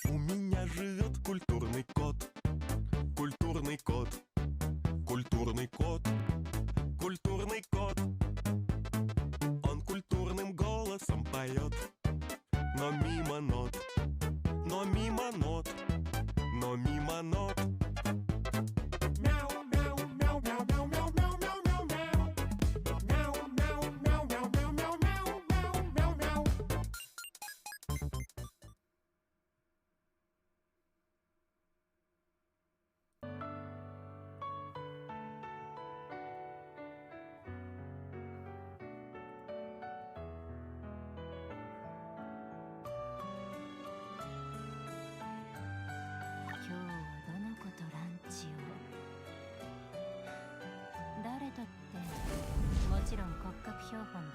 У меня живет культурный кот. Культурный кот. Культурный кот. Культурный кот. Он культурным голосом поет. Но мимо нот. Но мимо нот. Но мимо нот. Мяу, мяу, мяу, мяу, мяу, мяу, мяу, мяу, мяу, мяу. Мяу, мяу, мяу, мяу, мяу, мяу, мяу, мяу, мяу, мяу.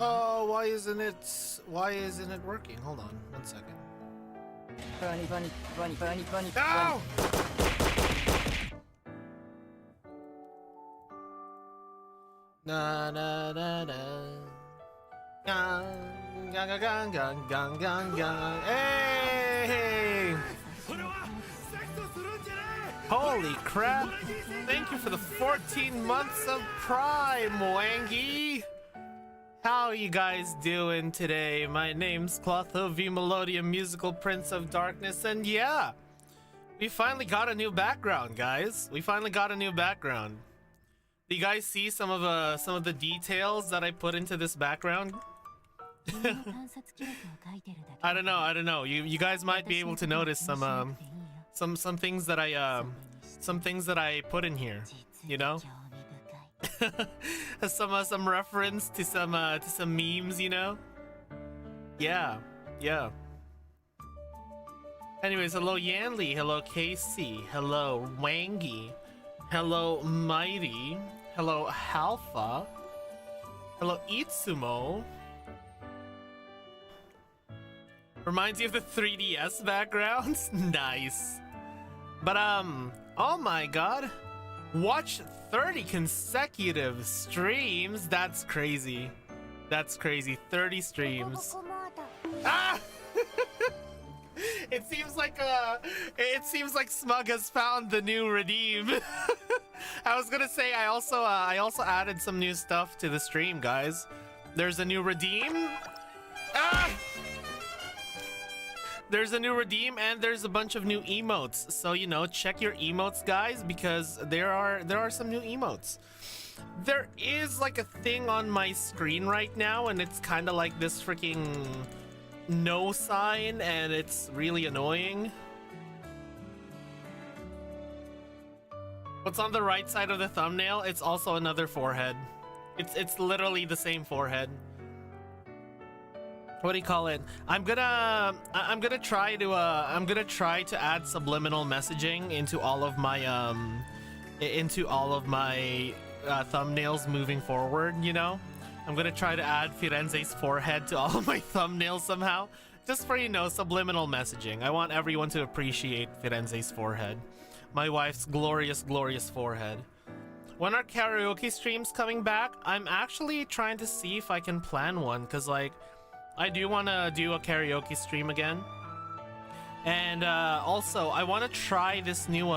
Oh, why isn't it working? Hold on, 1 second. Bunny, bunny, bunny, bunny, bunny, No! Na na na na. Gang, gang, gang, gang, gang, gang, gang. Hey! Holy crap! Thank you for the 14 months of Prime, Wangy! How you guys doing today? My name's Clotho V Melodia, Musical Prince of Darkness, and yeah! We finally got a new background, guys. We finally got a new background. Do you guys see some of the details that I put into this background? I don't know. You guys might be able to notice some things that I put in here, you know? some reference to some memes, you know? Yeah. Anyways, hello Yanli, hello Casey, hello Wangy, hello Mighty, hello Halfa, hello Itsumo. Reminds you of the 3DS backgrounds? Nice. But oh my god. Watch 30 consecutive streams. That's crazy. 30 streams. Ah! It seems like Smug has found the new redeem. I was gonna say I also added some new stuff to the stream, guys. There's a new redeem. Ah! There's a new redeem and there's a bunch of new emotes. So, you know, check your emotes, guys, because there are some new emotes. There is like a thing on my screen right now and it's kind of like this freaking no sign and it's really annoying. What's on the right side of the thumbnail? It's also another forehead. It's literally the same forehead. What do you call it? I'm gonna try to add subliminal messaging into all of my thumbnails moving forward, you know? I'm gonna try to add Firenze's forehead to all of my thumbnails somehow. Just for, you know, subliminal messaging. I want everyone to appreciate Firenze's forehead. My wife's glorious, glorious forehead. When are karaoke streams coming back? I'm actually trying to see if I can plan one, cause like I do want to do a karaoke stream again. And also, I want to try this new,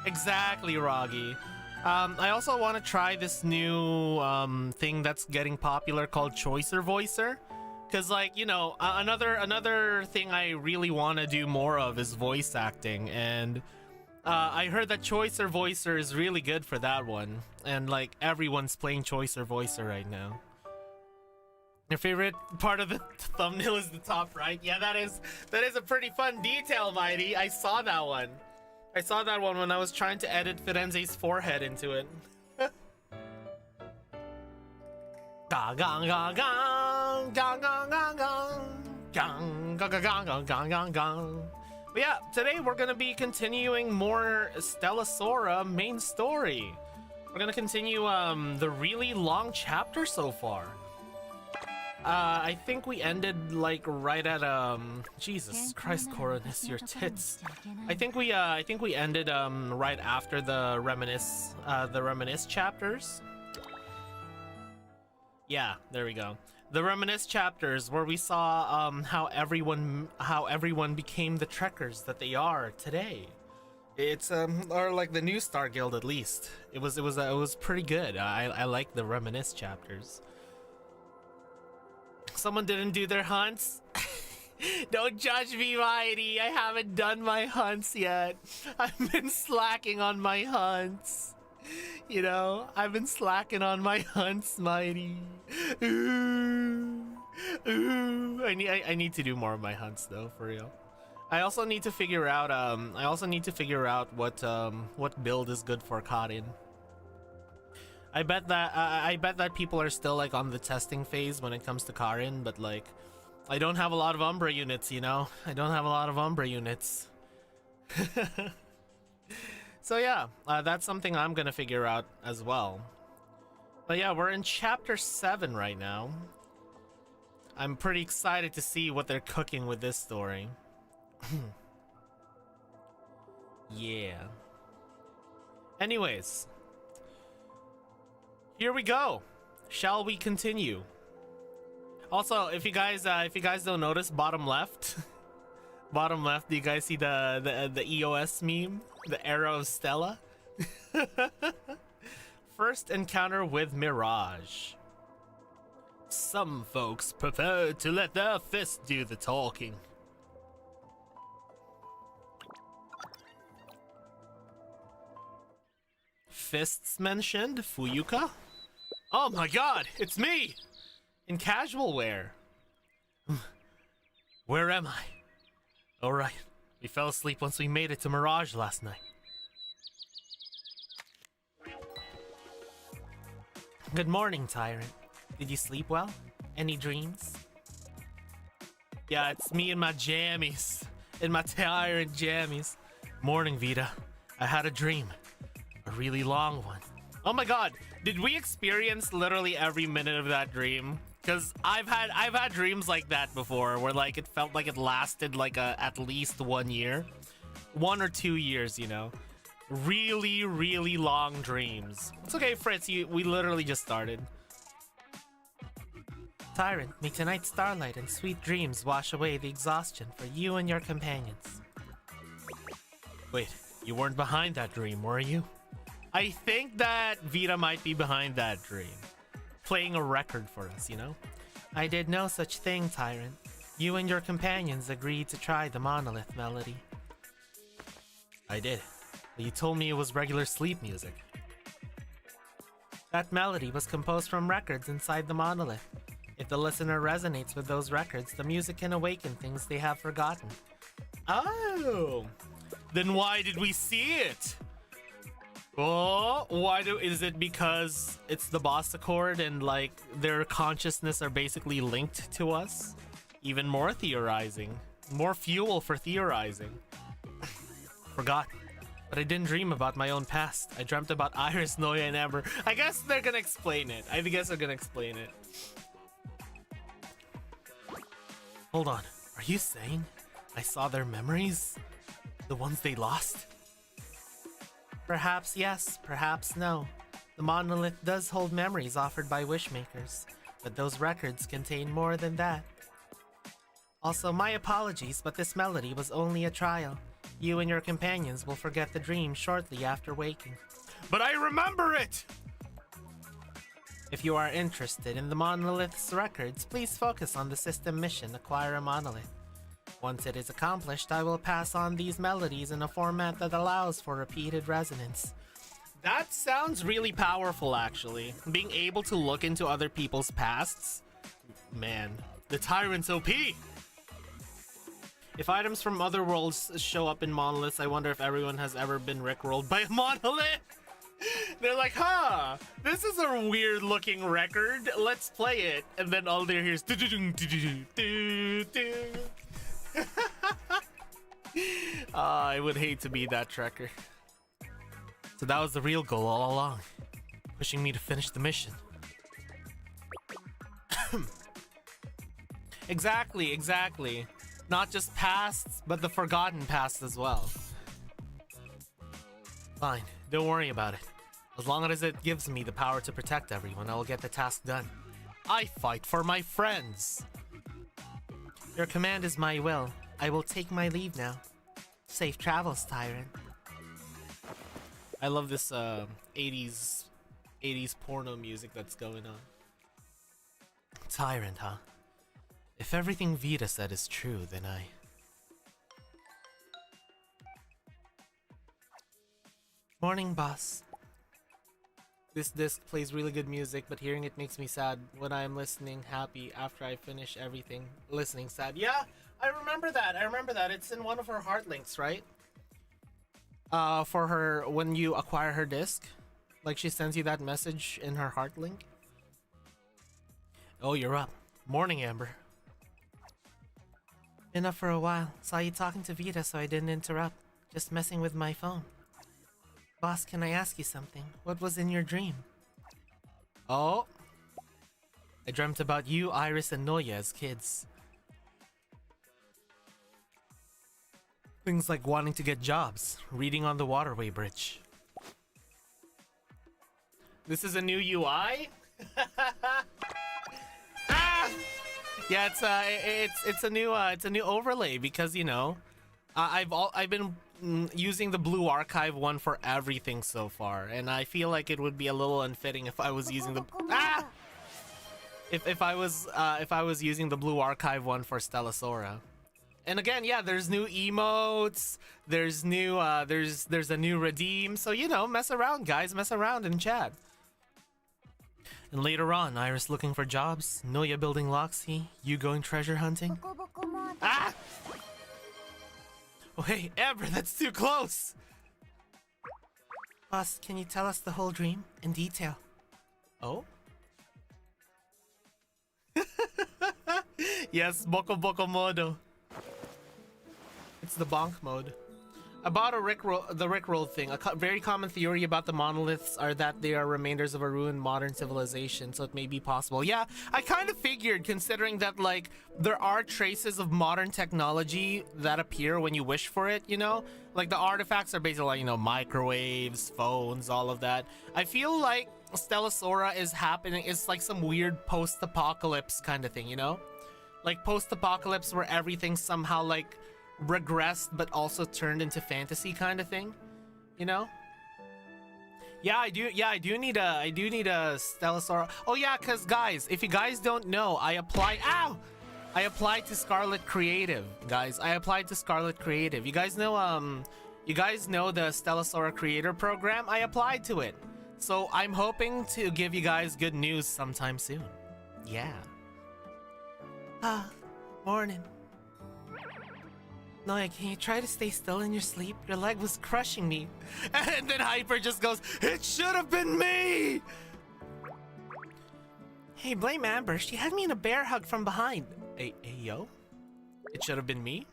exactly, Roggy. I also want to try this new thing that's getting popular called Choicer Voicer. Because, like, you know, another thing I really want to do more of is voice acting. And I heard that Choicer Voicer is really good for that one. And, like, everyone's playing Choicer Voicer right now. Your favorite part of the thumbnail is the top right. Yeah, that is a pretty fun detail, Mighty. I saw that one. I saw that one when I was trying to edit Firenze's forehead into it. But yeah, today we're gonna be continuing more Stella Sora main story. We're gonna continue the really long chapter so far. I think we ended like right at Jesus Christ, Coronis, your tits. I think we ended right after the reminisce chapters. Yeah, there we go. The reminisce chapters where we saw how everyone became the trekkers that they are today. It's or like the new Star Guild at least. It was pretty good. I like the reminisce chapters. Someone didn't do their hunts. Don't judge me, Mighty. I haven't done my hunts yet. I've been slacking on my hunts. You know, I've been slacking on my hunts, Mighty. Ooh. I need to do more of my hunts though, for real. I also need to figure out what build is good for Karin. I bet that people are still like on the testing phase when it comes to Karin, but like I don't have a lot of Umbra units, you know? I don't have a lot of Umbra units. So yeah, that's something I'm gonna figure out as well. But yeah, we're in chapter 7 right now. I'm pretty excited to see what they're cooking with this story. Yeah. Anyways, here we go. Shall we continue? Also, if you guys don't notice, bottom left, bottom left, do you guys see the EOS meme, the arrow of Stella? First encounter with Mirage. Some folks prefer to let their fists do the talking. Fists mentioned, Fuyuka? Oh my god, it's me! In casual wear. Where am I? Alright, we fell asleep once we made it to Mirage last night. Good morning, Tyrant. Did you sleep well? Any dreams? Yeah, it's me and my jammies. In my Tyrant jammies. Morning, Vita. I had a dream. A really long one. Oh my god, did we experience literally every minute of that dream? Because I've had dreams like that before, where like it felt like it lasted like at least 1 year. 1 or 2 years, you know. Really, really long dreams. It's okay, Fritz, we literally just started. Tyrant, may tonight's starlight and sweet dreams wash away the exhaustion for you and your companions. Wait, you weren't behind that dream, were you? I think that Vita might be behind that dream. Playing a record for us, you know? I did no such thing, Tyrant. You and your companions agreed to try the monolith melody. I did, but you told me it was regular sleep music. That melody was composed from records inside the monolith. If the listener resonates with those records, the music can awaken things they have forgotten. Oh! Then why did we see it? Oh, is it because it's the boss accord and like their consciousness are basically linked to us? Even more theorizing. More fuel for theorizing. Forgot. But I didn't dream about my own past. I dreamt about Iris, Noya, and Amber. I guess they're gonna explain it. I guess they're gonna explain it. Hold on. Are you saying I saw their memories? The ones they lost? Perhaps yes, perhaps no. The monolith does hold memories offered by wishmakers, but those records contain more than that. Also, my apologies, but this melody was only a trial. You and your companions will forget the dream shortly after waking. But I remember it! If you are interested in the monolith's records, please focus on the system mission, Acquire a Monolith. Once it is accomplished, I will pass on these melodies in a format that allows for repeated resonance. That sounds really powerful, actually. Being able to look into other people's pasts. Man, the Tyrant's OP! If items from other worlds show up in monoliths, I wonder if everyone has ever been rickrolled by a monolith? They're like, huh, this is a weird looking record. Let's play it. And then all they hear is I would hate to be that trekker. So that was the real goal all along, pushing me to finish the mission. Exactly. Not just pasts, but the forgotten past as well. Fine, don't worry about it. As long as it gives me the power to protect everyone, I will get the task done. I fight for my friends. Your command is my will. I will take my leave now. Safe travels, Tyrant. I love this 80s porno music that's going on. Tyrant, huh? If everything Vita said is true, then I... Morning, boss. This disc plays really good music, but hearing it makes me sad when I am listening happy after I finish everything. Listening sad. Yeah, I remember that. It's in one of her heart links, right? For her, when you acquire her disc. Like, she sends you that message in her heart link. Oh, you're up. Morning, Amber. Been up for a while. Saw you talking to Vita, so I didn't interrupt. Just messing with my phone. Boss, can I ask you something? What was in your dream? Oh. I dreamt about you, Iris, and Noya as kids. Things like wanting to get jobs, reading on the waterway bridge. This is a new UI? Ah! Yeah, it's a new overlay because, you know, I've been using the blue archive one for everything so far, and I feel like it would be a little unfitting if I was using the if I was using the blue archive one for Stella Sora. And again, yeah, there's new emotes, there's new there's a new redeem, so you know, mess around, guys, mess around in chat. And later on, Iris looking for jobs, Noya building Loxy, you going treasure hunting. Ah! Oh hey, Amber, that's too close! Boss, can you tell us the whole dream in detail? Oh? Yes, Boko Boko Modo. It's the bonk mode. About the Rickroll thing, a very common theory about the monoliths are that they are remainders of a ruined modern civilization, so it may be possible. Yeah, I kind of figured, considering that, like, there are traces of modern technology that appear when you wish for it, you know? Like, the artifacts are basically, like, you know, microwaves, phones, all of that. I feel like Stella Sora is like some weird post-apocalypse kind of thing, you know? Like, post-apocalypse where everything somehow, like, regressed but also turned into fantasy kind of thing, you know? I do need a Stella Sora. Oh yeah, cuz guys, if you guys don't know, I applied to Scarlet Creative, guys. I applied to Scarlet Creative. You guys know the Stella Sora creator program? I applied to it. So I'm hoping to give you guys good news sometime soon. Yeah. Morning. Noya, can you try to stay still in your sleep? Your leg was crushing me. And then Hyper just goes, it should have been me! Hey, blame Amber. She had me in a bear hug from behind. Hey, yo? It should have been me?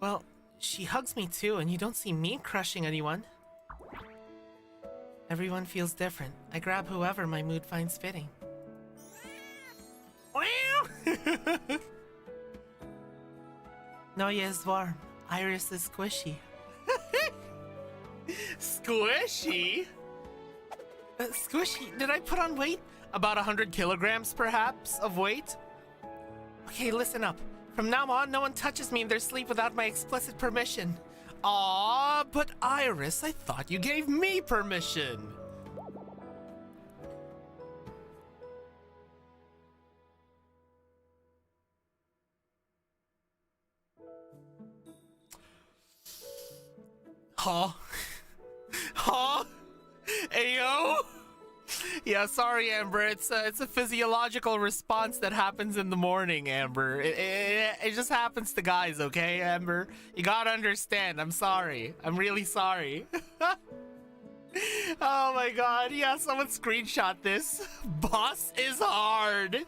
Well, she hugs me too, and you don't see me crushing anyone. Everyone feels different. I grab whoever my mood finds fitting. Noya is warm. Iris is squishy. Squishy? Squishy, did I put on weight? About 100 kilograms, perhaps, of weight? Okay, listen up. From now on, no one touches me in their sleep without my explicit permission. Aww, but Iris, I thought you gave me permission. Huh? Huh? Ayo? Yeah, sorry, Amber. It's a physiological response that happens in the morning, Amber. It just happens to guys, okay, Amber? You gotta understand. I'm sorry. I'm really sorry. Oh my god. Yeah, someone screenshot this. Boss is hard.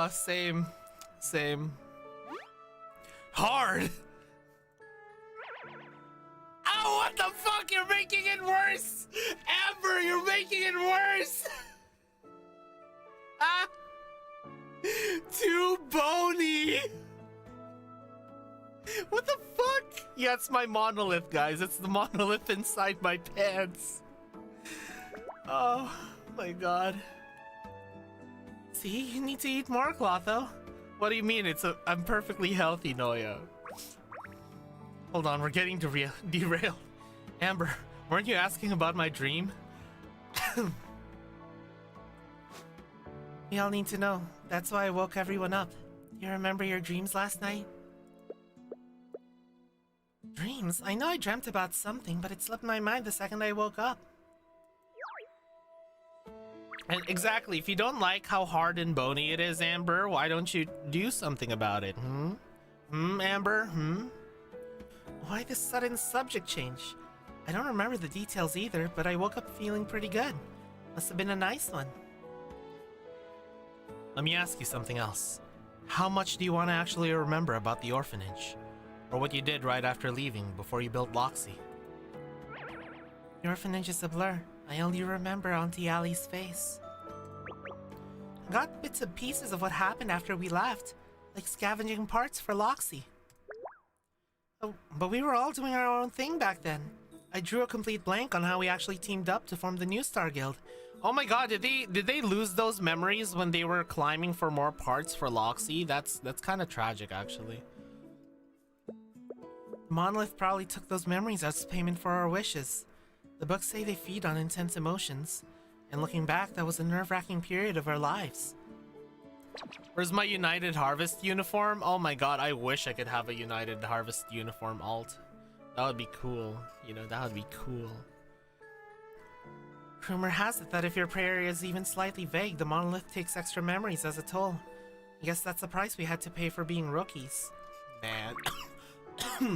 Same. Same. Hard? Oh, what the fuck? You're making it worse! Amber, you're making it worse! Ah! Too bony! What the fuck? Yeah, it's my monolith, guys. It's the monolith inside my pants. Oh, my god. See, you need to eat more, Clotho. What do you mean? I'm perfectly healthy, Noya. Hold on, we're getting derailed. Amber, weren't you asking about my dream? We all need to know. That's why I woke everyone up. You remember your dreams last night? Dreams? I know I dreamt about something, but it slipped my mind the second I woke up. And exactly, if you don't like how hard and bony it is, Amber, why don't you do something about it, Amber, Why this sudden subject change? I don't remember the details either, but I woke up feeling pretty good. Must have been a nice one. Let me ask you something else. How much do you want to actually remember about the orphanage? Or what you did right after leaving, before you built Loxy? The orphanage is a blur. I only remember Auntie Allie's face. I got bits and pieces of what happened after we left, like scavenging parts for Loxy. Oh, but we were all doing our own thing back then. I drew a complete blank on how we actually teamed up to form the New Star Guild. Oh my god, did they lose those memories when they were climbing for more parts for Loxy? That's kind of tragic, actually. Monolith probably took those memories as payment for our wishes. The books say they feed on intense emotions, and looking back, that was a nerve-wracking period of our lives. Where's my United Harvest uniform? Oh my god, I wish I could have a United Harvest uniform alt. That would be cool. You know, that would be cool. Rumor has it that if your prayer is even slightly vague, the monolith takes extra memories as a toll. I guess that's the price we had to pay for being rookies. Man.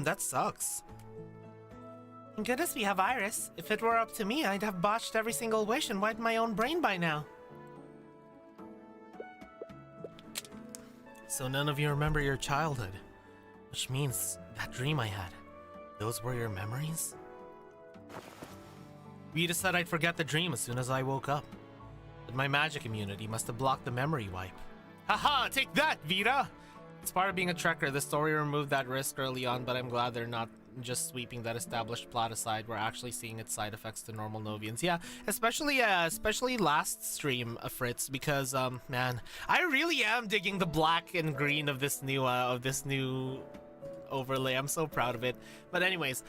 That sucks. Thank goodness we have Iris. If it were up to me, I'd have botched every single wish and wiped my own brain by now. So none of you remember your childhood, which means that dream I had, those were your memories? Vita said I'd forget the dream as soon as I woke up, but my magic immunity must have blocked the memory wipe. Haha, take that, Vita! As part of being a trekker, the story removed that risk early on, but I'm glad they're not just sweeping that established plot aside. We're actually seeing its side effects to normal Novians. Yeah, especially last stream, Fritz, because man, I really am digging the black and green of this new overlay. I'm so proud of it. But anyways,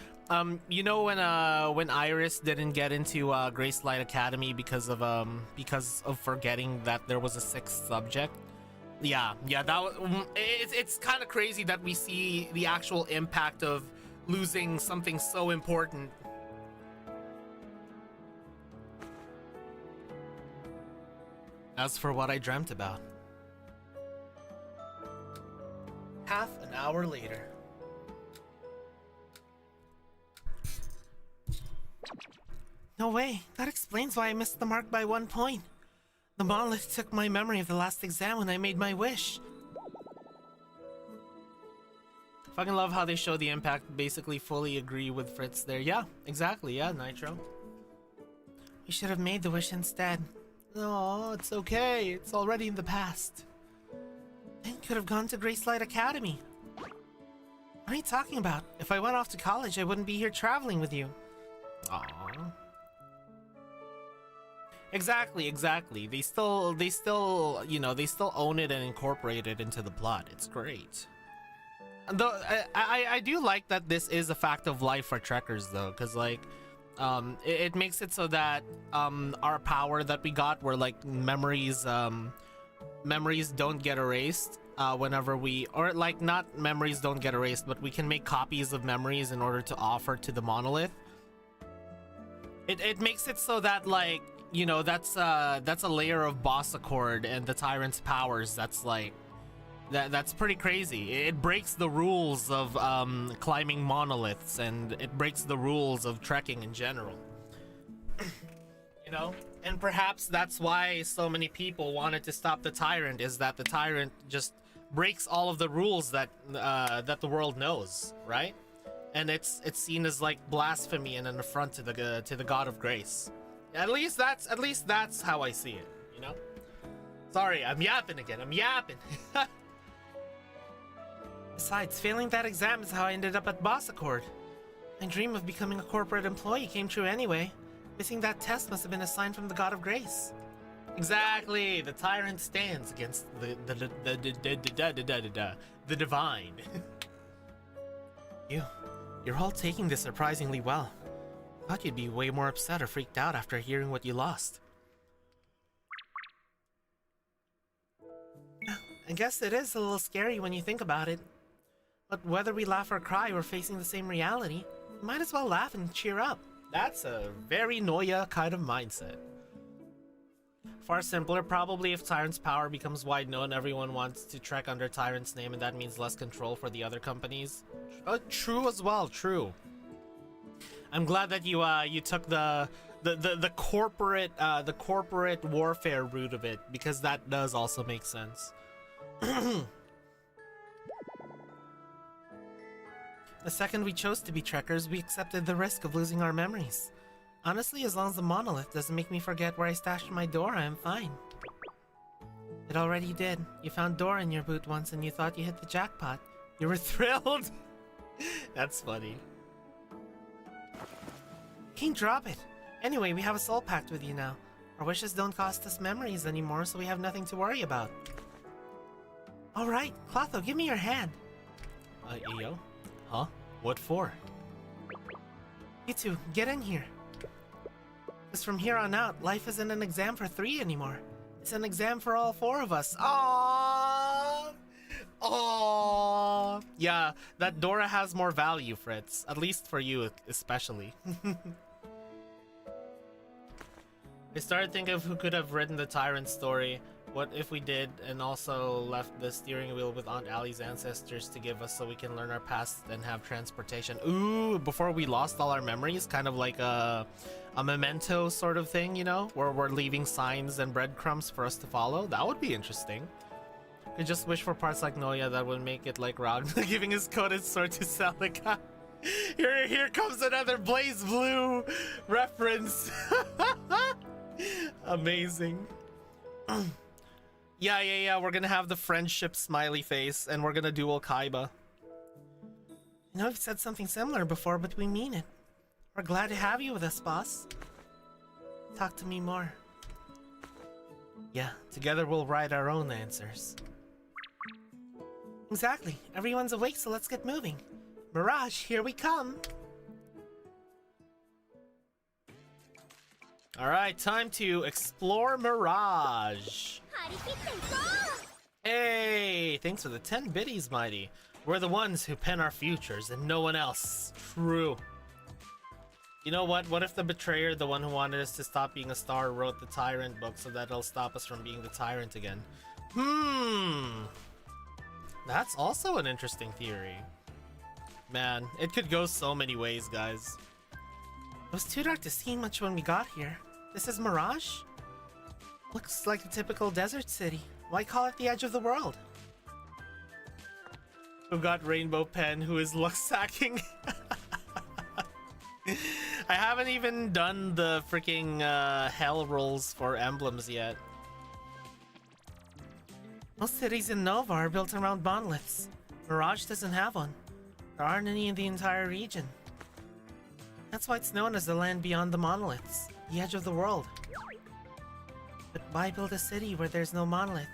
you know when Iris didn't get into Grace Light Academy because of forgetting that there was a sixth subject. Yeah, that was, it's kind of crazy that we see the actual impact of losing something so important. As for what I dreamt about. Half an hour later. No way, that explains why I missed the mark by 1 point. The monolith took my memory of the last exam when I made my wish. Fucking love how they show the impact. Basically fully agree with Fritz there. Yeah, exactly. Yeah, Nitro. We should have made the wish instead. Oh, it's okay. It's already in the past. Then could have gone to Grace Light Academy. What are you talking about? If I went off to college, I wouldn't be here traveling with you. Aww. Exactly. They still, you know, they still own it and incorporate it into the plot. It's great. Though I do like that this is a fact of life for trekkers, though, because like it makes it so that our power that we got, where like memories don't get erased whenever we, or like not memories don't get erased, but we can make copies of memories in order to offer to the monolith. It makes it so that, like, you know, that's a layer of boss accord and the tyrant's powers. That's like that's pretty crazy. It breaks the rules of climbing monoliths, and it breaks the rules of trekking in general. You know, and perhaps that's why so many people wanted to stop the tyrant, is that the tyrant just breaks all of the rules that that the world knows, right? And it's seen as like blasphemy and an affront to the God of Grace. At least that's how I see it, you know? Sorry, I'm yapping again. I'm yapping. Besides, failing that exam is how I ended up at Boss Accord. My dream of becoming a corporate employee came true anyway. Missing that test must have been a sign from the God of Grace. Exactly. The tyrant stands against the divine. You're all taking this surprisingly well. Thought you'd be way more upset or freaked out after hearing what you lost. I guess it is a little scary when you think about it. But whether we laugh or cry, we're facing the same reality. We might as well laugh and cheer up. That's a very Noya kind of mindset. Far simpler, probably, if Tyrant's power becomes wide known, everyone wants to trek under Tyrant's name, and that means less control for the other companies. True as well, true. I'm glad that you took the corporate warfare route of it, because that does also make sense. The second we chose to be trekkers, we accepted the risk of losing our memories. Honestly, as long as the monolith doesn't make me forget where I stashed my door, I am fine. It already did. You found Dora in your boot once and you thought you hit the jackpot. You were thrilled. That's funny. Can't drop it. Anyway, we have a soul pact with you now. Our wishes don't cost us memories anymore, so we have nothing to worry about. Alright, Clotho, give me your hand. Yo? Huh? What for? You two, get in here. Because from here on out, life isn't an exam for 3 anymore. It's an exam for all 4 of us. Aww! Aww! Yeah, that Dora has more value, Fritz. At least for you, especially. I started thinking of who could have written the Tyrant story. What if we did, and also left the steering wheel with Aunt Allie's ancestors to give us so we can learn our past and have transportation? Ooh, before we lost all our memories, kind of like a memento sort of thing, you know? Where we're leaving signs and breadcrumbs for us to follow. That would be interesting. I just wish for parts like Noya that would make it like Ragnar giving his coded sword to Celica. Here comes another Blaze Blue reference. Amazing. Yeah, we're gonna have the friendship smiley face, and we're gonna duel Kaiba. You know, I've said something similar before, but we mean it. We're glad to have you with us, boss. Talk to me more. Yeah, together we'll write our own answers. Exactly. Everyone's awake, so let's get moving. Mirage, here we come. Alright, time to explore Mirage. Hey, thanks for the 10 biddies, Mighty. We're the ones who pen our futures and no one else. True. You know what? What if the betrayer, the one who wanted us to stop being a star, wrote the Tyrant book so that it'll stop us from being the Tyrant again? That's also an interesting theory. Man, it could go so many ways, guys. It was too dark to see much when we got here. This is Mirage? Looks like a typical desert city. Why call it the edge of the world? We've got Rainbow Pen, who is luck sacking. I haven't even done the freaking hell rolls for emblems yet. Most cities in Nova are built around monoliths. Mirage doesn't have one. There aren't any in the entire region. That's why it's known as the land beyond the monoliths, the edge of the world. But why build a city where there's no monolith?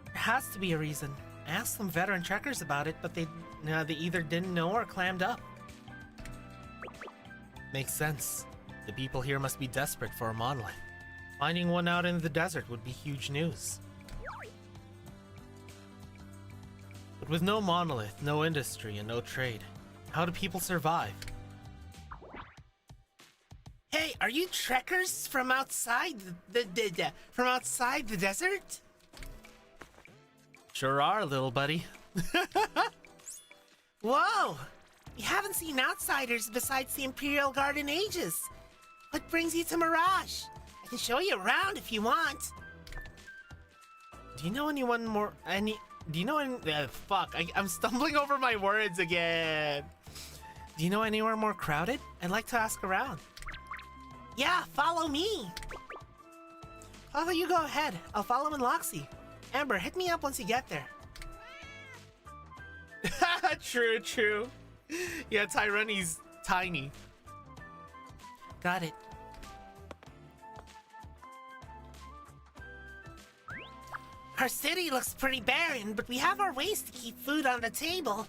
There has to be a reason. I asked some veteran trekkers about it, but they either didn't know or clammed up. Makes sense. The people here must be desperate for a monolith. Finding one out in the desert would be huge news. But with no monolith, no industry, and no trade, how do people survive? Hey, are you trekkers from outside the desert? Sure are, little buddy. Whoa! We haven't seen outsiders besides the Imperial Guard in ages. What brings you to Mirage? I can show you around if you want. Do you know anyone more? Fuck! I'm stumbling over my words again. Do you know anywhere more crowded? I'd like to ask around. Yeah, follow me. Clotho, you go ahead. I'll follow in Loxy. Amber, hit me up once you get there. True. Yeah, Tyrani's tiny. Got it. Our city looks pretty barren, but we have our ways to keep food on the table.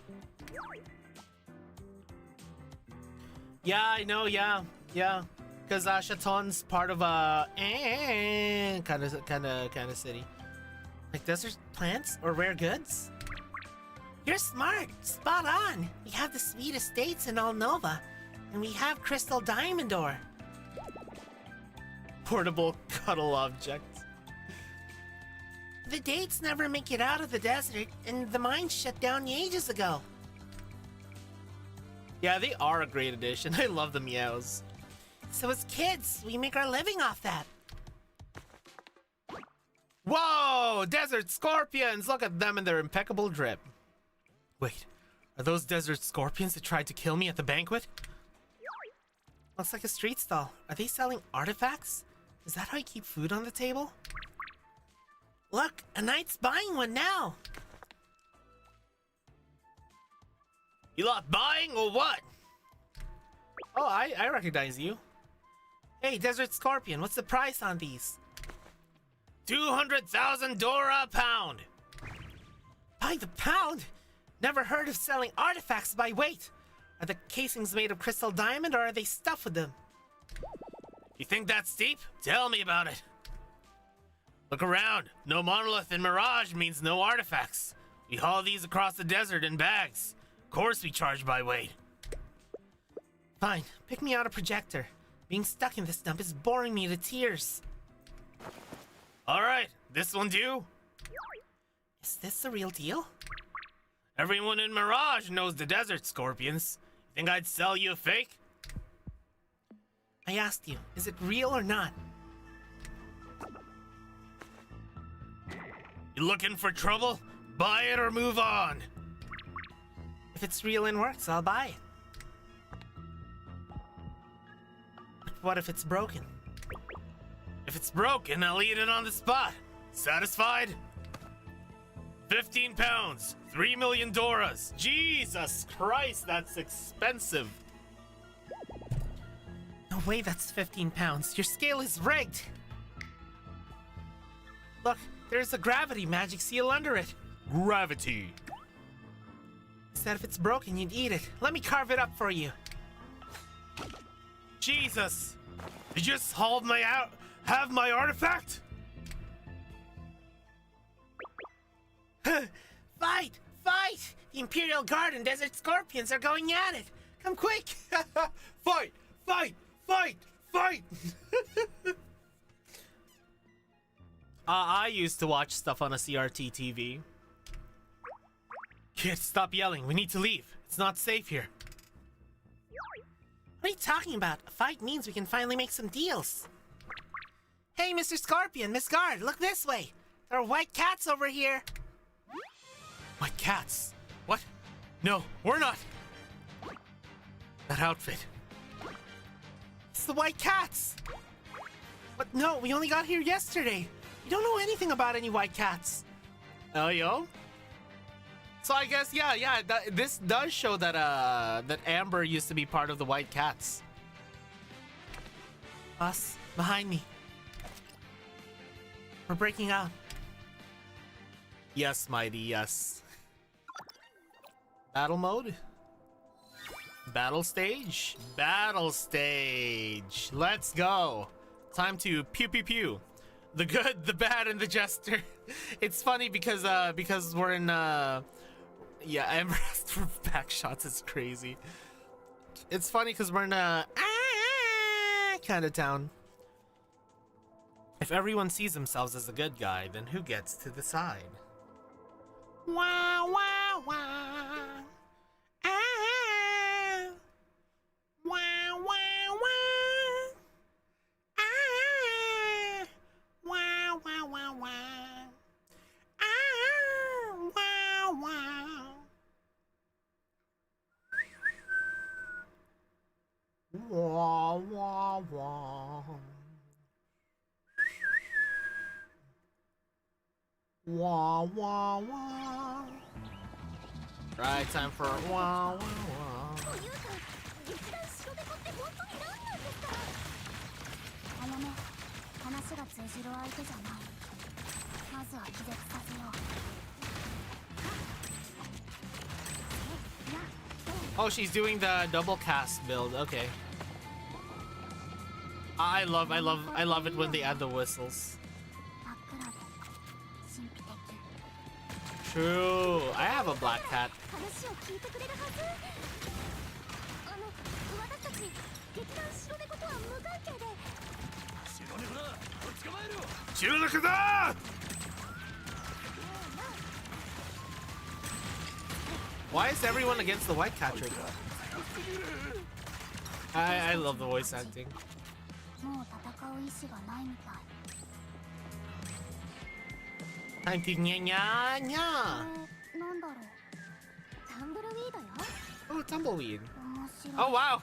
Yeah, I know, yeah. Because Chaton's part of a kind of city. Like desert plants or rare goods? You're smart. Spot on. We have the sweet estates in All Nova, and we have Crystal Diamond Ore. Portable cuddle object. The dates never make it out of the desert, and the mines shut down ages ago. Yeah, they are a great addition. I love the meows. So as kids, we make our living off that. Whoa! Desert scorpions! Look at them and their impeccable drip. Wait, are those desert scorpions that tried to kill me at the banquet? Looks like a street stall. Are they selling artifacts? Is that how you keep food on the table? Look, a knight's buying one now. You lot buying or what? Oh, I recognize you. Hey, Desert Scorpion, what's the price on these? 200,000 Dora a pound. By the pound? Never heard of selling artifacts by weight. Are the casings made of crystal diamond or are they stuffed with them? You think that's steep? Tell me about it. Look around. No monolith in Mirage means no artifacts. We haul these across the desert in bags. Of course we charge by weight. Fine, pick me out a projector. Being stuck in this dump is boring me to tears. Alright, this one do? Is this the real deal? Everyone in Mirage knows the desert scorpions. You think I'd sell you a fake? I asked you, is it real or not? You looking for trouble? Buy it or move on. If it's real and works, I'll buy it. But what if it's broken? If it's broken, I'll eat it on the spot. Satisfied? 15 pounds, 3 million Doras. Jesus Christ, that's expensive. No way that's 15 pounds. Your scale is rigged. Look, there's a gravity magic seal under it. Gravity. Said if it's broken, you'd eat it. Let me carve it up for you. Jesus! You just hauled my have my artifact? Fight! Fight! The Imperial Guard and Desert Scorpions are going at it! Come quick! Fight! Fight! Fight! Fight! I used to watch stuff on a CRT TV. Kids, stop yelling. We need to leave. It's not safe here. What are you talking about? A fight means we can finally make some deals. Hey, Mr. Scorpion, Miss Guard, look this way. There are white cats over here. White cats? What? No, we're not. That outfit. It's the white cats. But no, we only got here yesterday. We don't know anything about any white cats. Oh, yo? So I guess, yeah, this does show that that Amber used to be part of the White Cats. Us, behind me. We're breaking out. Yes, mighty, yes. Battle mode? Battle stage? Battle stage. Let's go. Time to pew pew pew. The good, the bad, and the jester. It's funny because we're in yeah, Amber asked for back shots. It's crazy. It's funny because we're in a kind of town. If everyone sees themselves as a good guy, then who gets to decide? Wow, wow, wow. Ah. Wow, wow, wow. Ah. Wow, wow, wow, wow. Ah. Wow, wow. Wah, wah, wah. Wah, wah, wah. Right, time for wah, wah, wah. Oh, she's doing the double cast build. Okay. I love it when they add the whistles. True. I have a black cat. Why is everyone against the white cat trick? I love the voice acting. Time to nya nya nya. Oh, tumbleweed. Oh wow.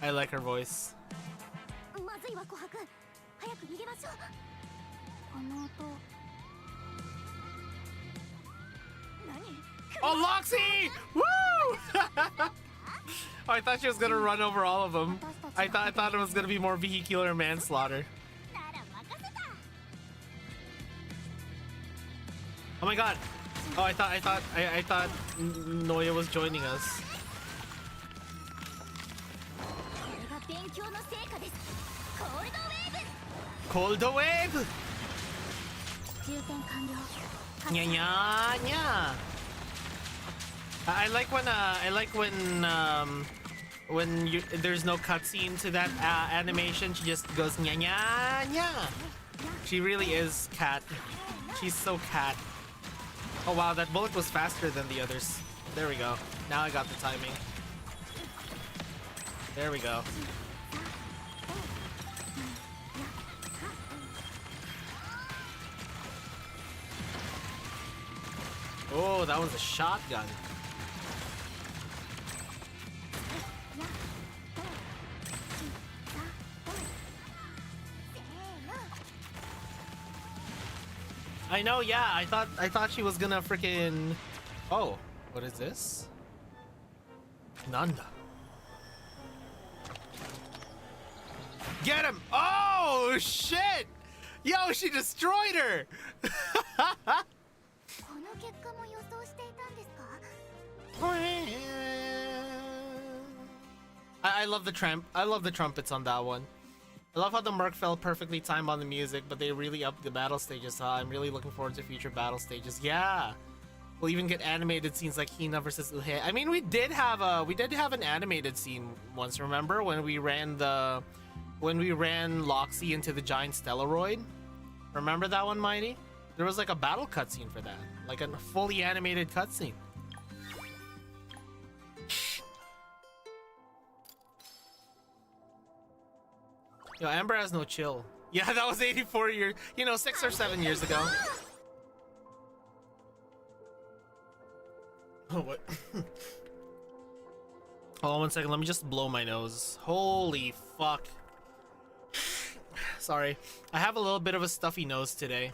I like her voice. Oh, Loxy! Woo! Oh, I thought she was gonna run over all of them. I thought it was gonna be more vehicular manslaughter. Oh my god! Oh, I thought Noya was joining us. Cold wave! Nya nya nya. I like when there's no cutscene to that animation. She just goes nya nya nya. She really is cat. She's so cat. Oh wow, that bullet was faster than the others. There we go. Now I got the timing. There we go. Oh, that was a shotgun. I know, yeah. I thought she was gonna freaking. Oh, what is this? Nanda. Get him! Oh shit! Yo, she destroyed her. I love the trumpets on that one. I love how the Merc fell perfectly timed on the music, but they really upped the battle stages. I'm really looking forward to future battle stages. Yeah, we'll even get animated scenes like Hina versus Uhe. I mean, we did have an animated scene once. Remember when we ran Loxy into the giant Stellaroid? Remember that one, Mighty? There was like a battle cutscene for that, like a fully animated cutscene. Yo, Amber has no chill. Yeah, that was 84 years, 6 or 7 years ago. Oh, what? Hold on 1 second, let me just blow my nose. Holy fuck. Sorry, I have a little bit of a stuffy nose today.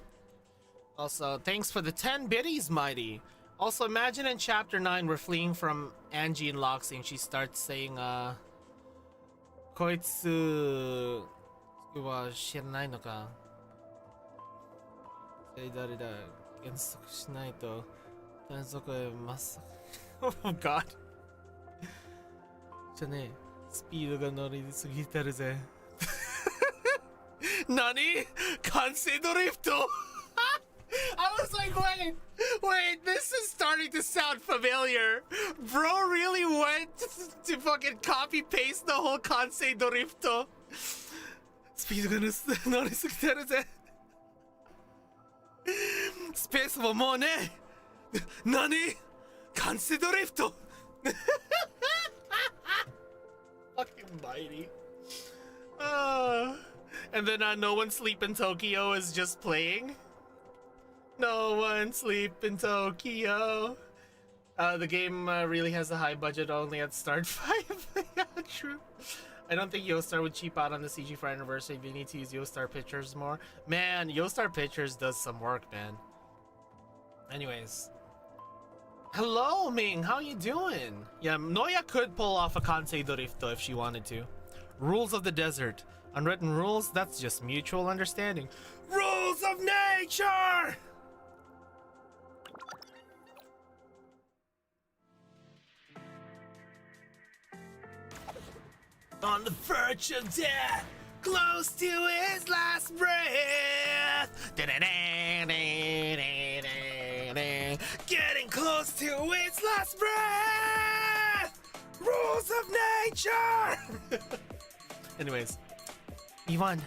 Also, thanks for the 10 biddies, Mighty. Also, imagine in chapter 9 we're fleeing from Angie and Loxy and she starts saying, Koitsu wa shiranai no ka? Dare da gensoku shinai to dansoku e masaku. Oh god. じゃね、スピードが乗りすぎてるぜ。何？完成ドリフト? I was like, wait, this is starting to sound familiar. Bro really went to fucking copy paste the whole Kansei Dorifto. Speedが乗りすぎてるぜ。スペースももうね。何？完成ドリフト。Fucking Mighty. And then No One Sleep in Tokyo is just playing. No One Sleep in Tokyo. The game really has a high budget only at start 5. Yeah, true. I don't think Yostar would cheap out on the CG for anniversary. We need to use Yostar Pictures more. Man, Yostar Pictures does some work, man. Anyways. Hello, Ming. How you doing? Yeah, Noya could pull off a Kansei Dorifto if she wanted to. Rules of the desert. Unwritten rules, that's just mutual understanding. Rules of nature! On the verge of death, close to his last breath. Getting close to his last breath. Rules of nature. Anyways, we won.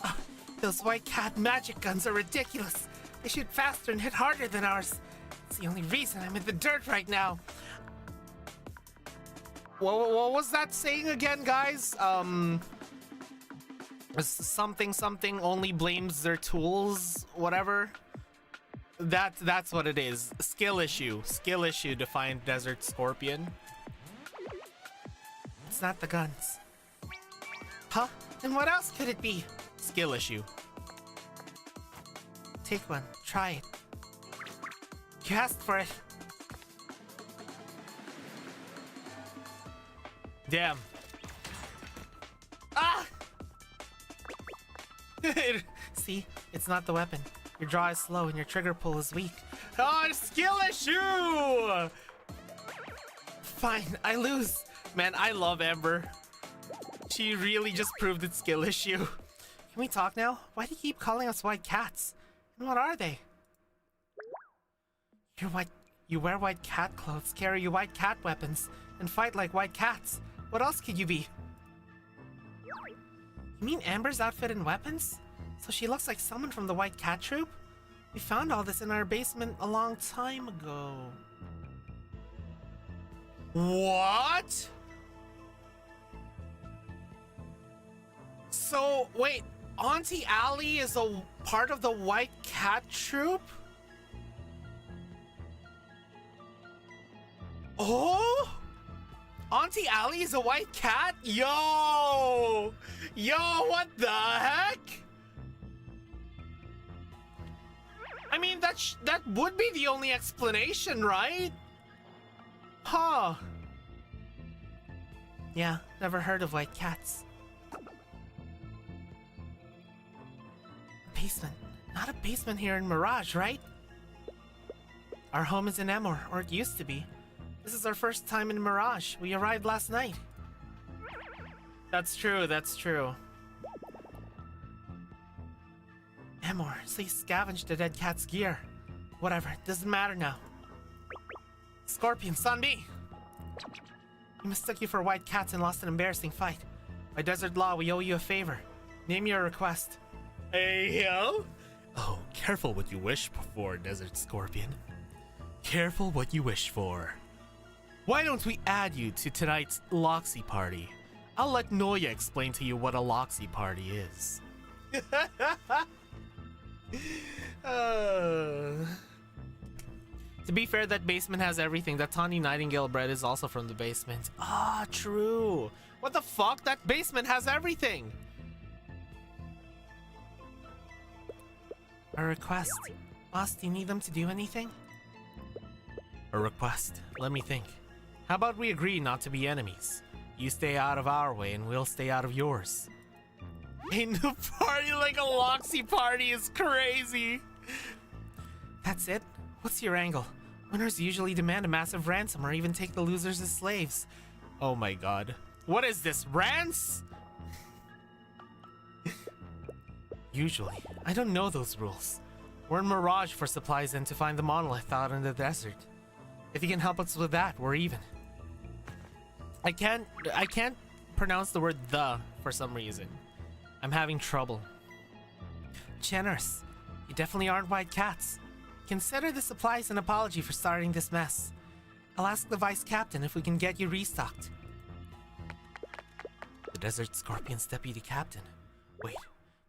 Ah, those white cat magic guns are ridiculous. They shoot faster and hit harder than ours. It's the only reason I'm in the dirt right now. What was that saying again, guys? Something only blames their tools, whatever. That's what it is. Skill issue to find Desert Scorpion. It's not the guns. Huh? Then what else could it be? Skill issue. Take one. Try it. You asked for it. Damn. Ah! See? It's not the weapon. Your draw is slow and your trigger pull is weak. Oh, skill issue! Fine, I lose. Man, I love Ember. She really just proved it's skill issue. Can we talk now? Why do you keep calling us white cats? And what are they? You wear white cat clothes, carry your white cat weapons, and fight like white cats. What else could you be? You mean Amber's outfit and weapons? So she looks like someone from the White Cat Troop? We found all this in our basement a long time ago. What? So, wait, Auntie Allie is a part of the White Cat Troop? Oh? Auntie Allie is a white cat? Yo! Yo, what the heck? I mean, that would be the only explanation, right? Huh. Yeah, never heard of white cats. Basement. Not a basement here in Mirage, right? Our home is in Emor, or it used to be. This is our first time in Mirage. We arrived last night. That's true, that's true. Emor, so you scavenged the dead cat's gear. Whatever, doesn't matter now. Scorpion, son me! We mistook you for white cats and lost an embarrassing fight. By desert law, we owe you a favor. Name your request. Hey, yo! Oh, careful what you wish for, Desert Scorpion. Careful what you wish for. Why don't we add you to tonight's Loxy party? I'll let Noya explain to you what a Loxy party is. To be fair, that basement has everything. That Tawny Nightingale bread is also from the basement. Ah, true. What the fuck? That basement has everything. A request. Boss, do you need them to do anything? A request. Let me think. How about we agree not to be enemies? You stay out of our way and we'll stay out of yours. Ain't no party like a Loxy party is crazy. That's it? What's your angle? Winners usually demand a massive ransom or even take the losers as slaves. Oh my god. What is this, rants? Usually. I don't know those rules. We're in Mirage for supplies and to find the monolith out in the desert. If you can help us with that, we're even. I can't pronounce the word "the" for some reason. I'm having trouble. Generous. You definitely aren't white cats. Consider the supplies an apology for starting this mess. I'll ask the vice captain if we can get you restocked. The Desert Scorpion's deputy captain. Wait,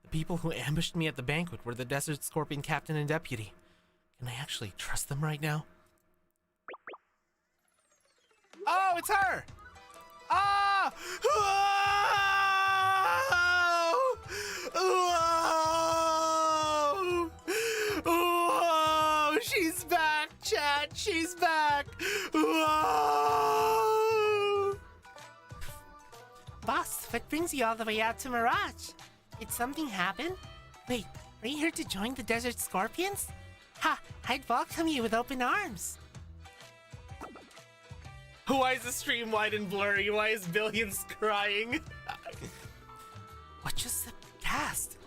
the people who ambushed me at the banquet were the Desert Scorpion captain and deputy. Can I actually trust them right now? Oh, it's her! Ah! Whoa! Whoa! She's back, chat. boss, what brings you all the way out to Mirage? Did something happen? Wait, are you here to join the Desert Scorpions? Ha! I'd welcome you with open arms. Why is the stream wide and blurry? Why is Billions crying? What just passed?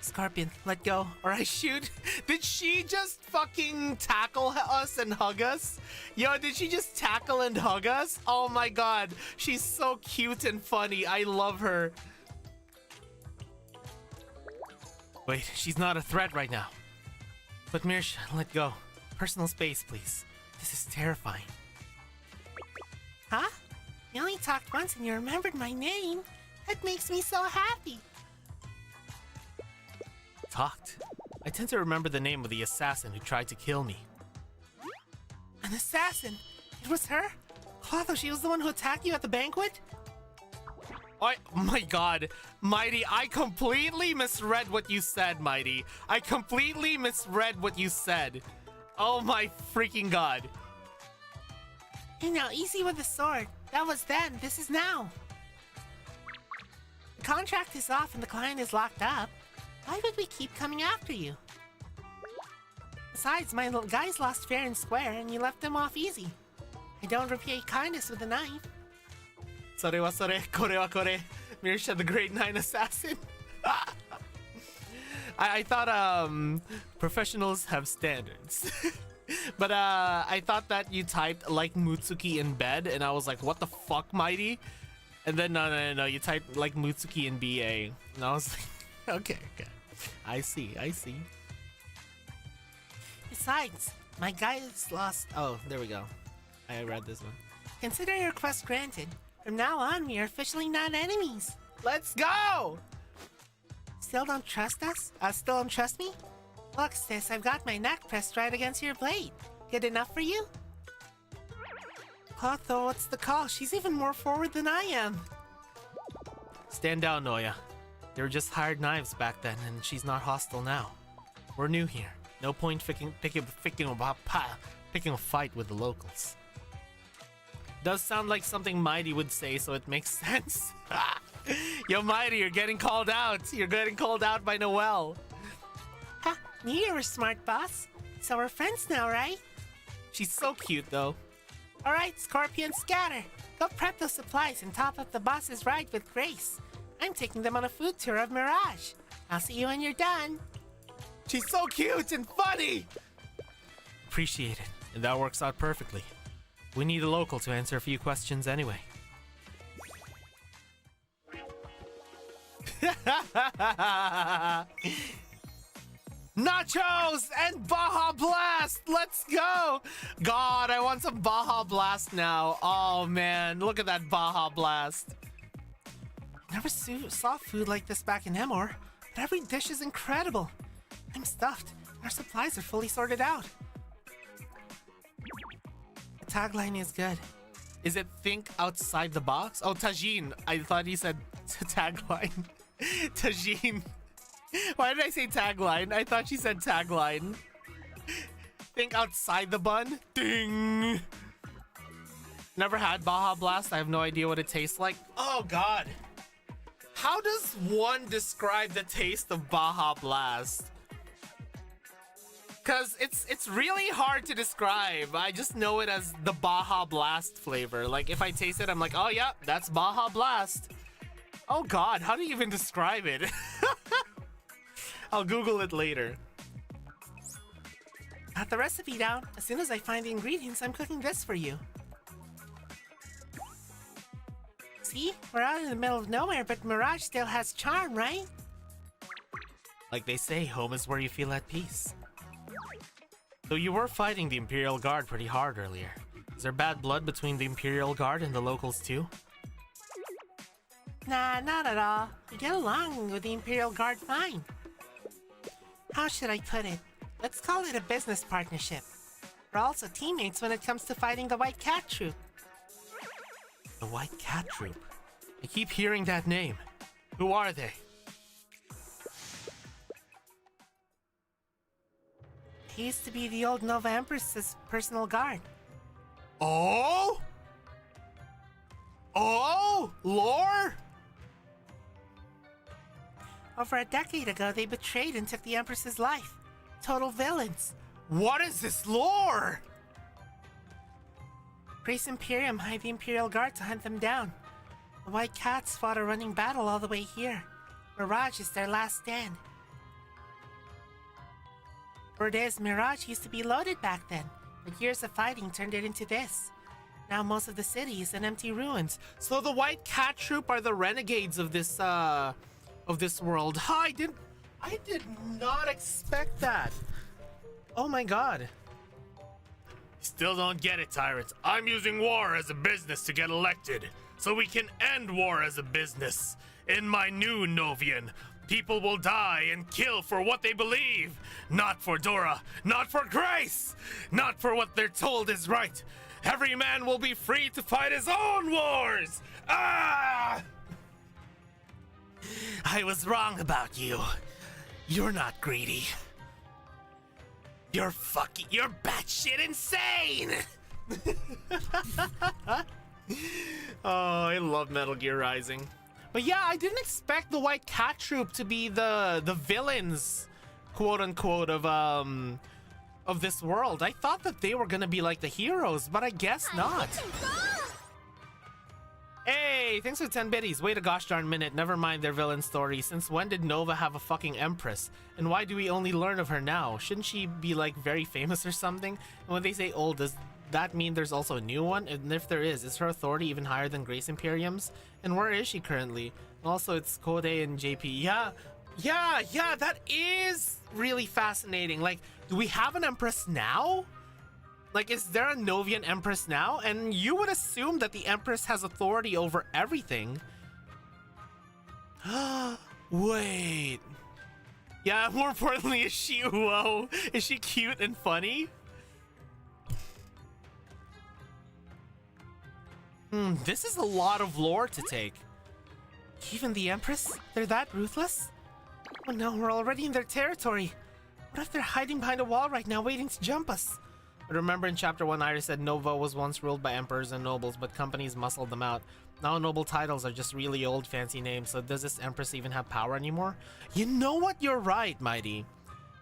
Scorpion, let go, or I shoot. Did she just fucking tackle us and hug us? Yo, did she just tackle and hug us? Oh my god, she's so cute and funny. I love her. Wait, she's not a threat right now. But Mirsha, let go. Personal space, please. This is terrifying. Huh? You only talked once and you remembered my name. That makes me so happy. Talked? I tend to remember the name of the assassin who tried to kill me. An assassin? It was her? Clotho, she was the one who attacked you at the banquet? Oh my god, Mighty, I completely misread what you said, Mighty. I completely misread what you said. Oh my freaking god. Hey now, easy with the sword. That was then, this is now. The contract is off and the client is locked up. Why would we keep coming after you? Besides, my little guys lost fair and square and you left them off easy. I don't repay kindness with a knife. Sore wa sore, kore wa kore. Mirsha the Great Nine Assassin. I thought professionals have standards. But I thought that you typed like Mutsuki in bed and I was like, what the fuck, Mighty? And then no, you typed like Mutsuki in BA. And I was like, okay. I see. Besides, my guys lost. Oh, there we go. I read this one. Consider your request granted. From now on, we are officially not enemies. Let's go! Still don't trust us? Still don't trust me? Look, sis, I've got my neck pressed right against your blade. Good enough for you? Clotho, what's the call? She's even more forward than I am. Stand down, Noya. They were just hired knives back then, and she's not hostile now. We're new here. No point picking a fight with the locals. Does sound like something Mighty would say, so it makes sense. Yo, Mighty, you're getting called out. You're getting called out by Noelle. Ha! Knew you were smart, boss. So we're friends now, right? She's so cute, though. Alright, Scorpion, scatter. Go prep those supplies and top up the boss's ride with grace. I'm taking them on a food tour of Mirage. I'll see you when you're done. She's so cute and funny! Appreciate it, and that works out perfectly. We need a local to answer a few questions anyway. Nachos and Baja Blast! Let's go! God, I want some Baja Blast now. Oh man, look at that Baja Blast. Never saw food like this back in Emor, but every dish is incredible. I'm stuffed. Our supplies are fully sorted out. The tagline is good. Is it think outside the box? Oh, Tajin. I thought he said tagline. Tajin. Why did I say tagline? I thought she said tagline. Think outside the bun? Ding! Never had Baja Blast. I have no idea what it tastes like. Oh, God. How does one describe the taste of Baja Blast? Because it's really hard to describe. I just know it as the Baja Blast flavor. Like, if I taste it, I'm like, oh, yeah, that's Baja Blast. Oh, God, how do you even describe it? I'll Google it later. Got the recipe down. As soon as I find the ingredients, I'm cooking this for you. See? We're out in the middle of nowhere, but Mirage still has charm, right? Like they say, home is where you feel at peace. So you were fighting the Imperial Guard pretty hard earlier. Is there bad blood between the Imperial Guard and the locals too? Nah, not at all. We get along with the Imperial Guard fine. How should I put it? Let's call it a business partnership. We're also teammates when it comes to fighting the White Cat Troop. The White Cat Troop? I keep hearing that name. Who are they? He used to be the old Nova Empress's personal guard. Oh? Lore? Over a decade ago, they betrayed and took the Empress's life. Total villains. What is this lore? Grace Imperium hired the Imperial Guard to hunt them down. The White Cats fought a running battle all the way here. Mirage is their last stand. Word is, Mirage used to be loaded back then, but years of fighting turned it into this. Now most of the city is in empty ruins. So the White Cat Troop are the renegades of this world. I did not expect that. Oh my god. Still don't get it, tyrants. I'm using war as a business to get elected, so we can end war as a business. In my new Novian, people will die and kill for what they believe. Not for Dora, not for Grace, not for what they're told is right. Every man will be free to fight his own wars. Ah! I was wrong about you. You're not greedy. You're batshit insane! Oh, I love Metal Gear Rising. But yeah, I didn't expect the White Cat Troop to be the villains, quote unquote, of this world. I thought that they were gonna be like the heroes, but I guess not. Hey, thanks for 10 biddies. Wait a gosh darn minute. Never mind their villain story. Since when did Nova have a fucking empress? And why do we only learn of her now? Shouldn't she be like very famous or something? And when they say old, does that mean there's also a new one? And if there is her authority even higher than Grace Imperium's? And where is she currently? And also, it's Kode and JP. Yeah, that is really fascinating. Like, do we have an empress now? Like, is there a Novian Empress now? And you would assume that the Empress has authority over everything. Wait. Yeah, more importantly, is she Uo? Is she cute and funny? This is a lot of lore to take. Even the Empress? They're that ruthless? Oh no, we're already in their territory. What if they're hiding behind a wall right now waiting to jump us? But remember in chapter 1, Iris said Nova was once ruled by emperors and nobles, but companies muscled them out. Now noble titles are just really old fancy names, so does this empress even have power anymore? You know what? You're right, Mighty.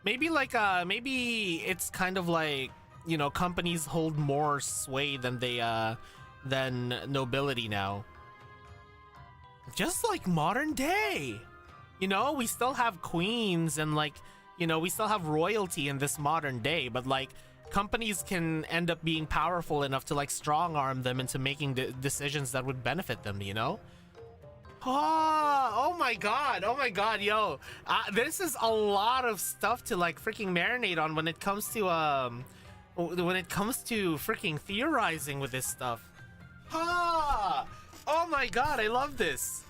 Maybe like, maybe it's kind of like, you know, companies hold more sway than than nobility now. Just like modern day. You know, we still have queens and like, you know, we still have royalty in this modern day, but like, companies can end up being powerful enough to like strong arm them into making decisions that would benefit them, you know? Oh my god, yo. This is a lot of stuff to like freaking marinate on when it comes to freaking theorizing with this stuff. Oh my god, I love this.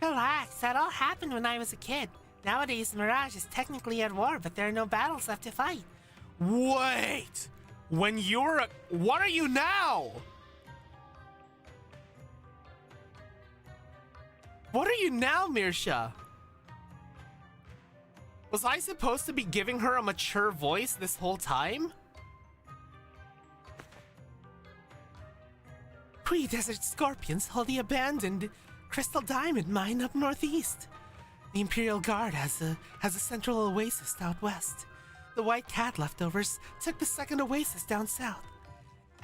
Relax, that all happened when I was a kid. Nowadays, Mirage is technically at war, but there are no battles left to fight. Wait! When you're what are you now? What are you now, Mirsha? Was I supposed to be giving her a mature voice this whole time? Pre-desert scorpions hold the abandoned Crystal Diamond mine up northeast. The Imperial Guard has a central oasis out west. The White Cat leftovers took the second oasis down south.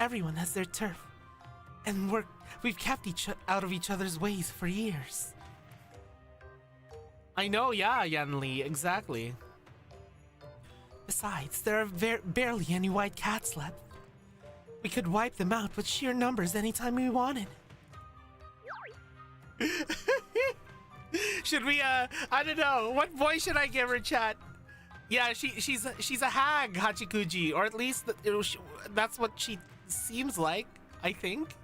Everyone has their turf, and we've kept out of each other's ways for years. I know, yeah, Yanli, exactly. Besides, there are barely any White Cats left. We could wipe them out with sheer numbers anytime we wanted. Should we, I don't know, what voice should I give her, chat? Yeah, she's a hag, Hachikuji, or at least that's what she seems like, I think.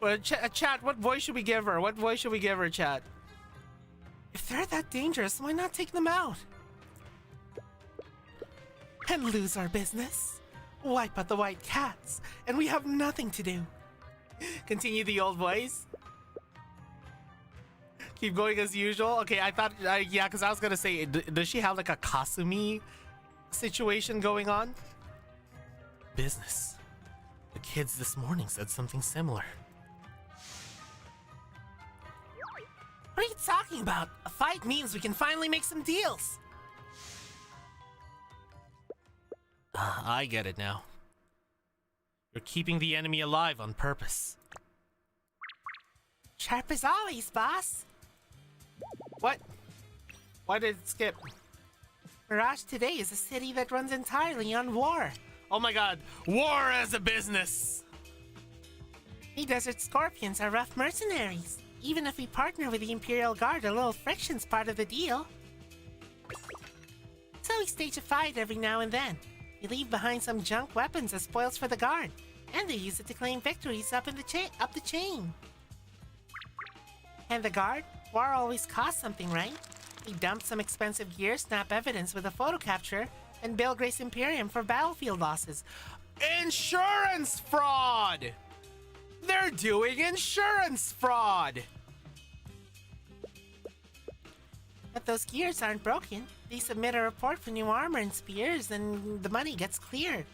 Well, chat, what voice should we give her? What voice should we give her, chat? If they're that dangerous, why not take them out? And lose our business? Wipe out the White Cats, and we have nothing to do. Continue the old voice? Keep going as usual? Okay, I thought, yeah, because I was gonna say, does she have like a Kasumi situation going on? Business. The kids this morning said something similar. What are you talking about? A fight means we can finally make some deals. I get it now. You're keeping the enemy alive on purpose. Sharp as always, boss. What? Why did it skip? Mirage today is a city that runs entirely on war. Oh my god, war as a business! We Desert Scorpions are rough mercenaries. Even if we partner with the Imperial Guard, a little friction's part of the deal. So we stage a fight every now and then. We leave behind some junk weapons as spoils for the Guard, and they use it to claim victories up the chain. And the Guard? War always costs something, right? We dump some expensive gear, snap evidence with a photo capture, and bill Grace Imperium for battlefield losses. Insurance fraud! They're doing insurance fraud! But those gears aren't broken. They submit a report for new armor and spears, and the money gets cleared.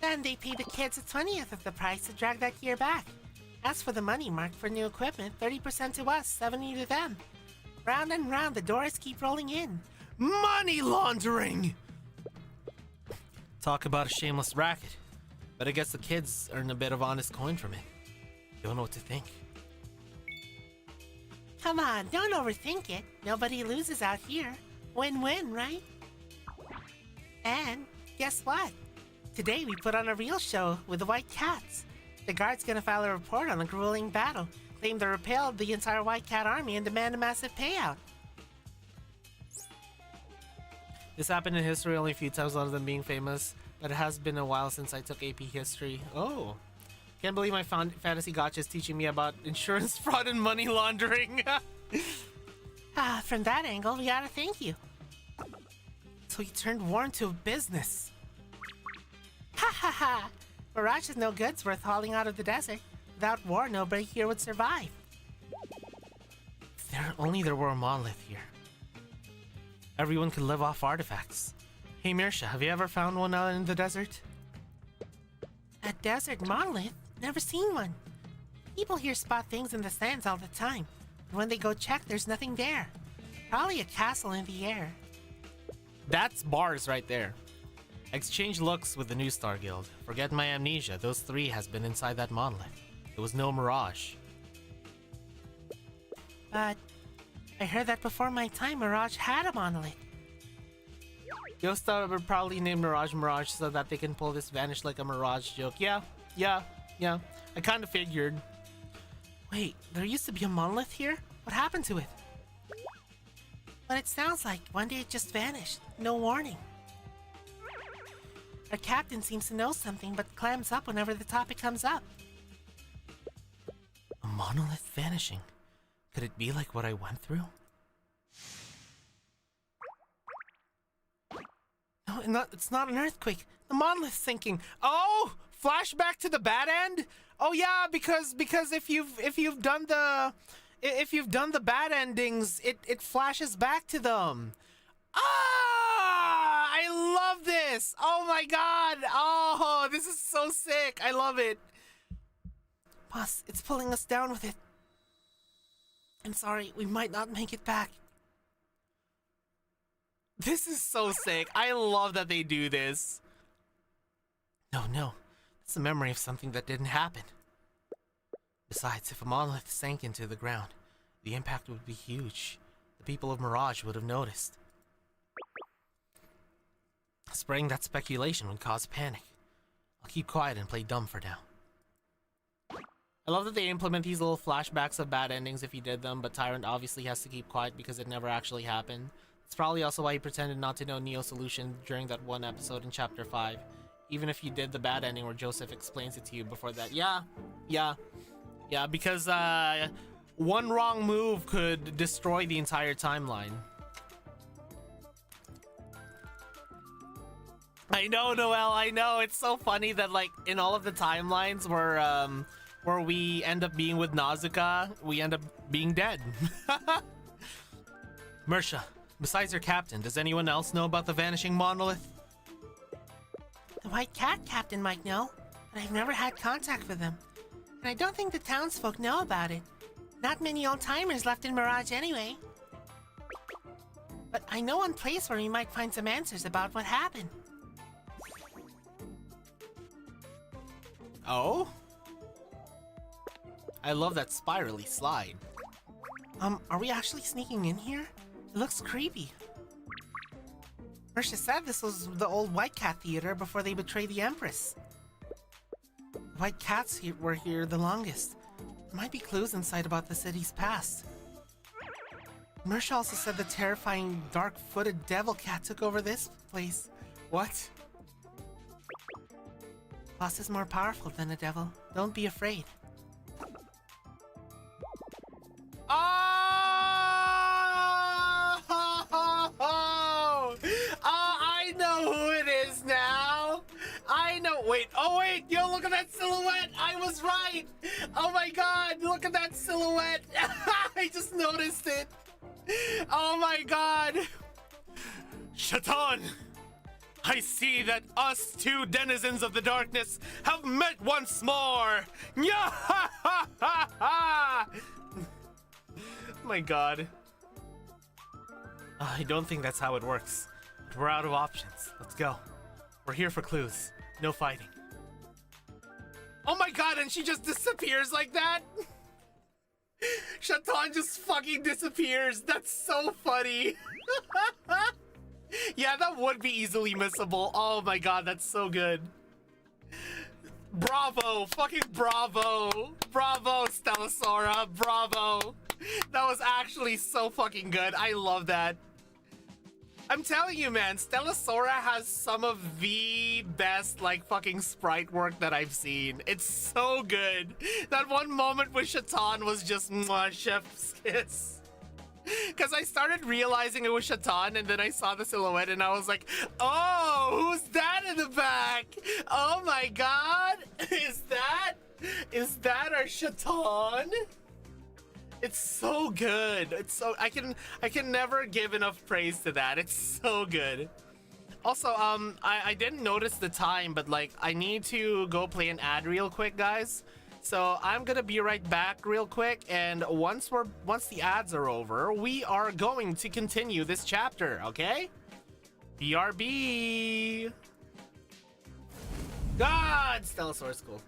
Then they pay the kids a 20th of the price to drag that gear back. As for the money marked for new equipment, 30% to us, 70% to them. Round and round, the doors keep rolling in. Money laundering! Talk about a shameless racket. But I guess the kids earn a bit of honest coin from it. Don't know what to think. Come on, don't overthink it. Nobody loses out here. Win-win, right? And guess what? Today we put on a real show with the White Cats. The Guard's gonna file a report on the grueling battle, claim they repelled the entire White Cat army, and demand a massive payout. This happened in history only a few times other than being famous, but it has been a while since I took AP History. Oh. Can't believe my fantasy gotcha is teaching me about insurance fraud and money laundering. From that angle, we gotta thank you. So you turned war into a business. Ha ha ha! Mirage has no goods worth hauling out of the desert. Without war, nobody here would survive. If only there were a monolith here. Everyone could live off artifacts. Hey Mirsha, have you ever found one out in the desert? A desert monolith? Never seen one. People here spot things in the sands all the time. And when they go check, there's nothing there. Probably a castle in the air. That's bars right there. Exchange looks with the New Star Guild. Forget my amnesia, those three has been inside that monolith. There was no mirage. But I heard that before my time, Mirage had a monolith. Yosta would probably name Mirage Mirage so that they can pull this vanish like a mirage joke. Yeah. I kind of figured. Wait, there used to be a monolith here? What happened to it? But it sounds like one day it just vanished. No warning. Our captain seems to know something but clams up whenever the topic comes up. A monolith vanishing. Could it be like what I went through? No, it's not an earthquake. The monolith's sinking. Oh, flashback to the bad end. Oh yeah, because if you've done the bad endings, it flashes back to them. Ah, I love this. Oh my god. Oh, this is so sick. I love it. Boss, it's pulling us down with it. I'm sorry, we might not make it back. This is so sick. I love that they do this. No. It's a memory of something that didn't happen. Besides, if a monolith sank into the ground, the impact would be huge. The people of Mirage would have noticed. Spreading that speculation would cause panic. I'll keep quiet and play dumb for now. I love that they implement these little flashbacks of bad endings if he did them, but Tyrant obviously has to keep quiet because it never actually happened. It's probably also why he pretended not to know Neo's solution during that one episode in Chapter 5. Even if you did the bad ending where Joseph explains it to you before that. Yeah, because one wrong move could destroy the entire timeline. I know, Noel, I know. It's so funny that, like, in all of the timelines where we end up being with Nazuka, we end up being dead. Mirsha, besides your captain, does anyone else know about the vanishing monolith? The White Cat Captain might know, but I've never had contact with him. And I don't think the townsfolk know about it. Not many old-timers left in Mirage anyway. But I know one place where we might find some answers about what happened. Oh? I love that spirally slide. Are we actually sneaking in here? It looks creepy. Mersha said this was the old White Cat Theater before they betrayed the Empress. White Cats were here the longest. There might be clues inside about the city's past. Mersha also said the terrifying dark-footed devil cat took over this place. What? Boss is more powerful than a devil. Don't be afraid. Oh! I know who it is now. I know. Wait. Oh, wait. Yo, look at that silhouette. I was right. Oh, my God. Look at that silhouette. I just noticed it. Oh, my God. Shaitan. I see that us two denizens of the darkness have met once more. Yeah! My God. I don't think that's how it works. But we're out of options. Let's go. We're here for clues. No fighting. Oh my God, and she just disappears like that? Shaitan just fucking disappears. That's so funny. Yeah, that would be easily missable. Oh my God, that's so good. Bravo, fucking bravo. Bravo, Stella Sora, bravo. That was actually so fucking good. I love that. I'm telling you, man, Stella Sora has some of the best, like, fucking sprite work that I've seen. It's so good. That one moment with Shaitan was just mwah, chef's kiss. Because I started realizing it was Shaitan, and then I saw the silhouette, and I was like, oh, who's that in the back? Oh my God, is that our Shaitan? It's so good. It's so, I can never give enough praise to that. It's so good. Also, I didn't notice the time, but like, I need to go play an ad real quick, guys. So I'm gonna be right back real quick, and once the ads are over, we are going to continue this chapter, okay? BRB. God, Stella Source School.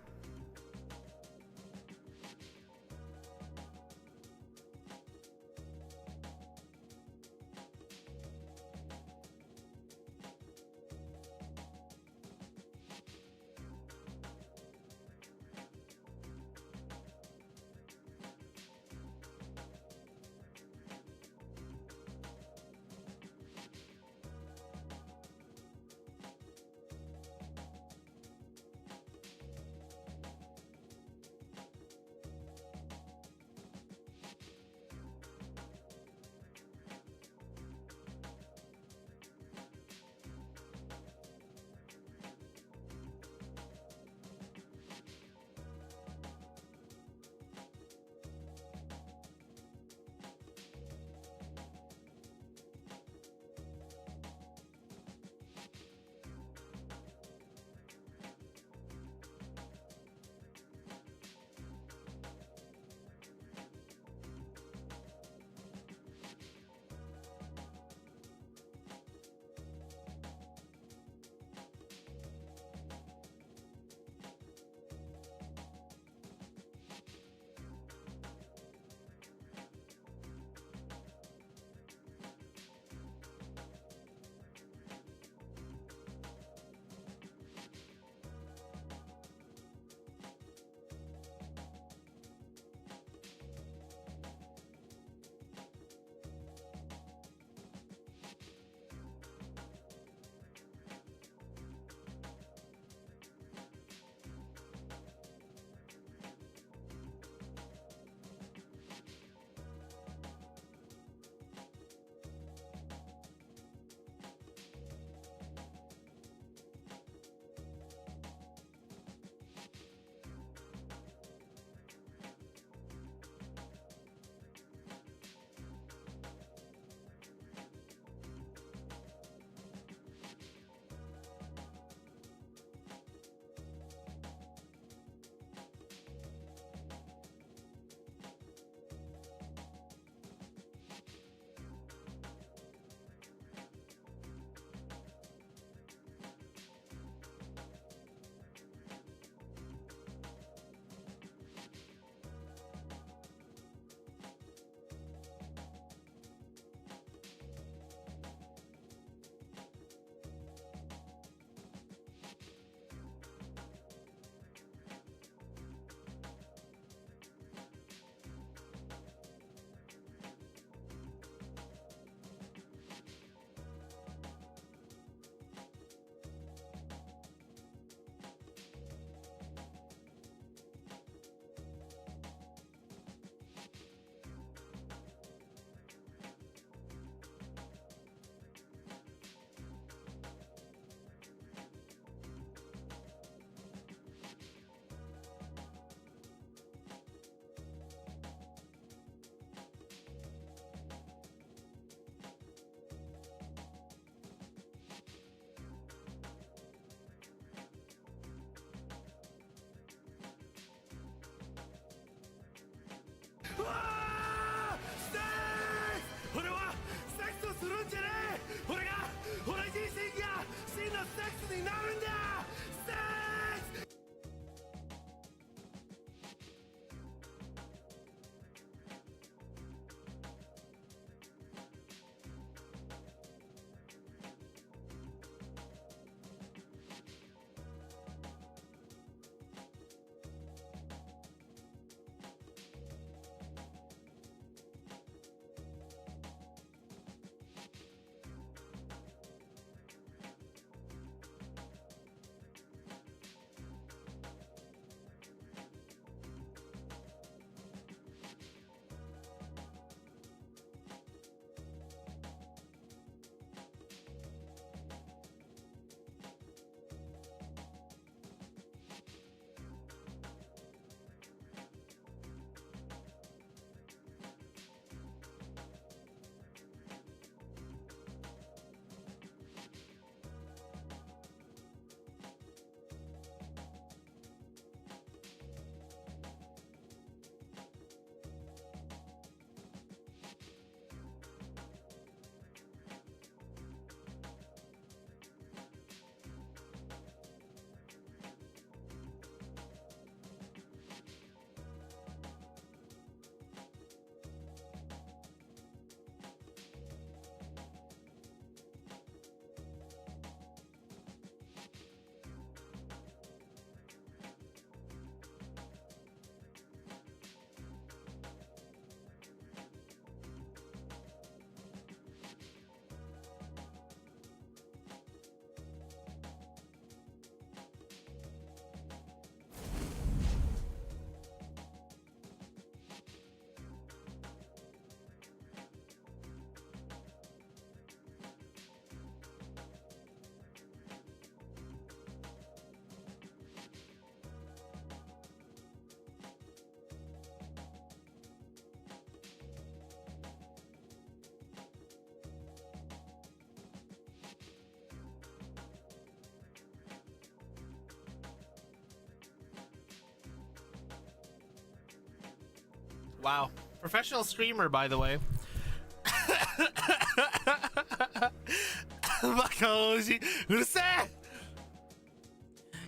Wow. Professional streamer, by the way.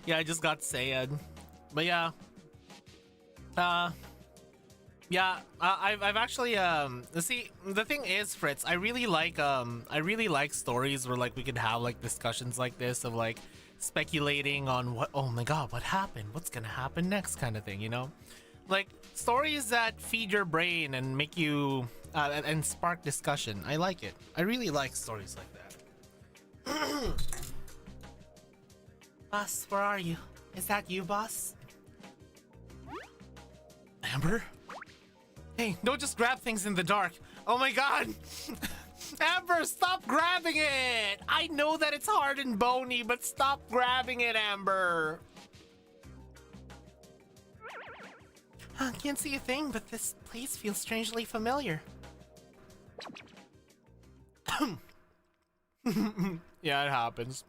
Yeah, I just got Sayed. But yeah. I've actually see, the thing is, Fritz, I really like stories where like we could have like discussions like this of like speculating on what, oh my god, what happened, what's gonna happen next, kind of thing, you know? Like stories that feed your brain and make you and spark discussion. I like it. I really like stories like that. Boss, where are you? Is that you, boss? Amber? Hey, don't just grab things in the dark. Oh my god! Amber, stop grabbing it! I know that it's hard and bony, but stop grabbing it, Amber! Can't see a thing, but this place feels strangely familiar. Yeah, it happens.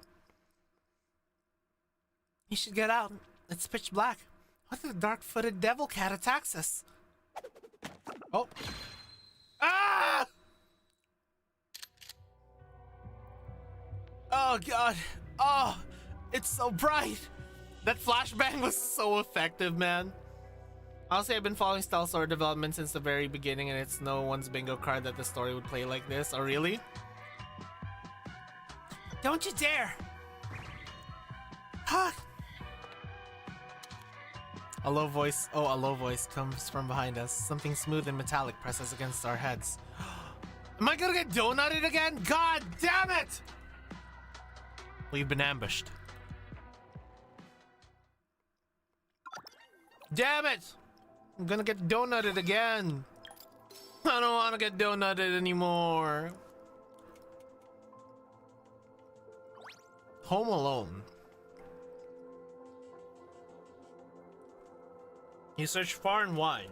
You should get out. It's pitch black. What if the dark-footed devil cat attacks us? Oh. Ah! Oh god. Oh, it's so bright. That flashbang was so effective, man. Honestly, I've been following Sora development since the very beginning, and it's no one's bingo card that the story would play like this. Oh, really? Don't you dare! A low voice comes from behind us. Something smooth and metallic presses against our heads. Am I gonna get donutted again? God damn it! We've been ambushed. Damn it! I'm gonna get donutted again. I don't want to get donutted anymore. Home Alone. You search far and wide,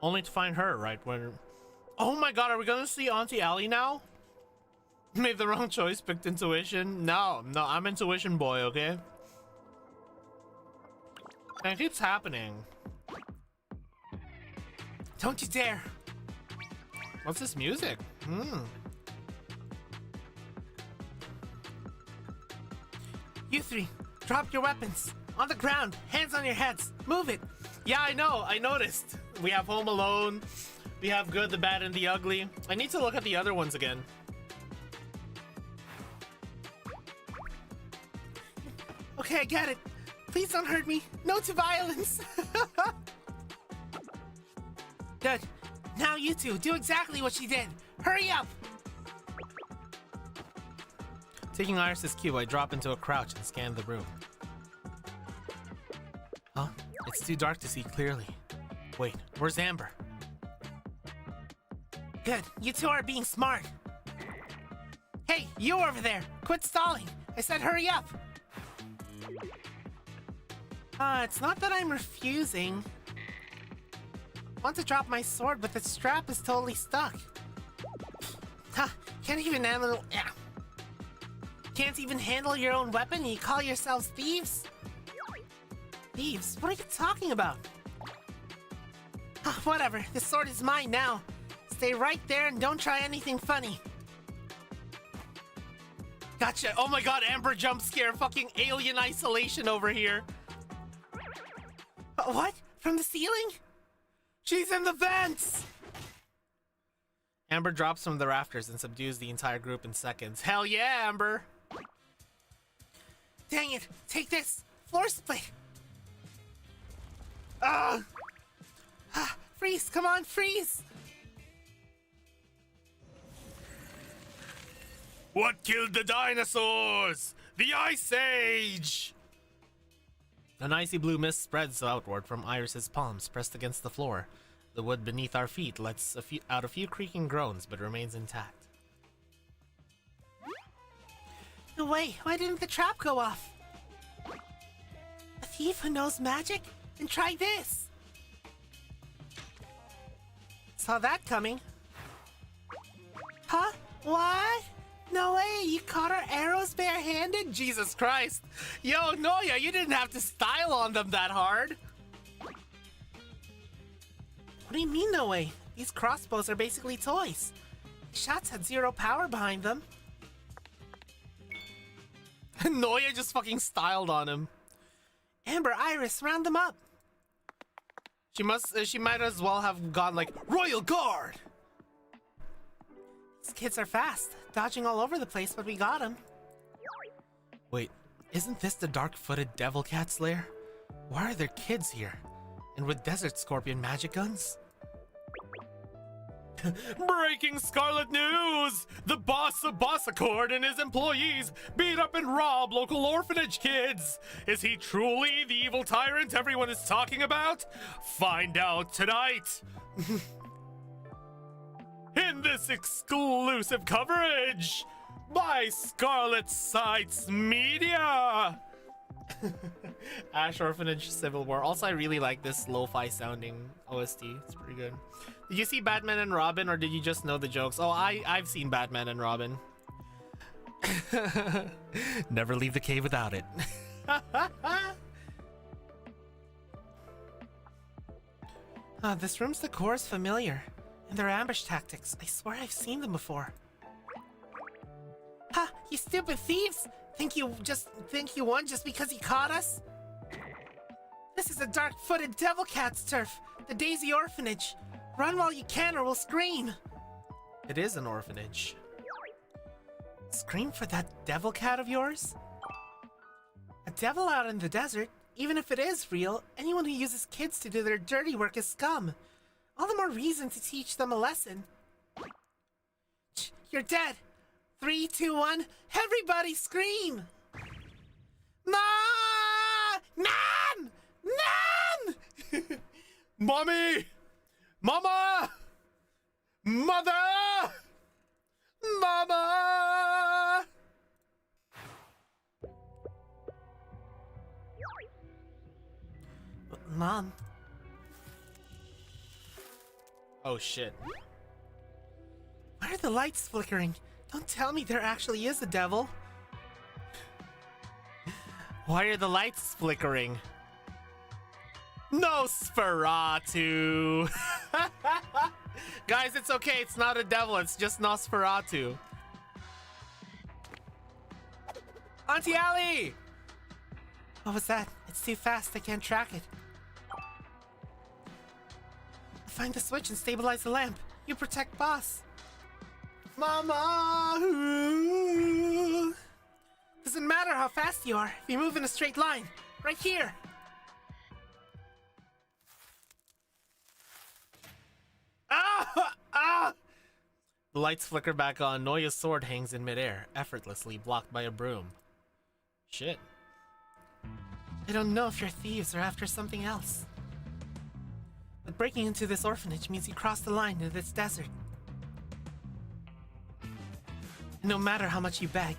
only to find her right where... Oh my god, are we gonna see Auntie Allie now? Made the wrong choice, picked intuition. No, I'm intuition boy, okay? And it keeps happening. Don't you dare! What's this music? You three, drop your weapons. On the ground, hands on your heads. Move it. Yeah, I know. I noticed. We have Home Alone. We have Good, the Bad, and the Ugly. I need to look at the other ones again. Okay, I get it. Please don't hurt me. No to violence. Good. Now you two, do exactly what she did. Hurry up. Taking Iris's cue, I drop into a crouch and scan the room. Huh? It's too dark to see clearly. Wait, where's Amber? Good. You two are being smart. Hey, you over there. Quit stalling. I said hurry up. It's not that I'm refusing. I want to drop my sword, but the strap is totally stuck. Can't even handle... Can't even handle your own weapon and you call yourselves thieves? Thieves? What are you talking about? Whatever. The sword is mine now. Stay right there and don't try anything funny. Gotcha. Oh my god, Amber jump scare. Fucking alien isolation over here. What? From the ceiling? She's in the vents! Amber drops from the rafters and subdues the entire group in seconds. Hell yeah, Amber! Dang it! Take this! Floor split! Freeze! Come on, freeze! What killed the dinosaurs? The Ice Age! An icy blue mist spreads outward from Iris's palms pressed against the floor. The wood beneath our feet lets out a few creaking groans but remains intact. No way! Why didn't the trap go off? A thief who knows magic? Then try this! Saw that coming. Huh? What? No way! You caught our arrows barehanded? Jesus Christ! Yo, Noya, you didn't have to style on them that hard! What do you mean, no way? These crossbows are basically toys. Shots had zero power behind them. Noya just fucking styled on him. Amber, Iris, round them up. She might as well have gone like, Royal Guard! These kids are fast, dodging all over the place, but we got them. Wait, isn't this the dark-footed devil cat's lair? Why are there kids here? And with desert scorpion magic guns? Breaking scarlet news! The boss of Boss Accord and his employees beat up and rob local orphanage kids! Is he truly the evil tyrant everyone is talking about? Find out tonight! In this exclusive coverage by Scarlet Sights Media! Ash Orphanage Civil War. Also, I really like this lo-fi sounding OST. It's pretty good. Did you see Batman and Robin, or did you just know the jokes? Oh, I've seen Batman and Robin. Never leave the cave without it. This room's decor is familiar. And their ambush tactics. I swear I've seen them before. Ha! You stupid thieves! Think you won just because you caught us? This is a dark-footed devil cat's turf. The Daisy Orphanage. Run while you can or we'll scream. It is an orphanage. Scream for that devil cat of yours? A devil out in the desert? Even if it is real, anyone who uses kids to do their dirty work is scum. All the more reason to teach them a lesson. You're dead. 3, 2, 1. Everybody scream! Ma! Nan! Nan! Mommy! Mama! Mother! Mama! Mom. Oh shit. Why are the lights flickering? Don't tell me there actually is a devil. Why are the lights flickering? Nosferatu! Guys, it's okay. It's not a devil. It's just Nosferatu. Auntie Allie! What was that? It's too fast, I can't track it. Find the switch and stabilize the lamp. You protect Boss. Mama! Doesn't matter how fast you are if you move in a straight line. Right here. Ah! Ah! The lights flicker back on. Noya's sword hangs in midair, effortlessly blocked by a broom. Shit. I don't know if you're thieves or after something else. But breaking into this orphanage means you cross the line into this desert. No matter how much you beg.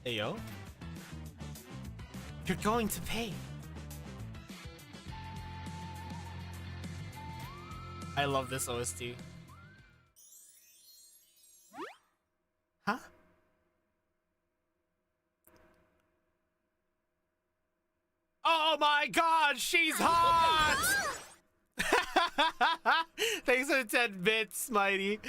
Hey, yo. You're going to pay. I love this OST. Huh? Oh my god, she's hot! Thanks for the 10 bits, Mighty.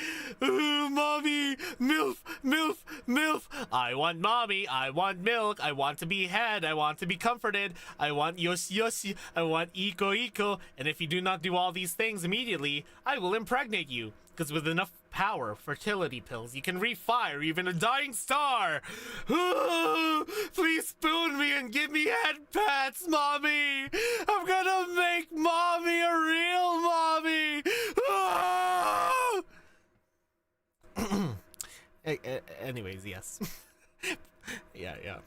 Ooh, mommy, MILF, MILF, MILF. I want mommy, I want milk, I want to be had, I want to be comforted, I want yoshi yoshi, I want iko iko, and if you do not do all these things immediately, I will impregnate you. Because with enough power, fertility pills, you can refire even a dying star. Ooh, please spoon me and give me head pats, mommy. I'm gonna make mommy a real mommy. Anyways, yes. Yeah.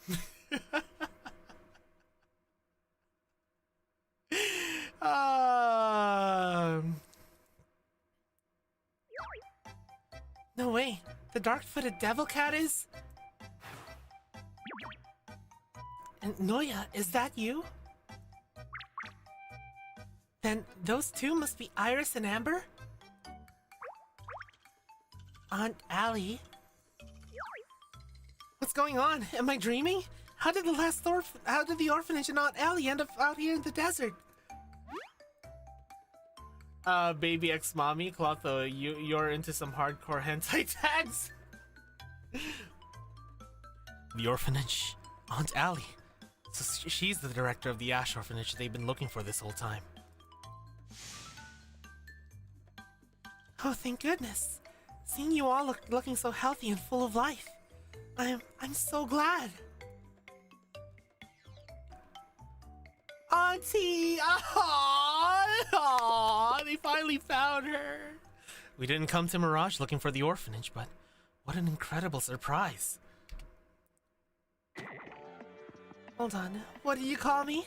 No way. The dark-footed devil cat is... And Noya, is that you? Then those two must be Iris and Amber? Aunt Allie? What's going on? Am I dreaming? How did the orphanage and Aunt Allie end up out here in the desert? Baby ex-mommy, Clotho, you're into some hardcore hentai tags? The orphanage, Aunt Allie. So she's the director of the Ash orphanage they've been looking for this whole time. Oh, thank goodness. Seeing you all looking so healthy and full of life. I'm so glad. Auntie! Aww, they finally found her. We didn't come to Mirage looking for the orphanage, but what an incredible surprise. Hold on, what do you call me?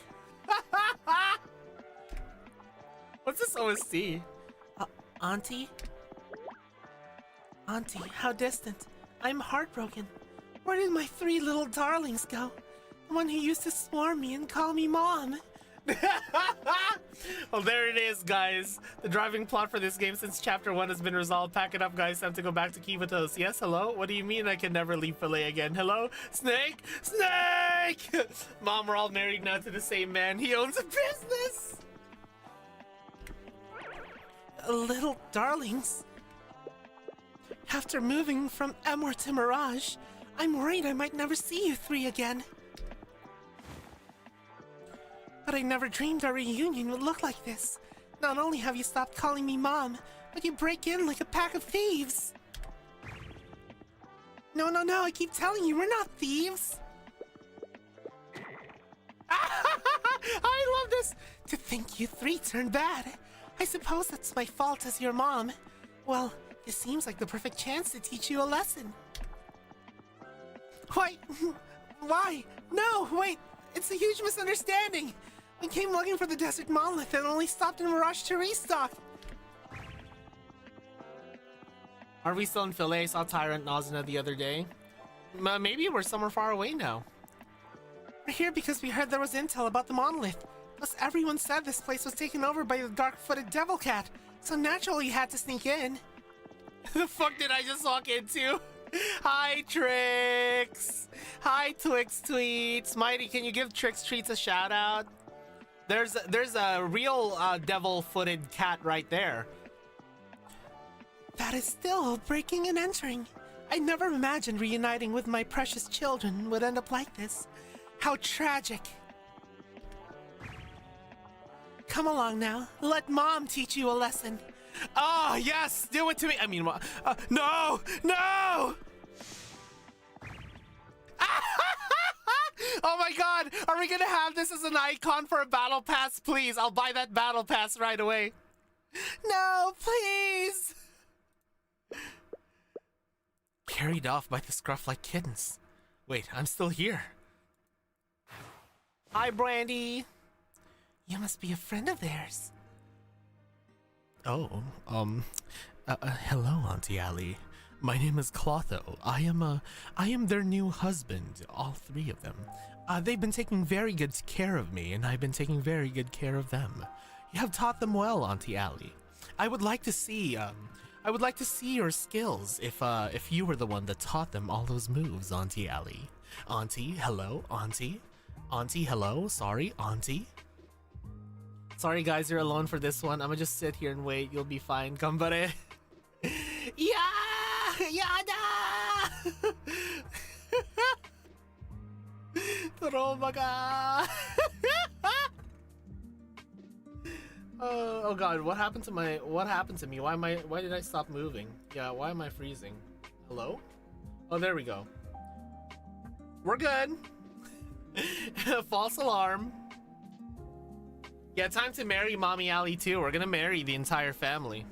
What's this OST? Auntie? Auntie, how distant. I'm heartbroken. Where did my 3 little darlings go? The one who used to swarm me and call me Mom. Well, there it is, guys. The driving plot for this game since Chapter 1 has been resolved. Pack it up, guys. Time to go back to Kivatos. Yes, hello? What do you mean I can never leave Filet again? Hello? Snake? Snake! Mom, we're all married now to the same man. He owns a business! Little darlings. After moving from Emor to Mirage, I'm worried I might never see you 3 again. But I never dreamed our reunion would look like this. Not only have you stopped calling me Mom, but you break in like a pack of thieves. No, I keep telling you, we're not thieves. I love this. To think you 3 turned bad. I suppose that's my fault as your mom. Well, this seems like the perfect chance to teach you a lesson. Why? No, wait. It's a huge misunderstanding. We came looking for the desert monolith and only stopped in Mirage to restock. Are we still in Filet? I saw Tyrant Nazuna the other day. Maybe we're somewhere far away now. We're here because we heard there was intel about the monolith. Plus everyone said this place was taken over by the dark-footed devil cat. So naturally you had to sneak in. The fuck did I just walk into? Hi, Trix! Hi, Twix Tweets! Mighty, can you give Trix Treats a shout out? There's a real devil-footed cat right there. That is still breaking and entering. I never imagined reuniting with my precious children would end up like this. How tragic. Come along now. Let Mom teach you a lesson. Oh, yes, do it to me. I mean, no, no. Oh my god, are we gonna have this as an icon for a battle pass? Please, I'll buy that battle pass right away. No, please. Carried off by the scruff-like kittens. Wait, I'm still here. Hi, Brandy. You must be a friend of theirs. Oh, hello, Auntie Allie. My name is Clotho. I am their new husband, all three of them. They've been taking very good care of me, and I've been taking very good care of them. You have taught them well, Auntie Allie. I would like to see your skills if you were the one that taught them all those moves, Auntie Allie. Auntie, hello, Auntie. Auntie, hello, sorry, Auntie. Sorry guys, you're alone for this one. I'ma just sit here and wait. You'll be fine. Gambare. Yeah! Yada! Trauma ka. Oh god, what happened to me? Why did I stop moving? Yeah, why am I freezing? Hello? Oh, there we go. We're good. False alarm. Yeah, time to marry Mommy Allie too. We're gonna marry the entire family.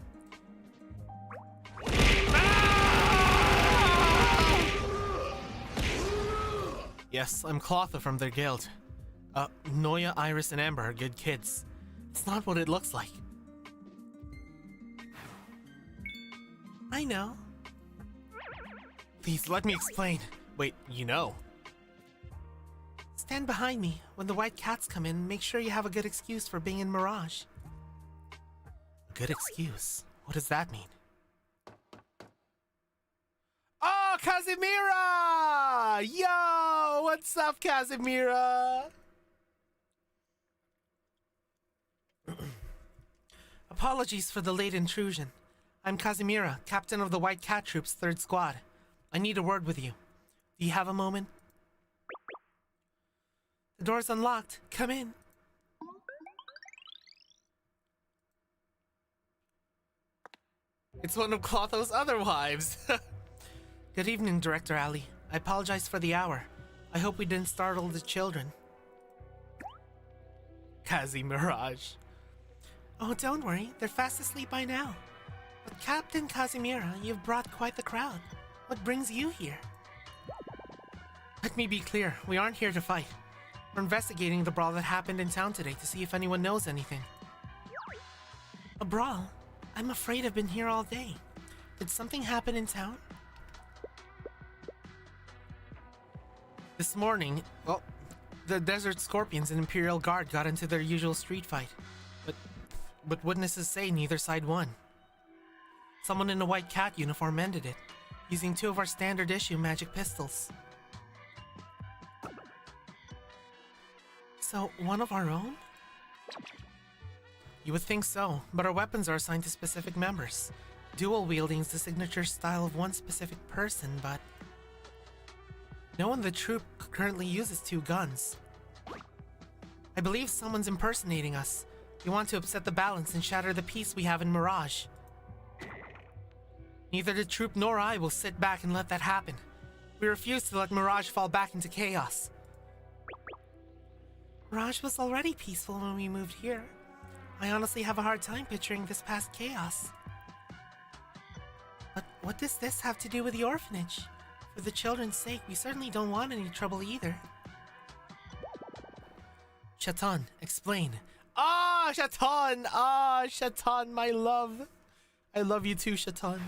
Yes, I'm Clotha from their guild. Noya, Iris, and Amber are good kids. It's not what it looks like. I know. Please, let me explain. Wait, you know. Stand behind me. When the white cats come in, make sure you have a good excuse for being in Mirage. Good excuse? What does that mean? Oh, Casimira! Yo, what's up, Casimira? Apologies for the late intrusion. I'm Casimira, captain of the White Cat Troop's 3rd Squad. I need a word with you. Do you have a moment? The door's unlocked. Come in. It's one of Clotho's other wives. Good evening, Director Ali. I apologize for the hour. I hope we didn't startle the children. Kazi Mirage. Oh, don't worry. They're fast asleep by now. But Captain Casimira, you've brought quite the crowd. What brings you here? Let me be clear. We aren't here to fight. We're investigating the brawl that happened in town today to see if anyone knows anything. A brawl? I'm afraid I've been here all day. Did something happen in town? This morning, well, the Desert Scorpions and Imperial Guard got into their usual street fight. But witnesses say neither side won. Someone in a white cat uniform ended it, using 2 of our standard issue magic pistols. So, one of our own? You would think so, but our weapons are assigned to specific members. Dual wielding is the signature style of one specific person, but no one in the troop currently uses 2 guns. I believe someone's impersonating us. You want to upset the balance and shatter the peace we have in Mirage. Neither the troop nor I will sit back and let that happen. We refuse to let Mirage fall back into chaos. Mirage was already peaceful when we moved here. I honestly have a hard time picturing this past chaos. But what does this have to do with the orphanage? For the children's sake, we certainly don't want any trouble either. Shatan, explain. Ah, Shatan! Ah, Shatan, my love. I love you too, Shatan.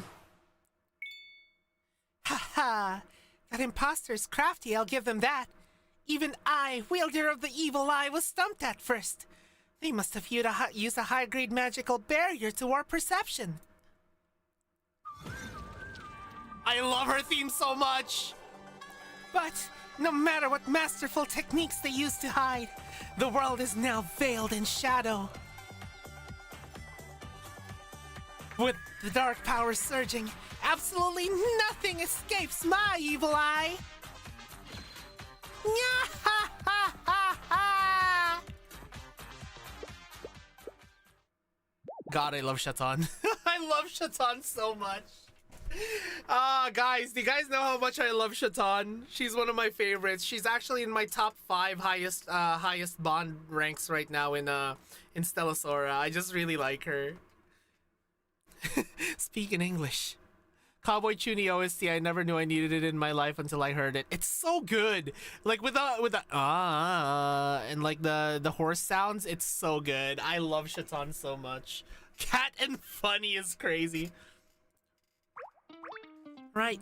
Ha ha! That imposter's crafty, I'll give them that. Even I, wielder of the evil eye, was stumped at first. They must have used a high-grade magical barrier to warp perception. I love her theme so much! But no matter what masterful techniques they used to hide, the world is now veiled in shadow. With the dark power surging, absolutely nothing escapes my evil eye. Nya-ha-ha! God, I love Shatan. I love Shatan so much. Guys, do you guys know how much I love Shatan? She's one of my favorites. She's actually in my top 5 highest bond ranks right now in Stella Sora. I just really like her. Speak in English. Cowboy Tuni OST, I never knew I needed it in my life until I heard it. It's so good. Like with the and like the horse sounds, it's so good. I love Shatan so much. Cat and Funny is crazy. Right,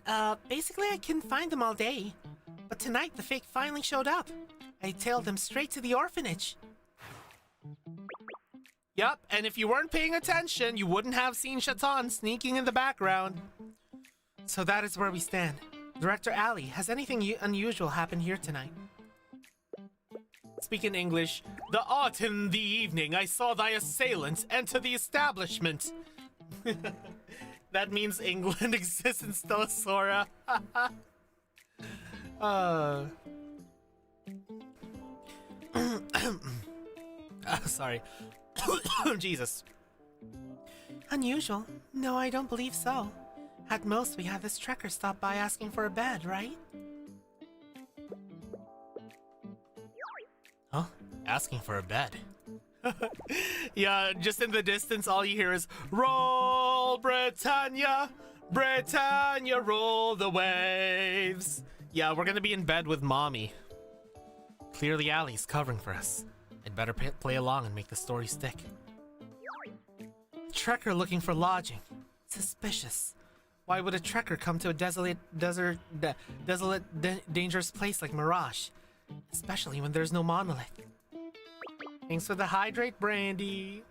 basically I couldn't find them all day. But tonight the fake finally showed up. I tailed them straight to the orphanage. Yup, and if you weren't paying attention, you wouldn't have seen Shatan sneaking in the background. So that is where we stand. Director Ali, has anything unusual happened here tonight? Speak in English. The aught in the evening I saw thy assailant enter the establishment. That means England exists in Stella Sora. Sorry. Jesus. Unusual? No, I don't believe so. At most, we had this trekker stop by asking for a bed, right? Huh? Asking for a bed? Yeah, just in the distance, all you hear is, roll, Britannia! Britannia, roll the waves! Yeah, we're gonna be in bed with Mommy. Clear the alleys covering for us. I'd better play along and make the story stick. Trekker looking for lodging. Suspicious. Why would a trekker come to a desolate, dangerous place like Mirage? Especially when there's no monolith. Thanks for the hydrate, Brandy.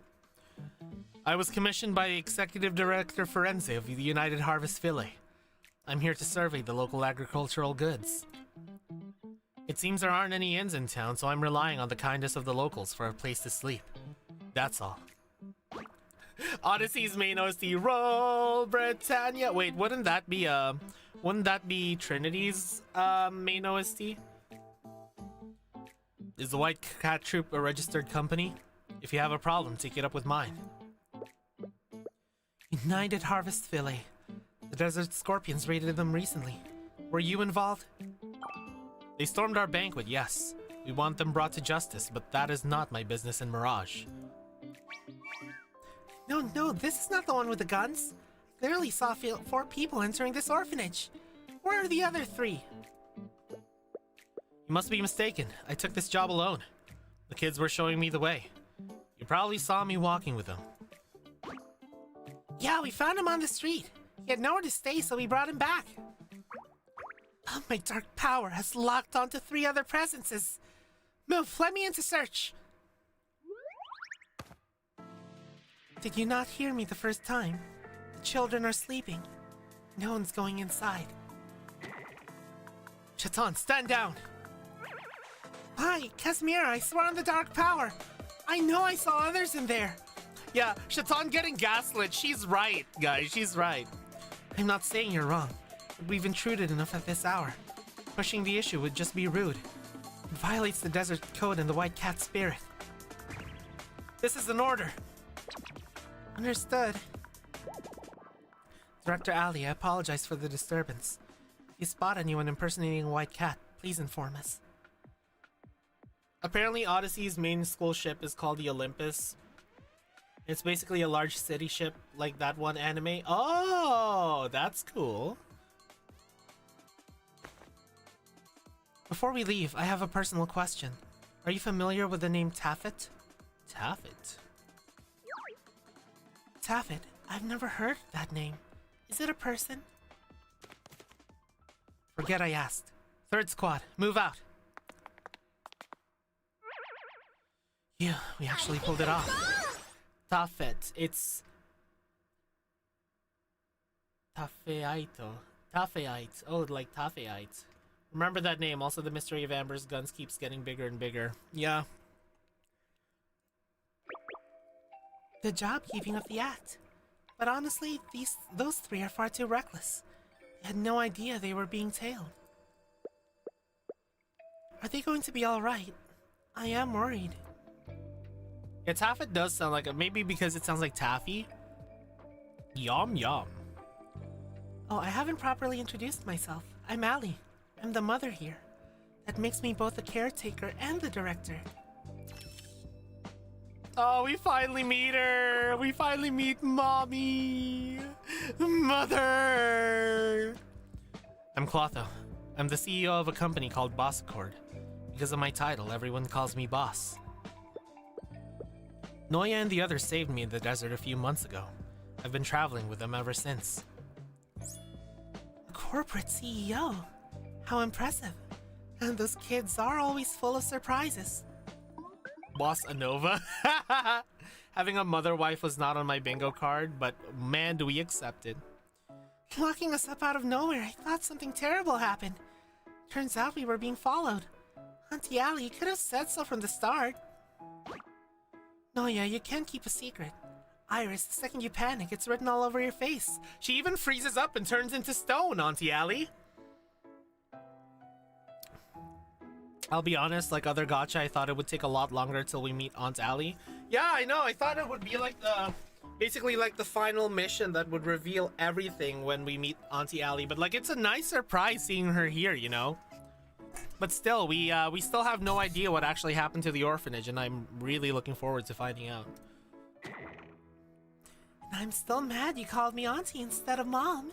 I was commissioned by the Executive Director Forense of the United Harvest Fillet. I'm here to survey the local agricultural goods. It seems there aren't any inns in town, so I'm relying on the kindness of the locals for a place to sleep. That's all. Odyssey's main OST, roll Britannia. Wait, wouldn't that be Trinity's main OST? Is the White Cat Troop a registered company? If you have a problem, take it up with mine. United Harvest Fillet. The Desert Scorpions raided them recently. Were you involved? They stormed our banquet, yes. We want them brought to justice, but that is not my business in Mirage. No, this is not the one with the guns. Clearly saw 4 people entering this orphanage. Where are the other 3? You must be mistaken. I took this job alone. The kids were showing me the way. You probably saw me walking with them. Yeah, we found him on the street. He had nowhere to stay, so we brought him back. Oh, my dark power has locked onto 3 other presences. Move, let me in to search. Did you not hear me the first time? The children are sleeping. No one's going inside. Shatan, stand down! Hi, Casimira, I swear on the dark power. I know I saw others in there. Yeah, Shatan getting gaslit. She's right, guys. She's right. I'm not saying you're wrong, but we've intruded enough at this hour. Pushing the issue would just be rude. It violates the Desert Code and the White Cat spirit. This is an order. Understood. Director Ali, I apologize for the disturbance. If you spot anyone impersonating a white cat, please inform us. Apparently, Odyssey's main school ship is called the Olympus. It's basically a large city ship like that one anime. Oh, that's cool. Before we leave, I have a personal question. Are you familiar with the name Taffet? Taffet? Taffet? I've never heard that name. Is it a person? Forget I asked. Third squad, move out. Yeah, we actually pulled it off. Taffet, it's... Tafeito. Tafeite. Oh, like Tafeite. Remember that name. Also, the mystery of Amber's guns keeps getting bigger and bigger. Yeah. Good job keeping up the act. But honestly, those 3 are far too reckless. They had no idea they were being tailed. Are they going to be alright? I am worried. Yeah, taffet does sound like maybe because it sounds like taffy. Yum yum. Oh, I haven't properly introduced myself. I'm Allie. I'm the mother here. That makes me both the caretaker and the director. Oh, we finally meet her. We finally meet Mommy. Mother. I'm Clotho. I'm the CEO of a company called Boss Accord. Because of my title, everyone calls me Boss. Noya and the others saved me in the desert a few months ago. I've been traveling with them ever since. A corporate CEO? How impressive. And those kids are always full of surprises. Boss Anova. Having a mother wife was not on my bingo card, but man, do we accept it. Locking us up out of nowhere, I thought something terrible happened. Turns out we were being followed. Auntie Allie, you could have said so from the start. No, yeah, you can't keep a secret. Iris, the second you panic, it's written all over your face. She even freezes up and turns into stone, Auntie Allie. I'll be honest, like other gacha, I thought it would take a lot longer till we meet Aunt Allie. Yeah, I know. I thought it would be like basically like the final mission that would reveal everything when we meet Auntie Allie. But like, it's a nice surprise seeing her here, you know. But still, we still have no idea what actually happened to the orphanage, and I'm really looking forward to finding out. And I'm still mad you called me auntie instead of mom.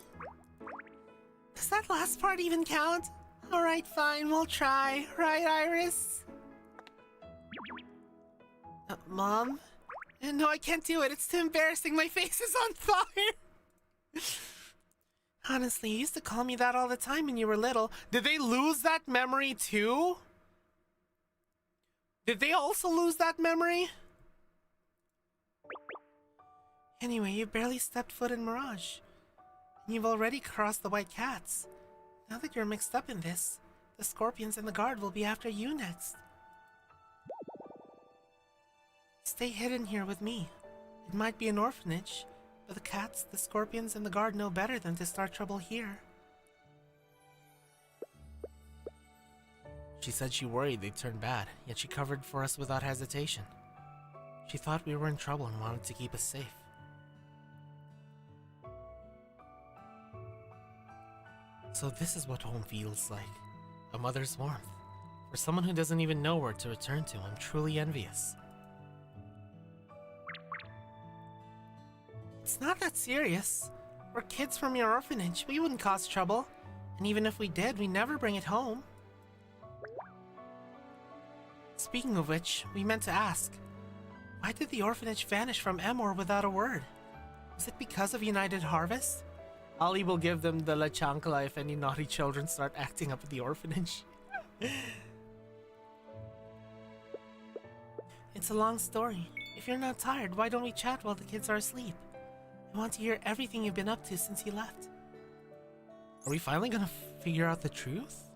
Does that last part even count? Alright, fine, we'll try. Right, Iris? Mom? No, I can't do it. It's too embarrassing. My face is on fire. Honestly, you used to call me that all the time when you were little. Did they lose that memory too? Did they also lose that memory? Anyway, you barely stepped foot in Mirage. And you've already crossed the White Cats. Now that you're mixed up in this, the Scorpions and the Guard will be after you next. Stay hidden here with me. It might be an orphanage, but the cats, the Scorpions, and the Guard know better than to start trouble here. She said she worried they'd turn bad, yet she covered for us without hesitation. She thought we were in trouble and wanted to keep us safe. So this is what home feels like. A mother's warmth. For someone who doesn't even know where to return to, I'm truly envious. It's not that serious. We're kids from your orphanage. We wouldn't cause trouble. And even if we did, we never bring it home. Speaking of which, we meant to ask. Why did the orphanage vanish from Emor without a word? Was it because of United Harvest? Ali will give them the La Chancla if any naughty children start acting up at the orphanage. It's a long story. If you're not tired, why don't we chat while the kids are asleep? I want to hear everything you've been up to since you left. Are we finally gonna figure out the truth?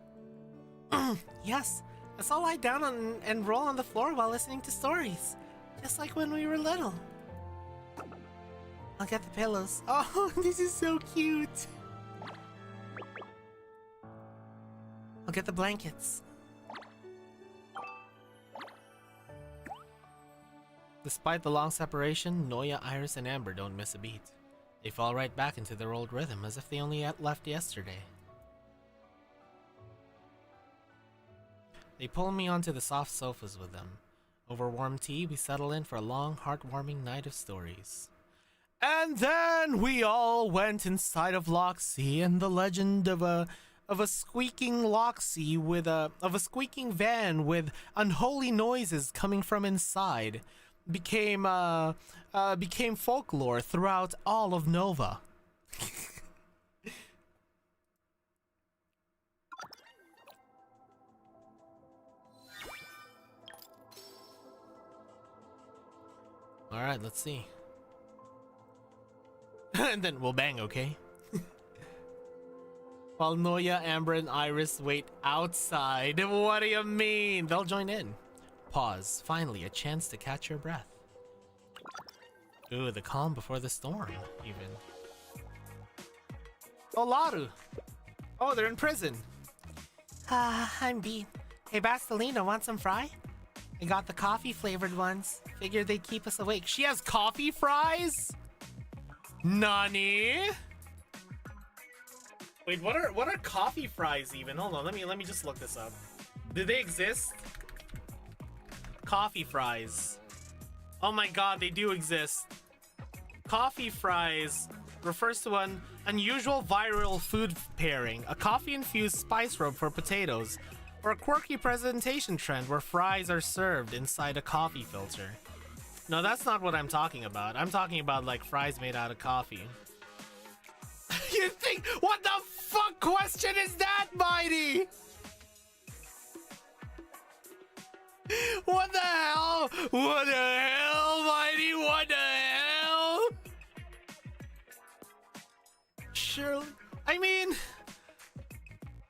Yes, let's all lie down and roll on the floor while listening to stories. Just like when we were little. I'll get the pillows. Oh, this is so cute. I'll get the blankets. Despite the long separation, Noya, Iris, and Amber don't miss a beat. They fall right back into their old rhythm as if they only left yesterday. They pull me onto the soft sofas with them. Over warm tea, we settle in for a long, heartwarming night of stories. And then we all went inside of Loxy, and the legend of a squeaking Loxy of a squeaking van with unholy noises coming from inside became folklore throughout all of Nova. All right, let's see. And then we'll bang, okay? While Noya, Amber, and Iris wait outside. What do you mean? They'll join in. Pause. Finally, a chance to catch your breath. Ooh, the calm before the storm, even. Oh, Laru! Oh, they're in prison. I'm beat. Hey, Bastelina, want some fry? I got the coffee flavored ones. Figured they'd keep us awake. She has coffee fries? Nani? Wait, what are coffee fries even? Hold on, let me just look this up. Do they exist? Coffee fries. Oh my god, they do exist. Coffee fries refers to an unusual viral food pairing, a coffee-infused spice rub for potatoes, or a quirky presentation trend where fries are served inside a coffee filter. No, that's not what I'm talking about. I'm talking about like fries made out of coffee. You think, what the fuck question is that, Mighty? What the hell? What the hell, Mighty? What the hell? Surely, I mean,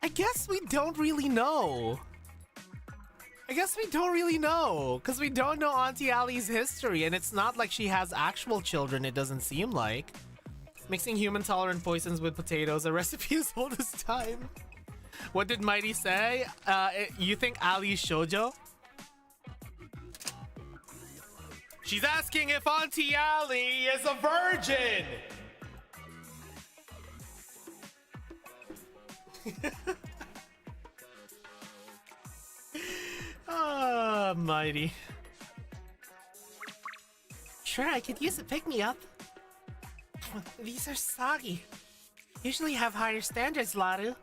I guess we don't really know. Because we don't know Auntie Allie's history, and it's not like she has actual children, it doesn't seem like. Mixing human-tolerant poisons with potatoes, a recipe as old as time. What did Mighty say? You think Allie's shoujo? She's asking if Auntie Allie is a virgin! Ah, Mighty. Sure, I could use a pick-me-up. These are soggy. Usually have higher standards, Laru.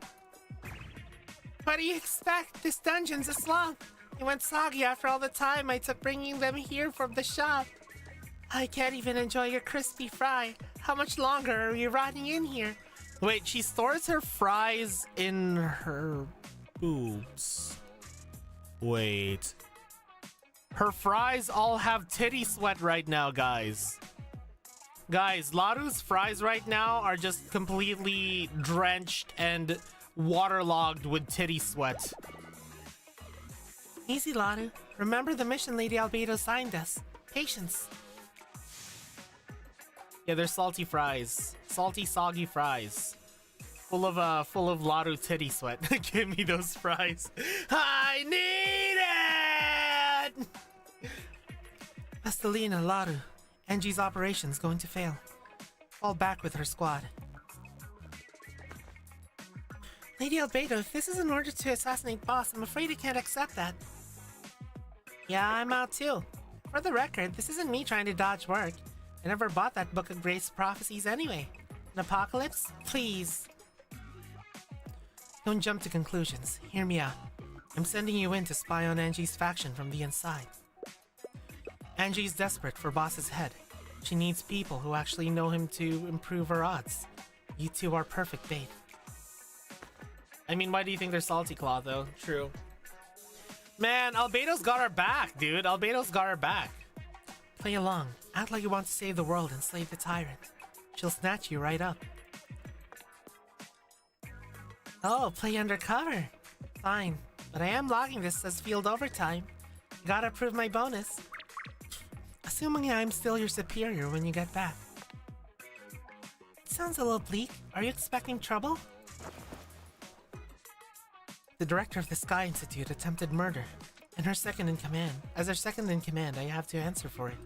What do you expect? This dungeon's a slump. It went soggy after all the time I took bringing them here from the shop. I can't even enjoy your crispy fry. How much longer are you rotting in here? Wait, she stores her fries in her boobs. Wait. Her fries all have titty sweat right now, guys. Guys, Laru's fries right now are just completely drenched and waterlogged with titty sweat. Easy, Laru. Remember the mission Lady Albedo signed us. Patience. Yeah, they're salty fries. Salty, soggy fries. Full of Laru titty sweat. Give me those fries. I need it! Pastelina, Laru. Angie's operation's going to fail. Fall back with her squad. Lady Albedo, if this is an order to assassinate Boss, I'm afraid I can't accept that. Yeah, I'm out too. For the record, this isn't me trying to dodge work. I never bought that Book of Grace Prophecies anyway. An apocalypse? Please. Don't jump to conclusions. Hear me out. I'm sending you in to spy on Angie's faction from the inside. Angie's desperate for Boss's head. She needs people who actually know him to improve her odds. You two are perfect bait. I mean, why do you think they're salty claw, though? True. Man, Albedo's got our back, dude. Albedo's got our back. Play along. Act like you want to save the world and slay the tyrant. She'll snatch you right up. Oh, play undercover. Fine, but I am logging this as field overtime. Gotta prove my bonus. Assuming I'm still your superior when you get back. It sounds a little bleak. Are you expecting trouble? The director of the Sky Institute attempted murder, and her second in command. As her second in command, I have to answer for it.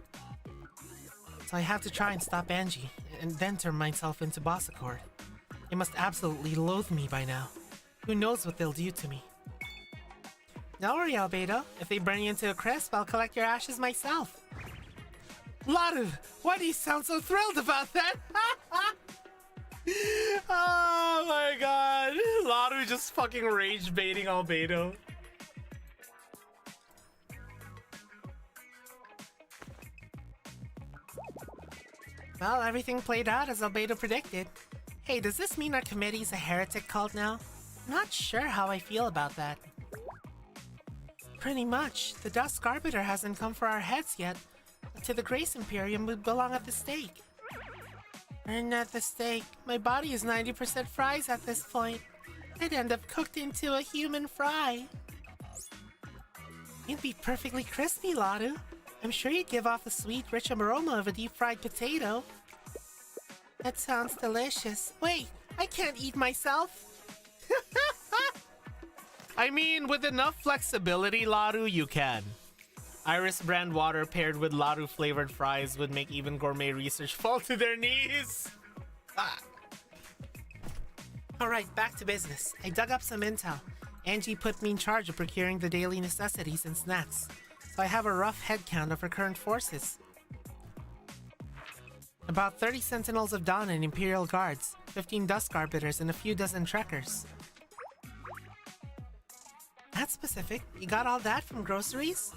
So I have to try and stop Angie, and then turn myself into Boss Accord. They must absolutely loathe me by now. Who knows what they'll do to me? Don't worry, Albedo. If they burn you into a crisp, I'll collect your ashes myself. Laru, why do you sound so thrilled about that? Oh my god. Laru just fucking rage baiting Albedo. Well, everything played out as Albedo predicted. Hey, does this mean our committee's a heretic cult now? I'm not sure how I feel about that. Pretty much. The Dusk Arbiter hasn't come for our heads yet. But to the Grace Imperium would belong at the stake. And at the stake, my body is 90% fries at this point. I'd end up cooked into a human fry. You'd be perfectly crispy, Laru. I'm sure you'd give off the sweet, rich aroma of a deep-fried potato. That sounds delicious. Wait, I can't eat myself. I mean, with enough flexibility, Laru, you can. Iris brand water paired with Laru flavored fries would make even gourmet research fall to their knees. Ah. Alright, back to business. I dug up some intel. Angie put me in charge of procuring the daily necessities and snacks, so I have a rough head count of her current forces. About 30 Sentinels of Dawn and Imperial Guards, 15 Dusk Arbiters, and a few dozen Trekkers. That's specific. You got all that from groceries?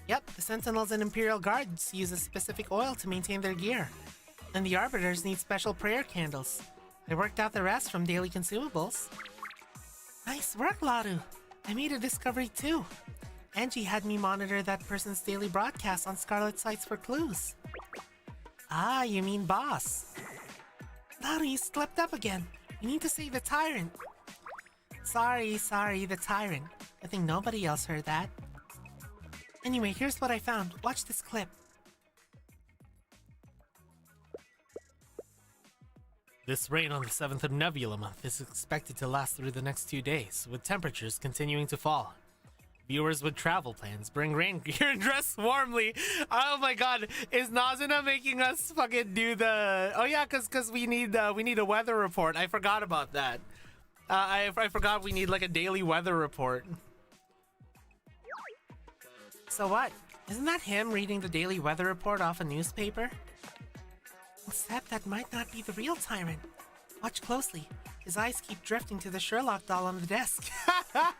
Yep, the Sentinels and Imperial Guards use a specific oil to maintain their gear, and the Arbiters need special prayer candles. I worked out the rest from daily consumables. Nice work, Laru. I made a discovery too. Angie had me monitor that person's daily broadcast on Scarlet sites for clues. Ah, you mean boss. Laru, you slipped up again. You need to say the tyrant. Sorry, the tyrant. I think nobody else heard that. Anyway, here's what I found. Watch this clip. This rain on the 7th of Nebula month is expected to last through the next 2 days, with temperatures continuing to fall. Viewers with travel plans bring rain gear and dress warmly. Oh my god, is Nazuna making us fucking do the... Oh yeah, cause we need a weather report. I forgot about that. I forgot we need like a daily weather report. So what? Isn't that him reading the daily weather report off a newspaper? Except that might not be the real tyrant. Watch closely. His eyes keep drifting to the Sherlock doll on the desk. The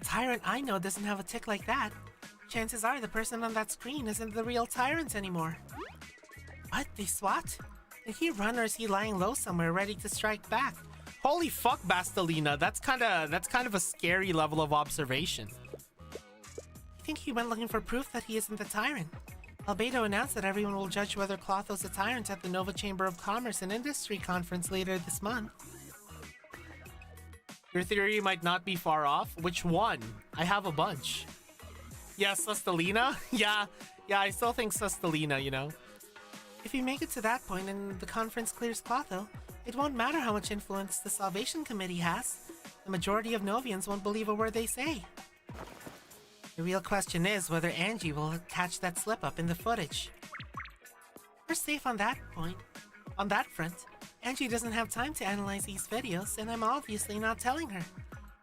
tyrant I know doesn't have a tick like that. Chances are the person on that screen isn't the real tyrant anymore. What? They SWAT? Did he run or is he lying low somewhere ready to strike back? Holy fuck, Bastelina. That's kind of a scary level of observation. I think he went looking for proof that he isn't the tyrant. Albedo announced that everyone will judge whether Clotho's a tyrant at the Nova Chamber of Commerce and Industry conference later this month. Your theory might not be far off. Which one? I have a bunch. Yeah, Sustelina? Yeah, I still think Sustelina, you know. If we make it to that point and the conference clears Clotho, it won't matter how much influence the Salvation Committee has. The majority of Novians won't believe a word they say. The real question is whether Angie will catch that slip-up in the footage. We're safe on that point. On that front, Angie doesn't have time to analyze these videos, and I'm obviously not telling her.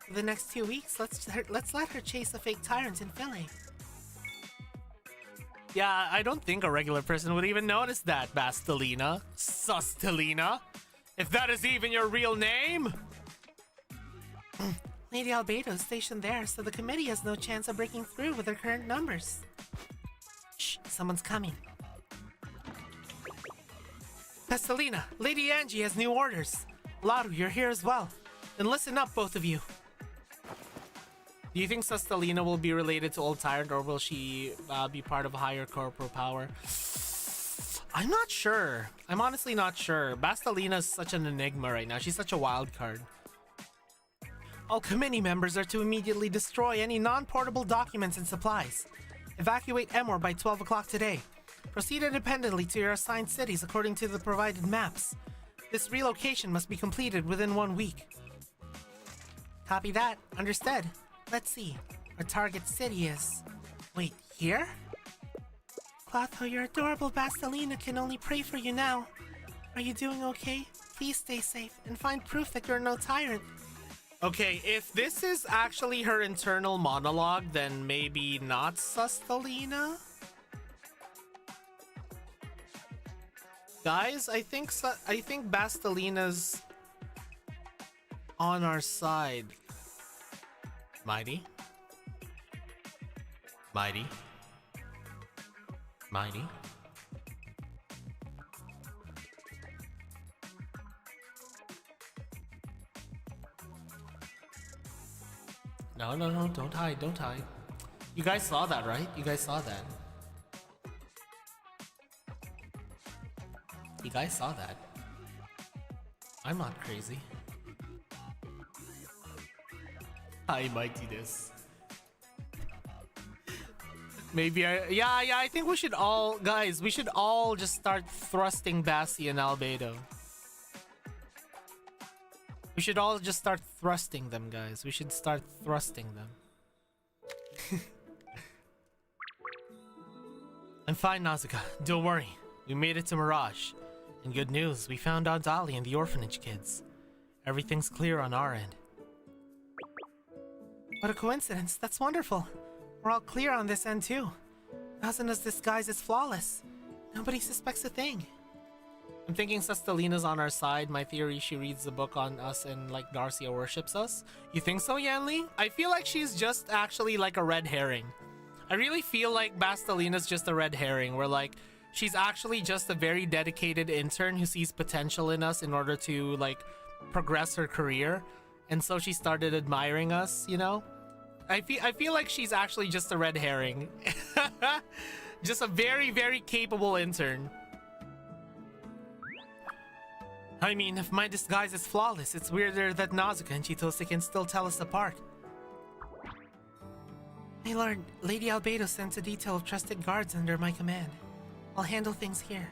For the next 2 weeks, let's let her chase a fake tyrant in Philly. Yeah, I don't think a regular person would even notice that, Bastelina. Sustelina. If that is even your real name? Lady Albedo is stationed there, so the committee has no chance of breaking through with their current numbers. Shh, someone's coming. Pastelina, Lady Angie has new orders. Laru, you're here as well. Then listen up, both of you. Do you think Sustelina will be related to Old Tyrant, or will she be part of a higher corporal power? I'm not sure. I'm honestly not sure. Bastelina is such an enigma right now. She's such a wild card. All committee members are to immediately destroy any non-portable documents and supplies. Evacuate Emor by 12 o'clock today. Proceed independently to your assigned cities according to the provided maps. This relocation must be completed within 1 week. Copy that. Understood. Let's see. Our target city is... Wait, here? Clotho, your adorable Bastelina can only pray for you now. Are you doing okay? Please stay safe and find proof that you're no tyrant. Okay, if this is actually her internal monologue, then maybe not Sustelina? Guys, I think Bastelina's on our side. Mighty. Mighty. Mighty. No, don't hide, don't hide. You guys saw that, right? You guys saw that. You guys saw that. I'm not crazy. Hi, Mightiness. Maybe I think we should all, guys, we should all just start thrusting Bassi and Albedo. We should all just start thrusting them, guys. We should start thrusting them. I'm fine, Nazuka. Don't worry. We made it to Mirage. And good news, we found Aunt Ali and the orphanage kids. Everything's clear on our end. What a coincidence. That's wonderful. We're all clear on this end too. Nazuna's disguise is flawless. Nobody suspects a thing. I'm thinking Sestelina's on our side. My theory, she reads the book on us and like Darcia worships us. You think so, Yanli? I feel like she's just actually like a red herring. I really feel like Bastelina's just a red herring, where like she's actually just a very dedicated intern who sees potential in us in order to like progress her career, and so she started admiring us, you know? I feel like she's actually just a red herring. Just a very, very capable intern. I mean, if my disguise is flawless, it's weirder that Nazuka and Chitose can still tell us apart. My lord, Lady Albedo sends a detail of trusted guards under my command. I'll handle things here.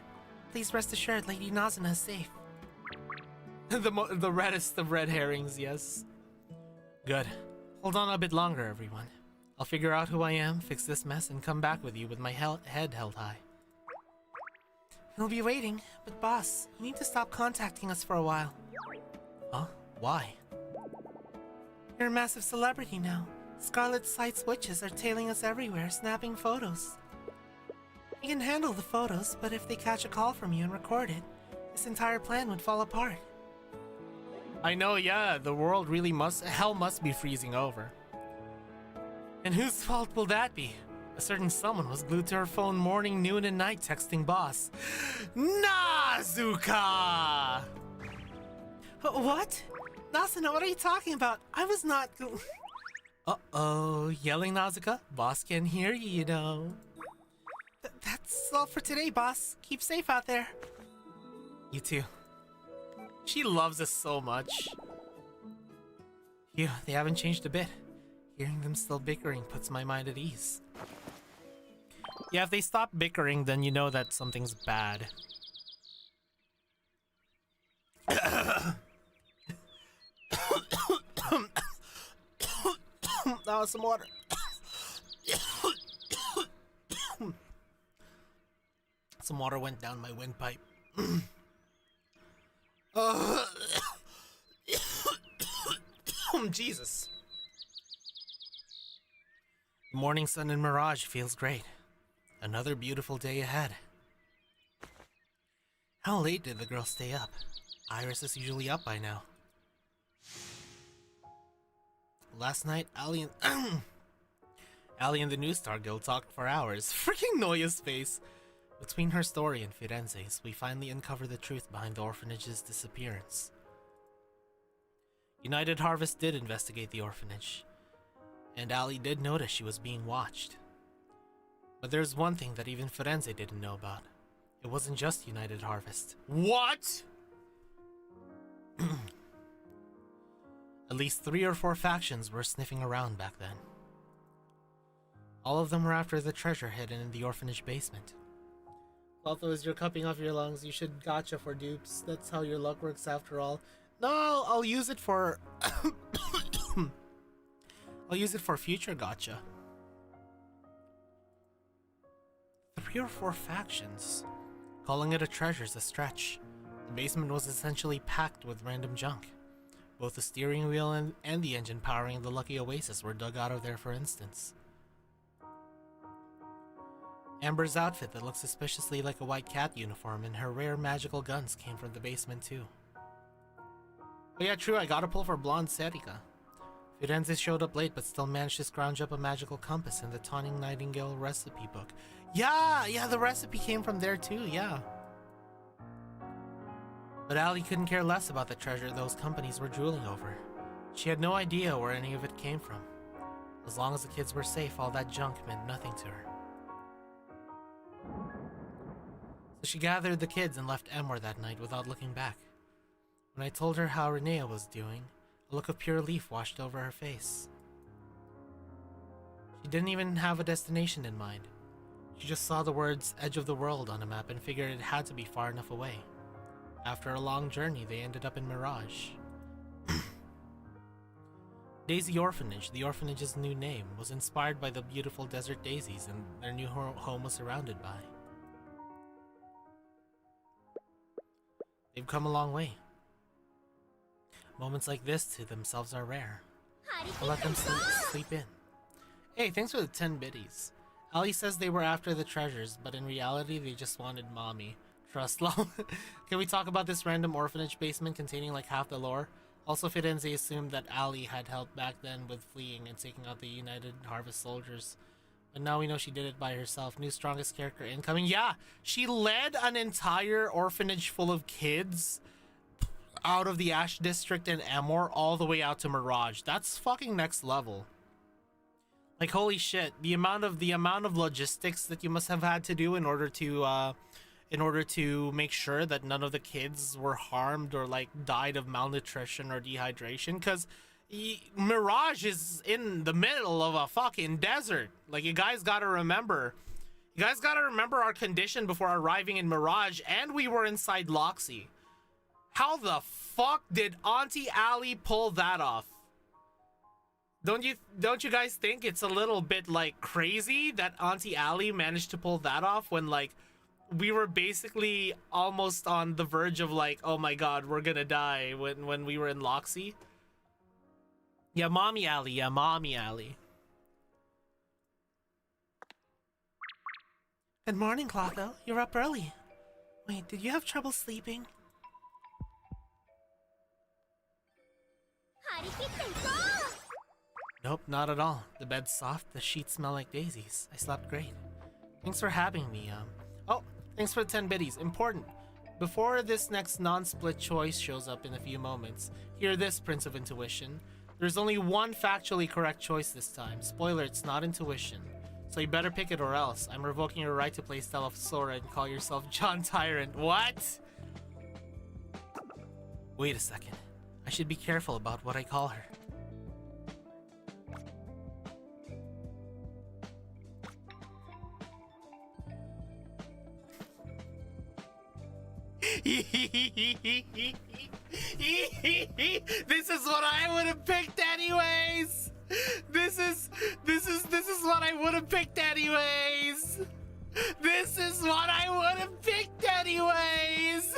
Please rest assured Lady Nazuna is safe. The reddest of red herrings, yes. Good. Hold on a bit longer, everyone. I'll figure out who I am, fix this mess, and come back with you with my head held high. We'll be waiting, but boss, you need to stop contacting us for a while. Huh? Why? You're a massive celebrity now. Scarlet Sight's witches are tailing us everywhere, snapping photos. You can handle the photos, but if they catch a call from you and record it, this entire plan would fall apart. I know, yeah, the world really hell must be freezing over. And whose fault will that be? A certain someone was glued to her phone morning, noon, and night texting boss. Nazuka! What? Nasuna, what are you talking about? I was not... Uh-oh, yelling Nazuka? Boss can hear you, you know. That's all for today, boss. Keep safe out there. You too. She loves us so much. Phew, they haven't changed a bit. Hearing them still bickering puts my mind at ease. Yeah, if they stop bickering, then you know that something's bad. Now some water. Some water went down my windpipe. Jesus. The morning sun in Mirage feels great. Another beautiful day ahead. How late did the girl stay up? Iris is usually up by now. Last night, Ali and the New Star Guild talked for hours. Freaking Noya's face! Between her story and Firenze's, we finally uncover the truth behind the orphanage's disappearance. United Harvest did investigate the orphanage, and Ali did notice she was being watched. But there's one thing that even Firenze didn't know about. It wasn't just United Harvest. What?! At least 3 or 4 factions were sniffing around back then. All of them were after the treasure hidden in the orphanage basement. Although as you're cupping off your lungs, you should gacha for dupes. That's how your luck works after all. No, I'll use it for... I'll use it for future gacha. 3 or 4 factions. Calling it a treasure's a stretch. The basement was essentially packed with random junk. Both the steering wheel and the engine powering the Lucky Oasis were dug out of there, for instance. Amber's outfit that looked suspiciously like a white cat uniform and her rare magical guns came from the basement too. Oh yeah, true, I gotta pull for blonde Serika. Firenze showed up late but still managed to scrounge up a magical compass in the Tawning Nightingale recipe book. Yeah, the recipe came from there too, yeah. But Ali couldn't care less about the treasure those companies were drooling over. She had no idea where any of it came from. As long as the kids were safe, all that junk meant nothing to her. So she gathered the kids and left Emor that night without looking back. When I told her how Renea was doing, a look of pure relief washed over her face. She didn't even have a destination in mind. She just saw the words Edge of the World on a map and figured it had to be far enough away. After a long journey, they ended up in Mirage. Daisy Orphanage, the orphanage's new name, was inspired by the beautiful desert daisies and their new home was surrounded by. They've come a long way. Moments like this to themselves are rare. I'll let them sleep in. Hey, thanks for the 10 biddies. Ali says they were after the treasures, but in reality they just wanted mommy. Trust lol. Can we talk about this random orphanage basement containing like half the lore? Also, Firenze assumed that Ali had helped back then with fleeing and taking out the United Harvest soldiers. But now we know she did it by herself. New strongest character incoming. Yeah, she led an entire orphanage full of kids out of the Ash District and Amor all the way out to Mirage. That's fucking next level. Like, holy shit, the amount of logistics that you must have had to do in order to make sure that none of the kids were harmed or like died of malnutrition or dehydration, because Mirage is in the middle of a fucking desert. Like, you guys gotta remember our condition before arriving in Mirage, and we were inside Loxy. How the fuck did Auntie Ali pull that off? Don't you guys think it's a little bit like crazy that Auntie Ali managed to pull that off when like we were basically almost on the verge of like, oh my god, we're gonna die when we were in Loxy? Yeah, Mommy Ali. Yeah, Mommy Ali. Good morning, Clotho. You're up early. Wait, did you have trouble sleeping? Nope, not at all. The bed's soft, the sheets smell like daisies. I slept great. Thanks for having me. Oh, thanks for the 10 biddies. Important. Before this next non-split choice shows up in a few moments, hear this, Prince of Intuition. There's only one factually correct choice this time. Spoiler, it's not intuition. So you better pick it or else. I'm revoking your right to play Stella Sora and call yourself John Tyrant. What? Wait a second. I should be careful about what I call her. This is what I would have picked anyways. This is what I would have picked anyways. This is what I would have picked anyways.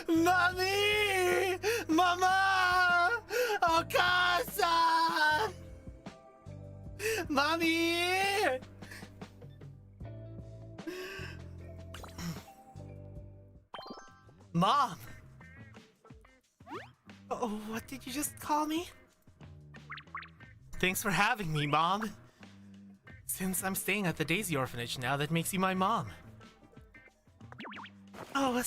Mommy, Mama, oh casa, Mommy. Mom! Oh, what did you just call me? Thanks for having me, Mom. Since I'm staying at the Daisy Orphanage now, that makes you my mom. Oh,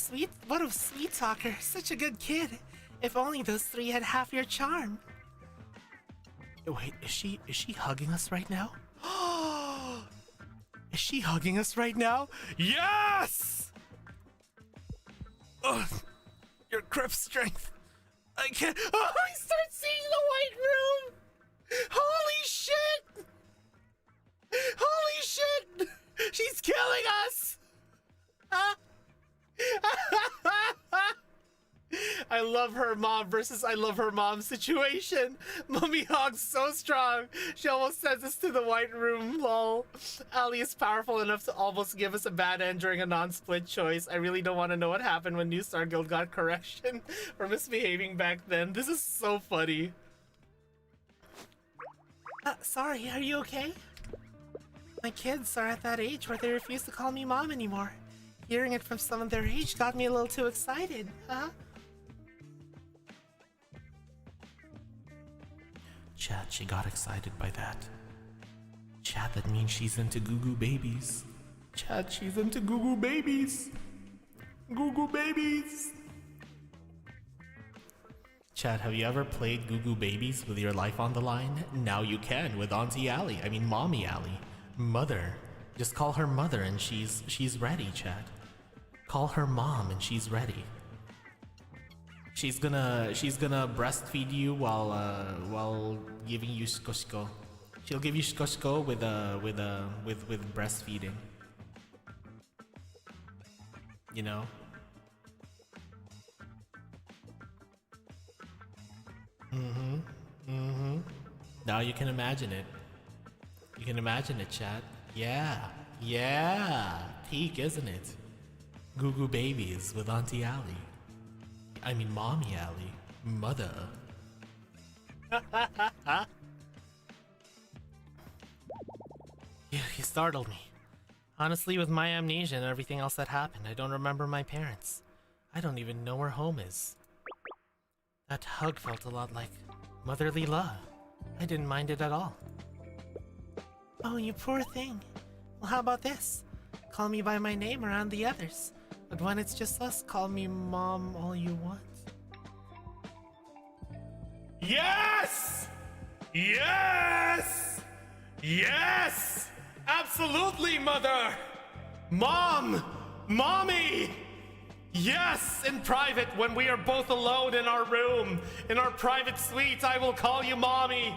what a sweet talker. Such a good kid. If only those three had half your charm. Wait, is she hugging us right now? Is she hugging us right now? Yes! Ugh, your grip strength. I can't. Oh, I start seeing the white room. Holy shit! Holy shit! She's killing us! I love her mom versus I love her mom situation. Mummy Hog's so strong. She almost sends us to the white room, lol. Ali is powerful enough to almost give us a bad end during a non-split choice. I really don't want to know what happened when New Star Guild got correction for misbehaving back then. This is so funny. Sorry, are you okay? My kids are at that age where they refuse to call me mom anymore. Hearing it from someone their age got me a little too excited, huh? Chat, she got excited by that. Chat, that means she's into Goo Goo babies. Chat, she's into Goo Goo babies. Goo Goo babies. Chat, have you ever played Goo Goo babies with your life on the line? Now you can with Auntie Ali. I mean, Mommy Ali. Mother. Just call her mother and she's ready, chat. Call her mom and she's ready. She's gonna breastfeed you while giving you shkoshko. She'll give you shkoshko with breastfeeding. You know? Now you can imagine it. You can imagine it, chat. Yeah. Yeah. Peak, isn't it? Goo Goo Babies with Auntie Allie. I mean, Mommy Allie. Mother. You startled me. Honestly, with my amnesia and everything else that happened, I don't remember my parents. I don't even know where home is. That hug felt a lot like motherly love. I didn't mind it at all. Oh, you poor thing. Well, how about this? Call me by my name around the others. But when it's just us, call me Mom all you want. Yes! Yes! Yes! Absolutely, Mother! Mom! Mommy! Yes! In private, when we are both alone in our room, in our private suite, I will call you Mommy!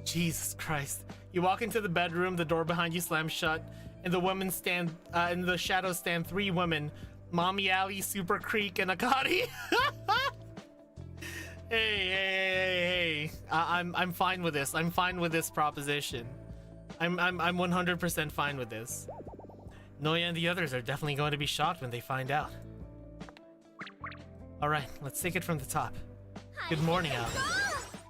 Jesus Christ. You walk into the bedroom, the door behind you slams shut, and in the shadows stand three women. Mommy Allie, Super Creek, and Akari. Hey. I'm fine with this. I'm fine with this proposition. I'm 100% fine with this. Noya and the others are definitely going to be shocked when they find out. Alright, let's take it from the top. Good morning, Allie.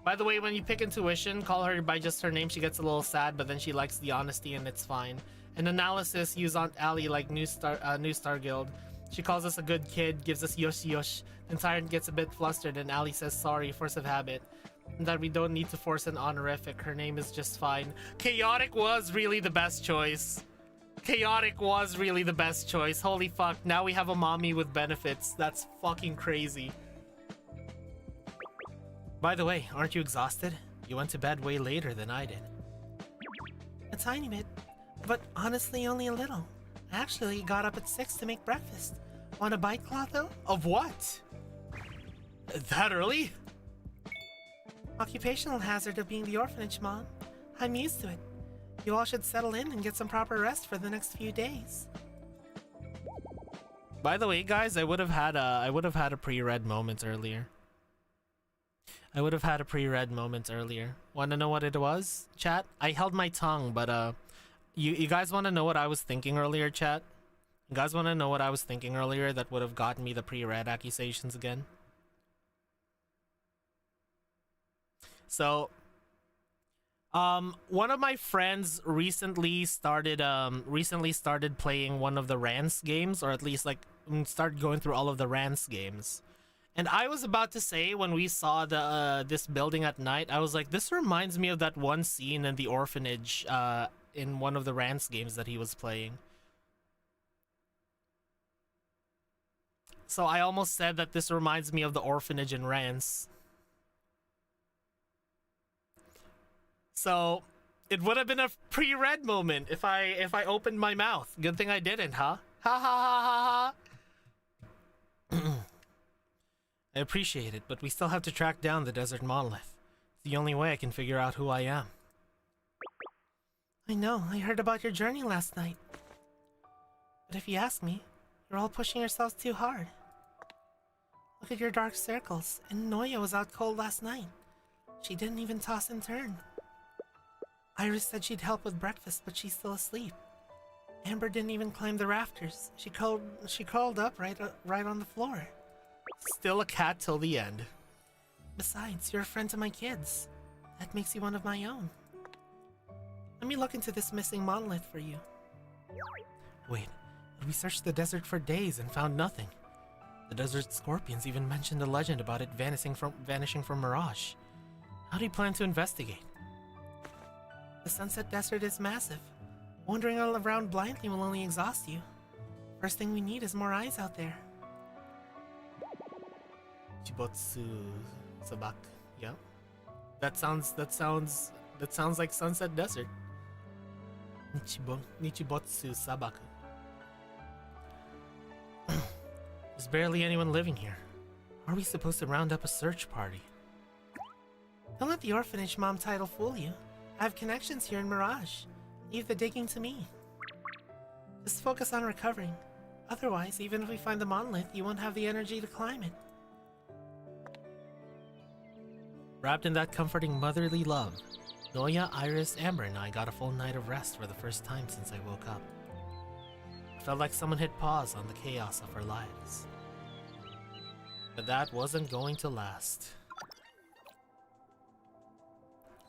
By the way, when you pick intuition, call her by just her name. She gets a little sad, but then she likes the honesty and it's fine. In analysis, use Aunt Allie like New Star Guild. She calls us a good kid, gives us yosh. Then Tyrant gets a bit flustered and Allie says sorry, force of habit. And that we don't need to force an honorific. Her name is just fine. Chaotic was really the best choice. Chaotic was really the best choice. Holy fuck, now we have a mommy with benefits. That's fucking crazy. By the way, aren't you exhausted? You went to bed way later than I did. A tiny bit, but honestly only a little. I actually got up at 6 to make breakfast. Want a bite, Clotho? Of what? That early? Occupational hazard of being the orphanage mom. I'm used to it. You all should settle in and get some proper rest for the next few days. By the way, guys, I would have had a pre-read moment earlier. Want to know what it was, chat? I held my tongue, but you guys want to know what I was thinking earlier, chat? You guys want to know what I was thinking earlier that would have gotten me the pre-read accusations again? So, one of my friends recently started playing one of the Rance games, or at least like started going through all of the Rance games. And I was about to say, when we saw this building at night, I was like, this reminds me of that one scene in the orphanage in one of the Rance games that he was playing. So I almost said that this reminds me of the orphanage in Rance. So it would have been a pre-read moment if I opened my mouth. Good thing I didn't, huh? Ha ha ha ha ha. I appreciate it, but we still have to track down the desert monolith. It's the only way I can figure out who I am. I know, I heard about your journey last night. But if you ask me, you're all pushing yourselves too hard. Look at your dark circles, and Noya was out cold last night. She didn't even toss and turn. Iris said she'd help with breakfast, but she's still asleep. Amber didn't even climb the rafters. She curled up right on the floor. Still a cat till the end. Besides, you're a friend to my kids. That makes you one of my own. Let me look into this missing monolith for you. Wait, we searched the desert for days and found nothing. The desert scorpions even mentioned a legend about it vanishing from Mirage. How do you plan to investigate? The Sunset Desert is massive. Wandering all around blindly will only exhaust you. First thing we need is more eyes out there. Chibotsu Sabak. Yeah. That sounds like Sunset Desert. Nichibotsu Sabaku. There's barely anyone living here. Are we supposed to round up a search party? Don't let the orphanage mom title fool you. I have connections here in Mirage. Leave the digging to me. Just focus on recovering. Otherwise, even if we find the monolith, you won't have the energy to climb it. Wrapped in that comforting motherly love, Noya, Iris, Amber, and I got a full night of rest for the first time since I woke up. It felt like someone hit pause on the chaos of our lives. But that wasn't going to last.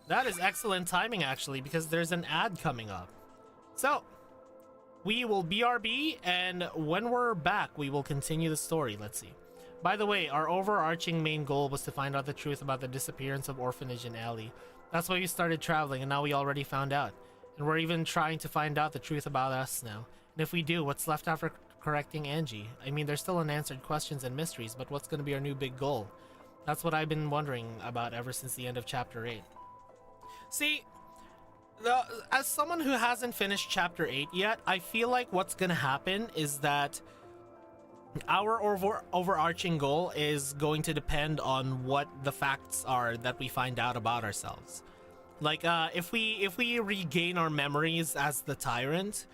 That is excellent timing, actually, because there's an ad coming up. So, we will BRB, and when we're back, we will continue the story. Let's see. By the way, our overarching main goal was to find out the truth about the disappearance of Orphanage and Alley. That's why we started traveling, and now we already found out. And we're even trying to find out the truth about us now. And if we do, what's left after correcting Angie? I mean, there's still unanswered questions and mysteries, but what's going to be our new big goal? That's what I've been wondering about ever since the end of Chapter 8. See, as someone who hasn't finished Chapter 8 yet, I feel like what's going to happen is that our overarching goal is going to depend on what the facts are that we find out about ourselves. Like, if we regain our memories as the Tyrant,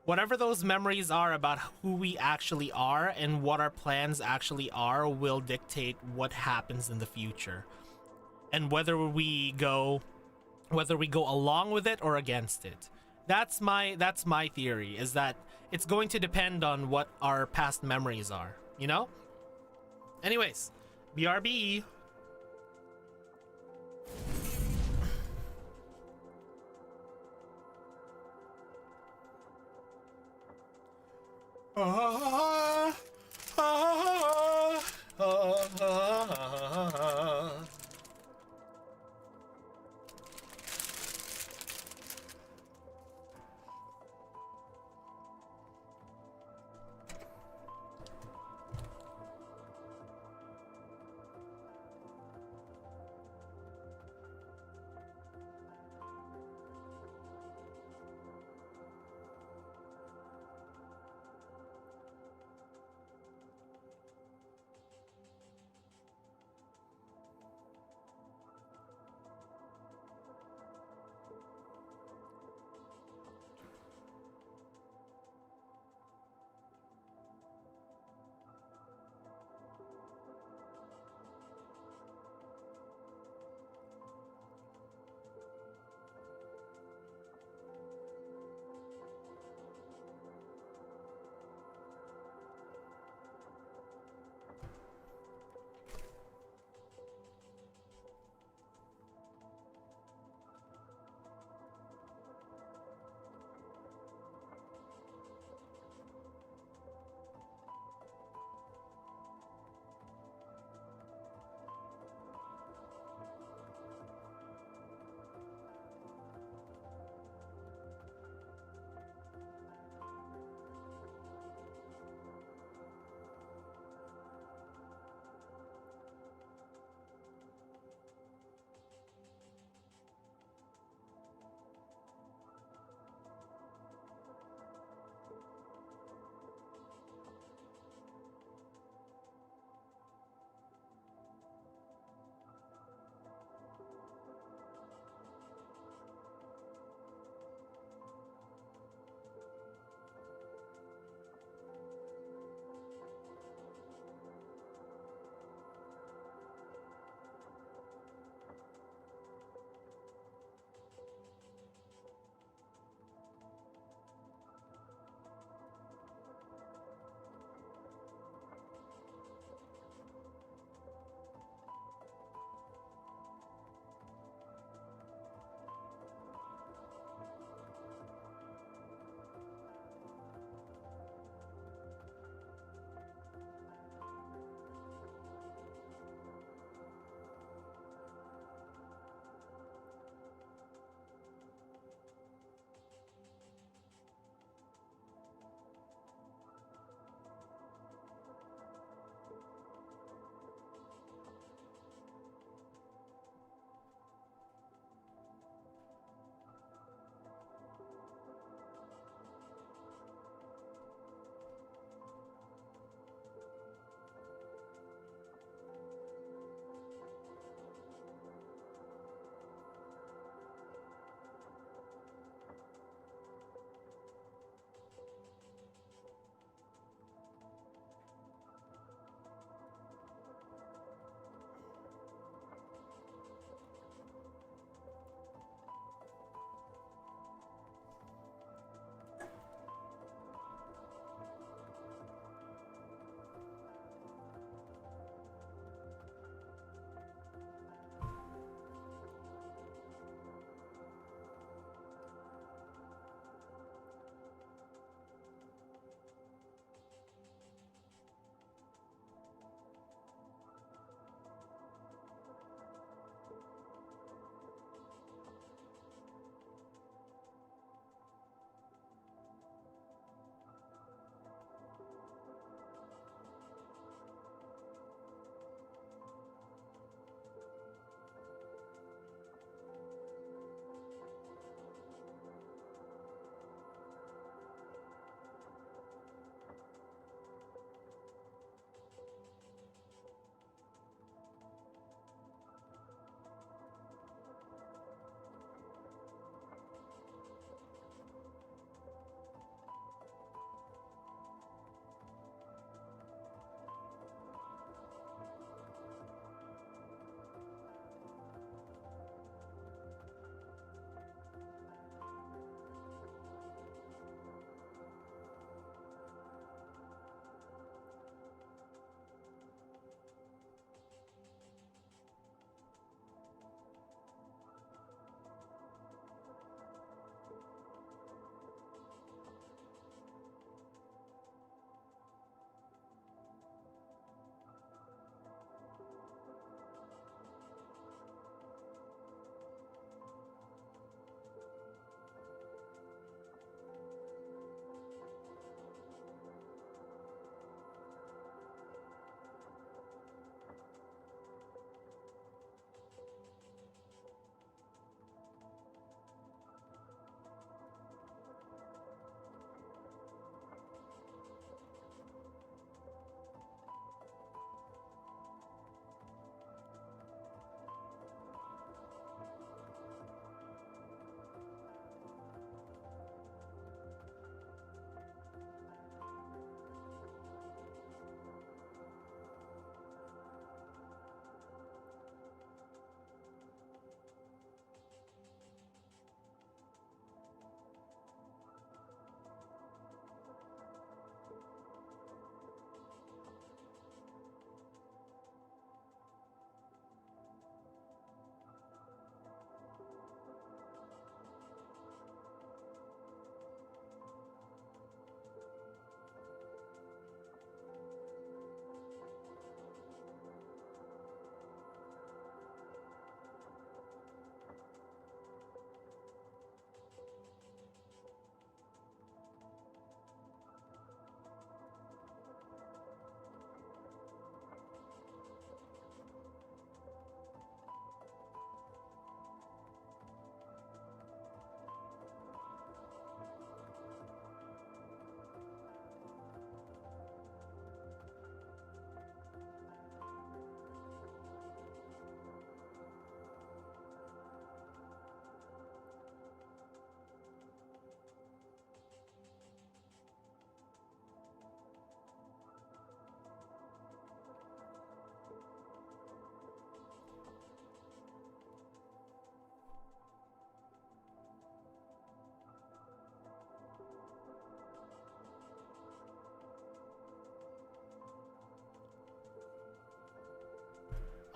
whatever those memories are about who we actually are and what our plans actually are will dictate what happens in the future. And whether we go along with it or against it. That's my theory, is that it's going to depend on what our past memories are, you know? Anyways, BRB.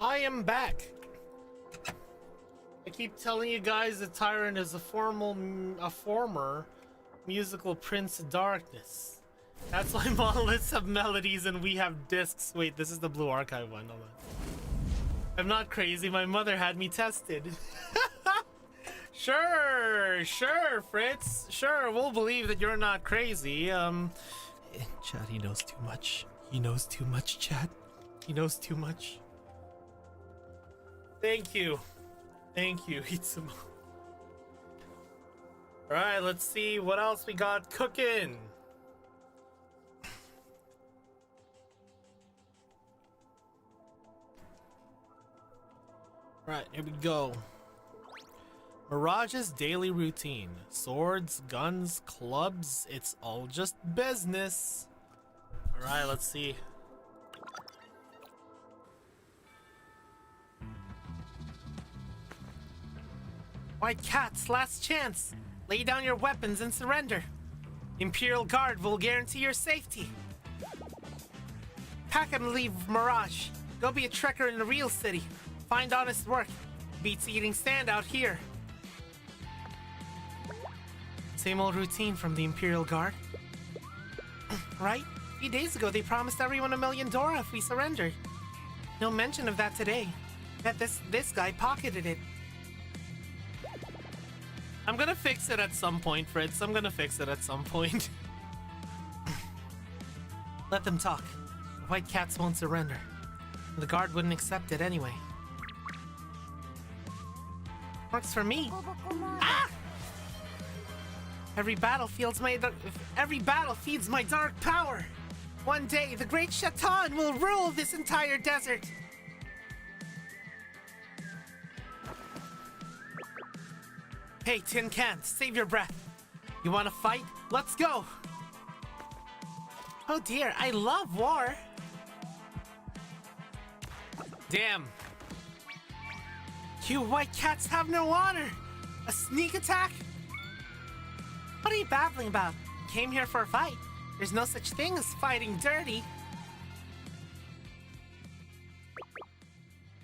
I am back. I keep telling you guys the Tyrant is a former musical Prince of Darkness. That's why monoliths have melodies and we have discs. Wait, this is the Blue Archive one. Hold on. I'm not crazy. My mother had me tested. Sure, Fritz. Sure, we'll believe that you're not crazy. Chad, he knows too much. He knows too much, Chad. He knows too much. Thank you. Thank you, Itsumo. Alright, let's see what else we got cooking. Right, here we go. Mirage's daily routine. Swords, guns, clubs, it's all just business. Alright, let's see. White Cat's last chance. Lay down your weapons and surrender. Imperial Guard will guarantee your safety. Pack and leave Mirage. Go be a trekker in the real city. Find honest work. Beats eating sand out here. Same old routine from the Imperial Guard. Right? A few days ago they promised everyone $1 million if we surrendered. No mention of that today. Bet this guy pocketed it. I'm gonna fix it at some point, Fritz. I'm gonna fix it at some point. Let them talk. The White Cats won't surrender. The guard wouldn't accept it anyway. Works for me. Ah! Every battle feeds my dark power. One day, the great Shaitan will rule this entire desert. Hey, tin cans, save your breath. You want to fight? Let's go. Oh dear, I love war. Damn. You White Cats have no honor. A sneak attack? What are you babbling about? You came here for a fight. There's no such thing as fighting dirty.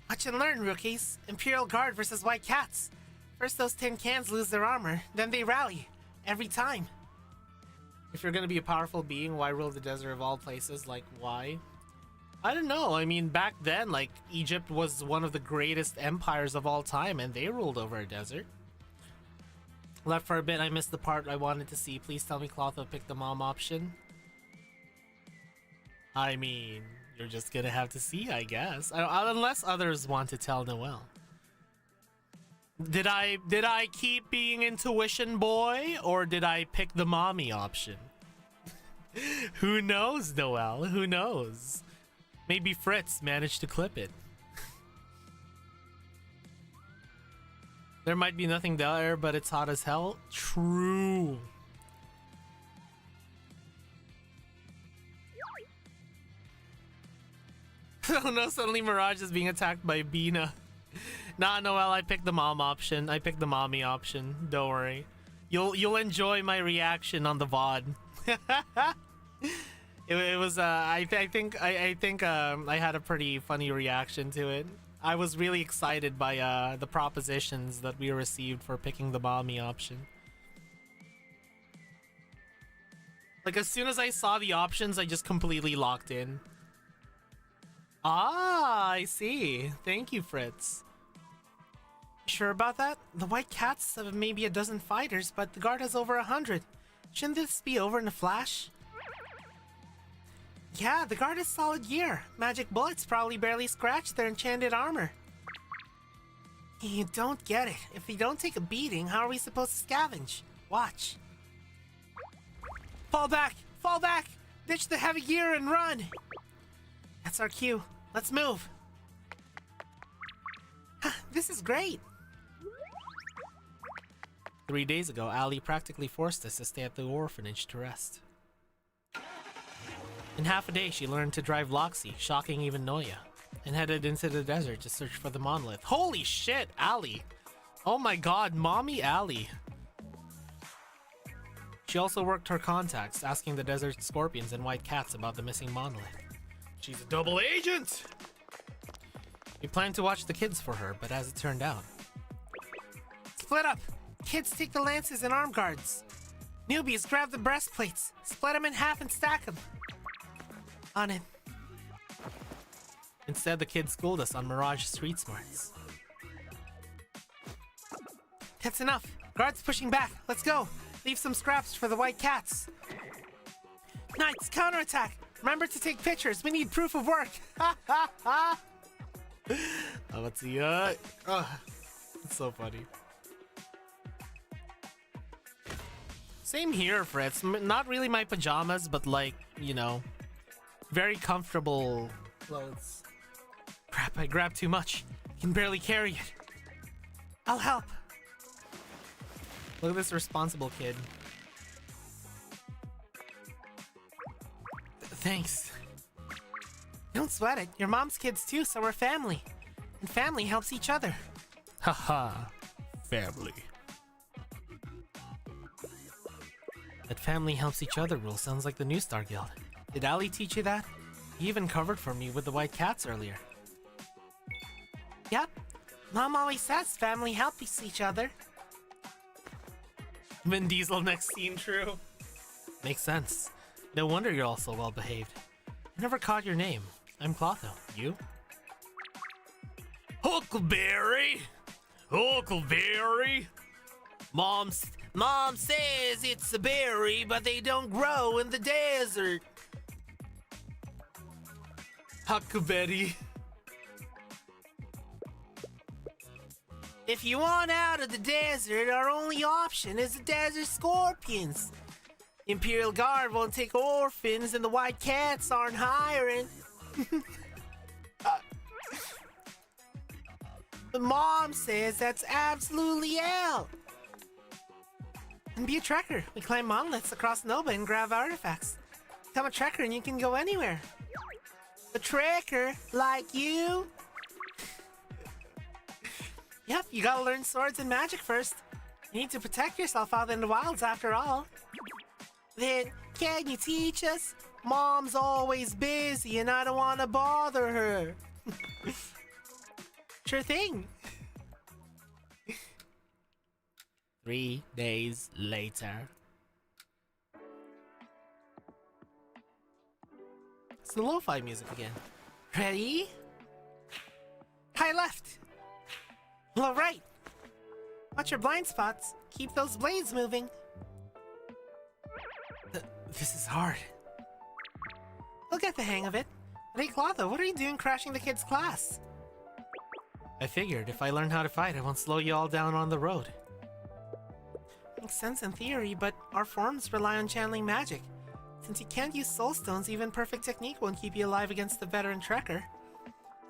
Watch and learn, rookies. Imperial Guard versus White Cats. First those tin cans lose their armor, then they rally. Every time. If you're gonna be a powerful being, why rule the desert of all places? Like, why? I don't know. I mean, back then, like, Egypt was one of the greatest empires of all time, and they ruled over a desert. Left for a bit, I missed the part I wanted to see. Please tell me Clotho picked the mom option. I mean, you're just gonna have to see, I guess. Unless others want to tell Noelle. Did I keep being intuition boy, or did I pick the mommy option? Who knows, Noelle? Who knows? Maybe Fritz managed to clip it. There might be nothing there, but it's hot as hell. True. Oh no, suddenly Mirage is being attacked by Bina. Nah, Noelle, I picked the mom option. I picked the mommy option. Don't worry. You'll enjoy my reaction on the VOD. It was I think I had a pretty funny reaction to it. I was really excited by the propositions that we received for picking the mommy option. Like, as soon as I saw the options, I just completely locked in. Ah, I see. Thank you, Fritz. Sure about that? The White Cats have maybe a dozen fighters, but the guard has over 100. Shouldn't this be over in a flash? Yeah, the guard is solid gear. Magic bullets probably barely scratch their enchanted armor. You don't get it. If we don't take a beating, how are we supposed to scavenge? Watch. Fall back! Fall back! Ditch the heavy gear and run! That's our cue. Let's move. This is great. 3 days ago, Ali practically forced us to stay at the orphanage to rest. In half a day, she learned to drive Loxy, shocking even Noya, and headed into the desert to search for the monolith. Holy shit, Ali! Oh my god, mommy Ali! She also worked her contacts, asking the desert scorpions and white cats about the missing monolith. She's a double agent! We planned to watch the kids for her, but as it turned out... Split up! Kids take the lances and arm guards. Newbies grab the breastplates. Split them in half and stack them. On it. Instead, the kids schooled us on Mirage Street Smarts. That's enough. Guards pushing back. Let's go. Leave some scraps for the white cats. Knights, counterattack. Remember to take pictures. We need proof of work. Ha ha ha. Oh, let's see. It's so funny. Same here, Fritz. Not really my pajamas, but like, you know, very comfortable clothes. Crap, I grabbed too much. I can barely carry it. I'll help. Look at this responsible kid. Thanks. Don't sweat it. Your mom's kids too, so we're family. And family helps each other. Haha. Family. That family helps each other rule sounds like the New Star Guild. Did Ali teach you that? He even covered for me with the white cats earlier. Yep. Mom always says family helps each other. Vin Diesel next scene, true. Makes sense. No wonder you're all so well behaved. I never caught your name. I'm Clotho. You? Huckleberry! Huckleberry! Mom says it's a berry, but they don't grow in the desert. Huckleberry. If you want out of the desert, our only option is the desert scorpions. Imperial Guard won't take orphans and the white cats aren't hiring. But Mom says that's absolutely out. And be a trekker. We climb monoliths across Nova and grab artifacts. Become a trekker and you can go anywhere. A trekker like you? Yep, you gotta learn swords and magic first. You need to protect yourself out in the wilds after all. Then, can you teach us? Mom's always busy and I don't want to bother her. Sure thing. 3 days later. It's the lo-fi music again. Ready? High left. Low right. Watch your blind spots. Keep those blades moving. This is hard. We'll get the hang of it. But hey, Clotho, what are you doing crashing the kids' class? I figured if I learn how to fight, I won't slow you all down on the road. Makes sense in theory, but our forms rely on channeling magic. Since you can't use soul stones, even perfect technique won't keep you alive against the veteran trekker.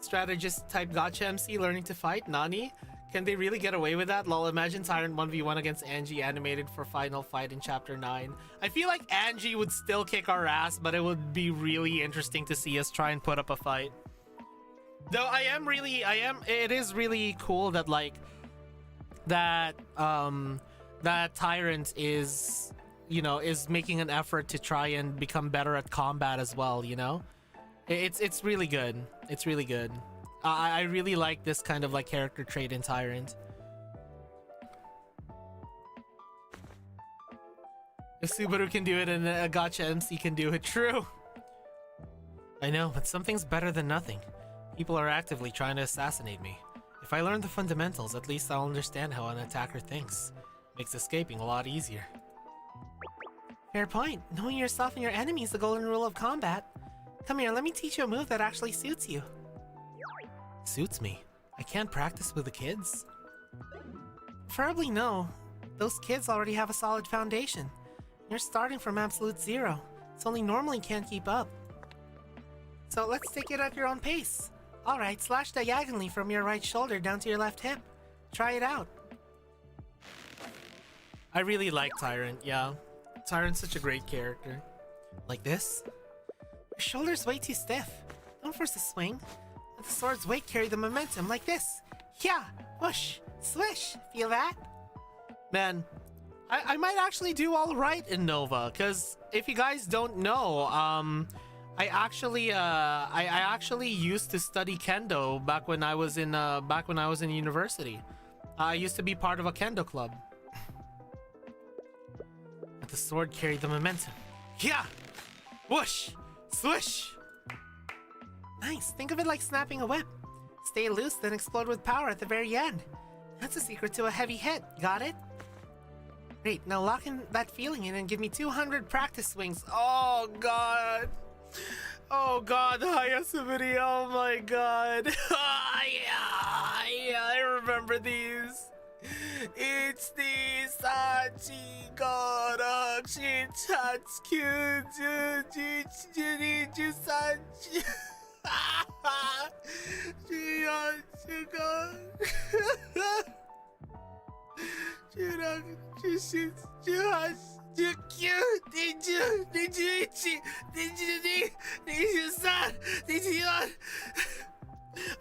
Strategist type gotcha MC learning to fight? Nani? Can they really get away with that? Lol, imagine Tyrant 1v1 against Angie animated for final fight in chapter 9. I feel like Angie would still kick our ass, but it would be really interesting to see us try and put up a fight. Though it is really cool that like, that Tyrant is, you know, is making an effort to try and become better at combat as well, you know? It's really good. It's really good. I really like this kind of like character trait in Tyrant. If Subaru can do it and a Gacha MC can do it, true. I know, but something's better than nothing. People are actively trying to assassinate me. If I learn the fundamentals, at least I'll understand how an attacker thinks. Makes escaping a lot easier. Fair point. Knowing yourself and your enemy is the golden rule of combat. Come here, let me teach you a move that actually suits you. Suits me? I can't practice with the kids? Preferably no. Those kids already have a solid foundation. You're starting from absolute zero. It's only normal you can't keep up. So let's take it at your own pace. Alright, slash diagonally from your right shoulder down to your left hip. Try it out. I really like Tyrant, yeah. Tyrant's such a great character. Like this? Your shoulder's way too stiff. Don't force a swing. Let the sword's weight carry the momentum like this. Yeah, whoosh, swish. Feel that? Man, I might actually do all right in Nova, because if you guys don't know, I actually used to study kendo back when I was in university. I used to be part of a kendo club. Let the sword carry the momentum. Yeah, whoosh, swish. Nice. Think of it like snapping a whip. Stay loose, then explode with power at the very end. That's a secret to a heavy hit. Got it? Great. Now lock in that feeling in and give me 200 practice swings. Oh god. Oh god, Hayasubiri, oh my god. Yeah, I remember these. It's the Sachi Goro Chitatsu Sachi.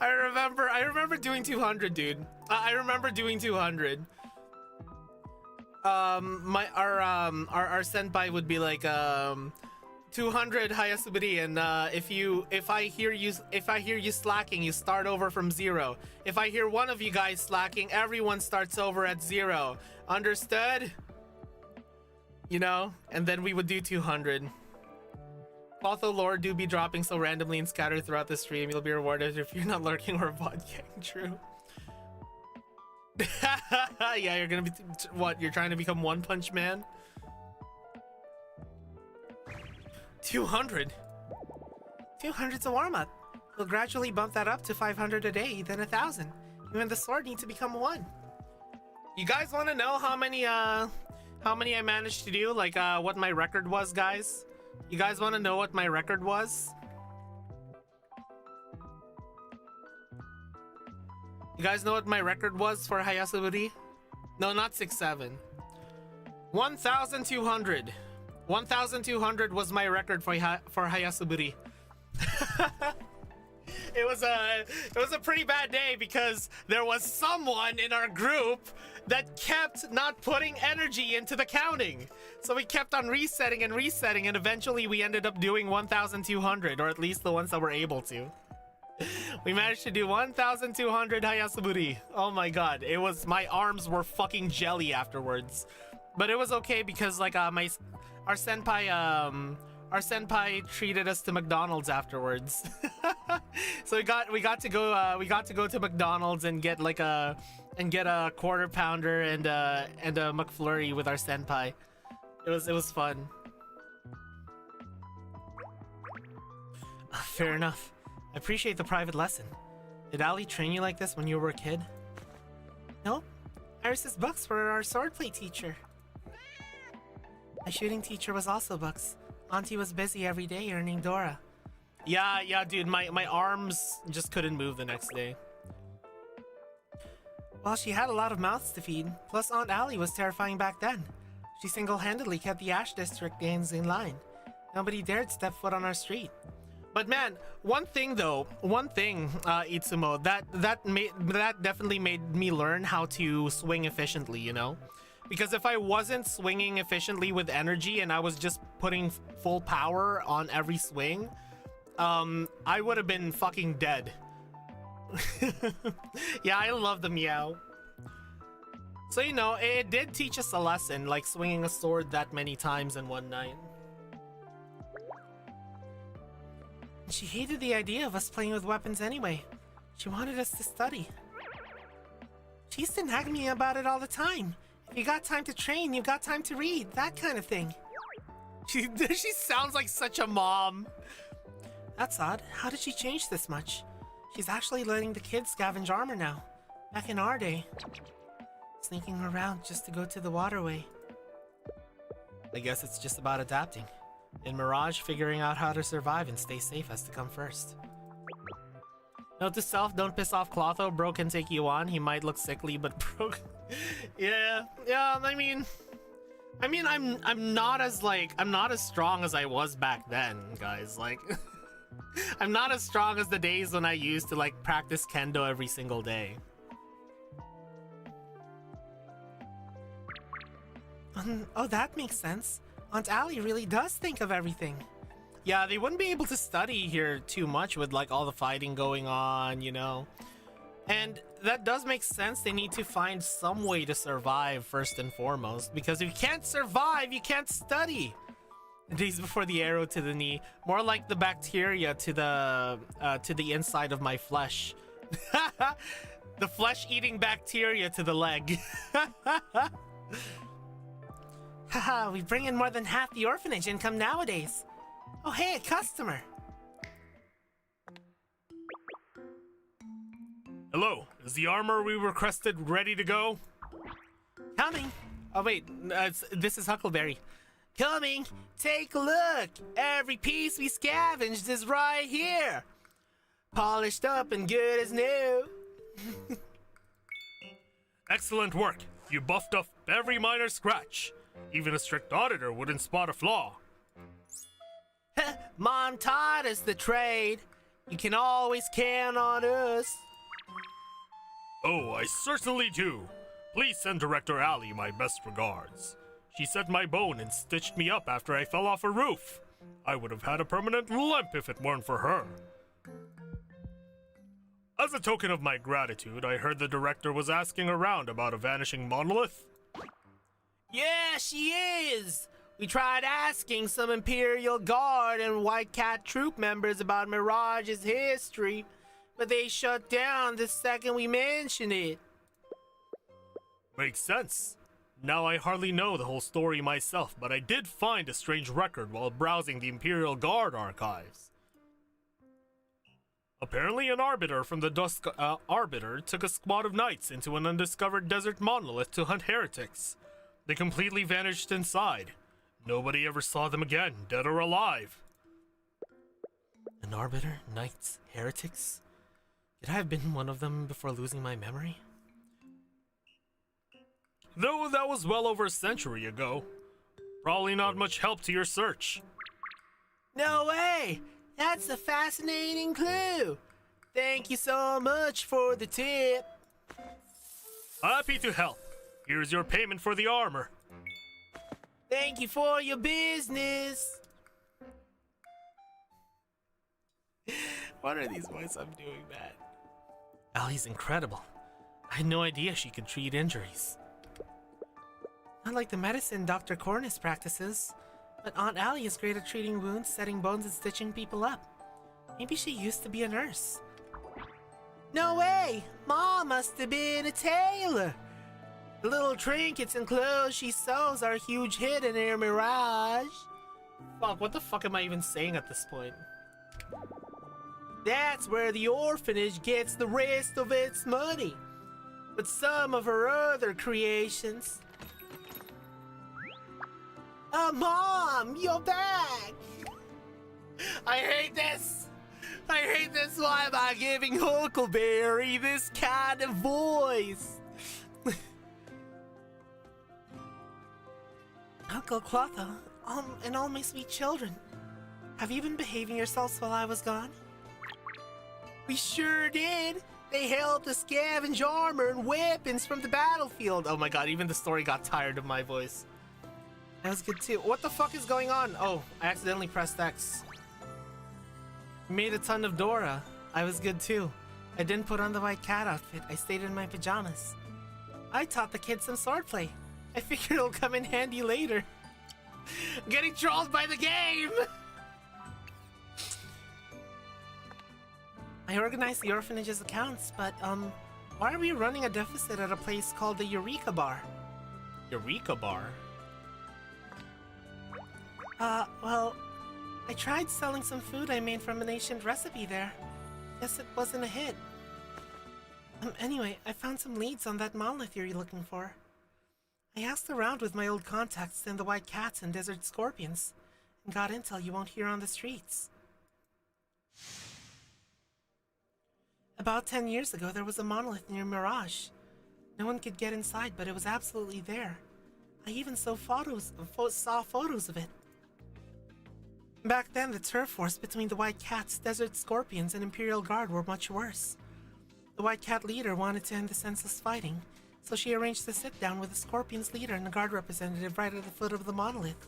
I remember doing 200, dude. I remember doing 200. Our senpai would be like 200 Hayasubiri, and if I hear you slacking, you start over from 0. If I hear one of you guys slacking, everyone starts over at 0. Understood? You know? And then we would do 200. Clotho lore do be dropping so randomly and scattered throughout the stream. You'll be rewarded if you're not lurking or bot gang. True. Yeah, you're gonna be what? You're trying to become One Punch Man? 200. 200's a warm-up. We'll gradually bump that up to 500 a day, then 1,000. You and the sword need to become 1. You guys want to know how many I managed to do? Like what my record was, guys? You guys want to know what my record was? You guys know what my record was for Hayasubiri? No, not 6-7. 1,200. 1,200 was my record for Hayasubiri. It was a pretty bad day because there was someone in our group that kept not putting energy into the counting. So we kept on resetting and resetting, and eventually we ended up doing 1,200, or at least the ones that were able to. We managed to do 1,200 Hayasubiri. Oh my god, my arms were fucking jelly afterwards. But it was okay because like our senpai treated us to McDonald's afterwards. So we got to go to McDonald's and get a quarter pounder and a McFlurry with our senpai. It was fun. Fair enough. I appreciate the private lesson. Did Ali train you like this when you were a kid? Nope. Iris's books were our swordplay teacher. My shooting teacher was also books. Auntie was busy every day earning Dora. Yeah, dude, my arms just couldn't move the next day. Well, she had a lot of mouths to feed, plus Aunt Allie was terrifying back then. She single-handedly kept the Ash District gangs in line. Nobody dared step foot on our street. But man, one thing, Itsumo, that definitely made me learn how to swing efficiently, you know? Because if I wasn't swinging efficiently with energy and I was just putting full power on every swing, I would have been fucking dead. Yeah, I love the meow. So, you know, it did teach us a lesson, like swinging a sword that many times in one night. She hated the idea of us playing with weapons anyway. She wanted us to study. She used to nag me about it all the time. If you got time to train, you got time to read, that kind of thing. She sounds like such a mom. That's odd. How did she change this much? She's actually letting the kids scavenge armor now. Back in our day. Sneaking around just to go to the waterway. I guess it's just about adapting. In Mirage, figuring out how to survive and stay safe has to come first. Note to self, don't piss off Clotho. Bro can take you on. He might look sickly, but bro... yeah, I mean, I'm not as strong as I was back then, guys. Like, I'm not as strong as the days when I used to, like, practice kendo every single day. Oh, that makes sense. Aunt Allie really does think of everything. Yeah, they wouldn't be able to study here too much with like all the fighting going on, you know. And that does make sense. They need to find some way to survive first and foremost, because if you can't survive, you can't study. Days before the arrow to the knee, more like the bacteria to the inside of my flesh. The flesh-eating bacteria to the leg. Haha, we bring in more than half the orphanage income nowadays. Oh hey, a customer. Hello, is the armor we requested ready to go? Coming. Oh wait, this is Huckleberry. Coming. Take a look. Every piece we scavenged is right here. Polished up and good as new. Excellent work. You buffed up every minor scratch. Even a strict auditor wouldn't spot a flaw. Mom taught us the trade. You can always count on us. Oh, I certainly do. Please send Director Allie my best regards. She set my bone and stitched me up after I fell off a roof. I would have had a permanent limp if it weren't for her. As a token of my gratitude, I heard the director was asking around about a vanishing monolith. Yeah, she is. We tried asking some Imperial Guard and White Cat troop members about Mirage's history, but they shut down the second we mentioned it. Makes sense. Now I hardly know the whole story myself, but I did find a strange record while browsing the Imperial Guard archives. Apparently an arbiter from the Dusk Arbiter took a squad of knights into an undiscovered desert monolith to hunt heretics. They completely vanished inside. Nobody ever saw them again, dead or alive. An arbiter, knights, heretics? Could I have been one of them before losing my memory? Though that was well over a century ago. Probably not much help to your search. No way! That's a fascinating clue. Thank you so much for the tip. Happy to help. Here's your payment for the armor. Thank you for your business. What are these voices I'm doing, man? Allie's incredible. I had no idea she could treat injuries. Not like the medicine Dr. Cornus practices, but Aunt Allie is great at treating wounds, setting bones, and stitching people up. Maybe she used to be a nurse. No way! Mom must have been a tailor. The little trinkets and clothes she sews are a huge hit in her Mirage. Fuck, what the fuck am I even saying at this point? That's where the orphanage gets the rest of its money. But some of her other creations... Mom, you're back! I hate this! I hate this! Why am I giving Huckleberry this kind of voice? Uncle Clotho, and all my sweet children, have you been behaving yourselves while I was gone? We sure did! They helped us scavenge armor and weapons from the battlefield. Oh my god, even the story got tired of my voice. That was good too. What the fuck is going on? Oh, I accidentally pressed X. Made a ton of Dora. I was good too. I didn't put on the white cat outfit. I stayed in my pajamas. I taught the kids some swordplay. I figured it'll come in handy later. I'm getting trolled by the game! I organized the orphanage's accounts, but, why are we running a deficit at a place called the Eureka Bar? Eureka Bar? Well, I tried selling some food I made from an ancient recipe there. Guess it wasn't a hit. Anyway, I found some leads on that monolith you're looking for. I asked around with my old contacts in the White Cats and Desert Scorpions, and got intel you won't hear on the streets. About 10 years ago, there was a monolith near Mirage. No one could get inside, but it was absolutely there. I even saw photos of it. Back then, the turf wars between the White Cats, Desert Scorpions, and Imperial Guard were much worse. The White Cat leader wanted to end the senseless fighting, so she arranged to sit down with the Scorpions leader and the Guard representative right at the foot of the monolith.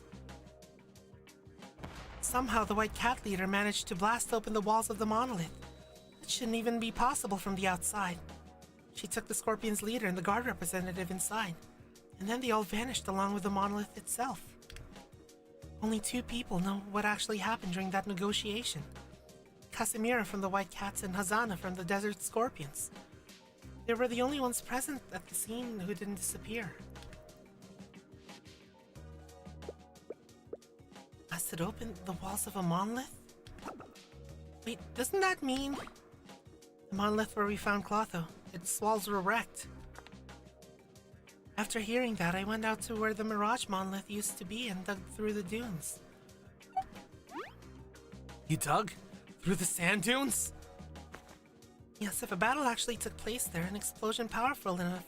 Somehow the White Cat leader managed to blast open the walls of the monolith. It shouldn't even be possible from the outside. She took the Scorpion's leader and the guard representative inside, and then they all vanished along with the monolith itself. Only 2 people know what actually happened during that negotiation. Casimira from the White Cats and Hazana from the Desert Scorpions. They were the only ones present at the scene who didn't disappear. Blasted open the walls of a monolith? Wait, doesn't that mean the monolith where we found Clotho? Its walls were wrecked. After hearing that, I went out to where the Mirage monolith used to be and dug through the dunes. You dug? Through the sand dunes? Yes, if a battle actually took place there, an explosion powerful enough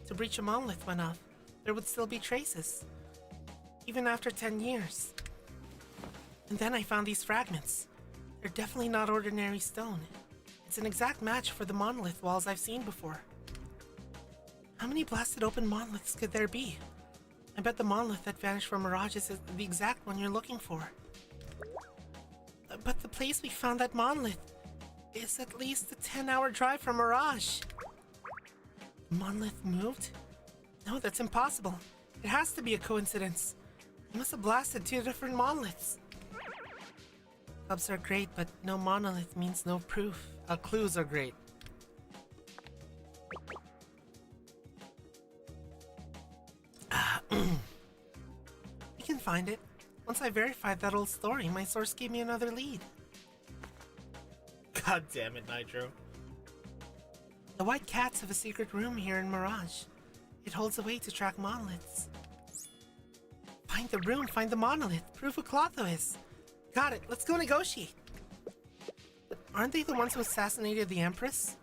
to breach a monolith went off, there would still be traces. Even after 10 years. And then I found these fragments. They're definitely not ordinary stone. It's an exact match for the monolith walls I've seen before. How many blasted open monoliths could there be? I bet the monolith that vanished from Mirage is the exact one you're looking for. But the place we found that monolith is at least a 10-hour drive from Mirage. The monolith moved? No, that's impossible. It has to be a coincidence. They must have blasted 2 different monoliths. Clubs are great, but no monolith means no proof. Clues are great. We can find it. Once I verified that old story, my source gave me another lead. God damn it, Nitro. The White Cats have a secret room here in Mirage. It holds a way to track monoliths. Find the room, find the monolith, prove who Clotho is. Got it, let's go negotiate. But aren't they the ones who assassinated the Empress?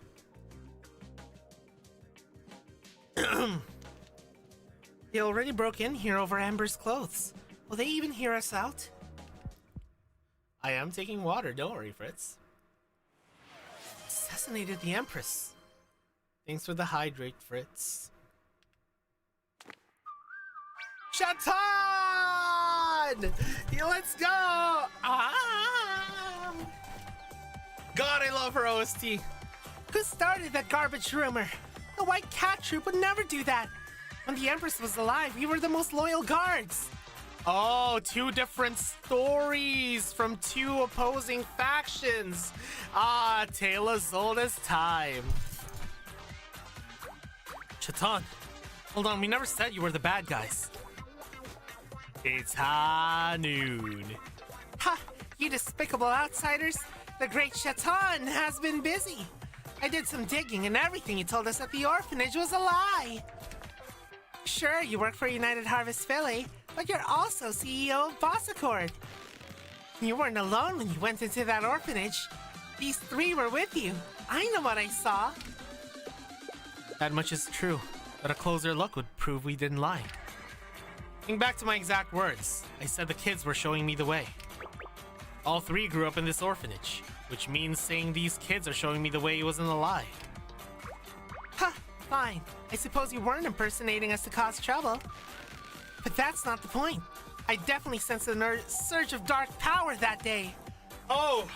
They already broke in here over Amber's clothes. Will they even hear us out? I am taking water, don't worry, Fritz. Assassinated the Empress. Thanks for the hydrate, Fritz. Shatan! Yeah, let's go! God, I love her OST. Who started that garbage rumor? The White Cat Troop would never do that. When the Empress was alive, we were the most loyal guards. Oh, 2 different stories from 2 opposing factions. Ah, tale as old as time. Shatan, hold on, we never said you were the bad guys. It's high noon. Ha! You despicable outsiders! The great Shatan has been busy. I did some digging and everything you told us at the orphanage was a lie. Sure, you work for United Harvest Philly, but you're also CEO of Boss Accord. You weren't alone when you went into that orphanage. These 3 were with you. I know what I saw. That much is true, but a closer look would prove we didn't lie. Think back to my exact words. I said the kids were showing me the way. All 3 grew up in this orphanage, which means saying these kids are showing me the way wasn't a lie. Ha! Fine. I suppose you weren't impersonating us to cause trouble. But that's not the point. I definitely sensed a surge of dark power that day. Oh!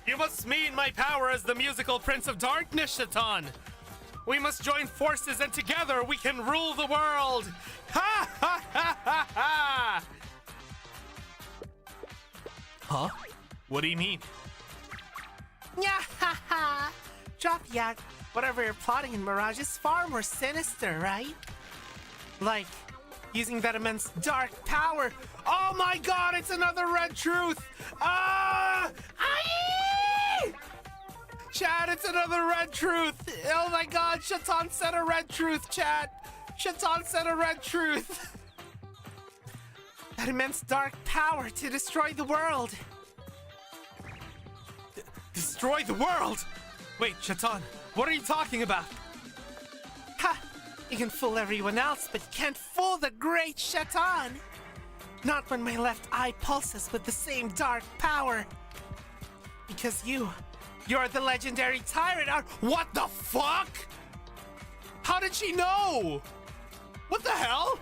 You must mean my power as the musical Prince of Darkness, Shatan! We must join forces and together we can rule the world! Ha ha ha ha ha! Huh? What do you mean? Yeah, ha ha! Drop yak. Whatever you're plotting in Mirage is far more sinister, right? Like, using that immense dark power. Oh my god, it's another Red Truth! Ah! Aye! Chad, it's another Red Truth! Oh my god, Shatan said a Red Truth, Chad! Shatan said a Red Truth! That immense dark power to destroy the world. Destroy the world? Wait, Shatan, what are you talking about? Ha! You can fool everyone else, but you can't fool the great Shatan! Not when my left eye pulses with the same dark power. Because you're the legendary tyrant. What the fuck? How did she know? What the hell?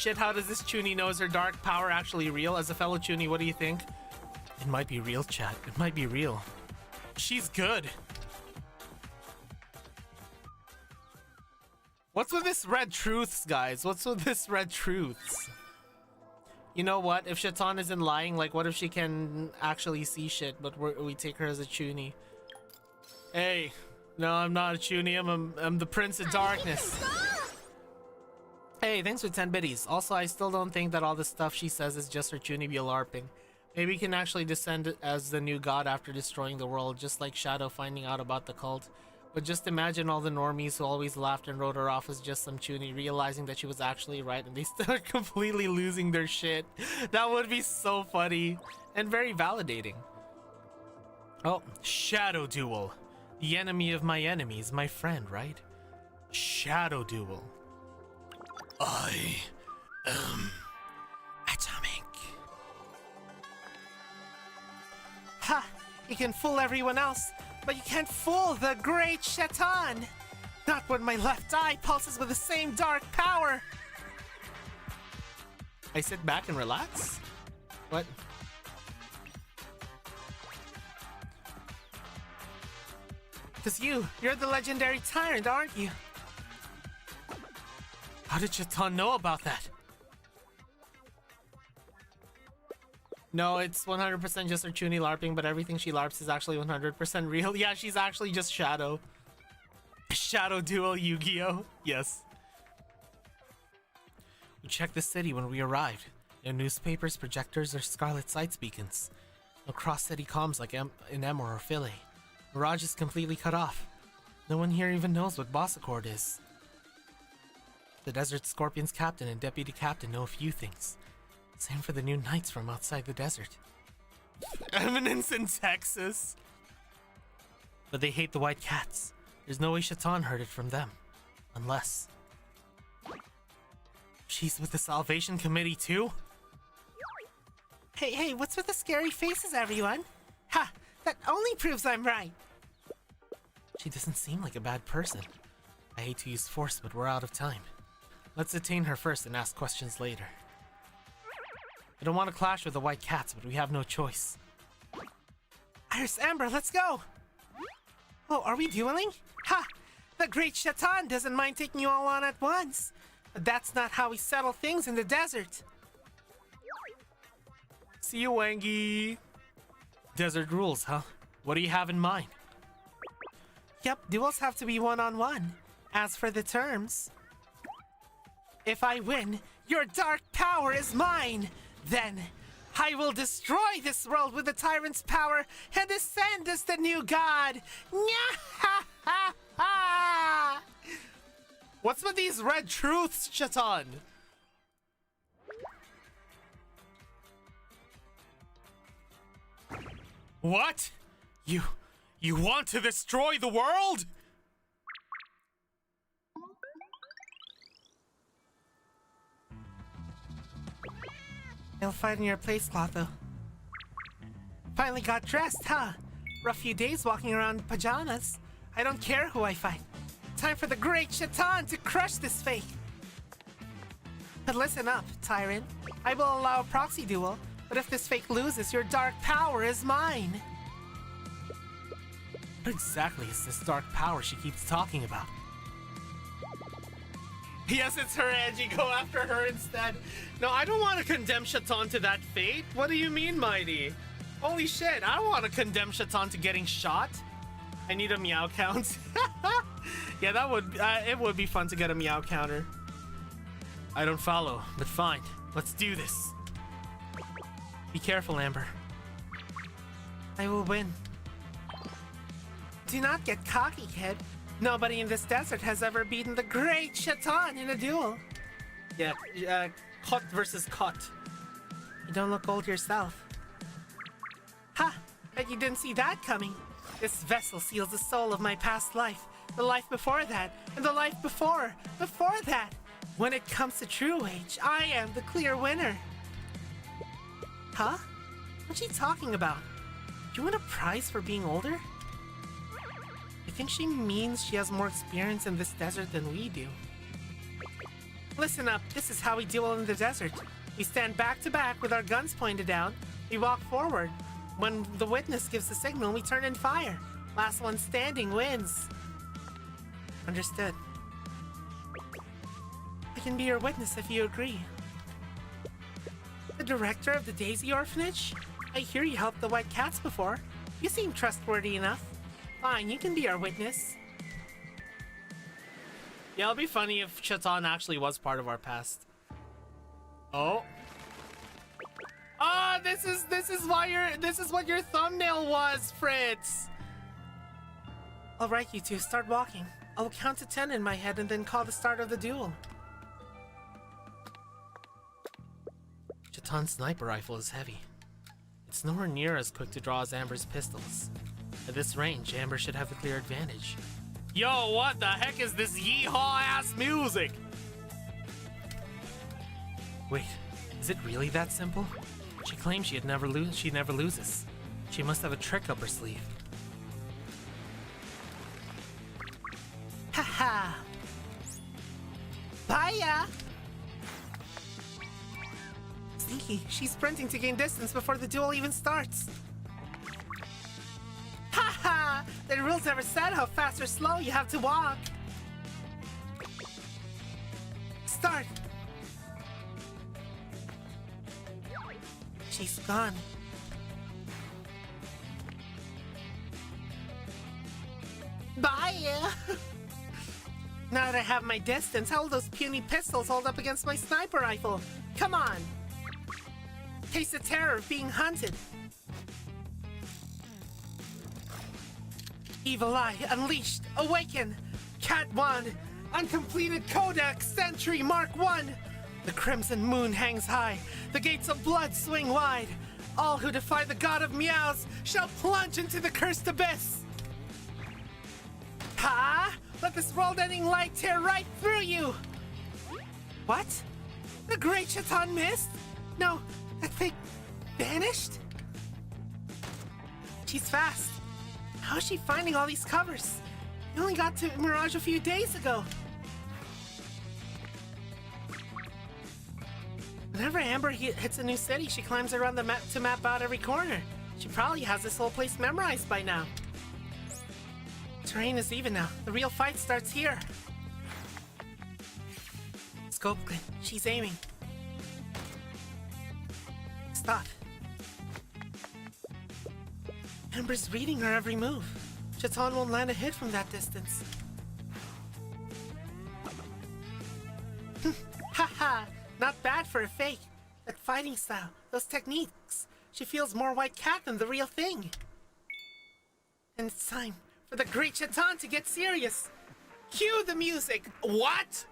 shit, how does this Chuny know is her dark power actually real? As a fellow Chuny, what do you think? It might be real, chat. It might be real. She's good. What's with this red truths, guys? What's with this red truths? You know what? If Shaitan isn't lying, like, what if she can actually see shit, but we take her as a Chuny? Hey, no, I'm not a Chuny. I'm the Prince of Darkness. Hey, thanks for 10 biddies. Also, I still don't think that all the stuff she says is just her Chuny be LARPing. Maybe he can actually descend as the new god after destroying the world, just like Shadow finding out about the cult. But just imagine all the normies who always laughed and wrote her off as just some Chuny, realizing that she was actually right and they start completely losing their shit. That would be so funny and very validating. Oh, Shadow Duel. The enemy of my enemy is my friend, right? Shadow Duel. I am atomic. Ha! You can fool everyone else, but you can't fool the great Shaitan! Not when my left eye pulses with the same dark power! I sit back and relax? What? Cause you're the legendary tyrant, aren't you? How did Shaitan know about that? No, it's 100% just her Chuny LARPing, but everything she LARPs is actually 100% real. Yeah, she's actually just Shadow. Shadow Duel Yu-Gi-Oh! Yes. We checked the city when we arrived. No newspapers, projectors, or scarlet sights beacons. No cross-city comms like in Emor or Philly. Mirage is completely cut off. No one here even knows what Boss Accord is. The Desert Scorpion's captain and deputy captain know a few things. Same for the new knights from outside the desert. Eminence in Texas. But they hate the white cats. There's no way Shaitan heard it from them. Unless... she's with the Salvation Committee too? Hey, what's with the scary faces, everyone? Ha! That only proves I'm right! She doesn't seem like a bad person. I hate to use force, but we're out of time. Let's detain her first and ask questions later. I don't want to clash with the white cats, but we have no choice. Iris Amber, let's go! Oh, are we dueling? Ha! The great Shaitan doesn't mind taking you all on at once. But that's not how we settle things in the desert. See you, Wangy. Desert rules, huh? What do you have in mind? Yep, duels have to be one-on-one. As for the terms... if I win, your dark power is mine! Then, I will destroy this world with the tyrant's power and descend as the new god! Nya-ha-ha-ha! What's with these red truths, Shaitan? What? You want to destroy the world? I'll fight in your place, Clotho. Finally got dressed, huh? Rough few days walking around in pajamas. I don't care who I fight. Time for the great Shaitan to crush this fake. But listen up, tyrant. I will allow a proxy duel, but if this fake loses, your dark power is mine. What exactly is this dark power she keeps talking about? Yes, it's her, Angie. Go after her instead. No, I don't want to condemn Shaitan to that fate. What do you mean, Mighty? Holy shit, I don't want to condemn Shaitan to getting shot. I need a meow count. Yeah, that would it would be fun to get a meow counter. I don't follow, but fine. Let's do this. Be careful, Amber. I will win. Do not get cocky, kid. Nobody in this desert has ever beaten the great Shaitan in a duel. Yeah, Kot versus Kot. You don't look old yourself. Ha! Bet you didn't see that coming. This vessel seals the soul of my past life, the life before that, and the life before that. When it comes to true age, I am the clear winner. Huh? What's she talking about? Do you win a prize for being older? I think she means she has more experience in this desert than we do. Listen up, this is how we duel in the desert. We stand back to back with our guns pointed down. We walk forward. When the witness gives the signal, we turn and fire. Last one standing wins. Understood. I can be your witness if you agree. The director of the Daisy Orphanage? I hear you helped the White Cats before. You seem trustworthy enough. Fine, you can be our witness. Yeah, it'll be funny if Chatan actually was part of our past. Oh. Oh, this is what your thumbnail was, Fritz. All right, you two, start walking. I'll count to 10 in my head and then call the start of the duel. Chatan's sniper rifle is heavy. It's nowhere near as quick to draw as Amber's pistols. At this range, Amber should have the clear advantage. Yo, what the heck is this yeehaw-ass music? Wait, is it really that simple? She claims she never loses. She must have a trick up her sleeve. Haha! Bye-ya! Sneaky, she's sprinting to gain distance before the duel even starts. Haha! The rules never said how fast or slow you have to walk. Start! She's gone. Bye! Now that I have my distance, how will those puny pistols hold up against my sniper rifle? Come on! Taste the terror of being hunted. Evil Eye, unleashed, awaken! Cat Wand, uncompleted Codex, Sentry Mark 1! The crimson moon hangs high, the gates of blood swing wide. All who defy the god of meows shall plunge into the cursed abyss! Ha! Let this world-ending light tear right through you! What? The Great Chatan missed? No, that thing vanished? She's fast. How is she finding all these covers? We only got to Mirage a few days ago. Whenever Amber hits a new city, she climbs around the map to map out every corner. She probably has this whole place memorized by now. Terrain is even now. The real fight starts here. Scope glint. She's aiming. Stop. Amber's reading her every move. Chatan won't land a hit from that distance. Haha! Not bad for a fake. That fighting style, those techniques. She feels more White Cat than the real thing. And it's time for the Great Chatan to get serious. Cue the music. What?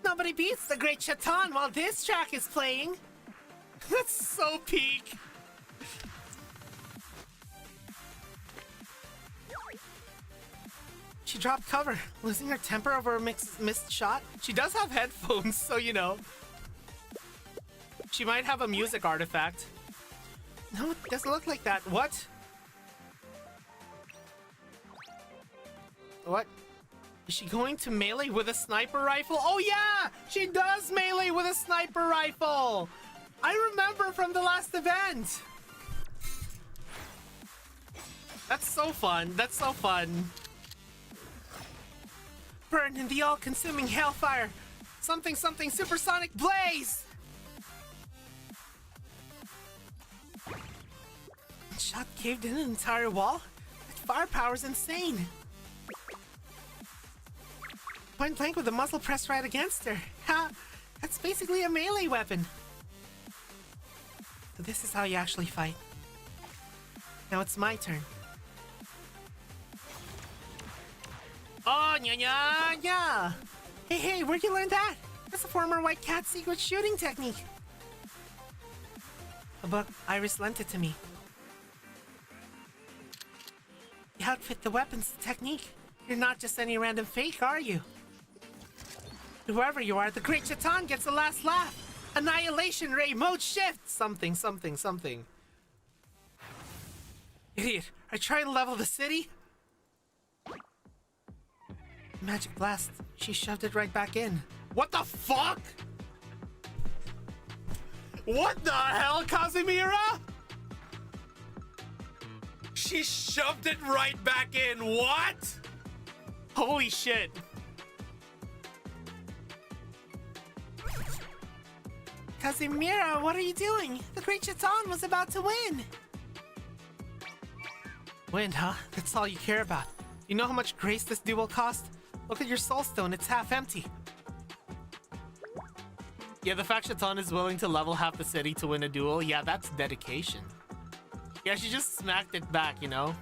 Nobody beats the Great Chatan while this track is playing. That's so peak. She dropped cover, losing her temper over a missed shot. She does have headphones, so you know. She might have a music artifact. No, it doesn't look like that. What? What? Is she going to melee with a sniper rifle? Oh yeah! She does melee with a sniper rifle! I remember from the last event! That's so fun. That's so fun. Burn in the all-consuming hellfire. Something supersonic blaze! Shot caved in an entire wall? That firepower's insane. Point blank with the muzzle pressed right against her. Ha! That's basically a melee weapon. So this is how you actually fight. Now it's my turn. Oh, nya. Hey, where'd you learn that? That's a former White Cat secret shooting technique. A book, Iris lent it to me. You outfit the weapons, the technique. You're not just any random fake, are you? Whoever you are, the Great Chatan gets the last laugh. Annihilation Ray, mode shift! Something. Idiot, are you trying to level the city? Magic blast. She shoved it right back in. What the fuck? What the hell, Kazimira? She shoved it right back in. What? Holy shit. Kazimira, what are you doing? The Great Chiton was about to win. Win, huh? That's all you care about. You know how much grace this duel cost? Look at your soul stone, it's half empty. Yeah, the fact Shaitan is willing to level half the city to win a duel, yeah, that's dedication. Yeah, she just smacked it back, you know?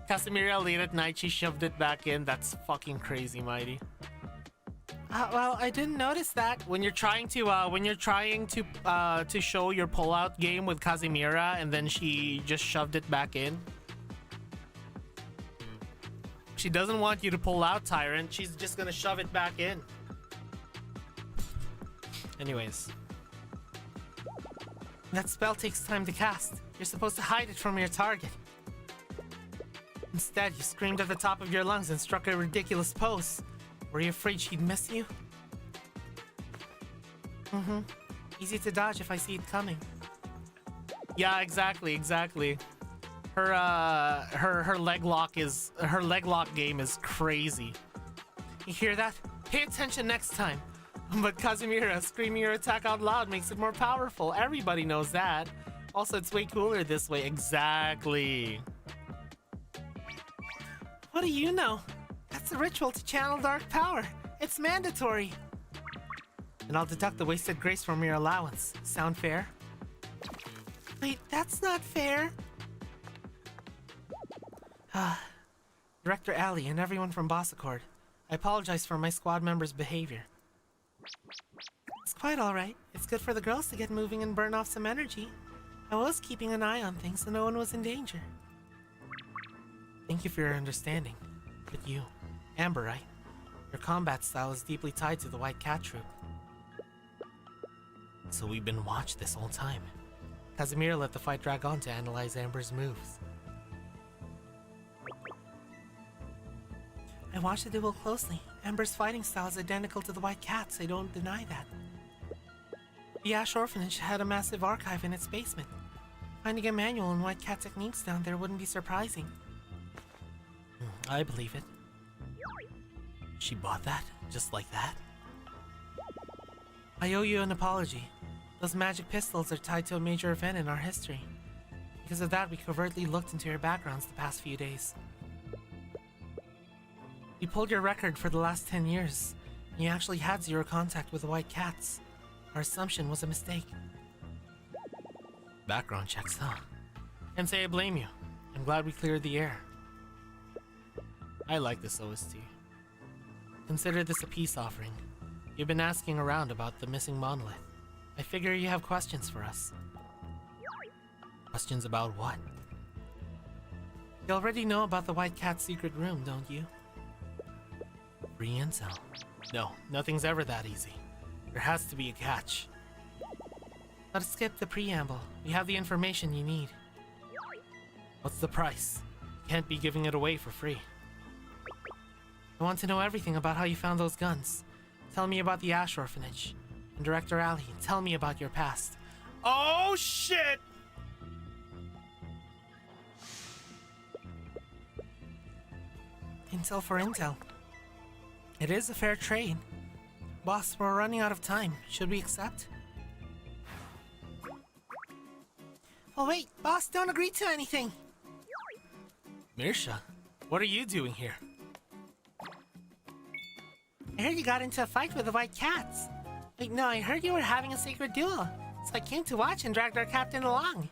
Casimira late at night, she shoved it back in. That's fucking crazy, Mighty. Well, I didn't notice that. When you're trying to show your pullout game with Casimira and then she just shoved it back in. She doesn't want you to pull out, Tyrant. She's just gonna shove it back in. Anyways. That spell takes time to cast. You're supposed to hide it from your target. Instead, you screamed at the top of your lungs and struck a ridiculous pose. Were you afraid she'd miss you? Mm-hmm. Easy to dodge if I see it coming. Yeah, exactly. Her leg lock game is crazy. You hear that? Pay attention next time. But Casimira, screaming your attack out loud makes it more powerful. Everybody knows that. Also, it's way cooler this way. Exactly. What do you know? That's a ritual to channel dark power. It's mandatory. And I'll deduct the wasted grace from your allowance. Sound fair? Wait, that's not fair. Director Ali and everyone from Boss Accord, I apologize for my squad members' behavior. It's quite alright. It's good for the girls to get moving and burn off some energy. I was keeping an eye on things so no one was in danger. Thank you for your understanding. But you, Amber, right? Your combat style is deeply tied to the White Cat Troop. So we've been watched this whole time. Casimir let the fight drag on to analyze Amber's moves. I watched the duel closely. Amber's fighting style is identical to the White Cat's, I don't deny that. The Ash Orphanage had a massive archive in its basement. Finding a manual and White Cat techniques down there wouldn't be surprising. I believe it. She bought that? Just like that? I owe you an apology. Those magic pistols are tied to a major event in our history. Because of that, we covertly looked into your backgrounds the past few days. We pulled your record for the last 10 years, and you actually had zero contact with the White Cats. Our assumption was a mistake. Background checks, huh? Can't say I blame you. I'm glad we cleared the air. I like this OST. Consider this a peace offering. You've been asking around about the missing monolith. I figure you have questions for us. Questions about what? You already know about the White Cat's secret room, don't you? Free intel. No, nothing's ever that easy. There has to be a catch. Let's skip the preamble. We have the information you need. What's the price? Can't be giving it away for free. I want to know everything about how you found those guns. Tell me about the Ash Orphanage. And Director Ali, tell me about your past. Oh shit! Intel for intel. It is a fair trade. Boss, we're running out of time. Should we accept? Oh wait, boss, don't agree to anything. Mirsha, what are you doing here? I heard you got into a fight with the White Cats. Wait, no, I heard you were having a secret duel. So I came to watch and dragged our captain along.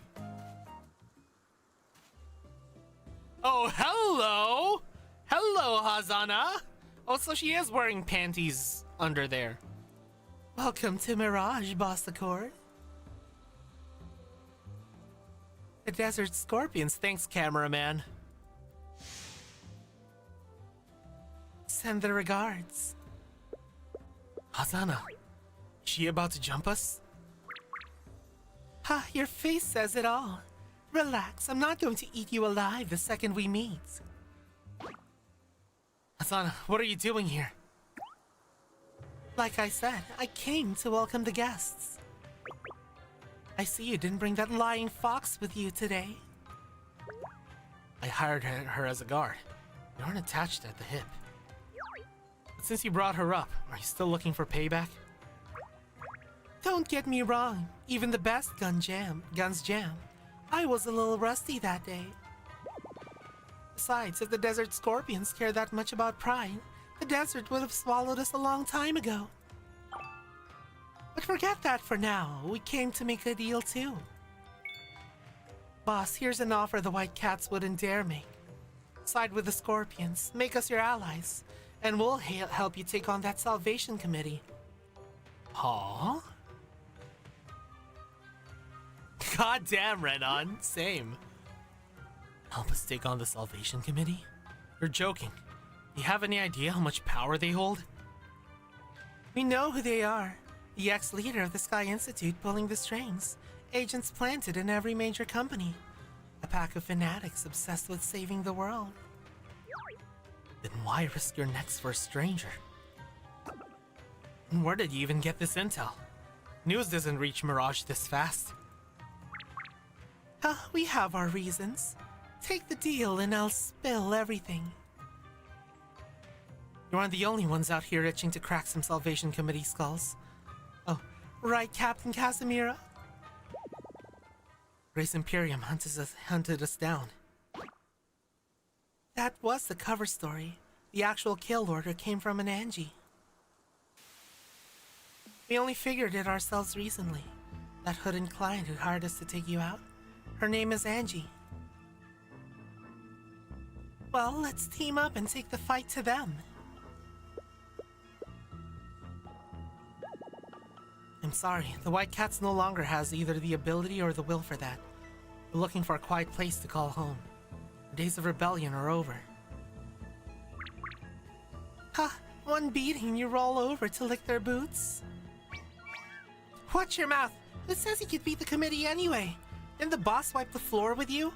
Oh, hello! Hello, Hazana! Oh, so she is wearing panties under there. Welcome to Mirage, Boss Accord. The Desert Scorpions, thanks, cameraman. Send the regards. Hazana, is she about to jump us? Ha, your face says it all. Relax, I'm not going to eat you alive the second we meet. Asana, what are you doing here? Like I said, I came to welcome the guests. I see you didn't bring that lying fox with you today. I hired her as a guard. You aren't attached at the hip. But since you brought her up, are you still looking for payback? Don't get me wrong, even the best guns jam. I was a little rusty that day. Besides, if the desert scorpions care that much about pride, the desert would have swallowed us a long time ago. But forget that for now. We came to make a deal too. Boss, here's an offer the White Cats wouldn't dare make. Side with the Scorpions, make us your allies, and we'll help you take on that Salvation Committee. Huh? Goddamn, Renan. Same. Help us take on the Salvation Committee? You're joking. Do you have any idea how much power they hold? We know who they are. The ex-leader of the Sky Institute pulling the strings. Agents planted in every major company. A pack of fanatics obsessed with saving the world. Then why risk your necks for a stranger? And where did you even get this intel? News doesn't reach Mirage this fast. We have our reasons. Take the deal and I'll spill everything. You aren't the only ones out here itching to crack some Salvation Committee skulls. Oh, right, Captain Casimira? Grace Imperium hunted us down. That was the cover story. The actual kill order came from an Angie. We only figured it ourselves recently. That hooded client who hired us to take you out, her name is Angie. Well, let's team up and take the fight to them. I'm sorry, the White Cats no longer has either the ability or the will for that. We're looking for a quiet place to call home. The days of rebellion are over. Ha! One beating, you roll over to lick their boots? Watch your mouth! It says he could beat the committee anyway. Didn't the boss wipe the floor with you?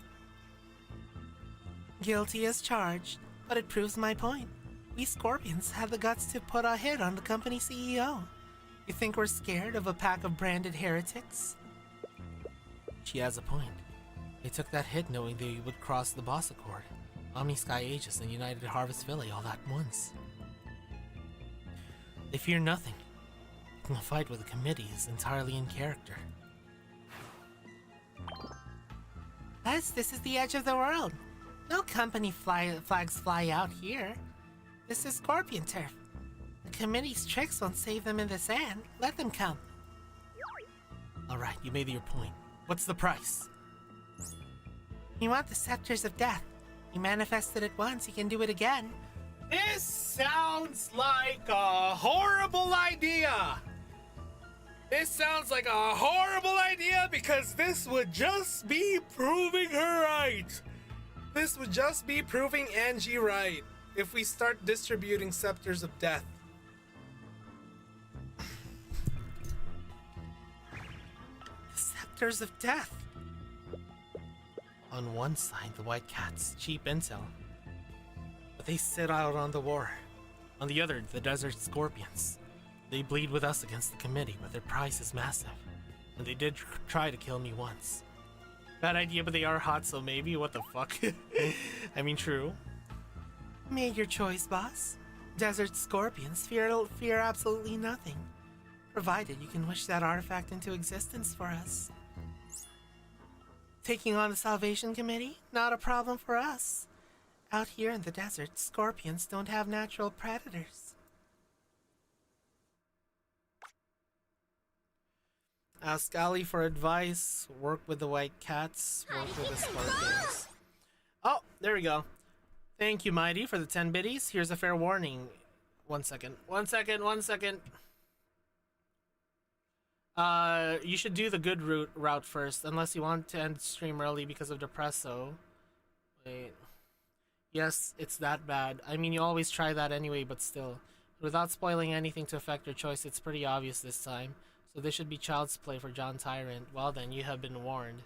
Guilty as charged, but it proves my point. We Scorpions had the guts to put a hit on the company CEO. You think we're scared of a pack of branded heretics? She has a point. They took that hit knowing they would cross the boss accord. Omni Sky Aegis and United Harvest Philly all at once. They fear nothing. The fight with the committee is entirely in character. Plus, this is the edge of the world. No company flags fly out here. This is Scorpion turf. The committee's tricks won't save them in the sand. Let them come. Alright, you made your point. What's the price? You want the scepters of death. You manifested it once, you can do it again. This sounds like a horrible idea! This sounds like a horrible idea because this would just be proving her right. This would just be proving Angie right if we start distributing scepters of death. Scepters of death. On one side, the White Cats, cheap intel. But they sit out on the war. On the other, the Desert Scorpions. They bleed with us against the committee, but their price is massive. And they did try to kill me once. Bad idea, but they are hot, so maybe. What the fuck? I mean, true. Made your choice, boss. Desert Scorpions fear absolutely nothing. Provided you can wish that artifact into existence for us. Taking on the Salvation Committee? Not a problem for us. Out here in the desert, Scorpions don't have natural predators. Ask Ali for advice. Work with the White Cats. Work with the Scorpions. Oh, there we go. Thank you, Mighty, for the 10 biddies. Here's a fair warning. One second. You should do the good route first, unless you want to end stream early because of Depresso. Wait. Yes, it's that bad. I mean, you always try that anyway, but still. Without spoiling anything to affect your choice, it's pretty obvious this time. So this should be child's play for John Tyrant. Well then, you have been warned.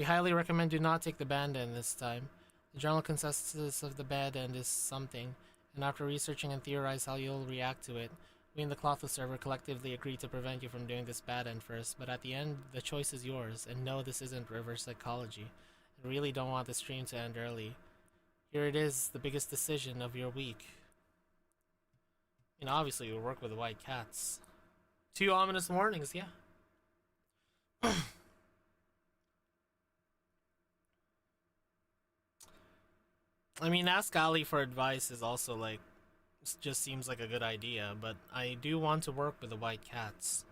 We highly recommend do not take the bad end this time. The general consensus of the bad end is something, and after researching and theorize how you'll react to it, we in the Clotho server collectively agreed to prevent you from doing this bad end first, but at the end, the choice is yours, and no, this isn't reverse psychology. I really don't want the stream to end early. Here it is, the biggest decision of your week. And obviously you'll work with the white cats. 2 ominous warnings, yeah. I mean, ask Ali for advice is also like, just seems like a good idea, but I do want to work with the white cats.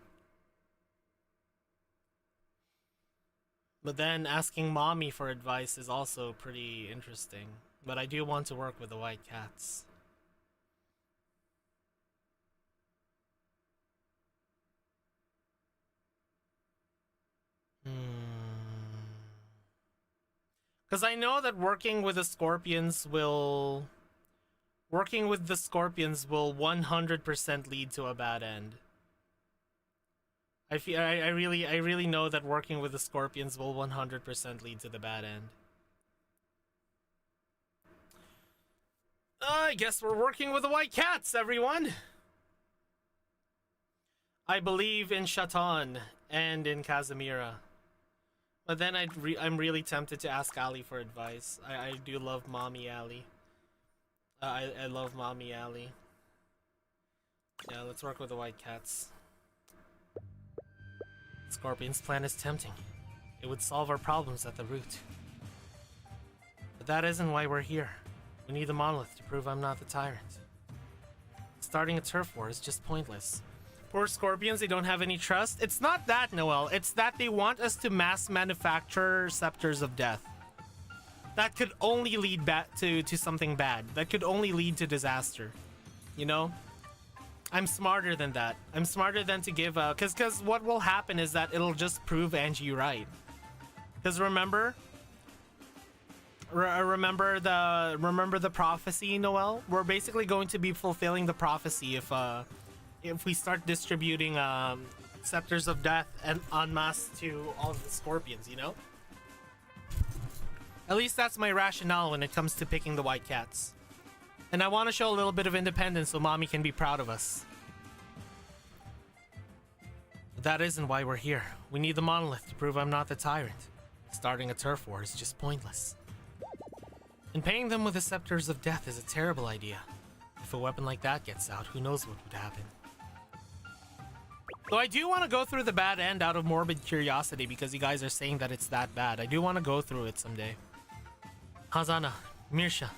But then asking mommy for advice is also pretty interesting. But I do want to work with the white cats. Because I know that working with the scorpions will 100% lead to a bad end. I really know that working with the scorpions will 100% lead to the bad end. I guess we're working with the white cats, everyone. I believe in Shatan and in Casimira. But then I'm really tempted to ask Ali for advice. I do love Mommy Ali. I love Mommy Ali. Yeah, let's work with the white cats. Scorpion's plan is tempting. It would solve our problems at the root. But that isn't why we're here. We need the monolith to prove I'm not the tyrant. Starting a turf war is just pointless. Poor scorpions, they don't have any trust. It's not that, Noel. It's that they want us to mass manufacture scepters of death. That could only lead to something bad. That could only lead to disaster. You know? I'm smarter than that. I'm smarter than to give a... Because what will happen is that it'll just prove Angie right. Because remember... remember the prophecy, Noel? We're basically going to be fulfilling the prophecy if we start distributing scepters of death and en masse to all of the scorpions, you know? At least that's my rationale when it comes to picking the white cats. And I want to show a little bit of independence so mommy can be proud of us. But that isn't why we're here. We need the monolith to prove I'm not the tyrant. Starting a turf war is just pointless. And paying them with the scepters of death is a terrible idea. If a weapon like that gets out, who knows what would happen. Though I do want to go through the bad end out of morbid curiosity because you guys are saying that it's that bad. I do want to go through it someday. Hazana, Mirsha,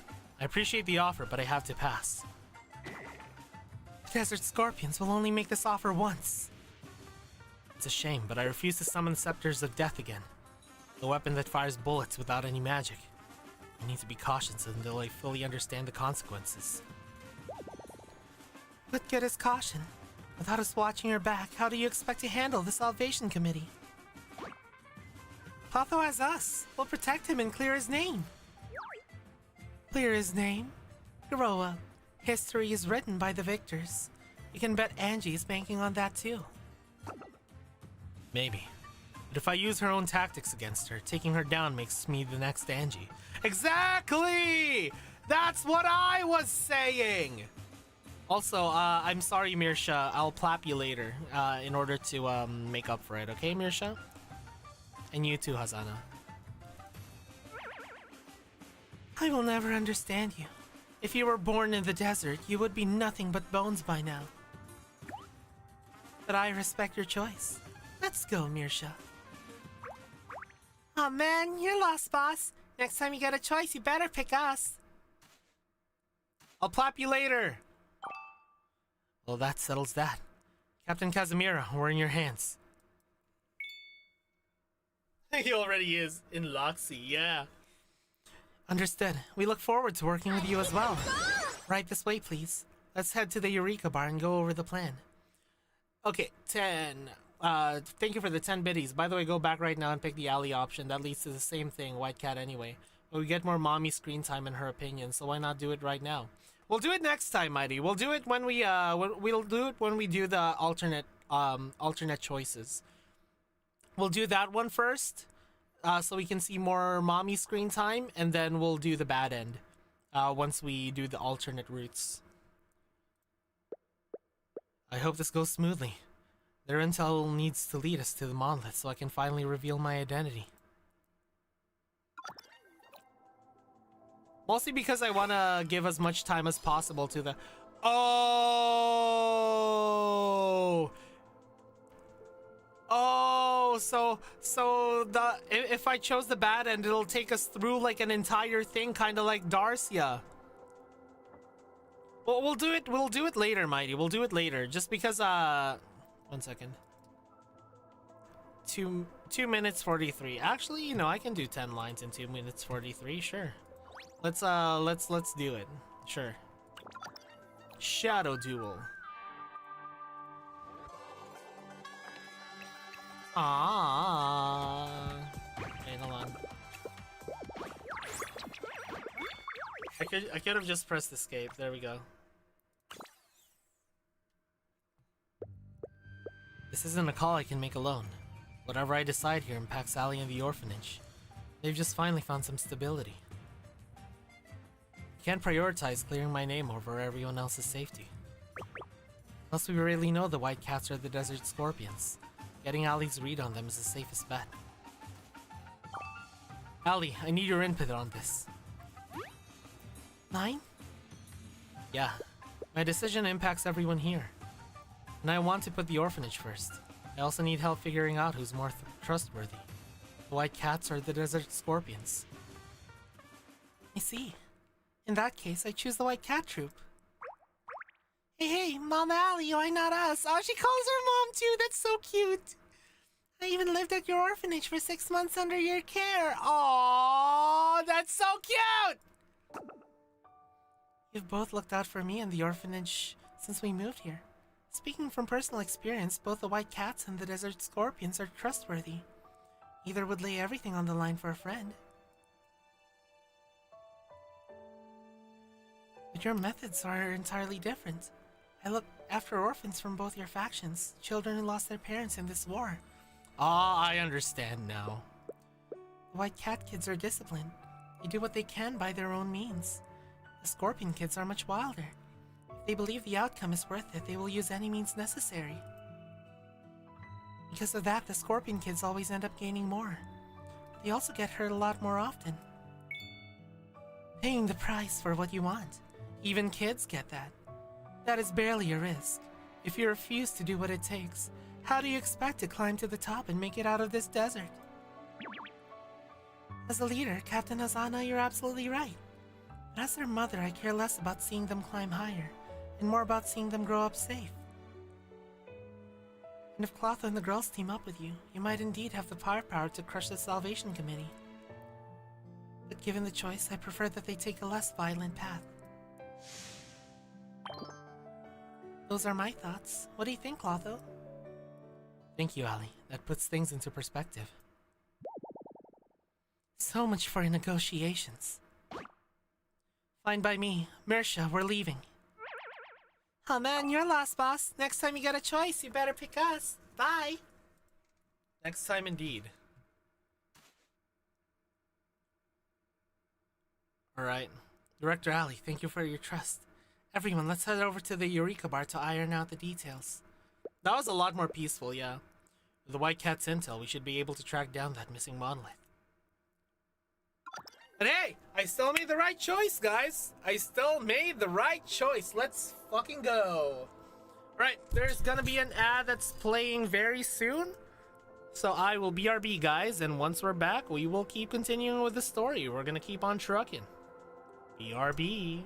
I appreciate the offer, but I have to pass. Desert Scorpions will only make this offer once. It's a shame, but I refuse to summon Scepters of Death again. The weapon that fires bullets without any magic. I need to be cautious until I fully understand the consequences. What good is caution? Without us watching your back, how do you expect to handle the Salvation Committee? Clotho has us. We'll protect him and clear his name. Clear his name? Grow up. History is written by the victors. You can bet Angie's banking on that too. Maybe. But if I use her own tactics against her, taking her down makes me the next Angie. Exactly! That's what I was saying! Also, I'm sorry, Mirsha. I'll plap you later in order to make up for it, okay, Mirsha? And you too, Hazana. I will never understand you. If you were born in the desert, you would be nothing but bones by now. But I respect your choice. Let's go, Mirsha. Aw, man, you're lost, boss. Next time you get a choice, you better pick us. I'll plap you later. Well, that settles that. Captain Casimira, we're in your hands. He already is in Loxy, yeah. Understood. We look forward to working with you as well. Right this way, please. Let's head to the Eureka Bar and go over the plan. Okay, 10. Thank you for the 10 biddies. By the way, go back right now and pick the alley option. That leads to the same thing, White Cat anyway. But we get more mommy screen time in her opinion, so why not do it right now? We'll do it next time, Mighty. We'll do it when we'll do it when we do the alternate choices. We'll do that one first. so we can see more mommy screen time, and then we'll do the bad end once we do the alternate routes. I hope this goes smoothly. Their intel needs to lead us to the monolith so I can finally reveal my identity. Mostly because I want to give as much time as possible to the... Oh! Oh, so the if I chose the bad end, it'll take us through like an entire thing, kind of like Darcia. Well, we'll do it later, Mighty. We'll do it later, just because 1 second. 2 minutes 43. Actually, you know, I can do 10 lines in 2 minutes 43, sure. Let's do it. Sure. Shadow Duel. Wait, hold on. I could have just pressed escape. There we go. This isn't a call I can make alone. Whatever I decide here impacts Allie and the orphanage. They've just finally found some stability. I can't prioritize clearing my name over everyone else's safety. Plus, we really know the white cats are the desert scorpions. Getting Allie's read on them is the safest bet. Allie, I need your input on this. 9? Yeah, my decision impacts everyone here. And I want to put the orphanage first. I also need help figuring out who's more trustworthy. The white cats or the desert scorpions. I see. In that case, I choose the white cat troop. Hey, Mama Allie, why not us? Oh, she calls her mom too. That's so cute. I even lived at your orphanage for 6 months under your care. Oh, that's so cute! You've both looked out for me and the orphanage since we moved here. Speaking from personal experience, both the white cats and the desert scorpions are trustworthy. Either would lay everything on the line for a friend. But your methods are entirely different. I look after orphans from both your factions, children who lost their parents in this war. Ah, I understand now. The white cat kids are disciplined. They do what they can by their own means. The scorpion kids are much wilder. If they believe the outcome is worth it, they will use any means necessary. Because of that, the scorpion kids always end up gaining more. They also get hurt a lot more often. Paying the price for what you want. Even kids get that. That is barely a risk. If you refuse to do what it takes, how do you expect to climb to the top and make it out of this desert? As a leader, Captain Azana, you're absolutely right. But as their mother, I care less about seeing them climb higher, and more about seeing them grow up safe. And if Clotho and the girls team up with you, you might indeed have the firepower to crush the Salvation Committee. But given the choice, I prefer that they take a less violent path. Those are my thoughts. What do you think, Clotho? Thank you, Allie. That puts things into perspective. So much for negotiations. Fine by me. Mersha, we're leaving. Oh man, you're lost, boss. Next time you get a choice, you better pick us. Bye. Next time indeed. Alright. Director Allie, thank you for your trust. Everyone, let's head over to the Eureka Bar to iron out the details. That was a lot more peaceful, yeah. With the White Cat's intel, we should be able to track down that missing monolith. But hey, I still made the right choice, guys. I still made the right choice. Let's fucking go. Right, there's gonna be an ad that's playing very soon. So I will BRB, guys, and once we're back, we will keep continuing with the story. We're gonna keep on trucking. BRB.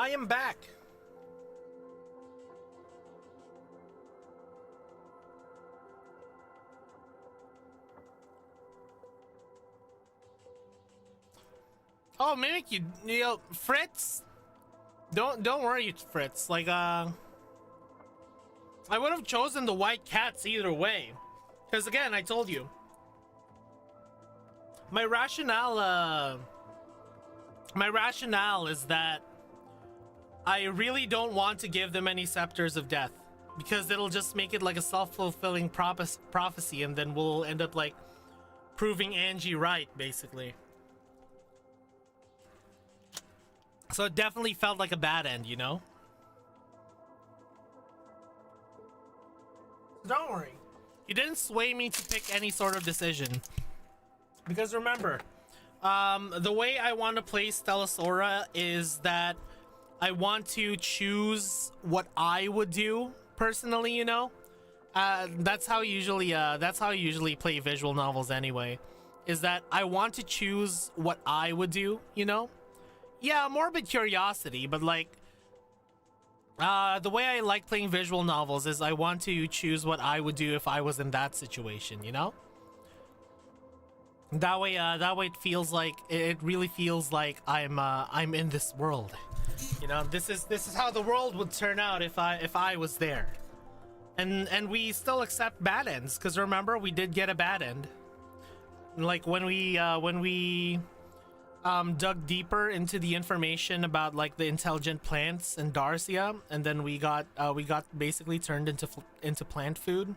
I am back. Oh, Mimic, you know, Fritz. Don't worry, Fritz. Like, I would have chosen the white cats either way, because again, I told you, my rationale is that I really don't want to give them any scepters of death, because it'll just make it like a self-fulfilling prophecy, and then we'll end up like proving Angie right, basically. So it definitely felt like a bad end, you know? Don't worry. You didn't sway me to pick any sort of decision. Because remember, the way I want to play Stella Sora is that I want to choose what I would do personally, you know? That's how I usually play visual novels anyway. Is that I want to choose what I would do, you know? Yeah, morbid curiosity, but like, the way I like playing visual novels is I want to choose what I would do if I was in that situation, you know? That way it feels like, it really feels like I'm in this world. You know, this is how the world would turn out if I was there. And we still accept bad ends, because remember, we did get a bad end. Like when we dug deeper into the information about like the intelligent plants and Darcia, and then we got basically turned into plant food.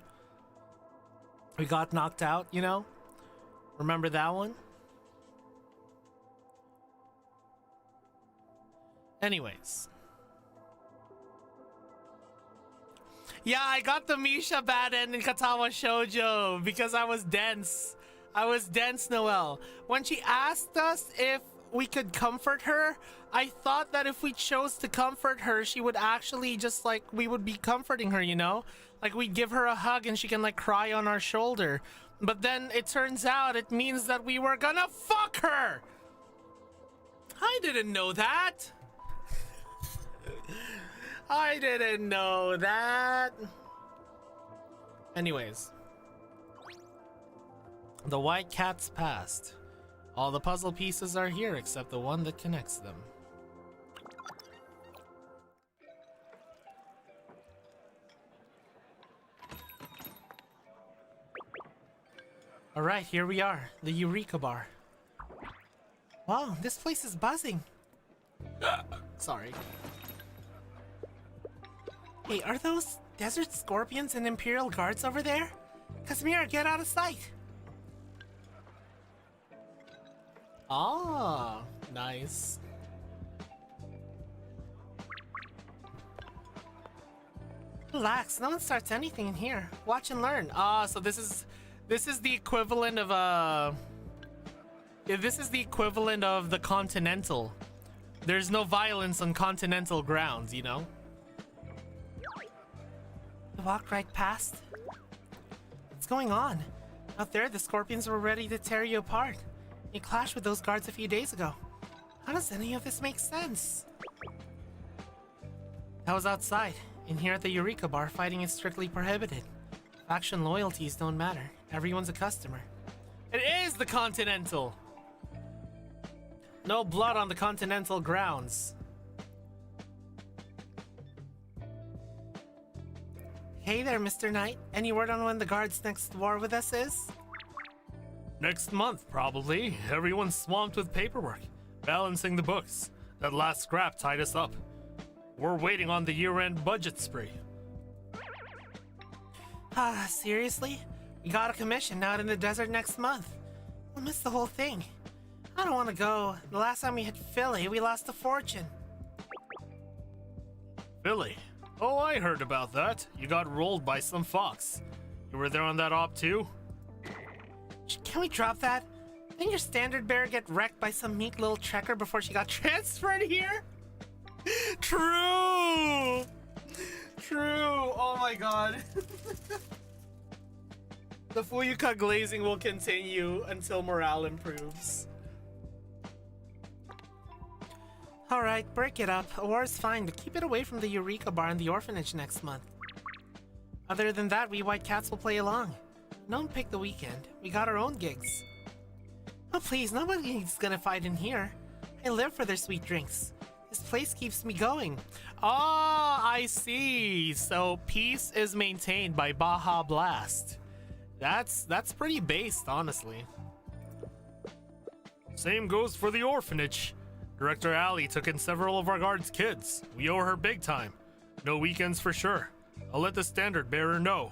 We got knocked out, you know? Remember that one? Anyways. Yeah, I got the Misha bad end in Katawa Shoujo because I was dense. Noelle. When she asked us if we could comfort her, I thought that if we chose to comfort her, she would actually just like, we would be comforting her, you know? Like we'd give her a hug and she can like cry on our shoulder. But then it turns out it means that we were gonna fuck her! I didn't know that! I didn't know that! Anyways. The white cat's passed. All the puzzle pieces are here except the one that connects them. Alright, here we are. The Eureka Bar. Wow, this place is buzzing. Sorry. Hey, are those desert scorpions and Imperial Guards over there? Casimir, get out of sight! Ah, nice. Relax, no one starts anything in here. Watch and learn. Ah, so this is the equivalent of this is the equivalent of the Continental. There's no violence on continental grounds, you know? You walked right past. What's going on? Out there, the scorpions were ready to tear you apart. You clashed with those guards a few days ago. How does any of this make sense? That was outside. In here at the Eureka Bar, fighting is strictly prohibited. Faction loyalties don't matter. Everyone's a customer. It is the Continental! No blood on the Continental grounds. Hey there, Mr. Knight. Any word on when the guard's next war with us is? Next month, probably. Everyone's swamped with paperwork, balancing the books. That last scrap tied us up. We're waiting on the year-end budget spree. Ah, seriously? We got a commission out in the desert next month. We'll miss the whole thing. I don't want to go. The last time we hit Philly, we lost a fortune. Philly? Oh, I heard about that. You got rolled by some fox. You were there on that op too? Can we drop that? Didn't your standard bearer get wrecked by some meek little trekker before she got transferred here? True! True! Oh my god. The Fuyuka glazing will continue until morale improves. Alright, break it up. A war is fine, but keep it away from the Eureka Bar and the orphanage next month. Other than that, we white cats will play along. Don't pick the weekend. We got our own gigs. Oh please, nobody's gonna fight in here. I live for their sweet drinks. This place keeps me going. Oh, I see. So peace is maintained by Baja Blast. That's pretty based, honestly. Same goes for the orphanage. Director Allie took in several of our guards' kids. We owe her big time. No weekends for sure. I'll let the standard bearer know.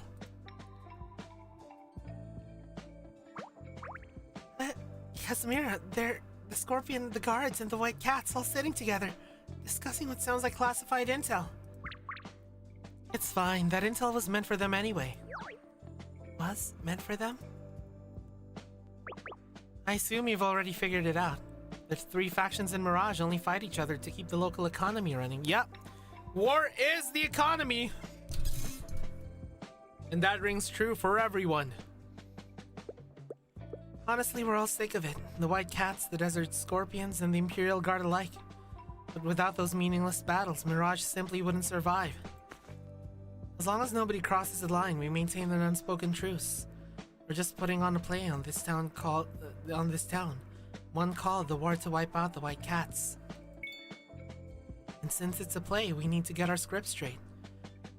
Casimira, they're the scorpion, the guards, and the white cats all sitting together, discussing what sounds like classified intel. It's fine, that intel was meant for them anyway. Was meant for them? I assume you've already figured it out. The three factions in Mirage only fight each other to keep the local economy running. Yep. War is the economy. And that rings true for everyone. Honestly, we're all sick of it. The White Cats, the Desert Scorpions, and the Imperial Guard alike. But without those meaningless battles, Mirage simply wouldn't survive. As long as nobody crosses the line, we maintain an unspoken truce. We're just putting on a play on this town One called the war to wipe out the White Cats. And since it's a play, we need to get our script straight.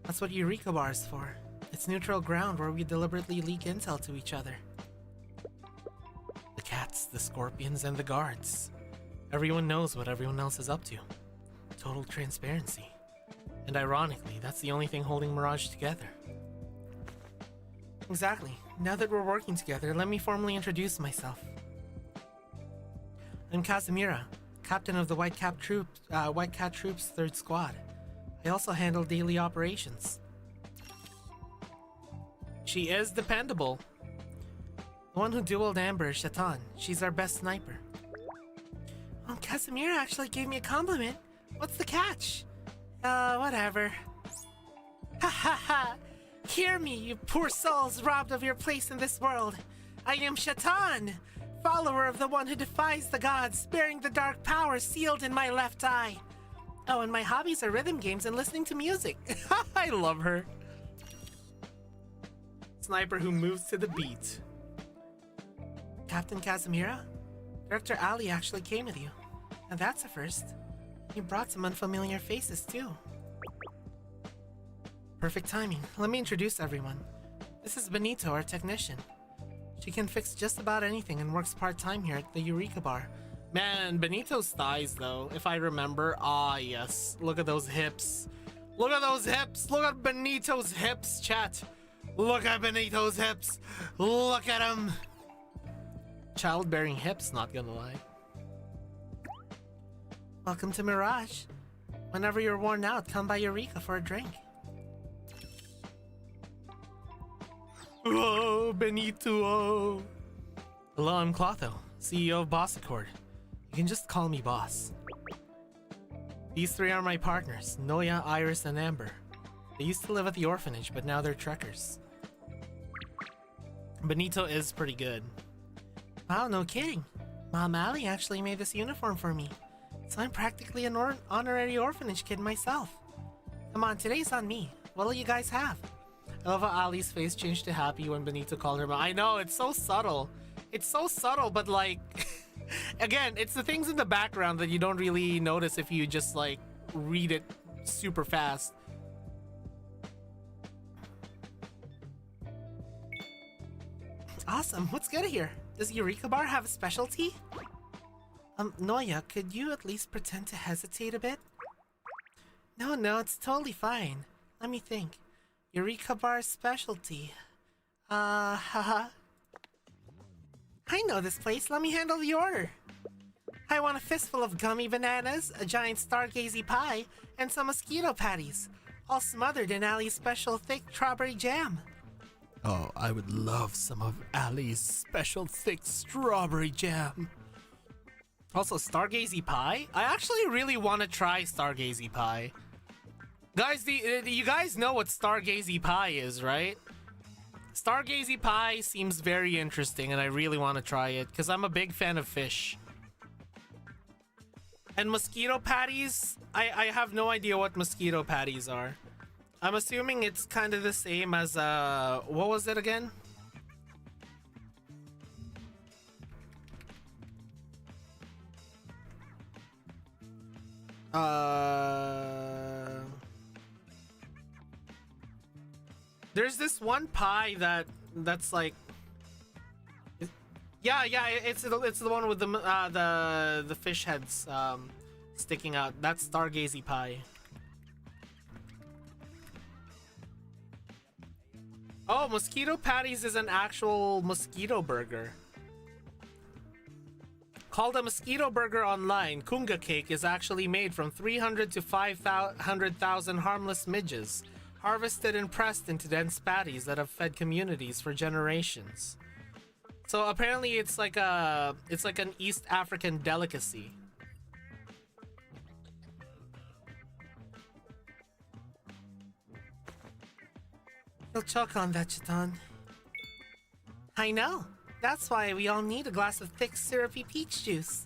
That's what Eureka Bar is for. It's neutral ground where we deliberately leak intel to each other. The cats, the scorpions, and the guards. Everyone knows what everyone else is up to. Total transparency. And ironically, that's the only thing holding Mirage together. Exactly. Now that we're working together, let me formally introduce myself. I'm Casimira, captain of the White Cat Troops, 3rd Squad. I also handle daily operations. She is dependable. The one who dueled Amber is Shatan. She's our best sniper. Oh, Casimira actually gave me a compliment. What's the catch? Whatever. Ha ha ha! Hear me, you poor souls robbed of your place in this world. I am Shatan, follower of the one who defies the gods, bearing the dark power sealed in my left eye. Oh, and my hobbies are rhythm games and listening to music. I love her. Sniper who moves to the beat. Captain Casimira? Director Ali actually came with you. And that's a first. You brought some unfamiliar faces, too. Perfect timing. Let me introduce everyone. This is Benito, our technician. She can fix just about anything and works part-time here at the Eureka Bar. Man, Benito's thighs, though, if I remember. Ah, yes. Look at those hips. Look at those hips. Look at Benito's hips, chat. Look at Benito's hips. Look at him. Childbearing hips, not gonna lie. Welcome to Mirage. Whenever you're worn out, come by Eureka for a drink. Oh, Benito. Oh. Hello, I'm Clotho, CEO of Boss Accord. You can just call me Boss. These three are my partners, Noya, Iris, and Amber. They used to live at the orphanage, but now they're trekkers. Benito is pretty good. Wow, no kidding. Mom Ali actually made this uniform for me, so I'm practically an honorary orphanage kid myself. Come on, today's on me. What'll you guys have? I love how Ali's face changed to happy when Benito called her mom. I know, it's so subtle. It's so subtle, but like, again, it's the things in the background that you don't really notice if you just like read it super fast. Awesome, what's good here? Does Eureka Bar have a specialty? Noya, could you at least pretend to hesitate a bit? No, it's totally fine. Let me think. Eureka Bar's specialty. Haha. I know this place. Let me handle the order. I want a fistful of gummy bananas, a giant stargazy pie, and some mosquito patties, all smothered in Ali's special thick strawberry jam. Oh, I would love some of Ali's special thick strawberry jam. Also, Stargazy Pie? I actually really want to try Stargazy Pie. Guys, you guys know what Stargazy Pie is, right? Stargazy Pie seems very interesting and I really want to try it because I'm a big fan of fish. And mosquito patties? I have no idea what mosquito patties are. I'm assuming it's kind of the same as, what was it again? There's this one pie that's like, yeah, it's the one with the fish heads sticking out. That's stargazy pie. Oh, mosquito patties is an actual mosquito burger. Called a mosquito burger online, kunga cake is actually made from 300 to 500,000 harmless midges, harvested and pressed into dense patties that have fed communities for generations. So apparently it's like an East African delicacy. You'll choke on that, Chiton. I know. That's why we all need a glass of thick, syrupy peach juice.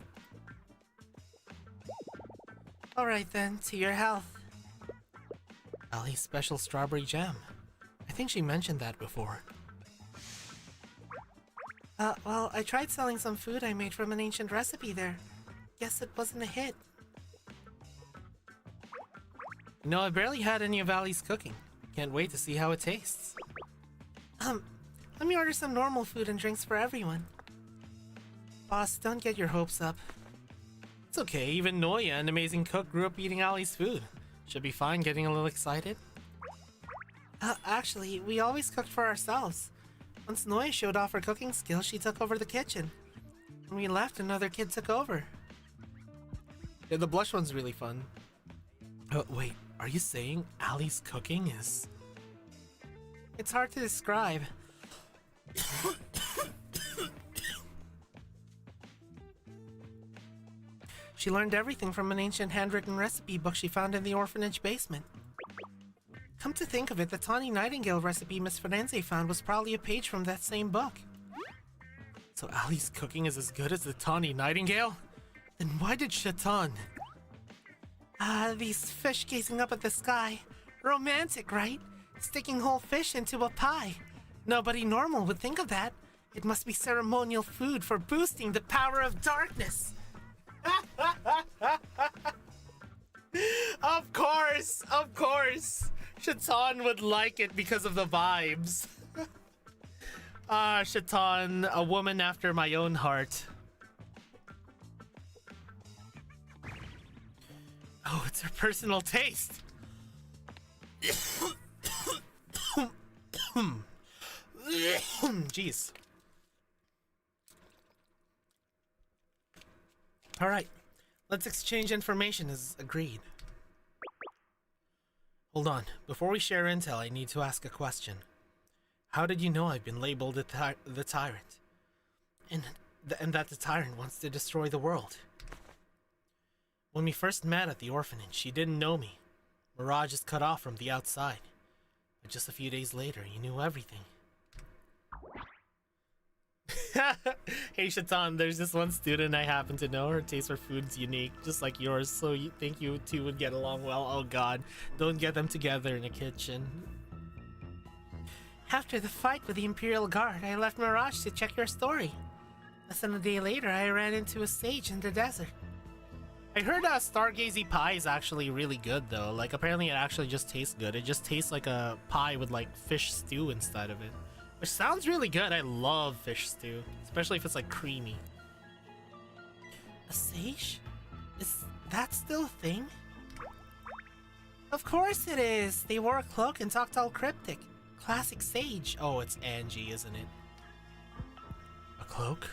Alright then, to your health. Ali's special strawberry jam. I think she mentioned that before. Well, I tried selling some food I made from an ancient recipe there. Guess it wasn't a hit. No, I barely had any of Ali's cooking. Can't wait to see how it tastes. Let me order some normal food and drinks for everyone. Boss, don't get your hopes up. It's okay, even Noya, an amazing cook, grew up eating Ali's food. Should be fine getting a little excited. Actually, we always cooked for ourselves. Once Noya showed off her cooking skills, she took over the kitchen. When we left, another kid took over. Yeah, the blush one's really fun. Oh, wait, are you saying Ali's cooking is... It's hard to describe. She learned everything from an ancient handwritten recipe book she found in the orphanage basement. Come to think of it, the Tawny Nightingale recipe Miss Firenze found was probably a page from that same book. So Ali's cooking is as good as the Tawny Nightingale? Then why did Shaitan... These fish gazing up at the sky. Romantic, right? Sticking whole fish into a pie. Nobody normal would think of that. It must be ceremonial food for boosting the power of darkness. Of course! Shaitan would like it because of the vibes. Shaitan, a woman after my own heart. Oh, it's her personal taste. Jeez. Alright, let's exchange information as agreed. Hold on, before we share intel, I need to ask a question. How did you know I've been labeled the tyrant? And that the tyrant wants to destroy the world? When we first met at the orphanage, she didn't know me. Mirage is cut off from the outside. But just a few days later, you knew everything. Hey Shaitan, there's this one student I happen to know. Her taste for food's unique, just like yours, so you think you two would get along well. Oh god, don't get them together in a kitchen. After the fight with the Imperial Guard, I left Mirage to check your story. Less than a day later, I ran into a sage in the desert. I heard Stargazy pie is actually really good though. Like apparently it actually just tastes good. It just tastes like a pie with like fish stew inside of it. Which sounds really good. I love fish stew, especially if it's like creamy. A sage? Is that still a thing? Of course it is! They wore a cloak and talked all cryptic. Classic sage. Oh, it's Angie, isn't it? A cloak?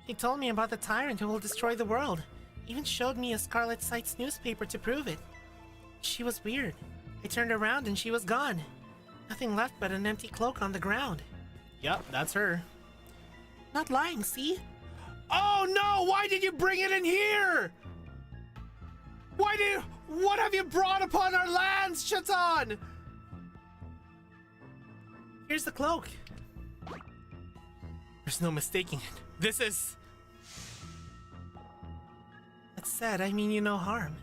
He told me about the tyrant who will destroy the world. Even showed me a Scarlet Sight's newspaper to prove it. She was weird. I turned around and she was gone. Nothing left but an empty cloak on the ground. Yep, that's her. Not lying, see? Oh no! Why did you bring it in here? What have you brought upon our lands, Shaitan? Here's the cloak. There's no mistaking it. This is... said, I mean you no harm.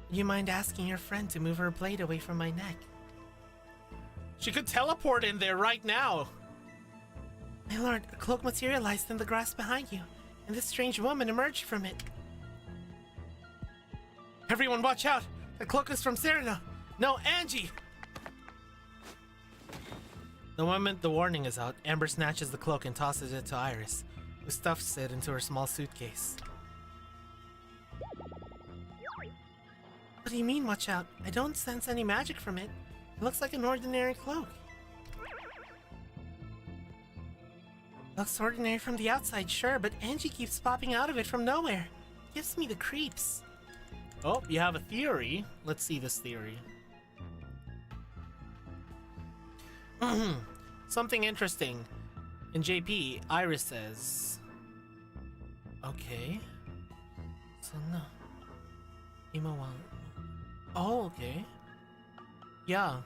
Would you mind asking your friend to move her blade away from my neck? She could teleport in there right now. My lord, a cloak materialized in the grass behind you, and this strange woman emerged from it. Everyone watch out! The cloak is from Serena! No, Angie! The moment the warning is out, Amber snatches the cloak and tosses it to Iris, who stuffs it into her small suitcase. What do you mean, watch out? I don't sense any magic from it. It looks like an ordinary cloak. Looks ordinary from the outside, sure, but Angie keeps popping out of it from nowhere. Gives me the creeps. Oh, you have a theory. Let's see this theory. Something interesting. In JP, Iris says... Okay. So no. Oh, okay. Yeah.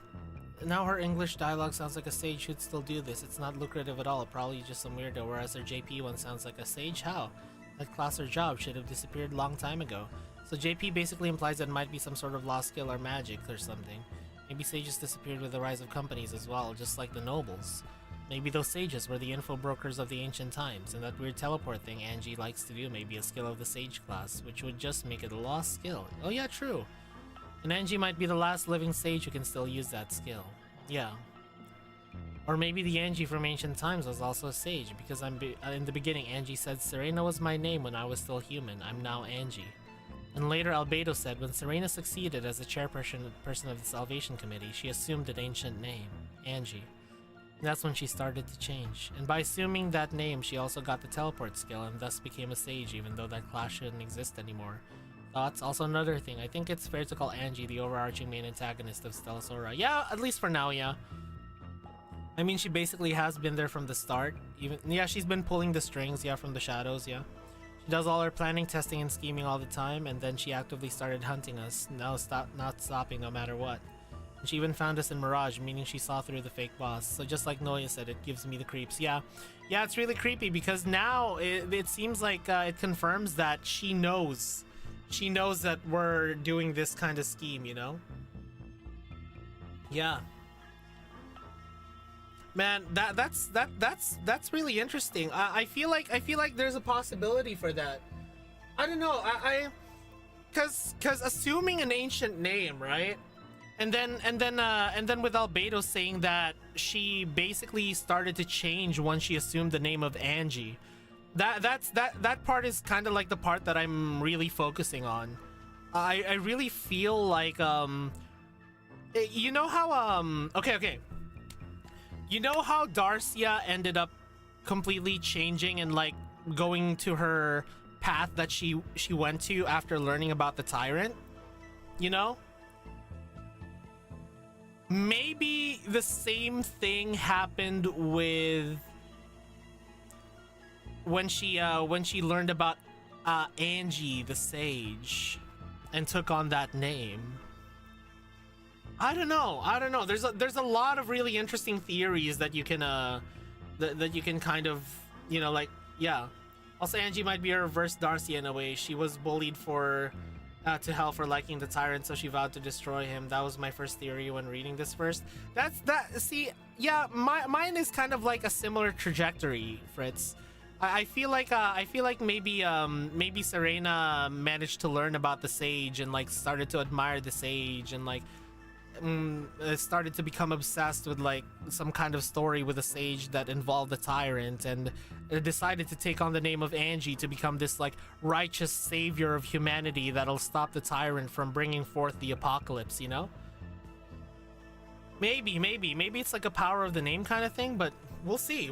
Now her English dialogue sounds like a sage should still do this. It's not lucrative at all. Probably just some weirdo. Whereas her JP one sounds like a sage? How? That class or job should have disappeared long time ago. So JP basically implies that it might be some sort of lost skill or magic or something. Maybe sages disappeared with the rise of companies as well, just like the nobles. Maybe those sages were the info brokers of the ancient times, and that weird teleport thing Angie likes to do may be a skill of the sage class, which would just make it a lost skill. Oh yeah, true. And Angie might be the last living sage who can still use that skill. Yeah. Or maybe the Angie from ancient times was also a sage, because in the beginning Angie said Serena was my name when I was still human. I'm now Angie. And later Albedo said when Serena succeeded as the chairperson of the Salvation Committee, she assumed an ancient name, Angie. And that's when she started to change. And by assuming that name, she also got the teleport skill and thus became a sage, even though that class shouldn't exist anymore. Thoughts? Also another thing, I think it's fair to call Angie the overarching main antagonist of Stella Sora. Yeah, at least for now, yeah. I mean, she basically has been there from the start. Yeah, she's been pulling the strings, yeah, from the shadows, yeah. She does all her planning, testing, and scheming all the time, and then she actively started hunting us, not stopping no matter what. And she even found us in Mirage, meaning she saw through the fake boss. So just like Noya said, it gives me the creeps. Yeah, it's really creepy because now it seems like it confirms that she knows. She knows that we're doing this kind of scheme, you know? Yeah. Man, that's really interesting. I feel like there's a possibility for that. I don't know. Cause assuming an ancient name, right? And then with Albedo saying that she basically started to change once she assumed the name of Angie. That part is kind of like the part that I'm really focusing on. I really feel like you know how okay. You know how Darcia ended up completely changing and like going to her path that she went to after learning about the tyrant? You know? Maybe the same thing happened with when she learned about Angie the Sage and took on that name. I don't know. There's a lot of really interesting theories that you can that you can kind of, you know, like, yeah. Also, Angie might be a reverse Darcy in a way. She was bullied to hell for liking the tyrant, so she vowed to destroy him. That was my first theory when reading this first. See, yeah, mine is kind of like a similar trajectory, Fritz. I feel like maybe Serena managed to learn about the sage and like started to admire the sage and like started to become obsessed with like some kind of story with a sage that involved the tyrant, and decided to take on the name of Angie to become this like righteous savior of humanity that'll stop the tyrant from bringing forth the apocalypse, you know? Maybe it's like a power of the name kind of thing, but we'll see.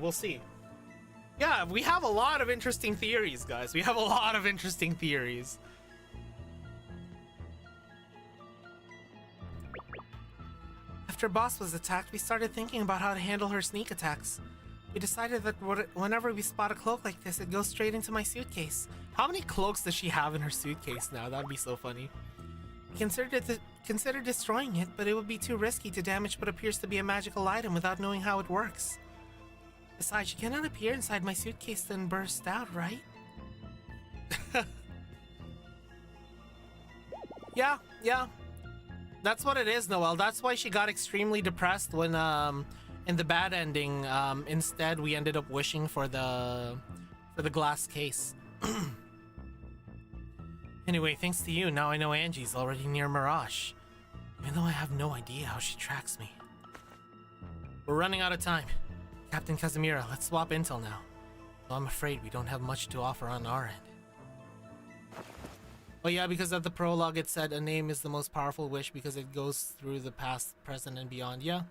Yeah, we have a lot of interesting theories, guys. We have a lot of interesting theories. After Boss was attacked, we started thinking about how to handle her sneak attacks. We decided that whenever we spot a cloak like this, it goes straight into my suitcase. How many cloaks does she have in her suitcase now? That'd be so funny. We considered destroying it, but it would be too risky to damage what appears to be a magical item without knowing how it works. Besides, you cannot appear inside my suitcase then burst out, right? Yeah, yeah. That's what it is, Noel. That's why she got extremely depressed when in the bad ending, instead we ended up wishing for the glass case. Anyway, thanks to you, now I know Angie's already near Mirage. Even though I have no idea how she tracks me. We're running out of time. Captain Casimira, let's swap intel now. Though I'm afraid we don't have much to offer on our end. Oh yeah, because at the prologue it said a name is the most powerful wish because it goes through the past, present, and beyond. Yeah.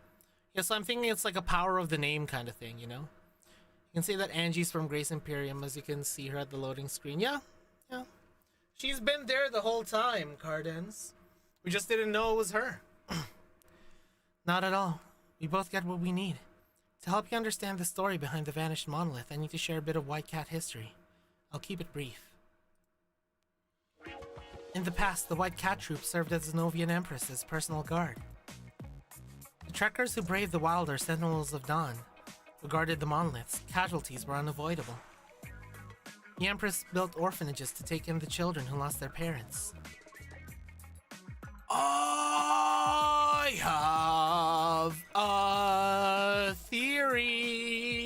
Yeah, so I'm thinking it's like a power of the name kind of thing, you know? You can say that Angie's from Grace Imperium as you can see her at the loading screen. Yeah, yeah. She's been there the whole time, Cardens. We just didn't know it was her. Not at all. We both get what we need. To help you understand the story behind the vanished monolith, I need to share a bit of White Cat history. I'll keep it brief. In the past, the White Cat Troop served as the Novian Empress's personal guard. The trekkers who braved the wilder Sentinels of Dawn regarded the monoliths. Casualties were unavoidable. The Empress built orphanages to take in the children who lost their parents. I have a theory.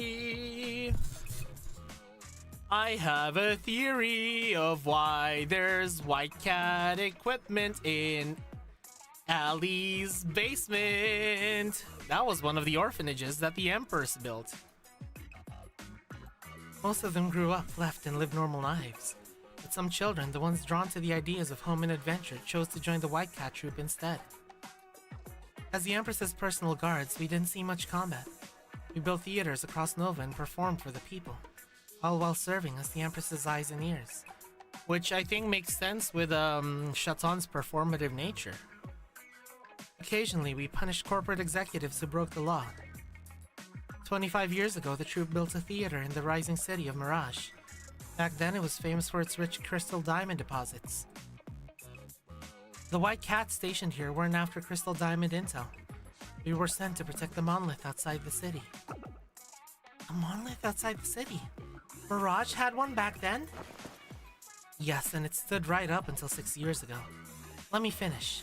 I have a theory of why there's White Cat equipment in Allie's basement. That was one of the orphanages that the Empress built. Most of them grew up, left, and lived normal lives. But some children, the ones drawn to the ideas of home and adventure, chose to join the White Cat Troop instead. As the Empress's personal guards, we didn't see much combat. We built theaters across Nova and performed for the people, all while serving as the Empress's eyes and ears. Which I think makes sense with Chaton's performative nature. Occasionally, we punished corporate executives who broke the law. 25 years ago, the troop built a theater in the rising city of Mirage. Back then, it was famous for its rich crystal diamond deposits. The White Cats stationed here weren't after crystal diamond intel. We were sent to protect the monolith outside the city. A monolith outside the city? Mirage had one back then? Yes, and it stood right up until 6 years ago. Let me finish.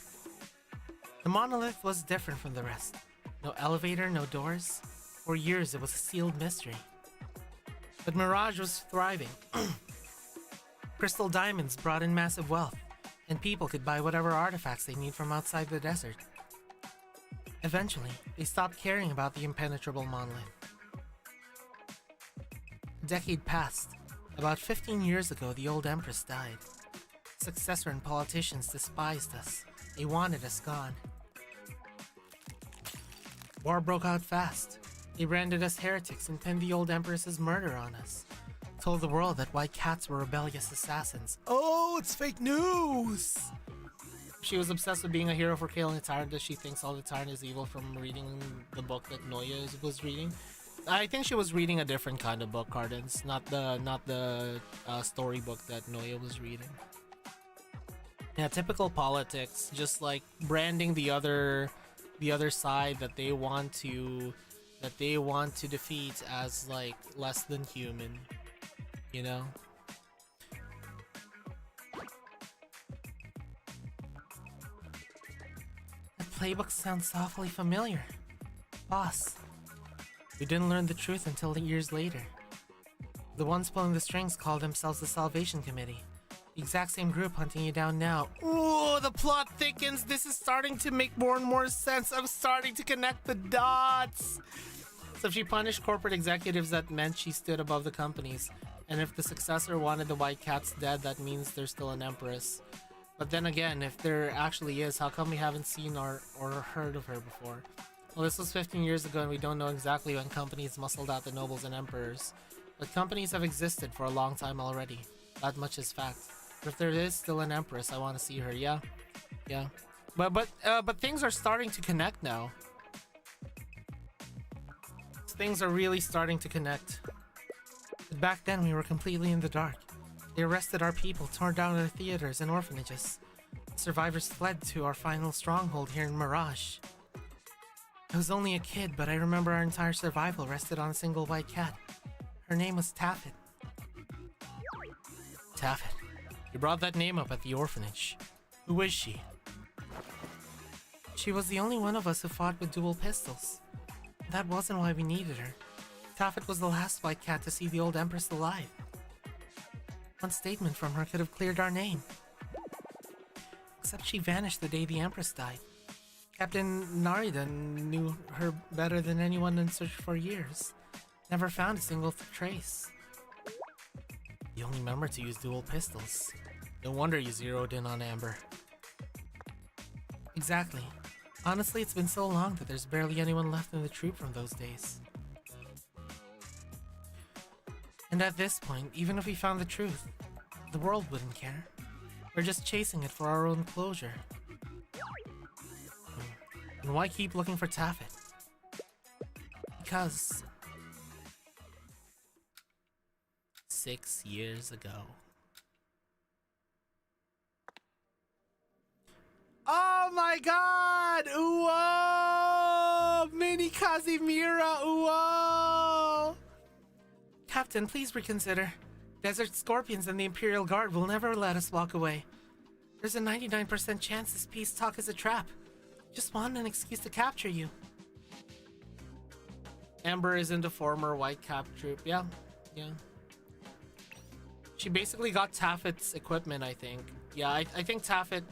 The monolith was different from the rest. No elevator, no doors. For years, it was a sealed mystery. But Mirage was thriving. Crystal diamonds brought in massive wealth, and people could buy whatever artifacts they need from outside the desert. Eventually, they stopped caring about the impenetrable monolith. A decade passed. About 15 years ago, the old Empress died. Successor and politicians despised us. They wanted us gone. War broke out fast. They branded us heretics and pinned the old Empress's murder on us. Told the world that White Cats were rebellious assassins. Oh, it's fake news! She was obsessed with being a hero for killing a tyrant that she thinks all the tyrant is evil from reading the book that Noya was reading. I think she was reading a different kind of book, Cardens, not the storybook that Noya was reading. Yeah, typical politics, just like branding the other side that they want to defeat as like less than human, you know? The playbook sounds awfully familiar. Boss, we didn't learn the truth until years later. The ones pulling the strings call themselves the Salvation Committee. The exact same group hunting you down now. Ooh, the plot thickens. This is starting to make more and more sense. I'm starting to connect the dots. So if she punished corporate executives, that meant she stood above the companies. And if the successor wanted the White Cats dead, that means there's still an Empress. But then again, if there actually is, how come we haven't seen or heard of her before? Well, this was 15 years ago and we don't know exactly when companies muscled out the nobles and emperors. But companies have existed for a long time already. That much is fact. But if there is still an Empress, I want to see her, yeah. But things are starting to connect now. Things are really starting to connect. But back then, we were completely in the dark. They arrested our people, tore down our theaters and orphanages. Survivors fled to our final stronghold here in Mirage. I was only a kid, but I remember our entire survival rested on a single white cat. Her name was Taffet. Taffet. You brought that name up at the orphanage. Who is she? She was the only one of us who fought with dual pistols. That wasn't why we needed her. Taffet was the last white cat to see the old Empress alive. One statement from her could have cleared our name. Except she vanished the day the Empress died. Captain Narida knew her better than anyone and searched for years. Never found a single trace. You only remember to use dual pistols. No wonder you zeroed in on Amber. Exactly. Honestly, it's been so long that there's barely anyone left in the troop from those days. And at this point, even if we found the truth, the world wouldn't care. We're just chasing it for our own closure. And why keep looking for Taffet? Because 6 years ago. Oh my god! Whoa! Mini Casimira! Whoa! Captain, please reconsider. Desert Scorpions and the Imperial Guard will never let us walk away. There's a 99% chance this peace talk is a trap. Just want an excuse to capture you. Amber is in the former White Cap troop. Yeah. She basically got Taffet's equipment, I think. Yeah, I think Taffet,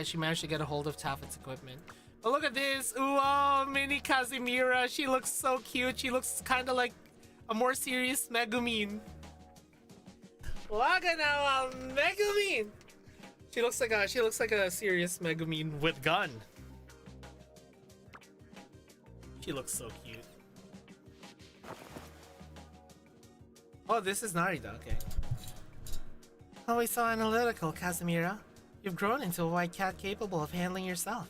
she managed to get a hold of Taffet's equipment. But look at this! Ooh, mini Casimira! She looks so cute. She looks kind of like a more serious Megumin. Wag na Megumin! She looks like a serious Megumin with gun. She looks so cute. Oh, this is Narita. Okay. Always so analytical, Casimira. You've grown into a white cat capable of handling yourself.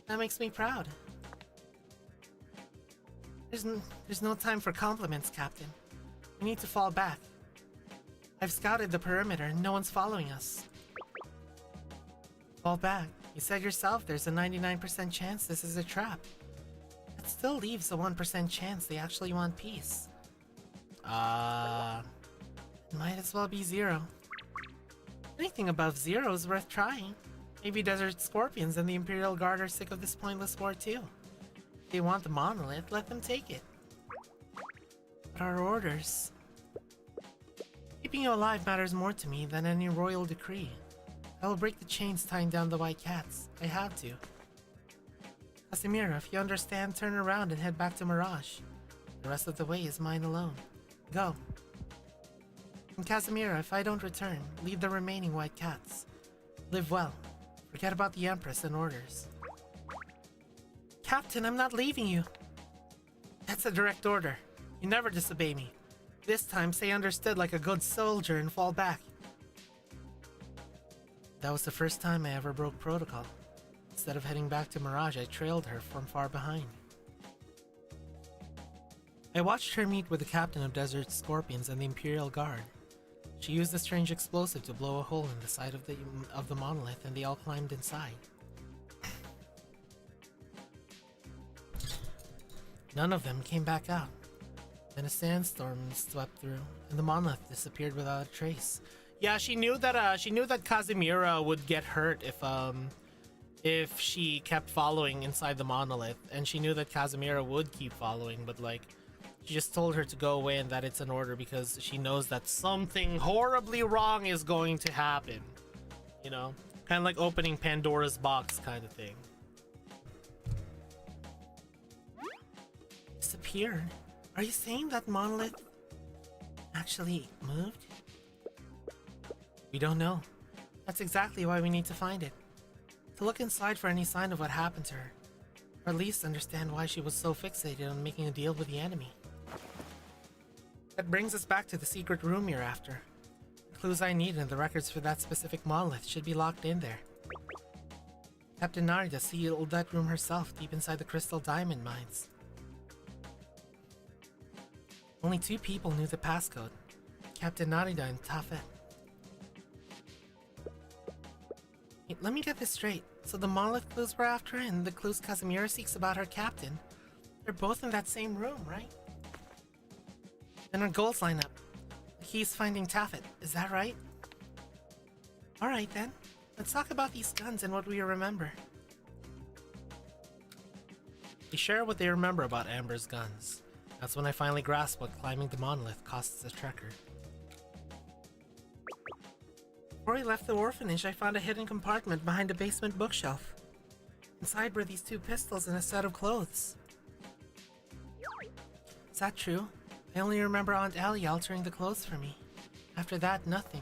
That makes me proud. There's no time for compliments, Captain. We need to fall back. I've scouted the perimeter and no one's following us. Fall back. You said yourself there's a 99% chance this is a trap. That still leaves a 1% chance they actually want peace. Might as well be 0. Anything above 0 is worth trying. Maybe Desert Scorpions and the Imperial Guard are sick of this pointless war too. If they want the monolith, let them take it. But our orders... Keeping you alive matters more to me than any royal decree. I will break the chains tying down the white cats. I have to. Casimira, if you understand, turn around and head back to Mirage. The rest of the way is mine alone. Go. And Casimira, if I don't return, leave the remaining white cats. Live well. Forget about the Empress and orders. Captain, I'm not leaving you. That's a direct order. You never disobey me. This time, say understood like a good soldier and fall back. That was the first time I ever broke protocol. Instead of heading back to Mirage, I trailed her from far behind. I watched her meet with the captain of Desert Scorpions and the Imperial Guard. She used a strange explosive to blow a hole in the side of the monolith, and they all climbed inside. None of them came back out. Then a sandstorm swept through, and the monolith disappeared without a trace. Yeah, she knew that Casimira would get hurt if she kept following inside the monolith, and she knew that Casimira would keep following, but like she just told her to go away and that it's an order because she knows that something horribly wrong is going to happen. You know? Kind of like opening Pandora's box kind of thing. Disappeared? Are you saying that monolith actually moved? We don't know. That's exactly why we need to find it. To look inside for any sign of what happened to her. Or at least understand why she was so fixated on making a deal with the enemy. That brings us back to the secret room you're after. The clues I need and the records for that specific monolith should be locked in there. Captain Narita sealed that room herself deep inside the crystal diamond mines. Only 2 people knew the passcode. Captain Narita and Taffet. Wait, let me get this straight. So the monolith clues we're after and the clues Casimira seeks about her captain, they're both in that same room, right? Then our goals line up. The key is finding Taffet, is that right? Alright then. Let's talk about these guns and what we remember. They share what they remember about Amber's guns. That's when I finally grasped what climbing the monolith costs a trekker. Before we left the orphanage, I found a hidden compartment behind a basement bookshelf. Inside were these 2 pistols and a set of clothes. Is that true? I only remember Aunt Allie altering the clothes for me. After that, nothing.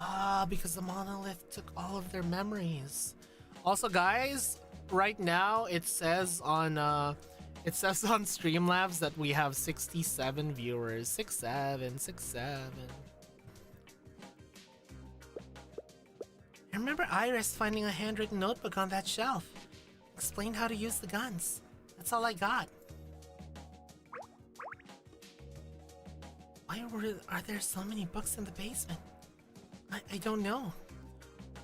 Ah, because the monolith took all of their memories. Also, guys, right now it says on Streamlabs that we have 67 viewers. 67. I remember Iris finding a handwritten notebook on that shelf. Explained how to use the guns. That's all I got. Why are there so many books in the basement? I don't know.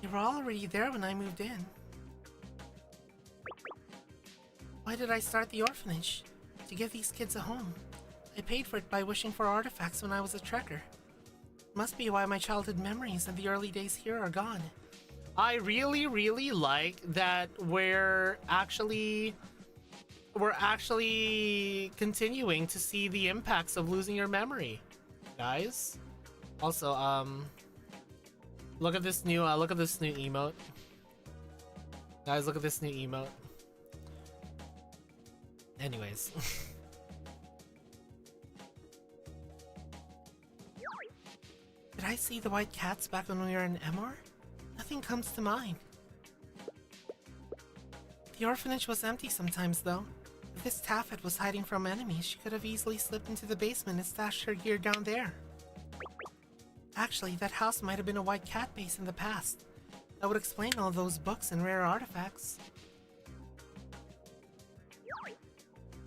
They were already there when I moved in. Why did I start the orphanage? To give these kids a home. I paid for it by wishing for artifacts when I was a trekker. Must be why my childhood memories and the early days here are gone. I really like that we're actually continuing to see the impacts of losing your memory, guys. Also, look at this new emote. Guys, look at this new emote. Anyways. Did I see the white cats back when we were in Emor? Nothing comes to mind. The orphanage was empty sometimes, though. If this Taffet was hiding from enemies, she could have easily slipped into the basement and stashed her gear down there. Actually, that house might have been a white cat base in the past. That would explain all those books and rare artifacts.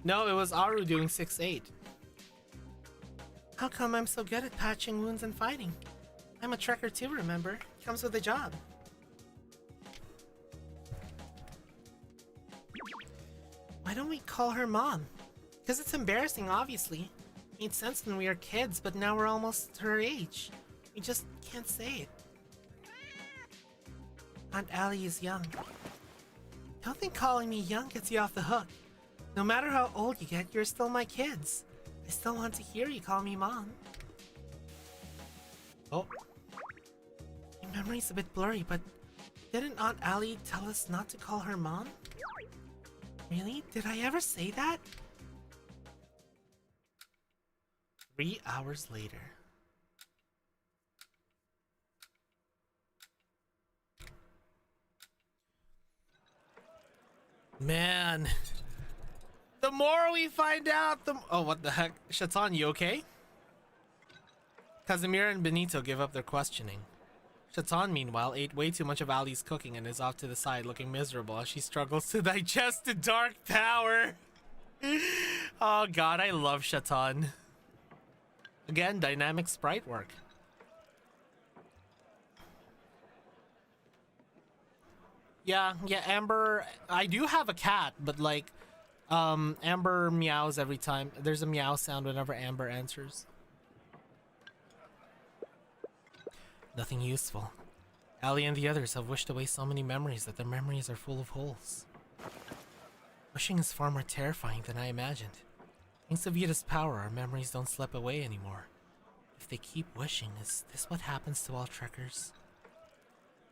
No, it was Aru doing 6-8. How come I'm so good at patching wounds and fighting? I'm a trekker too, remember? Comes with a job. Why don't we call her Mom? Because it's embarrassing, obviously. Made sense when we were kids, but now we're almost her age. We just can't say it. Aunt Allie is young. Don't think calling me young gets you off the hook. No matter how old you get, you're still my kids. I still want to hear you call me Mom. Oh. My memory's a bit blurry, but didn't Aunt Allie tell us not to call her Mom? Really? Did I ever say that? 3 hours later. Man. The more we find out, oh, what the heck? Shatan, you okay? Casimir and Benito give up their questioning. Shatan, meanwhile, ate way too much of Ali's cooking and is off to the side looking miserable as she struggles to digest the dark power. Oh god, I love Shatan. Again, dynamic sprite work. Yeah, Amber, I do have a cat, but like, Amber meows every time. There's a meow sound whenever Amber answers. Nothing useful. Ali and the others have wished away so many memories that their memories are full of holes. Wishing is far more terrifying than I imagined. Thanks to Vita's power, our memories don't slip away anymore. If they keep wishing, is this what happens to all trekkers?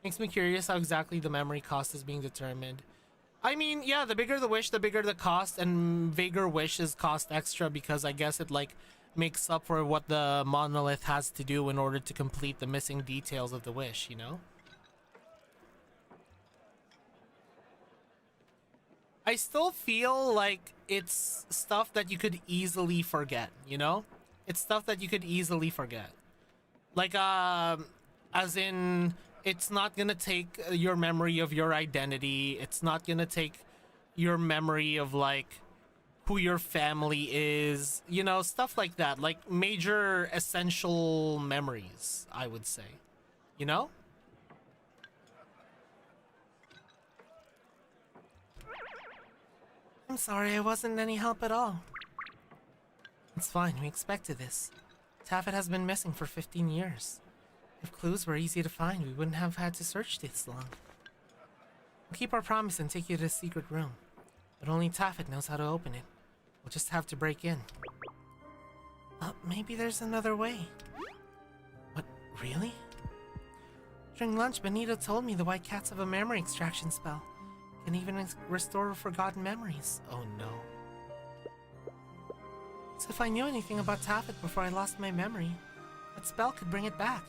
Makes me curious how exactly the memory cost is being determined. I mean, yeah, the bigger the wish, the bigger the cost, and vaguer wishes cost extra because I guess it like makes up for what the monolith has to do in order to complete the missing details of the wish, you know? I still feel like it's stuff that you could easily forget, you know? It's stuff that you could easily forget. Like, as in, it's not gonna take your memory of your identity. It's not gonna take your memory of, like, who your family is. You know, stuff like that. Like, major essential memories, I would say. You know? I'm sorry, I wasn't any help at all. It's fine, we expected this. Taffet has been missing for 15 years. If clues were easy to find, we wouldn't have had to search this long. We'll keep our promise and take you to the secret room. But only Taffet knows how to open it. We'll just have to break in. Maybe there's another way. What, really? During lunch, Benito told me the white cats have a memory extraction spell. Can even restore forgotten memories. Oh no. So if I knew anything about Taffet before I lost my memory, that spell could bring it back.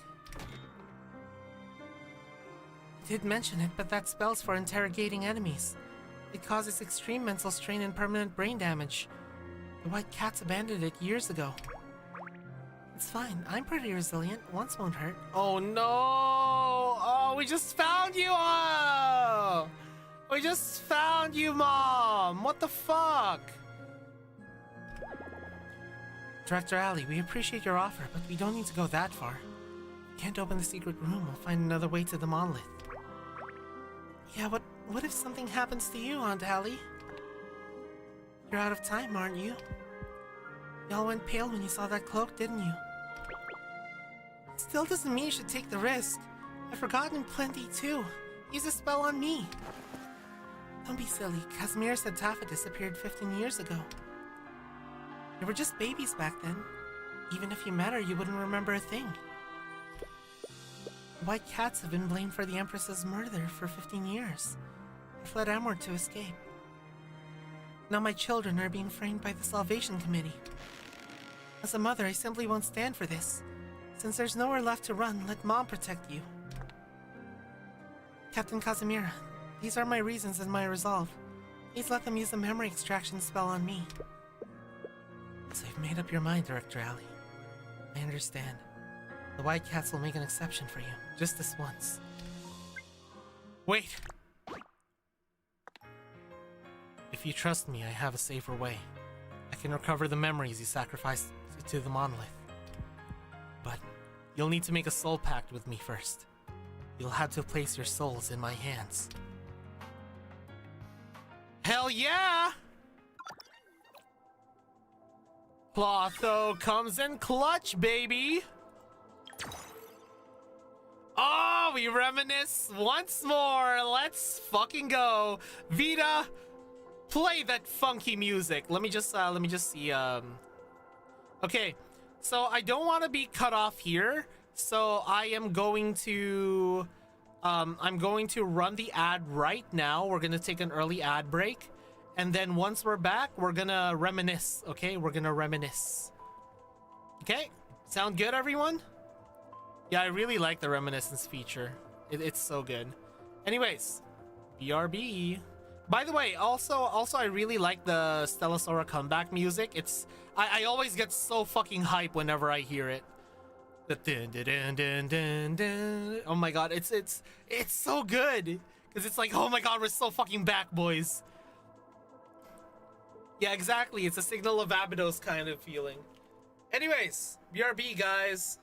I did mention it, but that spell's for interrogating enemies. It causes extreme mental strain and permanent brain damage. The white cats abandoned it years ago. It's fine. I'm pretty resilient. Once won't hurt. Oh no! Oh, we just found you! Oh! We just found you, Mom! What the fuck? Director Alley, we appreciate your offer, but we don't need to go that far. We can't open the secret room. We'll find another way to the monolith. Yeah, what if something happens to you, Aunt Allie? You're out of time, aren't you? Y'all went pale when you saw that cloak, didn't you? Still doesn't mean you should take the risk. I've forgotten plenty too. Use a spell on me. Don't be silly. Casimir said Taffet disappeared 15 years ago. You were just babies back then. Even if you met her, you wouldn't remember a thing. The white cats have been blamed for the Empress's murder for 15 years. They fled Amward to escape. Now my children are being framed by the Salvation Committee. As a mother, I simply won't stand for this. Since there's nowhere left to run, let Mom protect you. Captain Casimira, these are my reasons and my resolve. Please let them use the memory extraction spell on me. So you've made up your mind, Director Alley. I understand. The White Cats will make an exception for you, just this once. Wait! If you trust me, I have a safer way. I can recover the memories you sacrificed to the monolith. But you'll need to make a soul pact with me first. You'll have to place your souls in my hands. Hell yeah! Clotho comes in clutch, baby! Oh, we reminisce once more. Let's fucking go. Vita, play that funky music. Let me just see. Okay, so I don't want to be cut off here. So I am going to, I'm going to run the ad right now. We're gonna take an early ad break, and then once we're back, we're gonna reminisce. Okay, we're gonna reminisce. Okay, sound good, everyone? Yeah, I really like the reminiscence feature. It's so good. Anyways, BRB. By the way, also I really like the Stella Sora comeback music. I always get so fucking hype whenever I hear it. The dun, dun, dun, dun, dun, dun. Oh my god, it's so good. Cause it's like, oh my god, we're so fucking back, boys. Yeah, exactly. It's a Signal of Abydos kind of feeling. Anyways, BRB, guys.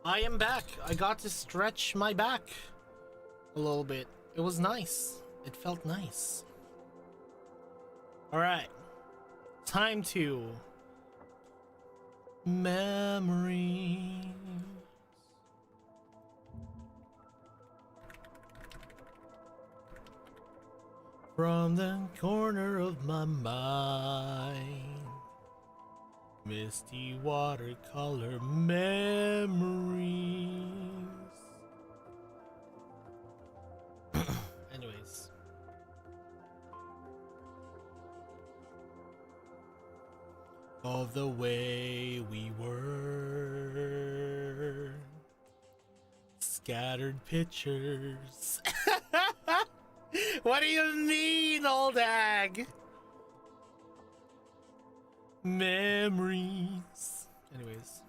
I am back. I got to stretch my back a little bit. It was nice. It felt nice. Alright. Time to... memories. From the corner of my mind. Misty watercolor memories. Anyways. Of the way we were. Scattered pictures. What do you mean, old hag? Memories. Anyways.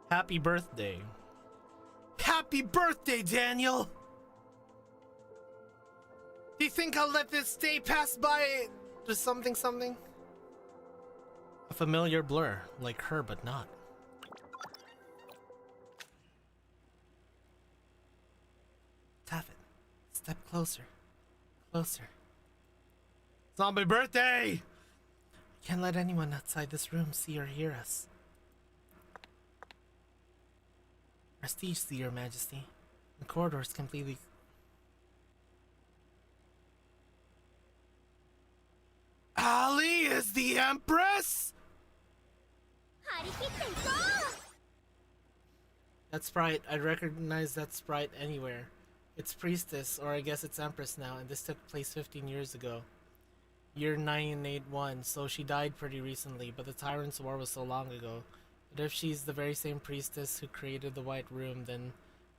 Happy birthday. Happy birthday, Daniel! Do you think I'll let this day pass by? Just something? A familiar blur, like her but not. Taffet, step closer. Closer. It's not my birthday! Can't let anyone outside this room see or hear us. Prestige to your majesty. The corridor is completely... Ali is the Empress?! That sprite, I'd recognize that sprite anywhere. It's Priestess, or I guess it's Empress now, and this took place 15 years ago. Year 981, so she died pretty recently, but the Tyrant's War was so long ago. But if she's the very same priestess who created the White Room, then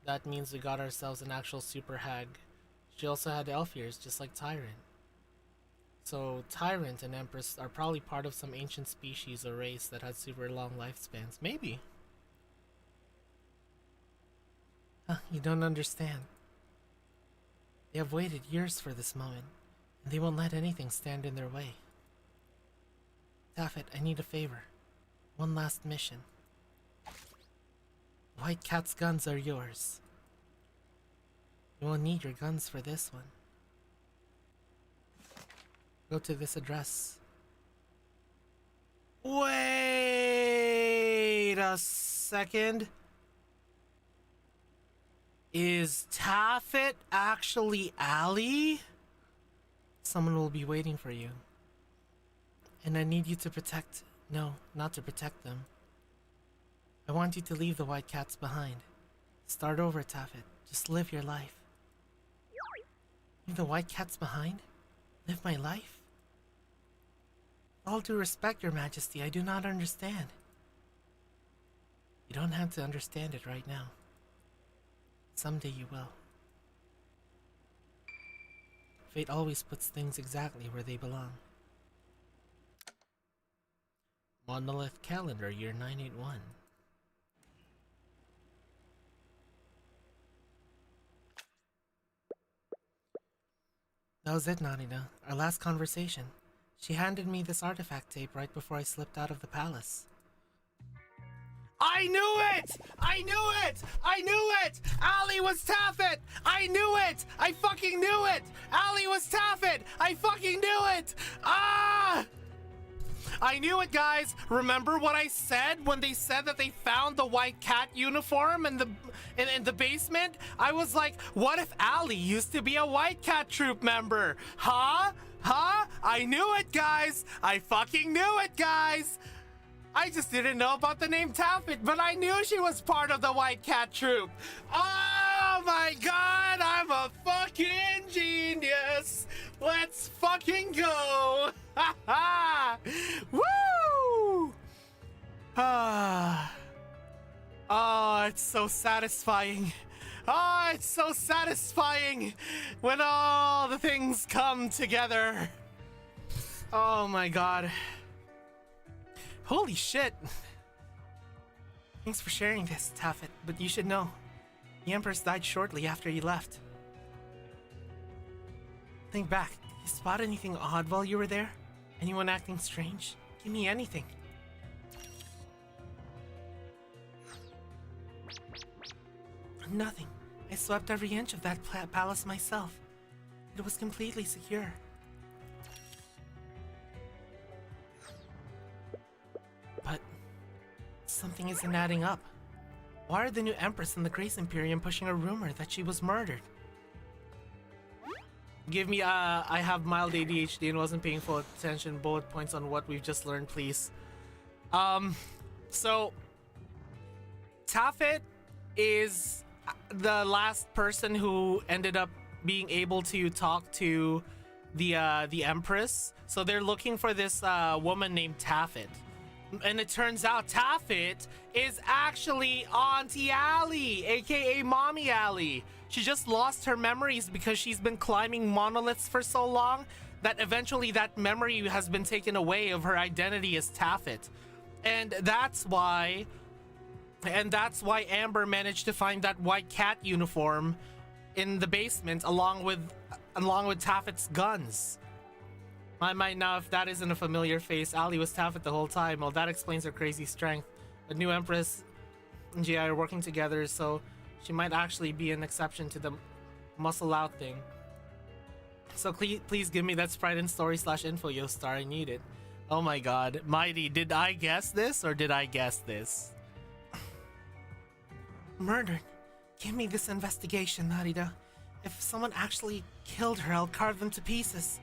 that means we got ourselves an actual super hag. She also had elf ears, just like Tyrant. So Tyrant and Empress are probably part of some ancient species or race that had super long lifespans. Maybe. Huh, you don't understand. They have waited years for this moment, and they won't let anything stand in their way. Taffet, I need a favor. One last mission. White Cat's guns are yours. You will need your guns for this one. Go to this address. Wait a second. Is Taffet actually Ali? Someone will be waiting for you. And I need you to protect... No, not to protect them. I want you to leave the white cats behind. Start over, Taffet. Just live your life. Leave the white cats behind? Live my life? With all due respect, Your Majesty, I do not understand. You don't have to understand it right now. Someday you will. Fate always puts things exactly where they belong. Monolith Calendar, year 981. That was it, Narita. Our last conversation. She handed me this artifact tape right before I slipped out of the palace. I knew it! I knew it! I knew it! Ali was Taffet! I knew it! I fucking knew it! Ali was Taffet! I fucking knew it! Ah! I knew it, guys! Remember what I said when they said that they found the white cat uniform in the basement? I was like, what if Ali used to be a white cat troop member? Huh? Huh? I knew it, guys! I fucking knew it, guys! I just didn't know about the name Taffet, but I knew she was part of the White Cat Troop. Oh my god, I'm a fucking genius. Let's fucking go. Ha ha. Woo. Ah. Oh, it's so satisfying. Oh, it's so satisfying when all the things come together. Oh my god. Holy shit! Thanks for sharing this, Taffet, but you should know, the Empress died shortly after you left. Think back, did you spot anything odd while you were there? Anyone acting strange? Give me anything. Nothing. I swept every inch of that palace myself. It was completely secure. But something isn't adding up. Why are the new Empress and the Grace Imperium pushing a rumor that she was murdered? Give me, I have mild ADHD and wasn't paying full attention. Bullet points on what we've just learned, please. So Taffet is the last person who ended up being able to talk to the Empress. So they're looking for this woman named Taffet. And it turns out Taffet is actually Auntie Allie, aka Mommy Allie. She just lost her memories because she's been climbing monoliths for so long that eventually that memory has been taken away of her identity as Taffet. And that's why Amber managed to find that white cat uniform in the basement along with Taffet's guns. I might now, if that isn't a familiar face, Allie was Taffet the whole time. Well, that explains her crazy strength. The new Empress and GI are working together, so she might actually be an exception to the muscle out thing. So please give me that sprite and story /info, yo star. I need it. Oh my god. Mighty, did I guess this or did I guess this? Murdered. Give me this investigation, Narita. If someone actually killed her, I'll carve them to pieces.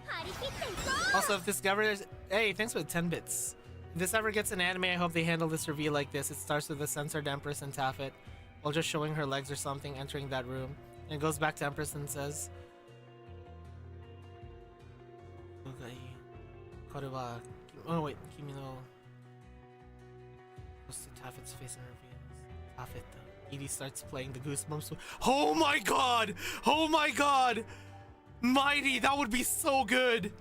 Also, if this ever... Hey, thanks for the 10 bits. If this ever gets an anime, I hope they handle this reveal like this. It starts with the censored Empress and Taffet, while just showing her legs or something, entering that room. And it goes back to Empress and says... Oh wait, Kimi no... Goes to Taffet's face and reveals. Taffet, though. Edie starts playing the Goosebumps. Oh my god! Oh my god! Mighty, that would be so good!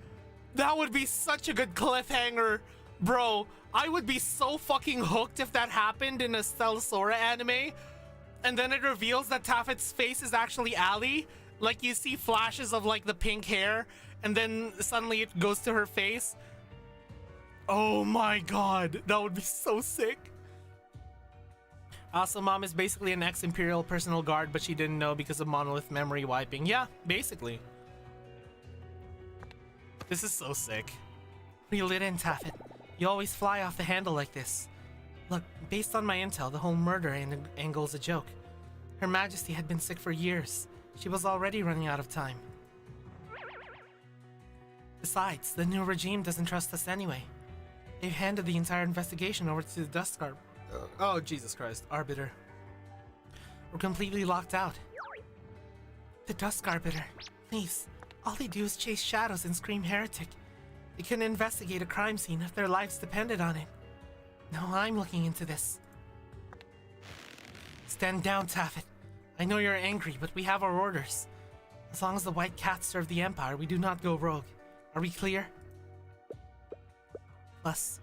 That would be such a good cliffhanger! Bro, I would be so fucking hooked if that happened in a Stella Sora anime. And then it reveals that Taffet's face is actually Allie. Like, you see flashes of, like, the pink hair, and then suddenly it goes to her face. Oh my god, that would be so sick. Also, Mom is basically an ex-Imperial personal guard, but she didn't know because of monolith memory wiping. Yeah, basically. This is so sick. Reel it in, Taffet. You always fly off the handle like this. Look, based on my intel, the whole murder angle's a joke. Her Majesty had been sick for years. She was already running out of time. Besides, the new regime doesn't trust us anyway. They've handed the entire investigation over to the Dust Guard. Oh, Jesus Christ. Arbiter. We're completely locked out. The Dusk Arbiter. Please. All they do is chase shadows and scream heretic. They couldn't investigate a crime scene if their lives depended on it. Now I'm looking into this. Stand down, Taffet. I know you're angry, but we have our orders. As long as the White Cats serve the Empire, we do not go rogue. Are we clear? Plus,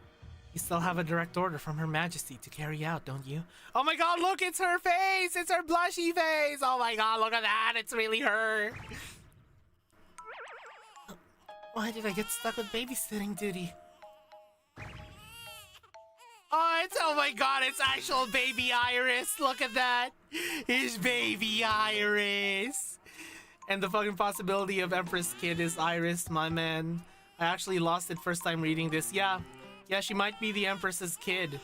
you still have a direct order from Her Majesty to carry out, don't you? Oh my god, look, it's her face! It's her blushy face! Oh my god, look at that! It's really her! Why did I get stuck with babysitting duty? Oh my god, it's actual baby Iris! Look at that! It's baby Iris! And the fucking possibility of Empress Kid is Iris, my man. I actually lost it first time reading this. Yeah, she might be the Empress's kid.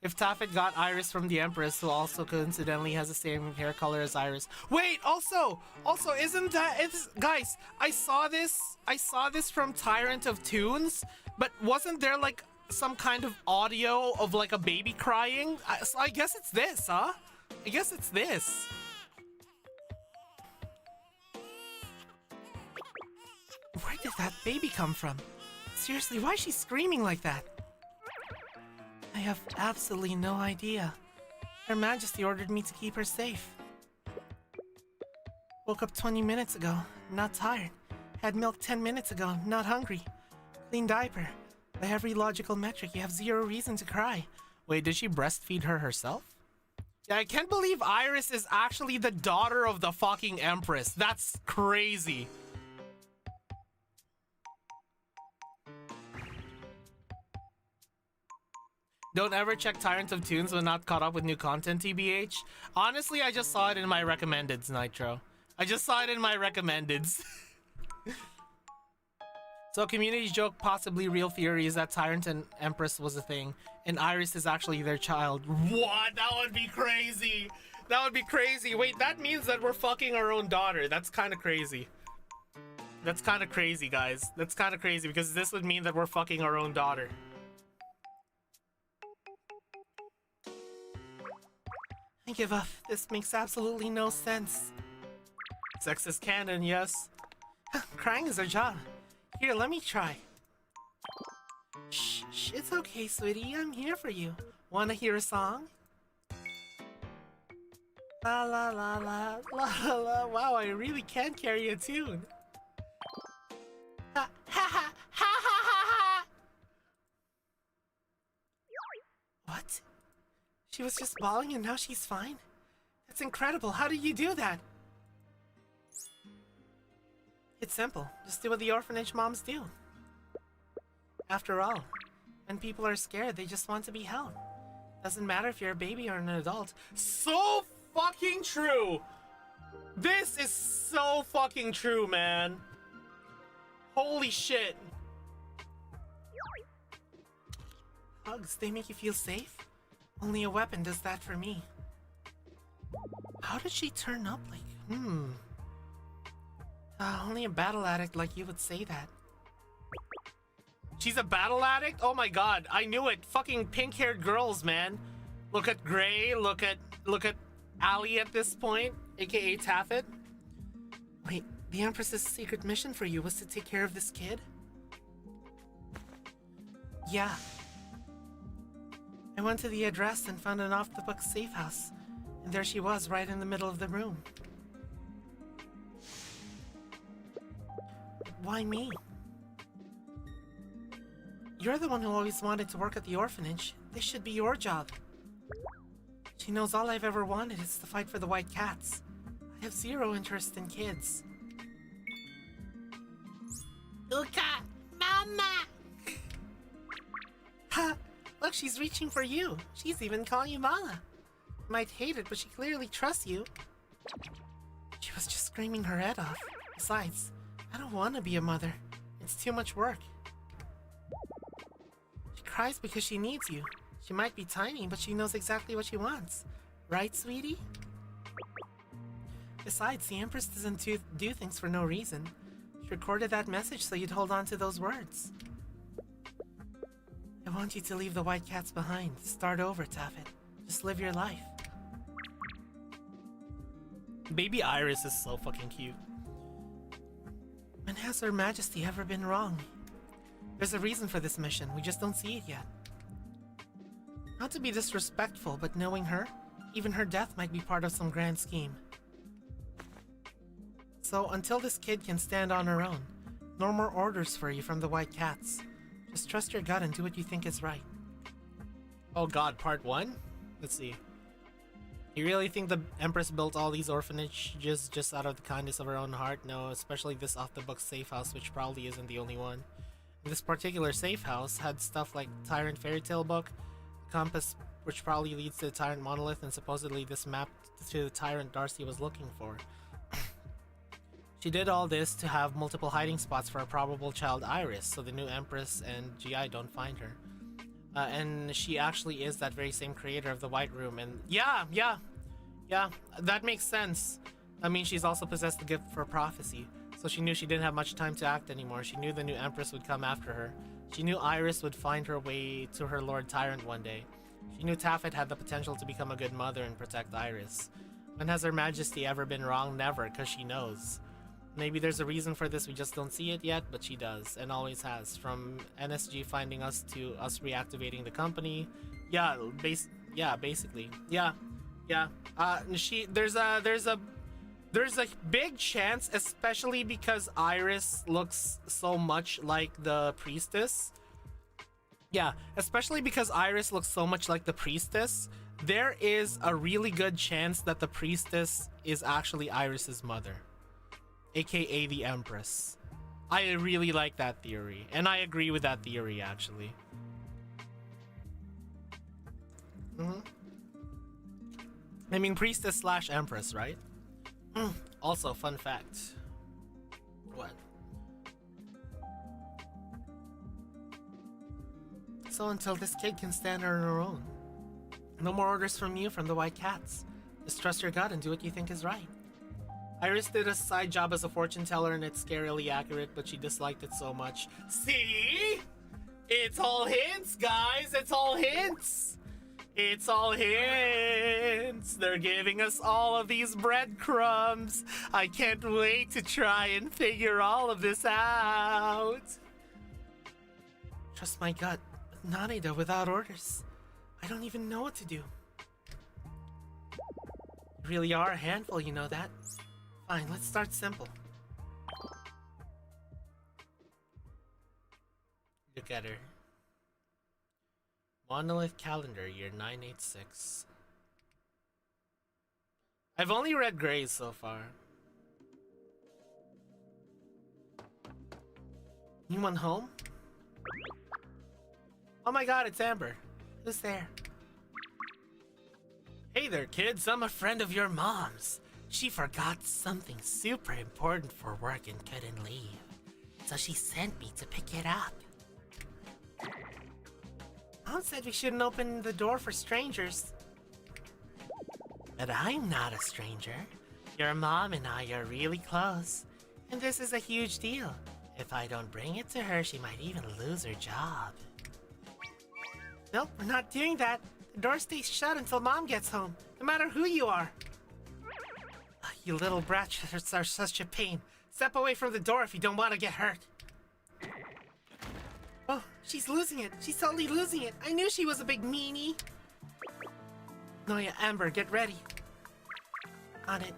If Taffet got Iris from the Empress, who also coincidentally has the same hair color as Iris. Wait, also, isn't that... Guys, I saw this from Tyrant of Toons, but wasn't there like some kind of audio of like a baby crying? So I guess it's this, huh? I guess it's this. Where did that baby come from? Seriously, why is she screaming like that? I have absolutely no idea. Her Majesty ordered me to keep her safe. Woke up 20 minutes ago, not tired. Had milk 10 minutes ago, not hungry. Clean diaper. By every logical metric, you have zero reason to cry. Wait, did she breastfeed her herself? Yeah, I can't believe Iris is actually the daughter of the fucking Empress. That's crazy. Don't ever check Tyrant of Tunes when not caught up with new content, TBH. Honestly, I just saw it in my recommendeds, Nitro. I just saw it in my recommendeds. So community joke, possibly real theory, is that Tyrant and Empress was a thing, and Iris is actually their child. What? That would be crazy. That would be crazy. Wait, that means that we're fucking our own daughter. That's kind of crazy. That's kind of crazy, guys. That's kind of crazy, because this would mean that we're fucking our own daughter. I give up. This makes absolutely no sense. Sex is canon, yes. Crying is our job. Here, let me try. Shh, it's okay, sweetie. I'm here for you. Wanna hear a song? La la la la la la la. Wow, I really can carry a tune. Ha ha ha ha ha ha. What? She was just bawling and now she's fine? That's incredible. How did you do that? It's simple. Just do what the orphanage moms do. After all, when people are scared, they just want to be held. Doesn't matter if you're a baby or an adult. So fucking true. This is so fucking true, man. Holy shit. Hugs, they make you feel safe? Only a weapon does that for me. How did she turn up like, only a battle addict like you would say that. She's a battle addict? Oh my god, I knew it. Fucking pink-haired girls, man. Look at Gray, look at Ali at this point, aka Taffet. Wait, the Empress's secret mission for you was to take care of this kid? Yeah. I went to the address and found an off-the-book safe house. And there she was, right in the middle of the room. Why me? You're the one who always wanted to work at the orphanage. This should be your job. She knows all I've ever wanted is to fight for the white cats. I have zero interest in kids. Uka! Mama! Ha! Look, she's reaching for you. She's even calling you Mama. You might hate it, but she clearly trusts you. She was just screaming her head off. Besides, I don't want to be a mother. It's too much work. She cries because she needs you. She might be tiny, but she knows exactly what she wants. Right, sweetie? Besides, the Empress doesn't do things for no reason. She recorded that message so you'd hold on to those words. I want you to leave the white cats behind. Start over, Taffet. Just live your life. Baby Iris is so fucking cute. When has Her Majesty ever been wrong? There's a reason for this mission, we just don't see it yet. Not to be disrespectful, but knowing her, even her death might be part of some grand scheme. So until this kid can stand on her own, no more orders for you from the white cats. Just trust your gut and do what you think is right. Oh god, part 1? Let's see. You really think the Empress built all these orphanages just out of the kindness of her own heart? No, especially this off-the-book safe house, which probably isn't the only one. This particular safe house had stuff like Tyrant Fairy Tale book, compass which probably leads to the Tyrant monolith, and supposedly this map to the Tyrant Darcy was looking for. She did all this to have multiple hiding spots for a probable child Iris, so the new Empress and GI don't find her. And she actually is that very same creator of the White Room, and yeah, that makes sense. I mean, she's also possessed the gift for prophecy, so she knew she didn't have much time to act anymore. She knew the new Empress would come after her. She knew Iris would find her way to her Lord Tyrant one day. She knew Taffet had the potential to become a good mother and protect Iris. When has Her Majesty ever been wrong? Never, because she knows. Maybe there's a reason for this, we just don't see it yet, but she does, and always has. From NSG finding us to us reactivating the company. Yeah, basically. Yeah. There's a big chance, especially because Iris looks so much like the priestess. Yeah, especially because Iris looks so much like the priestess, there is a really good chance that the priestess is actually Iris's mother, aka the Empress. I really like that theory, and I agree with that theory, actually. I mean, priestess slash empress, right? Also, fun fact. What? So until this kid can stand on her own. No more orders from you from the White Cats. Just trust your gut and do what you think is right. Iris did a side job as a fortune teller and it's scarily accurate, but she disliked it so much. See? It's all hints, guys. It's all hints. It's all hints. They're giving us all of these breadcrumbs. I can't wait to try and figure all of this out. Trust my gut. Nanida without orders. I don't even know what to do. You really are a handful, you know that. Fine, let's start simple. Look at her. Monolith Calendar, year 986. I've only read Grays so far. Anyone home? Oh my god, it's Amber. Who's there? Hey there, kids. I'm a friend of your mom's. She forgot something super important for work and couldn't leave. So she sent me to pick it up. Mom said we shouldn't open the door for strangers. But I'm not a stranger. Your mom and I are really close. And this is a huge deal. If I don't bring it to her, she might even lose her job. Nope, we're not doing that. The door stays shut until Mom gets home, no matter who you are. You little brats are such a pain. Step away from the door if you don't want to get hurt. Oh, she's losing it. She's totally losing it. I knew she was a big meanie. Noya, Amber, get ready. On it.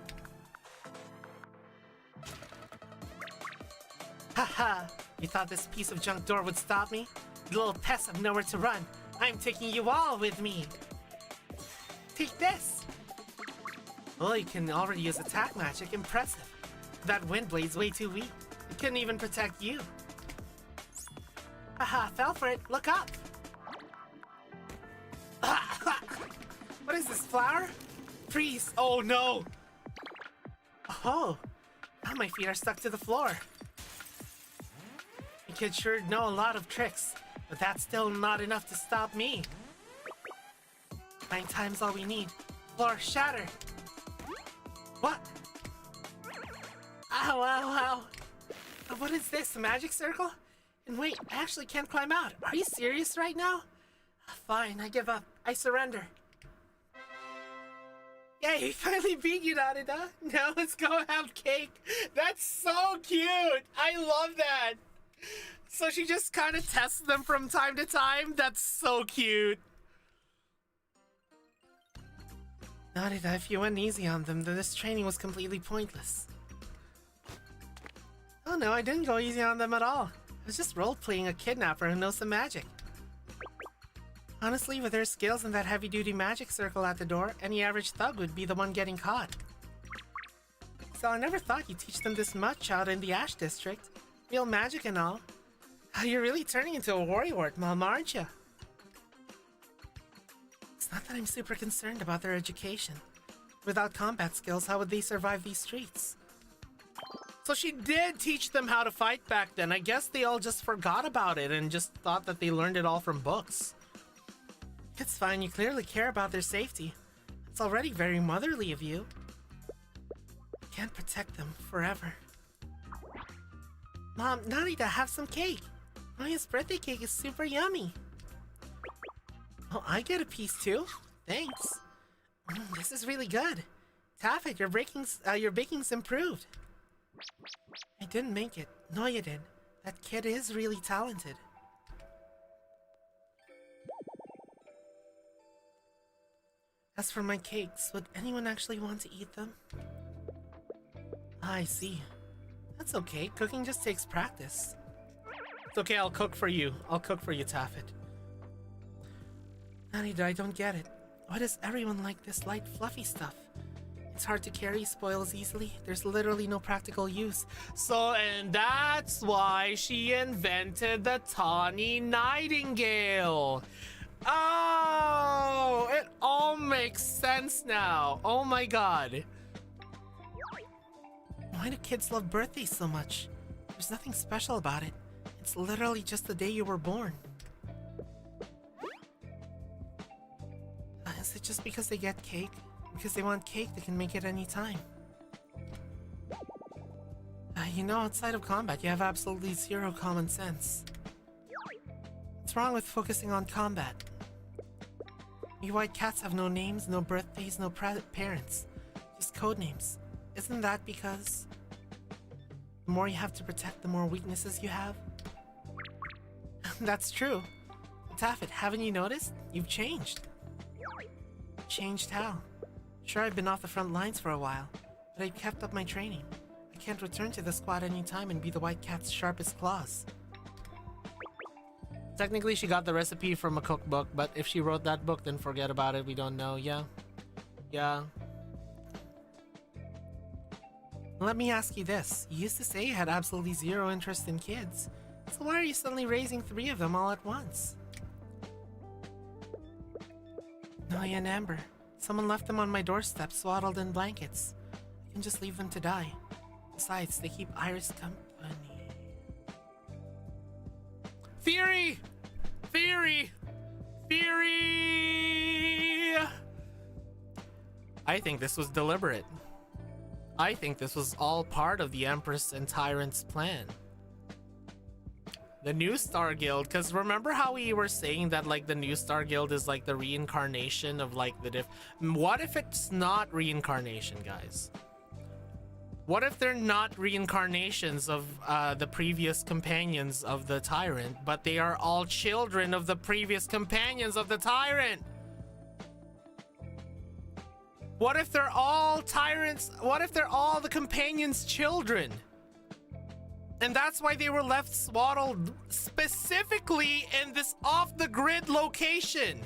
Haha, you thought this piece of junk door would stop me? You little pests have nowhere to run. I'm taking you all with me. Take this. Oh, you can already use attack magic. Impressive. That wind blade's way too weak. It couldn't even protect you. Haha, fell for it. Look up. What is this, flower? Freeze. Oh no. Oh, now my feet are stuck to the floor. You kids sure know a lot of tricks, but that's still not enough to stop me. 9 times all we need. Floor, shatter. What? Ow, ow, ow. What is this, a magic circle? And wait, I actually can't climb out. Are you serious right now? Fine, I give up. I surrender. Yay, we finally beat you, Narita. Now let's go have cake. That's so cute. I love that. So she just kind of tests them from time to time. That's so cute. Narita, if you went easy on them, then this training was completely pointless. Oh no, I didn't go easy on them at all. I was just role-playing a kidnapper who knows some magic. Honestly, with their skills and that heavy-duty magic circle at the door, any average thug would be the one getting caught. So I never thought you'd teach them this much out in the Ash District. Real magic and all. You're really turning into a warrior, Mom, aren't you? It's not that I'm super concerned about their education. Without combat skills, how would they survive these streets? So she did teach them how to fight back then. I guess they all just forgot about it and just thought that they learned it all from books. It's fine, you clearly care about their safety. It's already very motherly of you. Can't protect them forever. Mom, Narita, have some cake. Maya's birthday cake is super yummy. Oh, I get a piece too. Thanks. This is really good. Taffet, your baking's improved. I didn't make it. Noya did. That kid is really talented. As for my cakes, would anyone actually want to eat them? I see. That's okay. Cooking just takes practice. It's okay, I'll cook for you. I'll cook for you, Taffet. Narita, I don't get it. Why does everyone like this light, fluffy stuff? It's hard to carry, spoils easily. There's literally no practical use. So, and that's why she invented the tawny nightingale. Oh, it makes sense now. Oh my god. Why do kids love birthdays so much? There's nothing special about it. It's literally just the day you were born. Is it just because they get cake? Because they want cake, they can make it any time. You know, outside of combat, you have absolutely zero common sense. What's wrong with focusing on combat? You white cats have no names, no birthdays, no parents. Just code names. Isn't that because the more you have to protect, the more weaknesses you have? That's true. Taffet, haven't you noticed? You've changed. Changed how? Sure, I've been off the front lines for a while, but I've kept up my training. I can't return to the squad anytime and be the white cat's sharpest claws. Technically, she got the recipe from a cookbook, but if she wrote that book, then forget about it. We don't know. Yeah. Yeah. Let me ask you this. You used to say you had absolutely zero interest in kids. So why are you suddenly raising 3 of them all at once? Noya and Amber. Someone left them on my doorstep, swaddled in blankets. I can just leave them to die. Besides, they keep Iris company. Theory! Theory! Theory! I think this was deliberate. I think this was all part of the Empress and Tyrant's plan. The New Star Guild, because remember how we were saying that like the New Star Guild is like the reincarnation of like the what if it's not reincarnation, guys? What if they're not reincarnations of the previous companions of the Tyrant, but they are all children of the previous companions of the Tyrant? What if they're all tyrants? What if they're all the companions' children? And that's why they were left swaddled specifically in this off-the-grid location.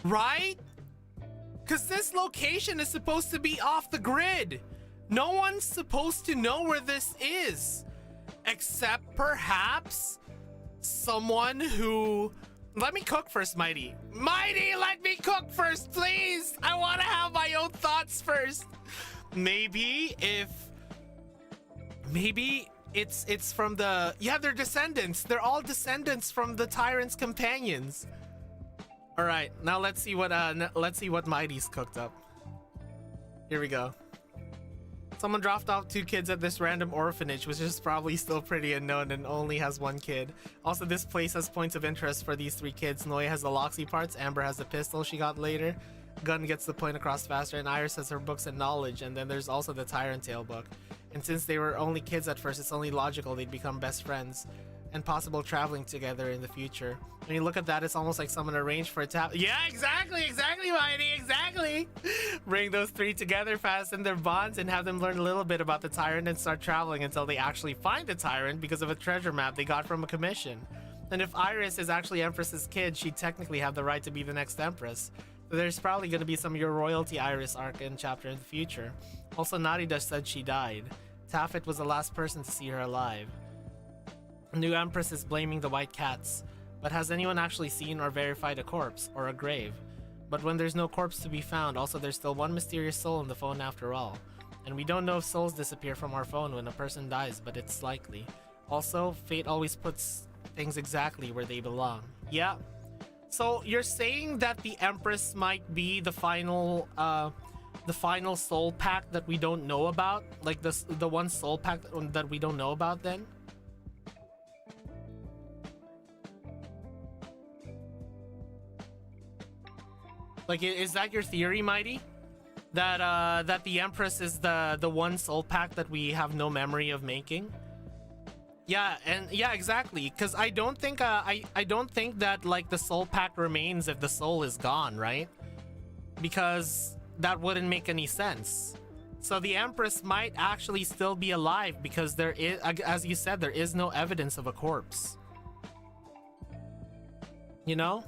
Right? Because this location is supposed to be off the grid. No one's supposed to know where this is. Except perhaps someone who... Let me cook first, Mighty. Mighty, let me cook first, please. I want to have my own thoughts first. Maybe it's from the... Yeah, they're descendants. They're all descendants from the Tyrant's companions. All right, now let's see what Mighty's cooked up. Here we go. Someone dropped off 2 kids at this random orphanage, which is probably still pretty unknown and only has 1 kid. Also, this place has points of interest for these 3 kids. Noya has the Loxy parts, Amber has the pistol she got later, Gun gets the point across faster, and Iris has her books and knowledge, and then there's also the Tyrant Tale book. And since they were only kids at first, it's only logical they'd become best friends and possible traveling together in the future. When you look at that, it's almost like someone arranged for a tap. Yeah, exactly, Mighty, exactly. Bring those 3 together, fasten their bonds, and have them learn a little bit about the Tyrant and start traveling until they actually find the Tyrant because of a treasure map they got from a commission. And if Iris is actually Empress's kid, she'd technically have the right to be the next Empress. So there's probably going to be some Your Royalty Iris arc and chapter in the future. Also, Narita said she died. Taffet was the last person to see her alive. New Empress is blaming the white cats, but has anyone actually seen or verified a corpse or a grave? But when there's no corpse to be found, also there's still one mysterious soul in the phone after all. And we don't know if souls disappear from our phone when a person dies, but it's likely. Also, fate always puts things exactly where they belong. Yeah. So you're saying that the Empress might be the final soul pack that we don't know about? Like the one soul pack that we don't know about then? Like, is that your theory, Mighty? That the Empress is the one soul pack that we have no memory of making? Yeah, and yeah, exactly. Because I don't think I don't think that like the soul pack remains if the soul is gone, right? Because that wouldn't make any sense. So the Empress might actually still be alive because there is, as you said, there is no evidence of a corpse. You know?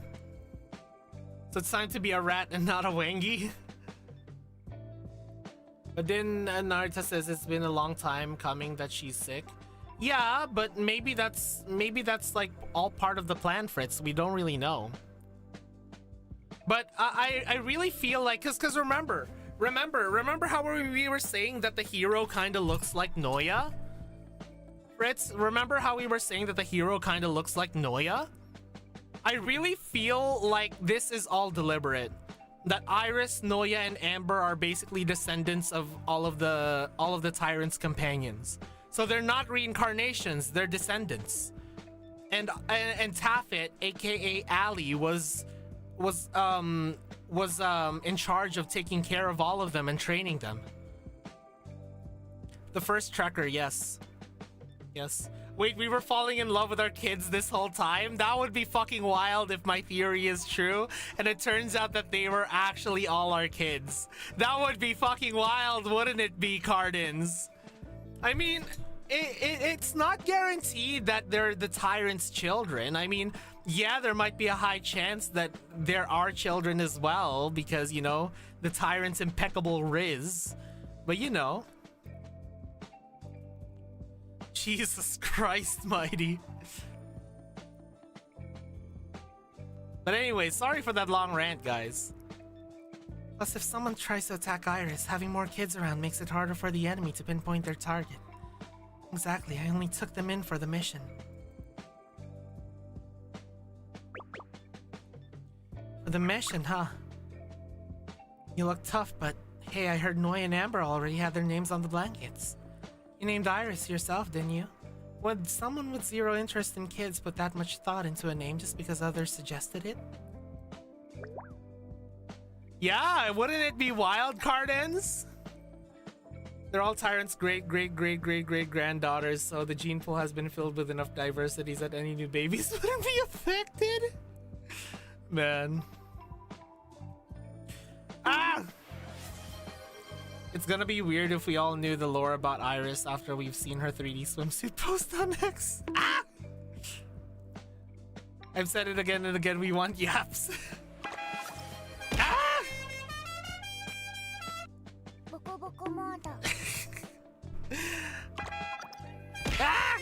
So it's time to be a rat and not a wangi. But then Narita says it's been a long time coming that she's sick. Yeah, but maybe that's like all part of the plan, Fritz. We don't really know. But I really feel like, cause remember how we were saying that the hero kind of looks like Noya? Fritz, remember how we were saying that the hero kind of looks like Noya? I really feel like this is all deliberate. That Iris, Noya, and Amber are basically descendants of all of the tyrant's companions. So they're not reincarnations, they're descendants. And Taffet, aka Ali, was in charge of taking care of all of them and training them. The first Trekker, yes. Yes. Wait, we were falling in love with our kids this whole time? That would be fucking wild if my theory is true, and it turns out that they were actually all our kids. That would be fucking wild, wouldn't it be, Cardins? I mean, it's not guaranteed that they're the tyrant's children. I mean, yeah, there might be a high chance that there are children as well, because, you know, the tyrant's impeccable riz. But, you know... Jesus Christ, mighty. But anyway, sorry for that long rant, guys. Plus, if someone tries to attack Iris, having more kids around makes it harder for the enemy to pinpoint their target. Exactly, I only took them in for the mission. For the mission, huh? You look tough, but hey, I heard Noy and Amber already had their names on the blankets. You named Iris yourself, didn't you? Would someone with zero interest in kids put that much thought into a name just because others suggested it? Yeah, wouldn't it be wild, Cardens? They're all Tyrant's great-great-great-great-great-granddaughters, so the gene pool has been filled with enough diversities that any new babies wouldn't be affected. Man. Ah! It's gonna be weird if we all knew the lore about Iris after we've seen her 3D swimsuit post on X. Ah! I've said it again and again, we want yaps. Ah! Ah!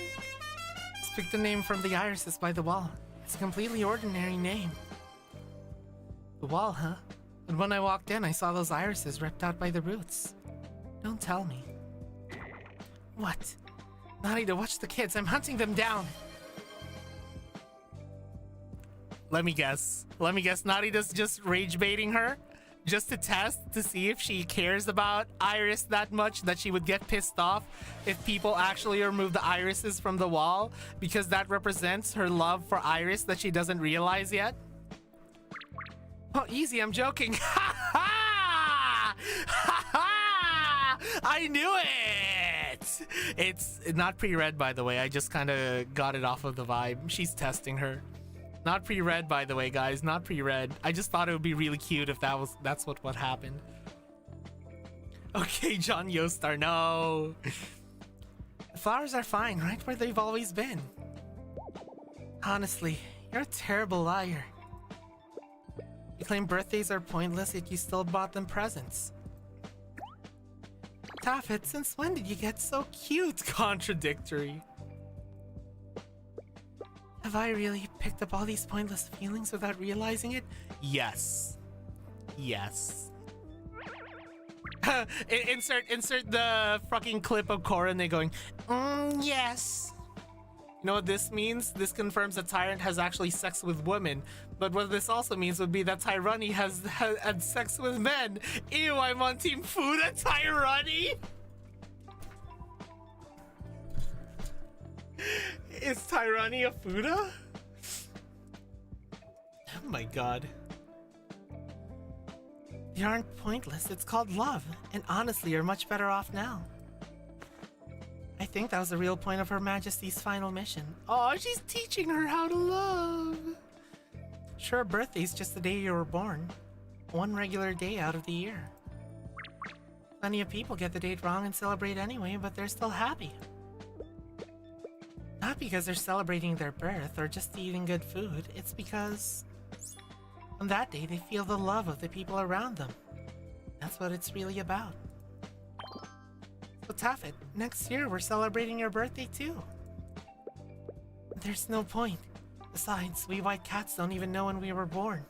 Just pick the name from the irises by the wall. It's a completely ordinary name. The wall, huh? But when I walked in, I saw those irises ripped out by the roots. Don't tell me. What? Narita, watch the kids. I'm hunting them down. Let me guess. Narita's just rage baiting her? Just to test to see if she cares about Iris that much that she would get pissed off if people actually remove the irises from the wall because that represents her love for Iris that she doesn't realize yet? Oh, easy, I'm joking. Ha ha! Ha ha! I knew it! It's not pre-read, by the way. I just kind of got it off of the vibe. She's testing her. Not pre-read, by the way, guys. Not pre-read. I just thought it would be really cute if that's what happened. Okay, John Yostar, no. The flowers are fine, right where they've always been. Honestly, you're a terrible liar. You claim birthdays are pointless, yet you still bought them presents. Taffet, since when did you get so cute? Contradictory. Have I really picked up all these pointless feelings without realizing it? Yes. Yes. insert the fucking clip of Korone going, yes. You know what this means? This confirms that Tyrant has actually sex with women. But what this also means would be that Tyrani has had sex with men. Ew, I'm on Team Fuda Tyrani. Is Tyrani a Fuda? Oh my god. They aren't pointless, it's called love. And honestly, you're much better off now. I think that was the real point of Her Majesty's final mission. Oh, she's teaching her how to love. Sure, birthday's just the day you were born. One regular day out of the year. Plenty of people get the date wrong and celebrate anyway, but they're still happy. Not because they're celebrating their birth or just eating good food, it's because on that day they feel the love of the people around them. That's what it's really about. So Taffet, next year we're celebrating your birthday too. There's no point. Besides, we white cats don't even know when we were born.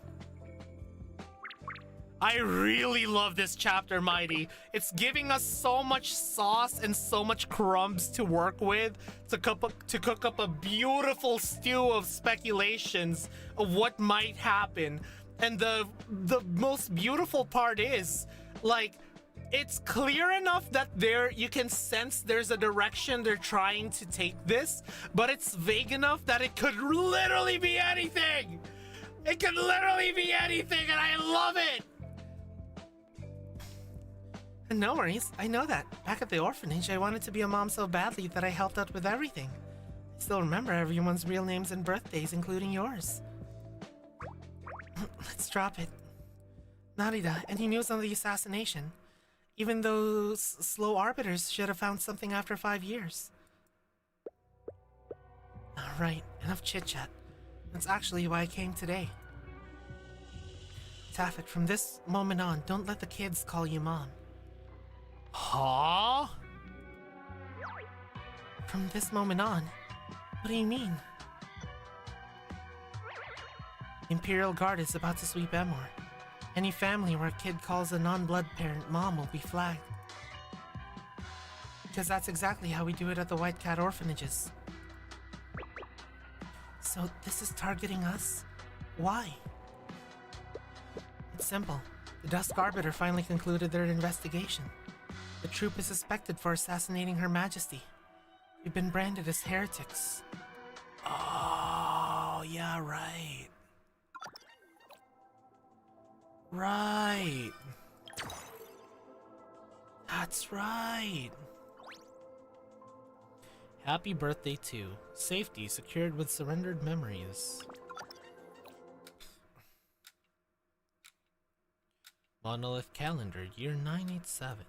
I really love this chapter, Mighty. It's giving us so much sauce and so much crumbs to work with to cook up a beautiful stew of speculations of what might happen. And the most beautiful part is, like, it's clear enough that you can sense there's a direction they're trying to take this, but it's vague enough that it could literally be anything. It could literally be anything, and I love it. No worries, I know that. Back at the orphanage, I wanted to be a mom so badly that I helped out with everything. I still remember everyone's real names and birthdays, including yours. Let's drop it. Narita, any news on the assassination? Even those slow arbiters should have found something after 5 years. Alright, enough chit-chat. That's actually why I came today. Taffet, from this moment on, don't let the kids call you Mom. Huh? From this moment on? What do you mean? Imperial Guard is about to sweep Emor. Any family where a kid calls a non-blood parent Mom will be flagged. Because that's exactly how we do it at the White Cat orphanages. So this is targeting us? Why? It's simple. The Dusk Arbiter finally concluded their investigation. The troop is suspected for assassinating Her Majesty. We've been branded as heretics. Oh, yeah, right. Right. That's right. Happy birthday too. Safety secured with surrendered memories. Monolith calendar, year 987.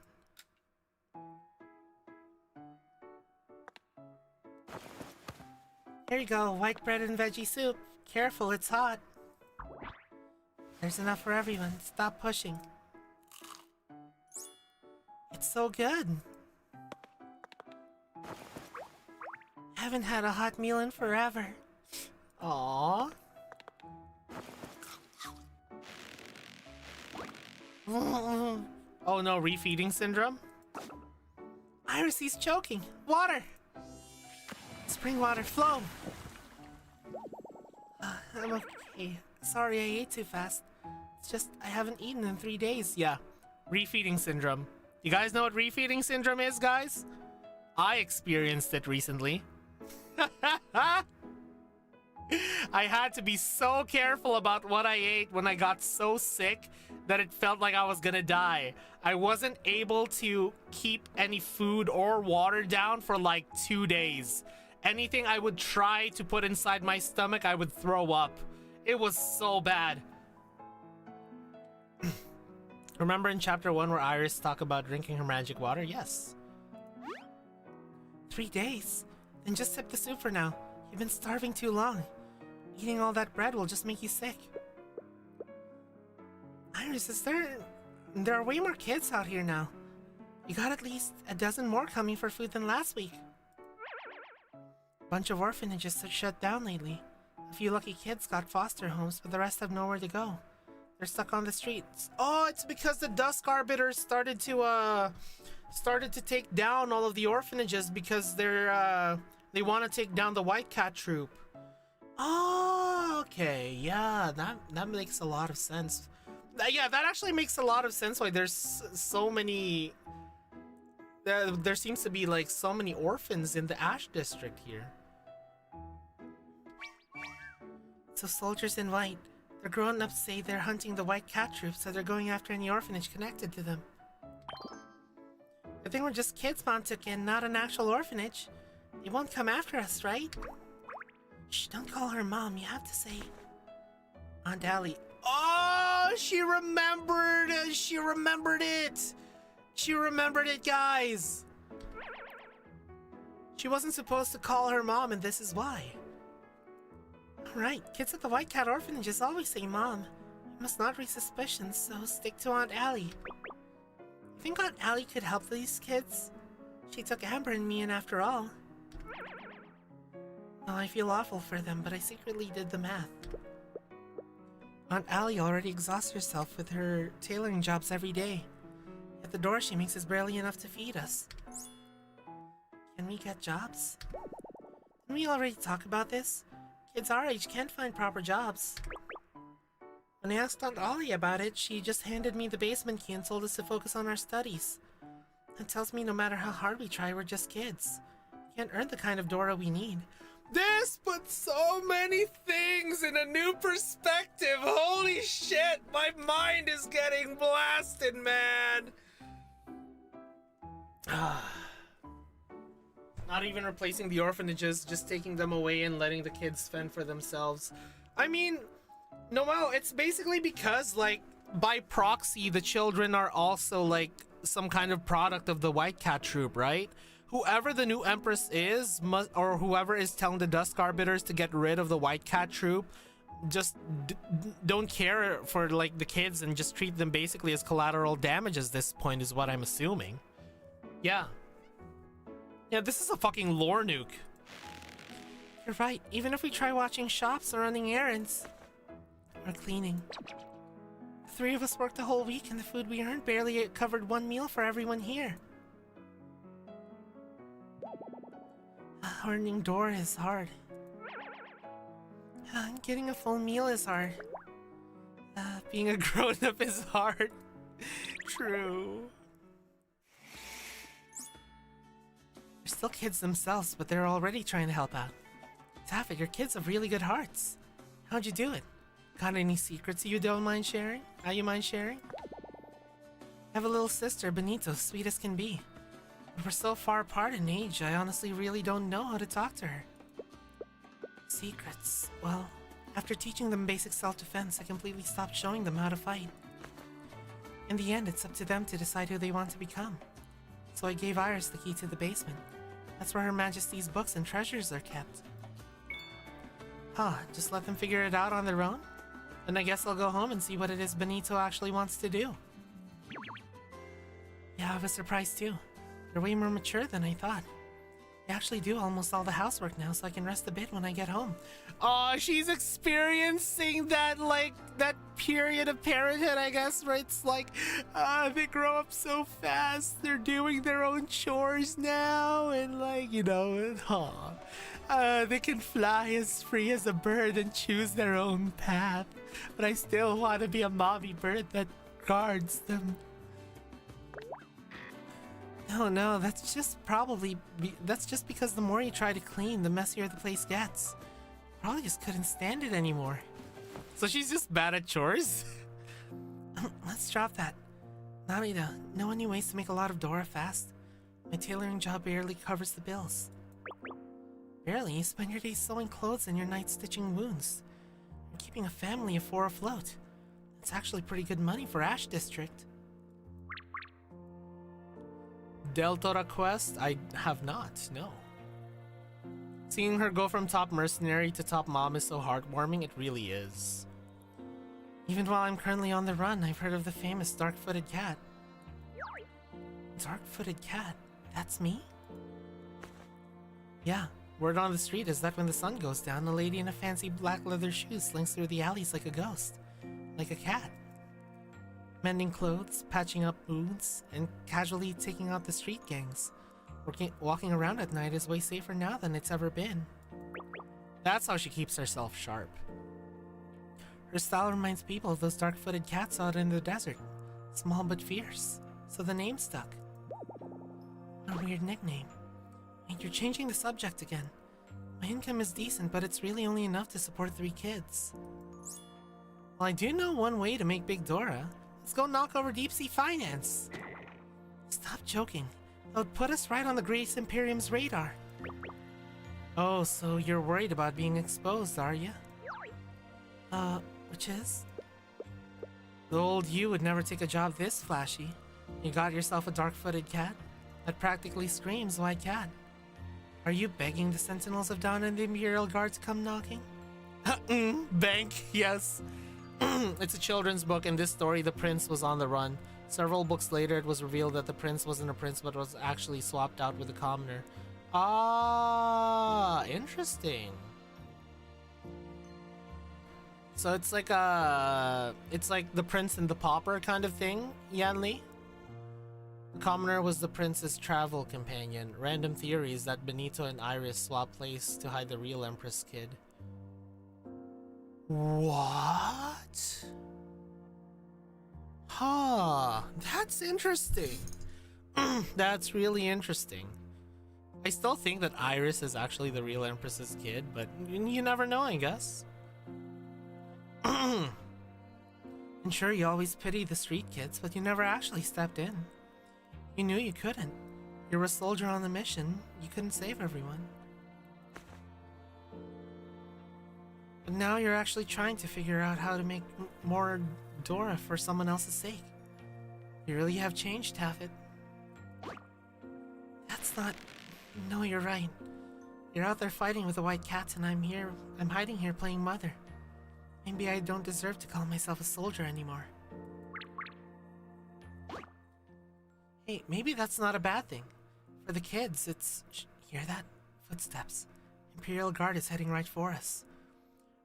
Here you go, white bread and veggie soup. Careful, it's hot. There's enough for everyone. Stop pushing. It's so good. Haven't had a hot meal in forever. Aww. Oh no, refeeding syndrome? Iris, he's choking. Water! Spring water, flow! I'm okay. Sorry I ate too fast. It's just I haven't eaten in 3 days. Yeah, refeeding syndrome. You guys know what refeeding syndrome is, guys? I experienced it recently. I had to be so careful about what I ate when I got so sick that it felt like I was gonna die. I wasn't able to keep any food or water down for like 2 days. Anything I would try to put inside my stomach, I would throw up. It was so bad. Remember in chapter 1 where Iris talked about drinking her magic water? Yes. 3 days? Then just sip the soup for now. You've been starving too long. Eating all that bread will just make you sick. Iris, there are way more kids out here now. You got at least a dozen more coming for food than last week. Bunch of orphanages are shut down lately. A few lucky kids got foster homes, but the rest have nowhere to go. They're stuck on the streets. Oh, it's because the Dusk Arbiters started to take down all of the orphanages because they want to take down the White Cat troop. Oh, okay. Yeah, that makes a lot of sense. Yeah, that actually makes a lot of sense why there's so many... There seems to be like so many orphans in the Ash District here. So soldiers in white. The grown-ups say they're hunting the White Cat troop, so they're going after any orphanage connected to them. I think we're just kids Mom took in, not an actual orphanage. They won't come after us, right? Shh, don't call her Mom. You have to say... Aunt Allie. Oh, she remembered! She remembered it! She remembered it, guys! She wasn't supposed to call her Mom, and this is why. Right, kids at the White Cat orphanages always say Mom. You must not raise suspicions, so stick to Aunt Allie. You think Aunt Allie could help these kids? She took Amber and me in after all. Well, I feel awful for them, but I secretly did the math. Aunt Allie already exhausts herself with her tailoring jobs every day. At the door, she makes us barely enough to feed us. Can we get jobs? Didn't we already talk about this? Kids our age can't find proper jobs. When I asked Aunt Ollie about it, she just handed me the basement key and told us to focus on our studies. That tells me no matter how hard we try, we're just kids. Can't earn the kind of Dora we need. This puts so many things in a new perspective. Holy shit, my mind is getting blasted, man. Not even replacing the orphanages, just taking them away and letting the kids fend for themselves. I mean, Noel, it's basically because, like, by proxy, the children are also, like, some kind of product of the White Cat Troop, right? Whoever the new Empress is, or whoever is telling the Dust Arbiters to get rid of the White Cat Troop, just don't care for, like, the kids and just treat them basically as collateral damage at this point, is what I'm assuming. Yeah. Yeah, this is a fucking lore nuke. You're right. Even if we try watching shops or running errands, or cleaning. The three of us worked a whole week and the food we earned barely covered one meal for everyone here. Earning Dora is hard. Getting a full meal is hard. Being a grown-up is hard. True. They're still kids themselves, but they're already trying to help out. Taffet, your kids have really good hearts. How'd you do it? Got any secrets you don't mind sharing? You mind sharing? I have a little sister, Benito, sweet as can be. But we're so far apart in age, I honestly really don't know how to talk to her. Secrets. Well, after teaching them basic self-defense, I completely stopped showing them how to fight. In the end, it's up to them to decide who they want to become. So I gave Iris the key to the basement. That's where Her Majesty's books and treasures are kept. Just let them figure it out on their own? Then I guess I'll go home and see what it is Benito actually wants to do. Yeah, I was surprised too. They're way more mature than I thought. They actually do almost all the housework now, so I can rest a bit when I get home. Oh, she's experiencing that, like, that period of parenthood, I guess, where it's like, they grow up so fast, they're doing their own chores now, and, like, you know, they can fly as free as a bird and choose their own path. But I still want to be a mommy bird that guards them. No, that's just because the more you try to clean, the messier the place gets. Probably just couldn't stand it anymore. So she's just bad at chores? Let's drop that. Narita, know any ways to make a lot of Dora fast? My tailoring job barely covers the bills. Barely? You spend your days sewing clothes and your nights stitching wounds. You're keeping a family of 4 afloat. That's actually pretty good money for Ash District. Deltora Quest? I have not, no. Seeing her go from top mercenary to top mom is so heartwarming, it really is. Even while I'm currently on the run, I've heard of the famous dark-footed cat. Dark-footed cat? That's me? Yeah, word on the street is that when the sun goes down, a lady in a fancy black leather shoe slinks through the alleys like a ghost. Like a cat. Mending clothes, patching up wounds, and casually taking out the street gangs. Walking around at night is way safer now than it's ever been. That's how she keeps herself sharp. Her style reminds people of those dark-footed cats out in the desert. Small but fierce. So the name stuck. A weird nickname. And you're changing the subject again. My income is decent, but it's really only enough to support 3 kids. Well, I do know one way to make Big Dora. Let's go knock over Deep Sea Finance. Stop joking. That would put us right on the Grace Imperium's radar. Oh, so you're worried about being exposed, are you? Which is? The old you would never take a job this flashy. You got yourself a dark-footed cat? That practically screams white cat. Are you begging the Sentinels of Dawn and the Imperial Guard to come knocking? Bank, yes. It's a children's book. In this story, the prince was on the run. Several books later, it was revealed that the prince wasn't a prince, but was actually swapped out with a commoner. Ah, interesting. So it's like the Prince and the Pauper kind of thing, Yanli. The commoner was the prince's travel companion. Random theories that Benito and Iris swap place to hide the real Empress kid. What? Huh, that's interesting. That's really interesting. I still think that Iris is actually the real Empress's kid, but you never know, I guess. And sure, you always pity the street kids, but you never actually stepped in. You knew you couldn't. You were a soldier on the mission. You couldn't save everyone. But now you're actually trying to figure out how to make more Dora for someone else's sake. You really have changed, Taffet. That's not... No, you're right. You're out there fighting with the white cats and I'm hiding here playing mother. Maybe I don't deserve to call myself a soldier anymore. Hey, maybe that's not a bad thing. For the kids, it's... Hear that? Footsteps. Imperial Guard is heading right for us.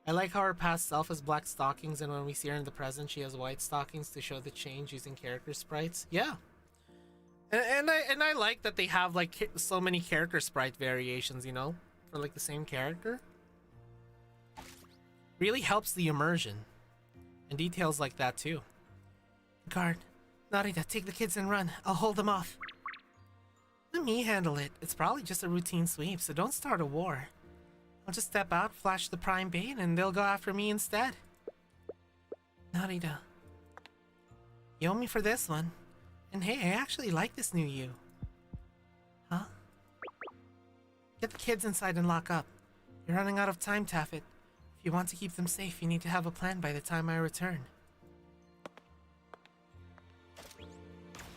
I like how her past self has black stockings, and when we see her in the present, she has white stockings to show the change using character sprites. Yeah. And I like that they have like so many character sprite variations, you know, for like the same character. Really helps the immersion. And details like that too. Guard, Narita, take the kids and run. I'll hold them off. Let me handle it. It's probably just a routine sweep, so don't start a war. I'll just step out, flash the prime bait, and they'll go after me instead. Narita. You owe me for this one. And hey, I actually like this new you. Huh? Get the kids inside and lock up. You're running out of time, Taffet. If you want to keep them safe, you need to have a plan by the time I return.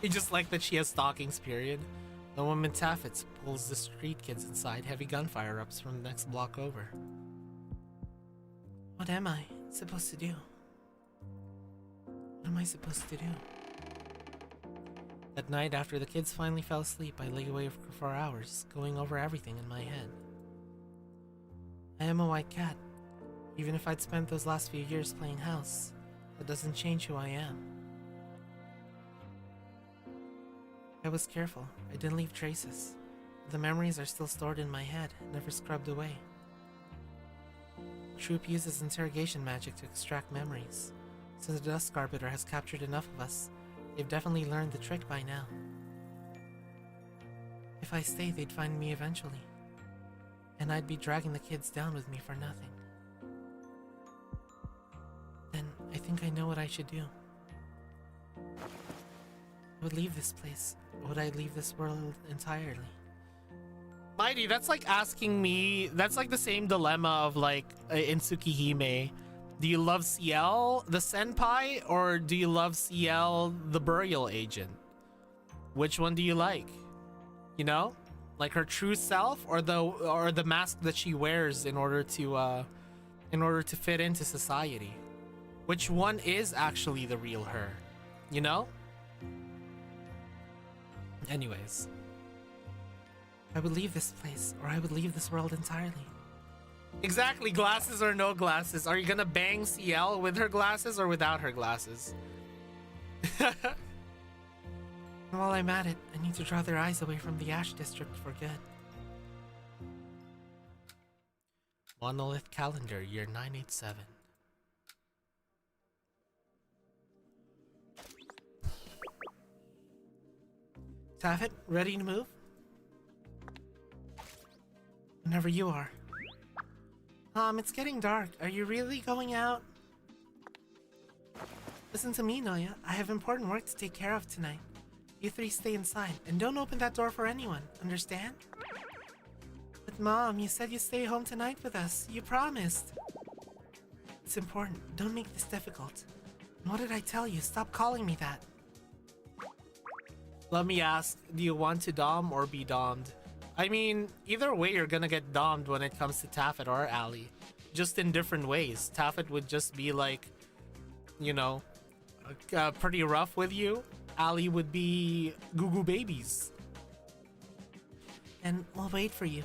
You just like that she has stockings, period. The woman Taffet pulls the street kids inside, heavy gunfire erupts from the next block over. What am I supposed to do? What am I supposed to do? That night, after the kids finally fell asleep, I lay awake for hours, going over everything in my head. I am a white cat. Even if I'd spent those last few years playing house, that doesn't change who I am. I was careful. I didn't leave traces. The memories are still stored in my head, never scrubbed away. Troop uses interrogation magic to extract memories. Since the Dust Arbiter has captured enough of us, they've definitely learned the trick by now. If I stay, they'd find me eventually. And I'd be dragging the kids down with me for nothing. Then, I think I know what I should do. I would leave this place. Or would I leave this world entirely? Mighty, that's like asking me... That's like the same dilemma of like in Tsukihime. Do you love CL, the senpai, or do you love CL, the burial agent? Which one do you like? You know, like her true self, or the mask that she wears in order to fit into society. Which one is actually the real her? You know? Anyways, I would leave this place, or I would leave this world entirely. Exactly, glasses or no glasses. Are you gonna bang CL with her glasses or without her glasses? And while I'm at it, I need to draw their eyes away from the Ash District for good. Monolith Calendar, year 987. Taffet, ready to move? Whenever you are. It's getting dark. Are you really going out? Listen to me, Noya. I have important work to take care of tonight. You three stay inside, and don't open that door for anyone, understand? But Mom, you said you'd stay home tonight with us. You promised. It's important. Don't make this difficult. And what did I tell you? Stop calling me that. Let me ask, do you want to dom or be dommed? I mean, either way you're gonna get dommed when it comes to Taffet or Ali. Just in different ways. Taffet would just be like, you know, pretty rough with you. Ali would be goo goo babies. And we'll wait for you.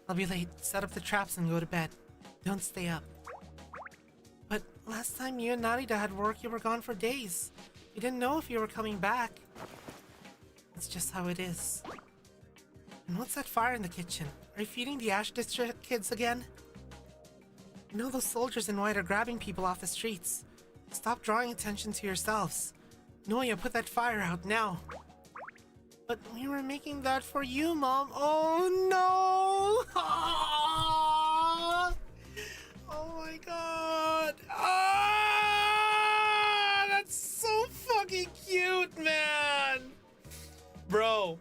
I'll be late. Set up the traps and go to bed. Don't stay up. Last time you and Narita had work, you were gone for days. We didn't know if you were coming back. It's just how it is. And what's that fire in the kitchen? Are you feeding the Ash District kids again? You know those soldiers in white are grabbing people off the streets. Stop drawing attention to yourselves. Noya, put that fire out now. But we were making that for you, Mom. Oh no! Oh my god. Ah! That's so fucking cute, man. Bro,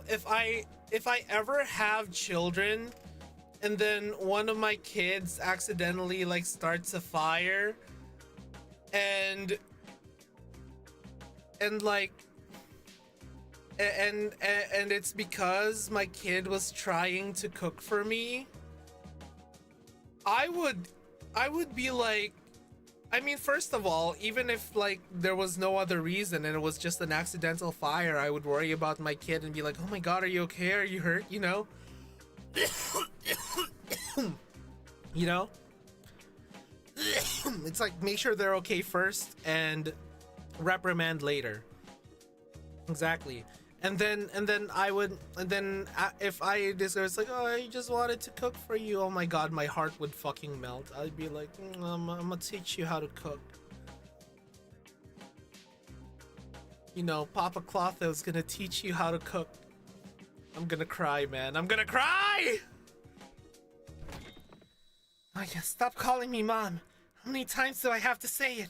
if I ever have children and then one of my kids accidentally like starts a fire and it's because my kid was trying to cook for me, I would be like, I mean, first of all, even if like there was no other reason and it was just an accidental fire, I would worry about my kid and be like, oh my god, are you okay? Are you hurt? You know? You know? It's like, make sure they're okay first and reprimand later. Exactly. And then if I was like, oh, I just wanted to cook for you, oh my god, my heart would fucking melt. I'd be like, I'm gonna teach you how to cook. You know, Papa Clotho's gonna teach you how to cook. I'm gonna cry, man. I'm gonna cry! Oh yeah, stop calling me Mom. How many times do I have to say it?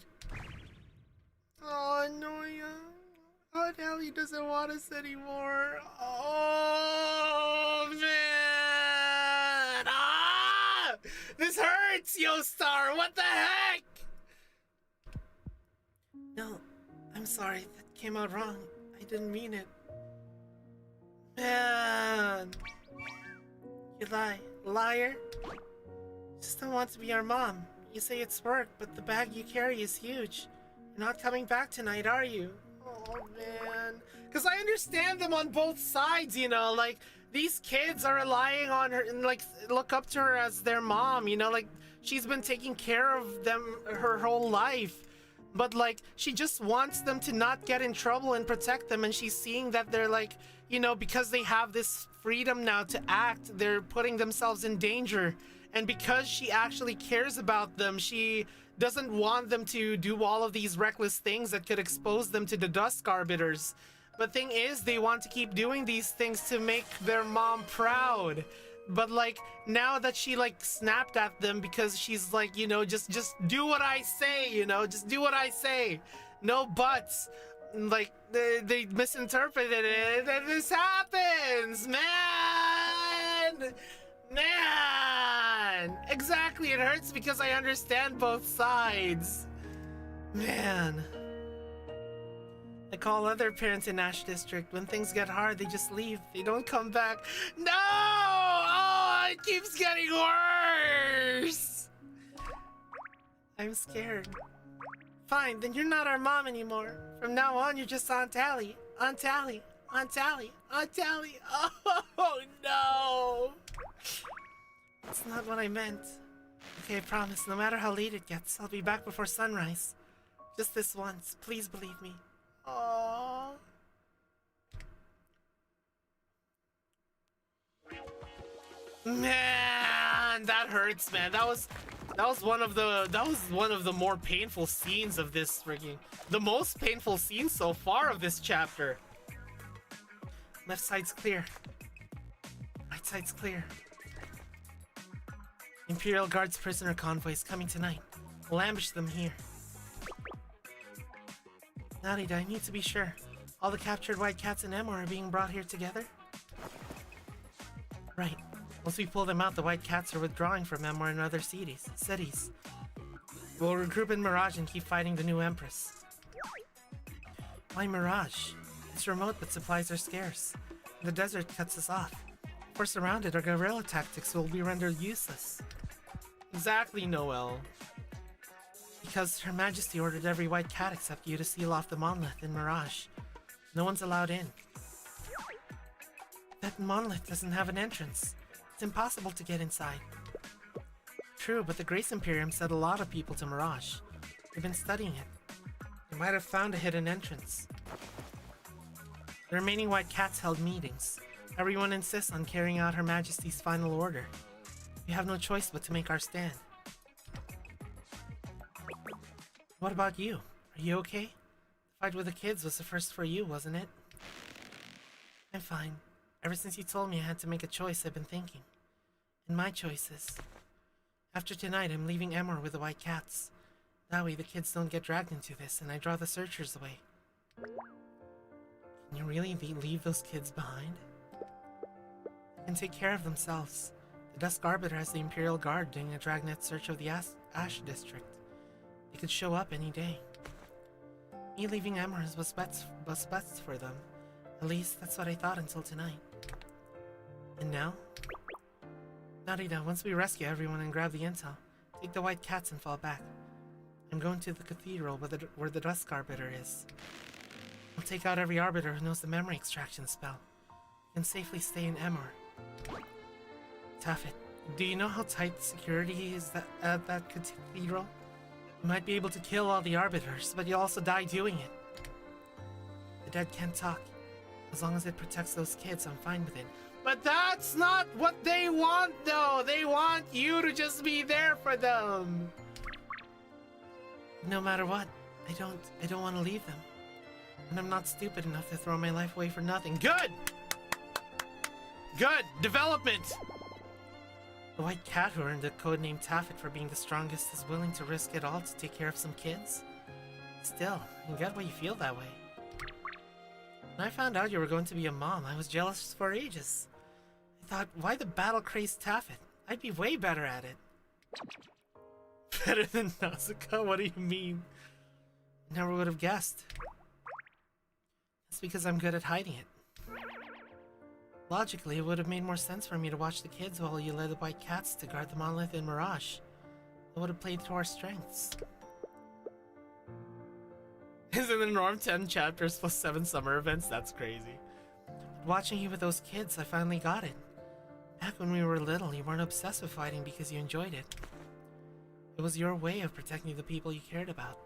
Oh, no, yeah. Oh, now he doesn't want us anymore. Oh, man. Ah! This hurts, Yo-Star. What the heck? No, I'm sorry. That came out wrong. I didn't mean it. Man. You lie. Liar. You just don't want to be our mom. You say it's work, but the bag you carry is huge. You're not coming back tonight, are you? Oh man, because I understand them on both sides, you know, like these kids are relying on her and like look up to her as their mom, you know, like she's been taking care of them her whole life, but like she just wants them to not get in trouble and protect them, and she's seeing that they're like, you know, because they have this freedom now to act, they're putting themselves in danger, and because she actually cares about them, she doesn't want them to do all of these reckless things that could expose them to the Dusk Arbiters. But thing is, they want to keep doing these things to make their mom proud. But like, now that she like snapped at them because she's like, you know, just do what I say, you know, just do what I say. No buts. Like, they misinterpreted it, and this happens, man! Man! Exactly, it hurts because I understand both sides. Man. Like all other parents in Ash District, when things get hard, they just leave. They don't come back. No! Oh, it keeps getting worse! I'm scared. Fine, then you're not our mom anymore. From now on, you're just Aunt Tally. Aunt Tally. Aunt Tally. Aunt Tally. Oh, no! That's not what I meant. Okay, I promise, no matter how late it gets, I'll be back before sunrise. Just this once, please believe me. Aww. Man, that hurts, man. That was one of the more painful scenes of this the most painful scene so far of this chapter. Left side's clear. Right side's clear. Imperial Guard's prisoner convoy is coming tonight. We'll ambush them here. Narita, I need to be sure. All the captured white cats in Emor are being brought here together? Right. Once we pull them out, the white cats are withdrawing from Emor and other cities. We'll regroup in Mirage and keep fighting the new Empress. Why Mirage? It's remote, but supplies are scarce. The desert cuts us off. If we're surrounded, our guerrilla tactics will be rendered useless. Exactly, Noel. Because Her Majesty ordered every white cat except you to seal off the monolith in Mirage. No one's allowed in. That monolith doesn't have an entrance. It's impossible to get inside. True, but the Grace Imperium sent a lot of people to Mirage. They've been studying it. They might have found a hidden entrance. The remaining White Cats held meetings. Everyone insists on carrying out Her Majesty's final order. We have no choice but to make our stand. What about you? Are you okay? The fight with the kids was the first for you, wasn't it? I'm fine. Ever since you told me I had to make a choice, I've been thinking. And my choices. After tonight, I'm leaving Emor with the White Cats. That way the kids don't get dragged into this, and I draw the searchers away. Can you really leave those kids behind? They can take care of themselves. The Dusk Arbiter has the Imperial Guard doing a dragnet search of the Ash District. They could show up any day. Me leaving Emor was best for them. At least, that's what I thought until tonight. And now? Narita, once we rescue everyone and grab the intel, take the White Cats and fall back. I'm going to the cathedral where the Dusk Arbiter is. I'll take out every Arbiter who knows the memory extraction spell. You can safely stay in Emor. Taffet, do you know how tight security is at that cathedral? You might be able to kill all the Arbiters, but you'll also die doing it. The dead can't talk. As long as it protects those kids, I'm fine with it. But that's not what they want, though! They want you to just be there for them! No matter what, I don't want to leave them. And I'm not stupid enough to throw my life away for nothing. Good! Good! Development! The White Cat who earned the codename Taffet for being the strongest is willing to risk it all to take care of some kids? Still, you get why you feel that way. When I found out you were going to be a mom, I was jealous for ages. I thought, why the battle-crazed Taffet? I'd be way better at it. Better than Nausicaa? What do you mean? Never would have guessed. That's because I'm good at hiding it. Logically, it would have made more sense for me to watch the kids while you led the White Cats to guard the monolith in Mirage. It would have played to our strengths. Isn't the norm 10 chapters plus 7 summer events? That's crazy. But watching you with those kids, I finally got it. Back when we were little, you weren't obsessed with fighting because you enjoyed it. It was your way of protecting the people you cared about.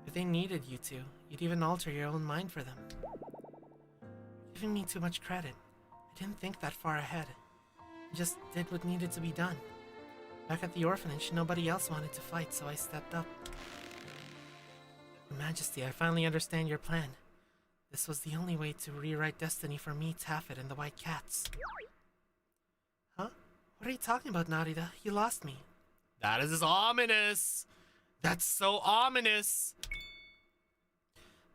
If they needed you to, you'd even alter your own mind for them. Giving me too much credit. I didn't think that far ahead. I just did what needed to be done. Back at the orphanage, nobody else wanted to fight, so I stepped up. Your Majesty, I finally understand your plan. This was the only way to rewrite destiny for me, Taffet, and the White Cats. Huh? What are you talking about, Narita? You lost me. That is ominous. That's so ominous.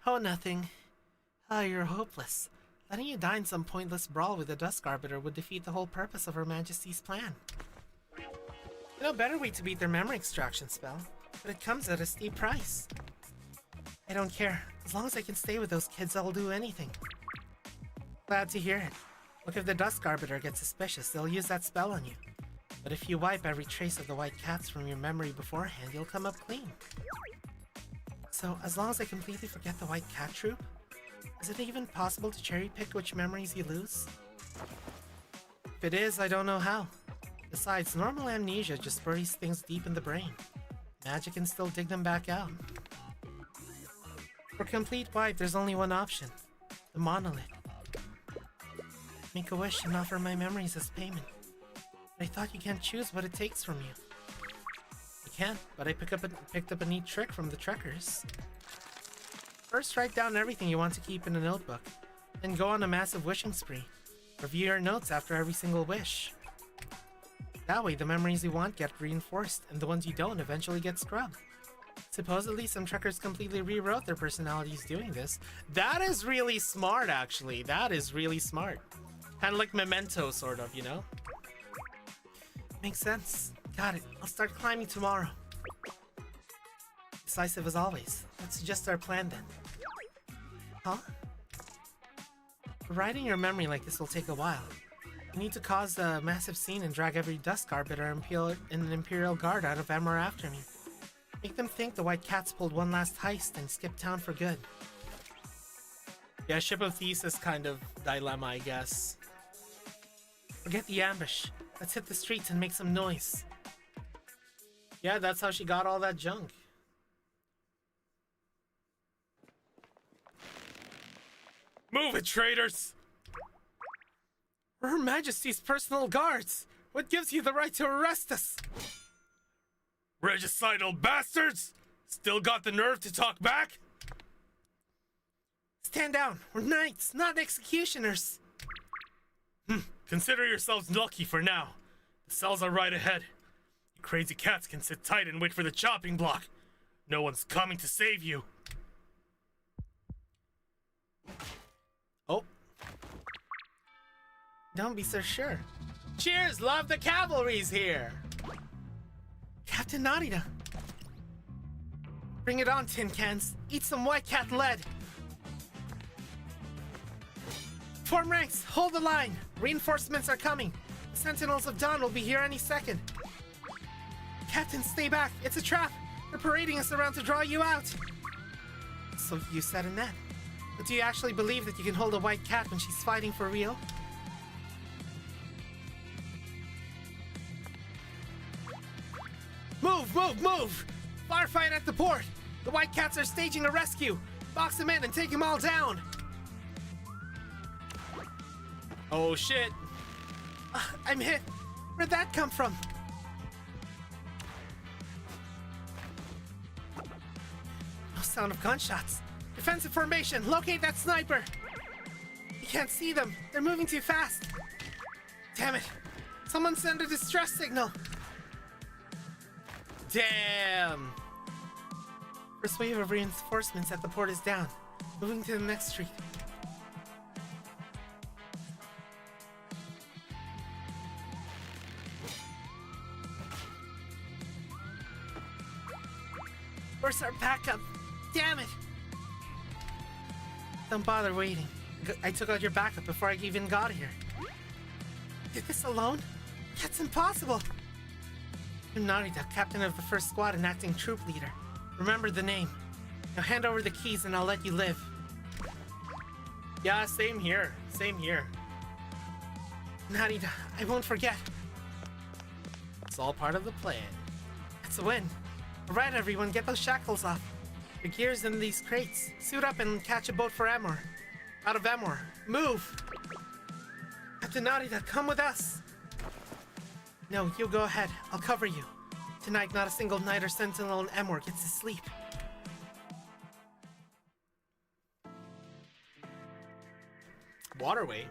Oh, nothing. Ah, you're hopeless. Letting you die in some pointless brawl with the Dusk Arbiter would defeat the whole purpose of Her Majesty's plan. You know, better way to beat their memory extraction spell, but it comes at a steep price. I don't care. As long as I can stay with those kids, I'll do anything. Glad to hear it. Look, if the Dusk Arbiter gets suspicious, they'll use that spell on you. But if you wipe every trace of the White Cats from your memory beforehand, you'll come up clean. So, as long as I completely forget the White Cat troop, is it even possible to cherry-pick which memories you lose? If it is, I don't know how. Besides, normal amnesia just buries things deep in the brain. Magic can still dig them back out. For complete wipe, there's only one option. The monolith. Make a wish and offer my memories as payment. But I thought you can't choose what it takes from you. You can, but I picked up a neat trick from the trekkers. First, write down everything you want to keep in a notebook. Then go on a massive wishing spree. Review your notes after every single wish. That way, the memories you want get reinforced, and the ones you don't eventually get scrubbed. Supposedly, some trekkers completely rewrote their personalities doing this. That is really smart, actually. That is really smart. Kind of like Memento, sort of, you know? Makes sense. Got it. I'll start climbing tomorrow. Decisive as always. Let's adjust our plan then. Huh? Writing your memory like this will take a while. You need to cause a massive scene and drag every Dusk Arbiter and an Imperial Guard out of Emor after me. Make them think the White Cats pulled one last heist and skipped town for good. Yeah, Ship of Thesis kind of dilemma, I guess. Forget the ambush. Let's hit the streets and make some noise. Yeah, that's how she got all that junk. Move it, traitors! We're Her Majesty's personal guards. What gives you the right to arrest us? Regicidal bastards! Still got the nerve to talk back? Stand down. We're knights, not executioners. Consider yourselves lucky for now. The cells are right ahead. You crazy cats can sit tight and wait for the chopping block. No one's coming to save you. Oh. Don't be so sure. Cheers, love, the cavalry's here. Captain Narita. Bring it on, tin cans. Eat some white cat lead. Form ranks, hold the line. Reinforcements are coming. The Sentinels of Dawn will be here any second. Captain, stay back. It's a trap. They're parading us around to draw you out. So you said in that. But do you actually believe that you can hold a white cat when she's fighting for real? Move, move, move! Firefight at the port! The white cats are staging a rescue! Box them in and take them all down! Oh shit! I'm hit! Where'd that come from? No sound of gunshots. Defensive formation, locate that sniper! You can't see them. They're moving too fast. Damn it. Someone send a distress signal. Damn. First wave of reinforcements at the port is down. Moving to the next street. Where's our backup? Damn it! Don't bother waiting. I took out your backup before I even got here. Did this alone? That's impossible! I'm Narita, captain of the first squad and acting troop leader. Remember the name. Now hand over the keys and I'll let you live. Yeah, same here. Same here. Narita, I won't forget. It's all part of the plan. It's a win. Alright everyone, get those shackles off. Your gear's in these crates. Suit up and catch a boat for Amor. Out of Amor. Move! Captain Narita, come with us! No, you go ahead. I'll cover you. Tonight, not a single knight or sentinel in Amor gets to sleep. Waterway?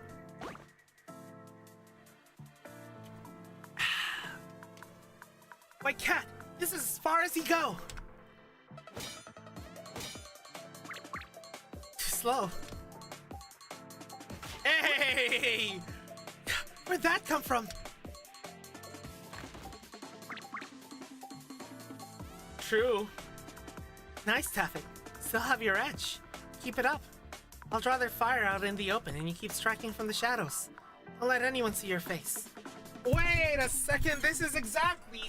My cat! This is as far as he go! Too slow. Hey! Where'd that come from? True. Nice, Taffet. Still have your edge. Keep it up. I'll draw their fire out in the open and you keep striking from the shadows. Don't let anyone see your face. Wait a second, this is exactly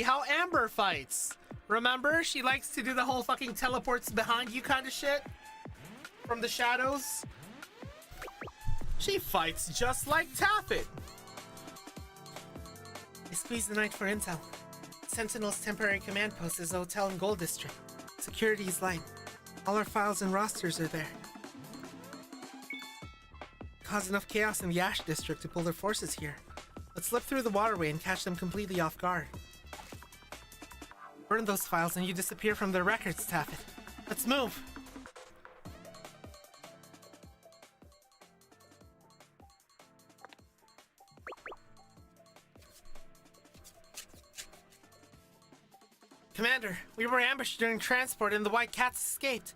how Amber fights. Remember? She likes to do the whole fucking teleports behind you kind of shit. From the shadows. She fights just like Taffet. I squeezed the night for intel. Sentinel's temporary command post is a hotel in Gold District. Security is light. All our files and rosters are there. Cause enough chaos in the Ash District to pull their forces here. Let's slip through the waterway and catch them completely off guard. Burn those files and you disappear from their records, Taffet. Let's move! Commander, we were ambushed during transport and the White Cats escaped.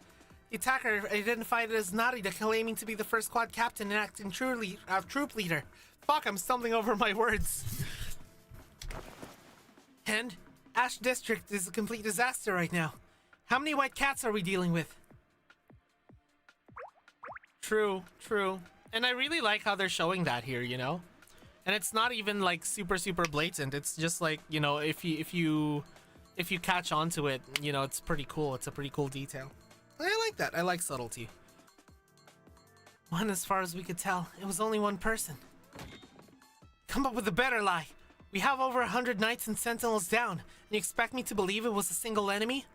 The attacker identified as Narita, claiming to be the first squad captain and acting troop leader. Fuck, I'm stumbling over my words. And Ash District is a complete disaster right now. How many White Cats are we dealing with? True. And I really like how they're showing that here, you know? And it's not even like super blatant. It's just like, you know, if you catch on to it, you know, it's pretty cool. It's a pretty cool detail. I like that. I like subtlety. One, as far as we could tell, it was only one person. Come up with a better lie. We have over 100 knights and sentinels down, and you expect me to believe it was a single enemy?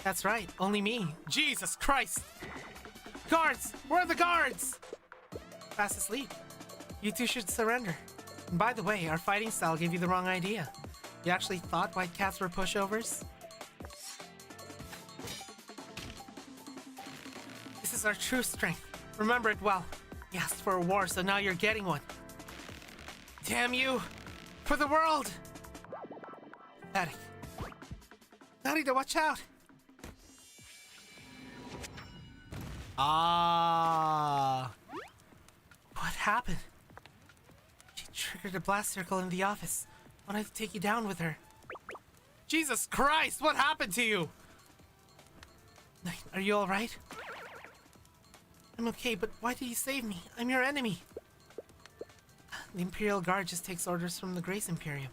That's right, only me. Jesus Christ! Guards! Where are the guards? Fast asleep. You two should surrender. And by the way, our fighting style gave you the wrong idea. You actually thought white cats were pushovers? This is our true strength. Remember it well. You asked for a war, so now you're getting one. Damn you! For the world! Pathetic. Narita, watch out! Ah. What happened? She triggered a blast circle in the office. Wanted to take you down with her. Jesus Christ, what happened to you? Knight, are you alright? I'm okay, but why did you save me? I'm your enemy. The Imperial Guard just takes orders from the Grace Imperium.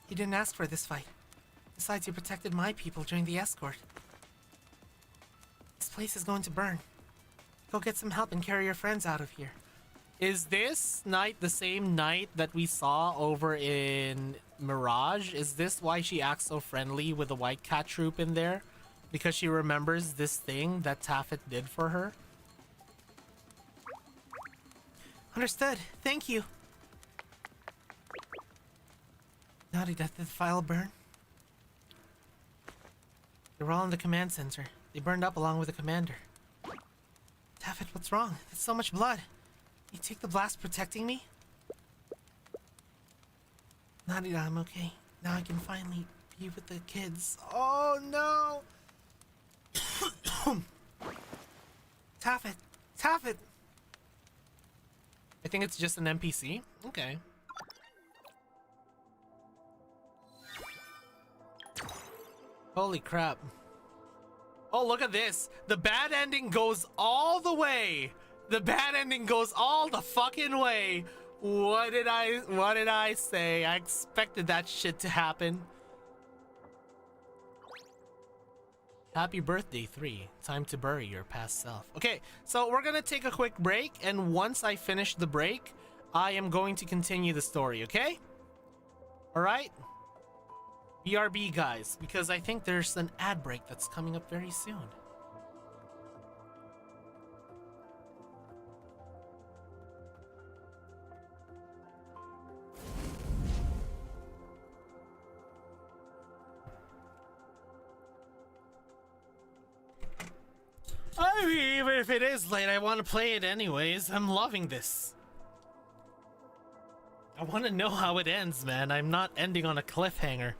You didn't ask for this fight. Besides, you protected my people during the escort. This place is going to burn. Go get some help and carry your friends out of here. Is this knight the same knight that we saw over in Mirage? Is this why she acts so friendly with the white cat troop in there? Because she remembers this thing that Taffet did for her? Understood. Thank you. Naughty, did the file burn? They were all in the command center. They burned up along with the commander. Taffet, what's wrong? There's so much blood. You take the blast protecting me? Naughty, I'm okay. Now I can finally be with the kids. Oh no! Taffet! Taffet! I think it's just an NPC. Okay. Holy crap. Oh, look at this. The bad ending goes all the way. The bad ending goes all the fucking way. What did I say? I expected that shit to happen. Happy birthday, 3. Time to bury your past self. Okay, so we're gonna take a quick break, and once I finish the break, I am going to continue the story, okay? Alright? BRB, guys, because I think there's an ad break that's coming up very soon. I mean, even if it is late, I want to play it anyways. I'm loving this. I want to know how it ends, man. I'm not ending on a cliffhanger.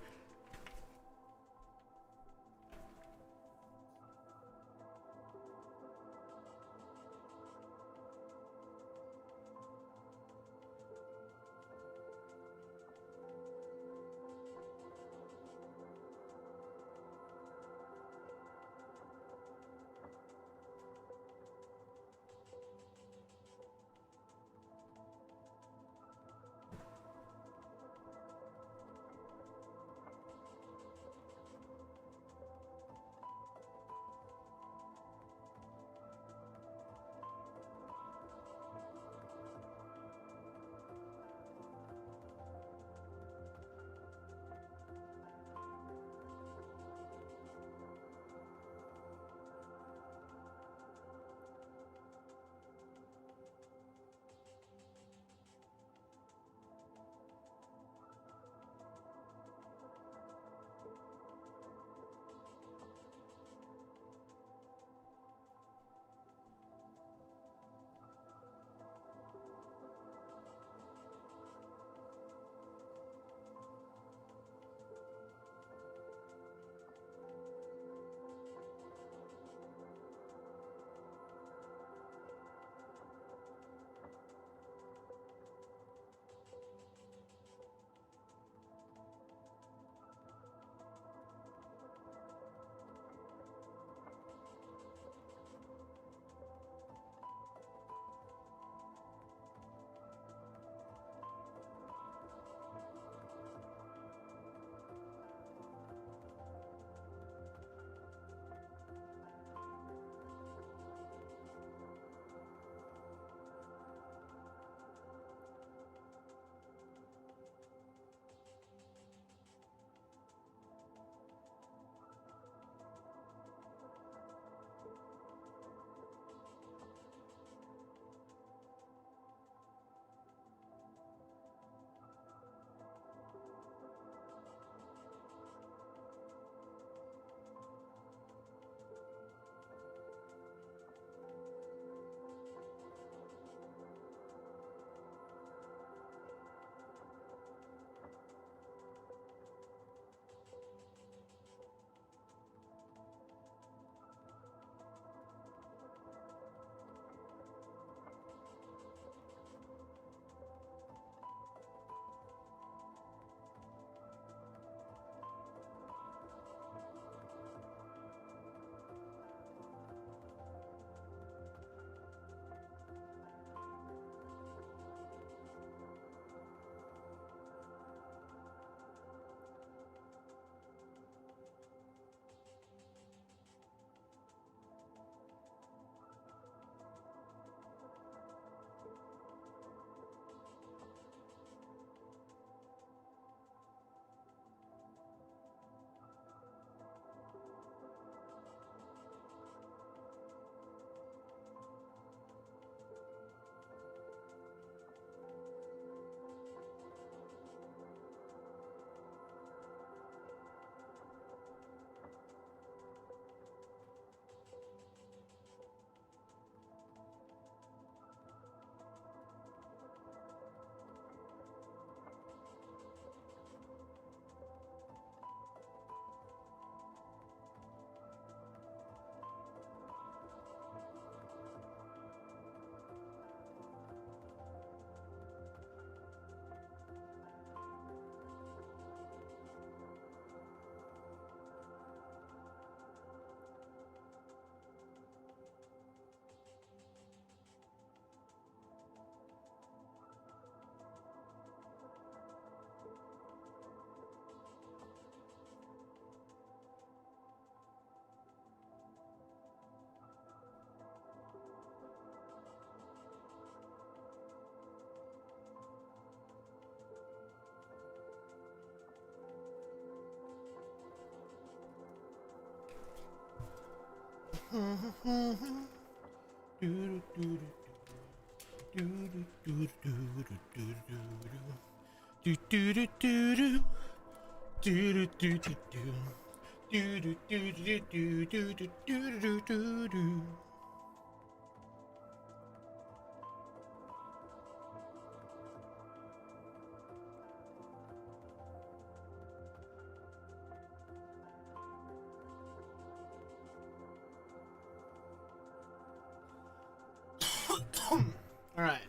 All right.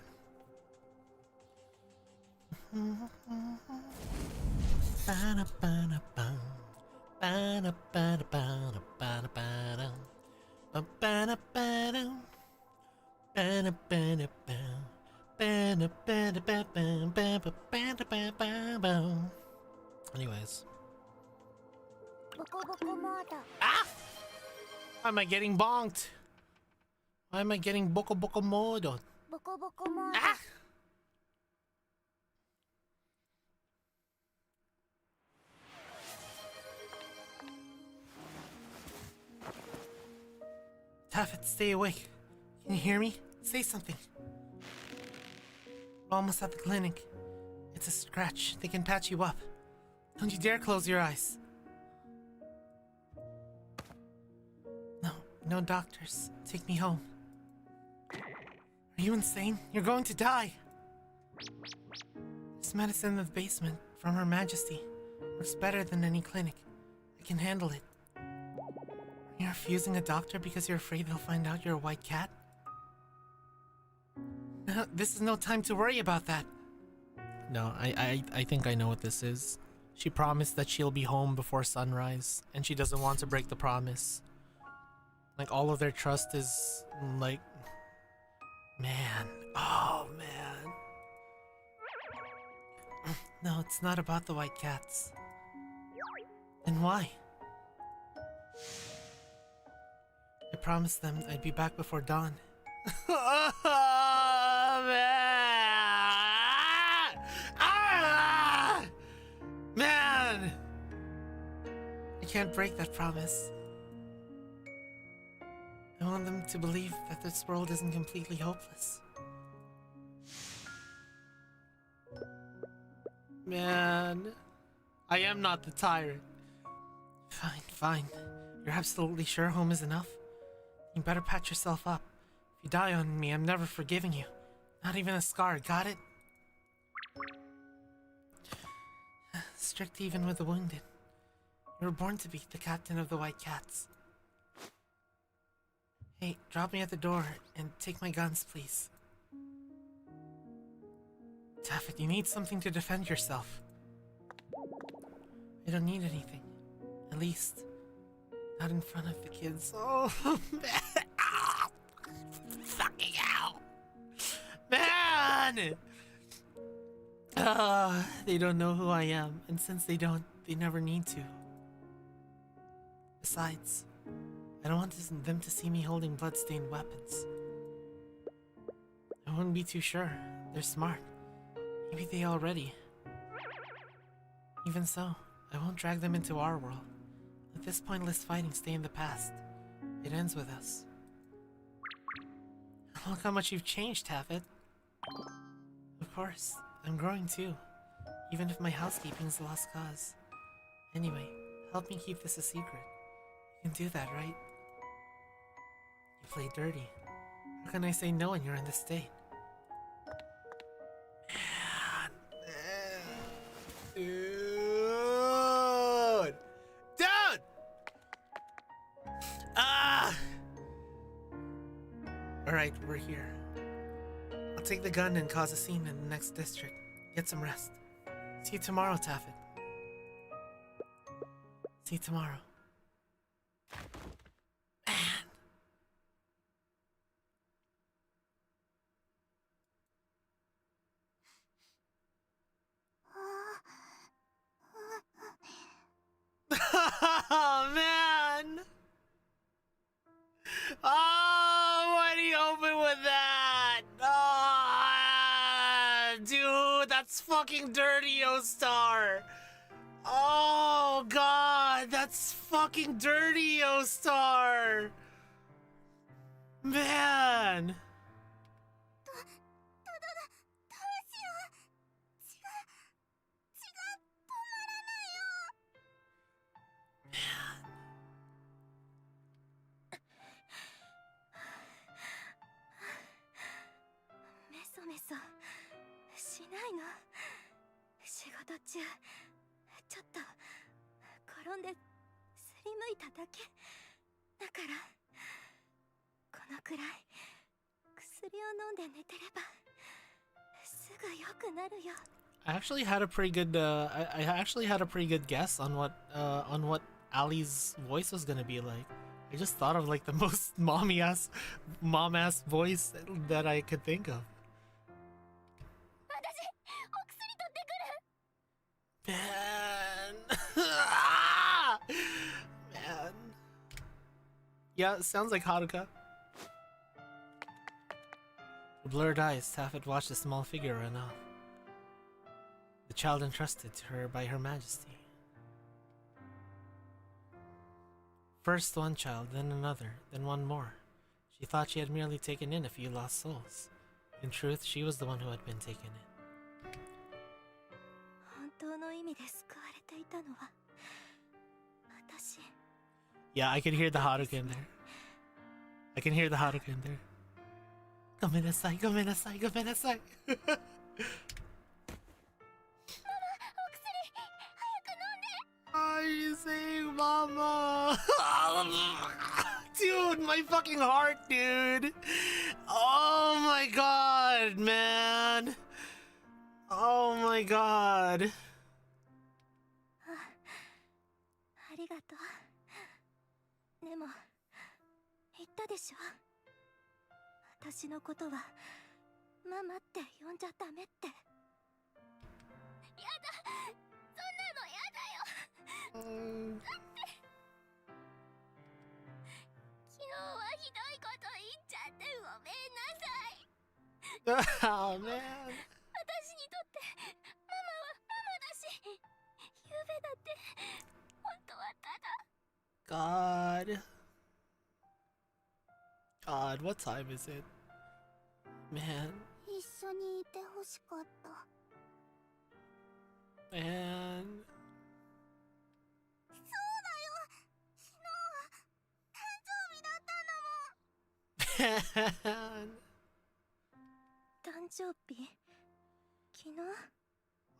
Anyways. Ah! Why am I getting bonked? Why am I getting boko boko modo? Ah! Taffet, stay awake. Can you hear me? Say something. We're almost at the clinic. It's a scratch. They can patch you up. Don't you dare close your eyes. No, no doctors. Take me home. Are you insane? You're going to die. This medicine in the basement from Her Majesty works better than any clinic. I can handle it. You're refusing a doctor because you're afraid they'll find out you're a white cat? No, this is no time to worry about that. No, I think I know what this is. She promised that she'll be home before sunrise, and she doesn't want to break the promise. Like, all of their trust is, like... Man. Oh, man. No, it's not about the white cats. Then why? I promised them I'd be back before dawn. Oh, man! Ah! Man! I can't break that promise. I want them to believe that this world isn't completely hopeless. Man, I am not the tyrant. Fine, fine. You're absolutely sure home is enough? You better patch yourself up. If you die on me, I'm never forgiving you. Not even a scar, got it? Strict even with the wounded. You were born to be the captain of the White Cats. Hey, drop me at the door and take my guns, please. Taffet, you need something to defend yourself. I don't need anything. At least, not in front of the kids. Oh, man. Ah, fucking hell. Man! They don't know who I am, and since they don't, they never need to. Besides, I don't want them to see me holding blood-stained weapons. I wouldn't be too sure. They're smart. Maybe they already. Even so, I won't drag them into our world. Let this pointless fighting stay in the past. It ends with us. Look how much you've changed, Taffet. Of course, I'm growing too. Even if my housekeeping's a lost cause. Anyway, help me keep this a secret. You can do that, right? You play dirty. How can I say no when you're in this state? Dude! Dude! Ah! Alright, we're here. I'll take the gun and cause a scene in the next district. Get some rest. See you tomorrow, Taffet. See you tomorrow. Oh, man! Oh, why do you open with that? Oh, dude, that's fucking dirty, O-Star. Oh, God, that's fucking dirty, O-Star. Man! I actually had a pretty good I actually had a pretty good guess on what Ali's voice was gonna be like. I just thought of like the most mom ass voice that I could think of. Man. Man. Yeah, it sounds like Haruka. With blurred eyes, Taffet watched a small figure run off. The child entrusted to her by Her Majesty. First one child, then another, then one more. She thought she had merely taken in a few lost souls. In truth, she was the one who had been taken in. Yeah, I can hear the Haruka in there. I can hear the Haruka in there. Gomenasai, gomenasai, gomenasai. Oh, you saying mama? Dude, my fucking heart, dude. Oh my god, man. Oh my god. Oh man. God. God, what time is it? Man. Man. Man.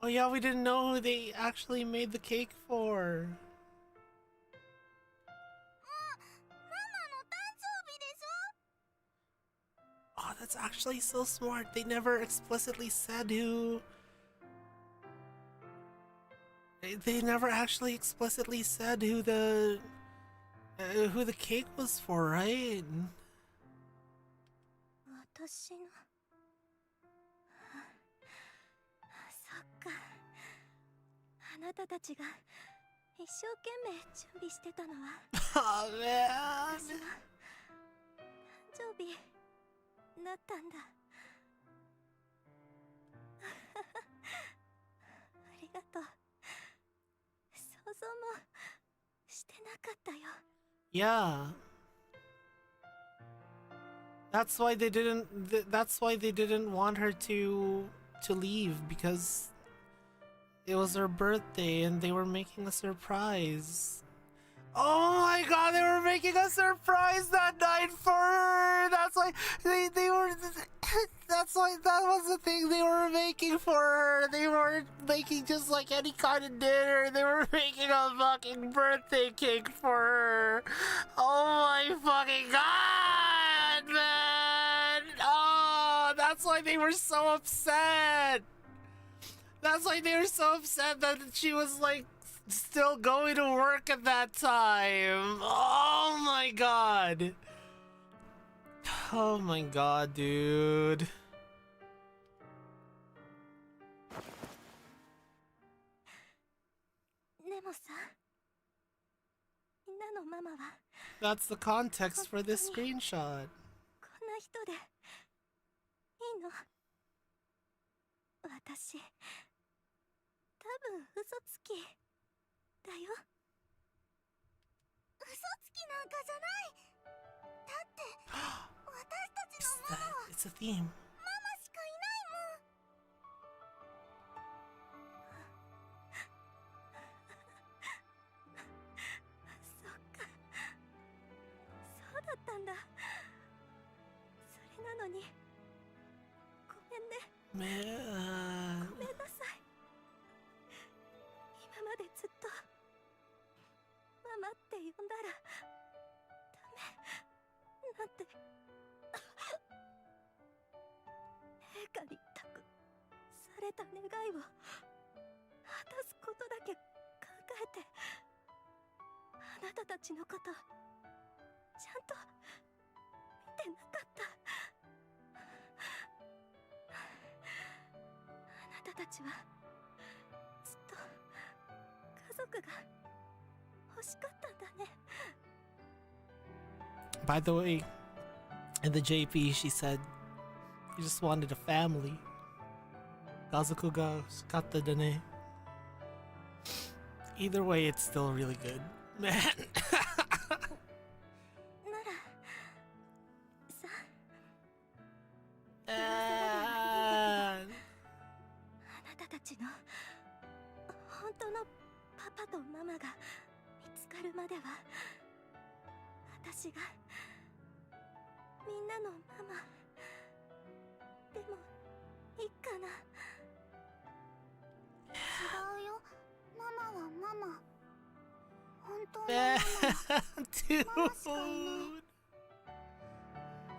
Oh yeah, we didn't know who they actually made the cake for. Oh, that's actually so smart. They never explicitly said who... They never actually explicitly said who the cake was for, right? Oh man. Yeah. That's why they didn't want her to leave, because it was her birthday and they were making a surprise. Oh my god, they were making a surprise that night for her! That's why they were... That's why that was the thing they were making for her. They weren't making just like any kind of dinner. They were making a fucking birthday cake for her. Oh my fucking god, man! Oh, that's why they were so upset. That's why they were so upset that she was like still going to work at that time. Oh my god. Oh my god, dude. That's the context for this screenshot. It's a theme. しかいないもん。そっか、そうだったんだ。それなのにごめんね。 Man. ごめんなさい。今までずっとママって呼んだらダメなんて陛下に託された願いを果たすことだけ考えて、あなたたちのことちゃんと見てなかった。あなたたちはずっと家族が欲しかったんだね。 By the way, in the JP, she said, "We just wanted a family." Gazoku ga shikatta da ne. Either way, it's still really good. Man. ならさ、 Man. あなたたちの本当のパパとママが見つかるまでは、私がみんなのママでもいいかな。違うよ、ママはママ。本当のマ Man. マ Dude.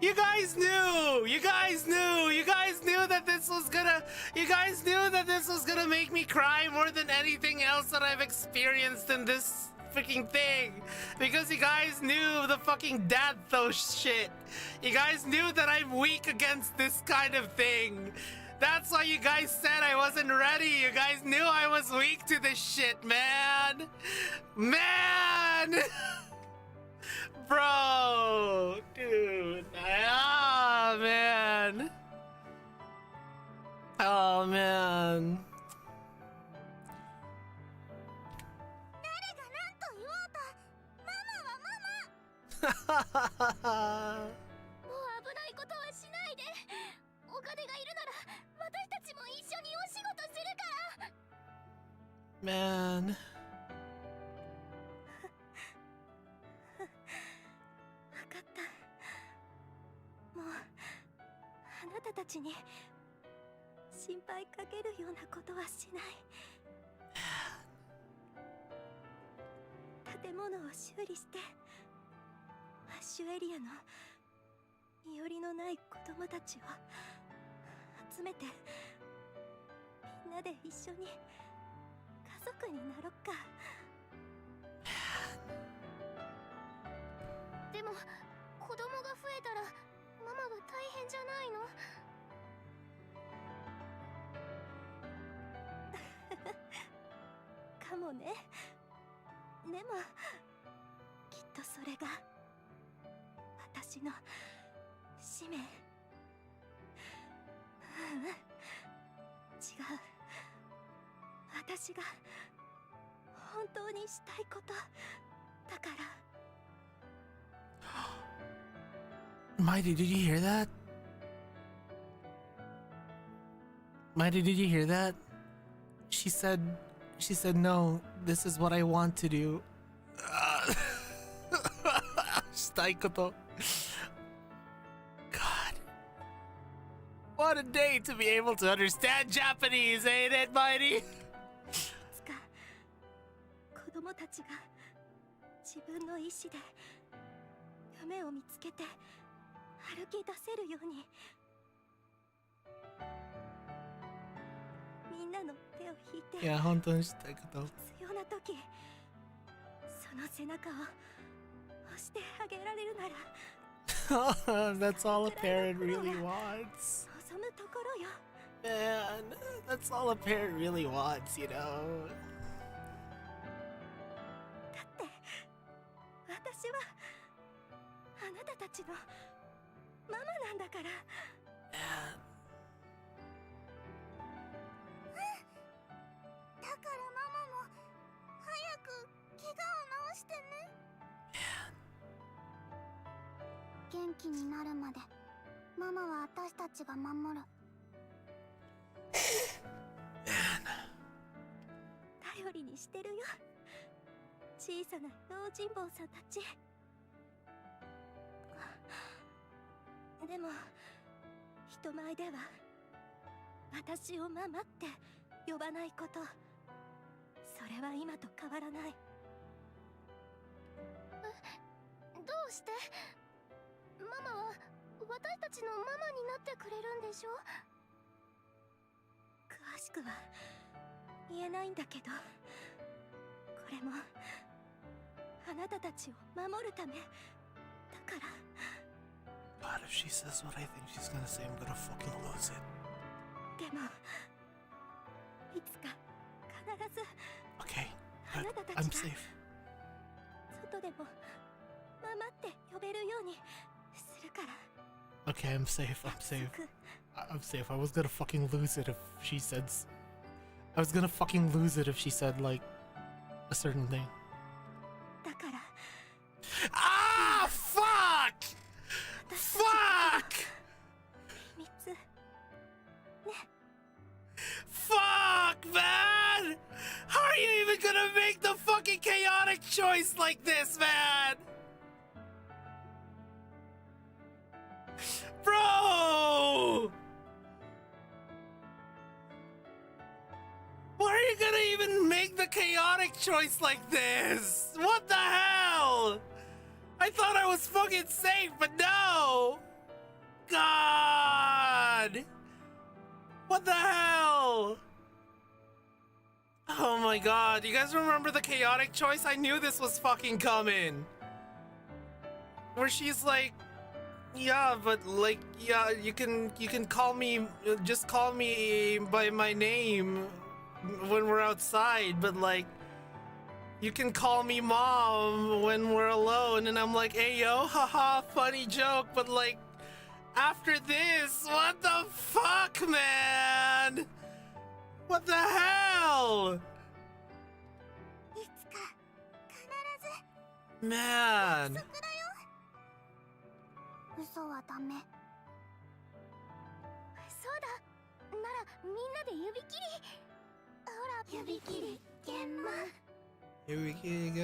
You guys knew! You guys knew! You guys knew that this was gonna... You guys knew that this was gonna make me cry more than anything else that I've experienced in this freaking thing. Because you guys knew the fucking dad throws shit. You guys knew that I'm weak against this kind of thing. That's why you guys said I wasn't ready. You guys knew I was weak to this shit, man. Man! Bro, dude. Ah, man. Oh, man. 誰が何と言おうと、ママはママ。もう危ないことはしないで。お金がいるなら私たちも一緒にお仕事するから。 Man. 分かった。もうあなたたちに心配かけるようなことはしない。建物を修理してアッシュエリアの身寄りのない子供たちを集めて、みんなで一緒に家族になろっか。でも子供が増えたらママは大変じゃないの？かもね。でもきっとそれが私の使命。違う。私が本当にしたいことだから。 Mighty, did you hear that? Mighty, did you hear that? She said, no, this is what I want to do. したいこと。God. What a day to be able to understand Japanese, ain't it, Mighty? いつか子供たちが自分の意志で夢を見つけて歩き出せるように、みんなの手を引いて、いや、本当にしたいこと。必要な時その背中を押してあげられるなら。 That's all a parent really wants. 望むところよ。 Man, that's all a parent really wants, you know? だって私はあなたたちのママなんだから。 Man. だからママも早く怪我を治してね。元気になるまでママは私たちが守る。頼りにしてるよ。小さな用心棒さんたち。でも人前では私をママって呼ばないこと、それは今と変わらない。どうして？ママは私たちのママになってくれるんでしょ？詳しくは言えないんだけど、これもあなたたちを守るためだから。God, if she says what I think she's gonna say, I'm gonna fucking lose it. でもいつか必ず Okay, あ good. なたた I'm ちが safe. 外でもママって呼べるようにするから。 Okay, I'm safe. I'm safe. 約束。 I'm safe. I was gonna fucking lose it if she said. I was gonna fucking lose it if she said like a certain thing. だから Ah, fuck! Fuck! 秘密ね。 Fuck, man! How are you even gonna make the fucking chaotic choice like this, man? Bro! Why are you gonna even make the chaotic choice like this? What the hell? I thought I was fucking safe, but no! God! What the hell? Oh my god, you guys remember the chaotic choice? I knew this was fucking coming. Where she's like, yeah, but like, yeah, you can call me, just call me by my name when we're outside, but like, you can call me mom when we're alone. And I'm like, hey yo, haha, funny joke, but like, after this, what the fuck, man? What the hell? いつか必ず Man. 約束だよ。嘘はダメ。そうだ。ならみんなで指切り。ほら指切り現場。 Here we go.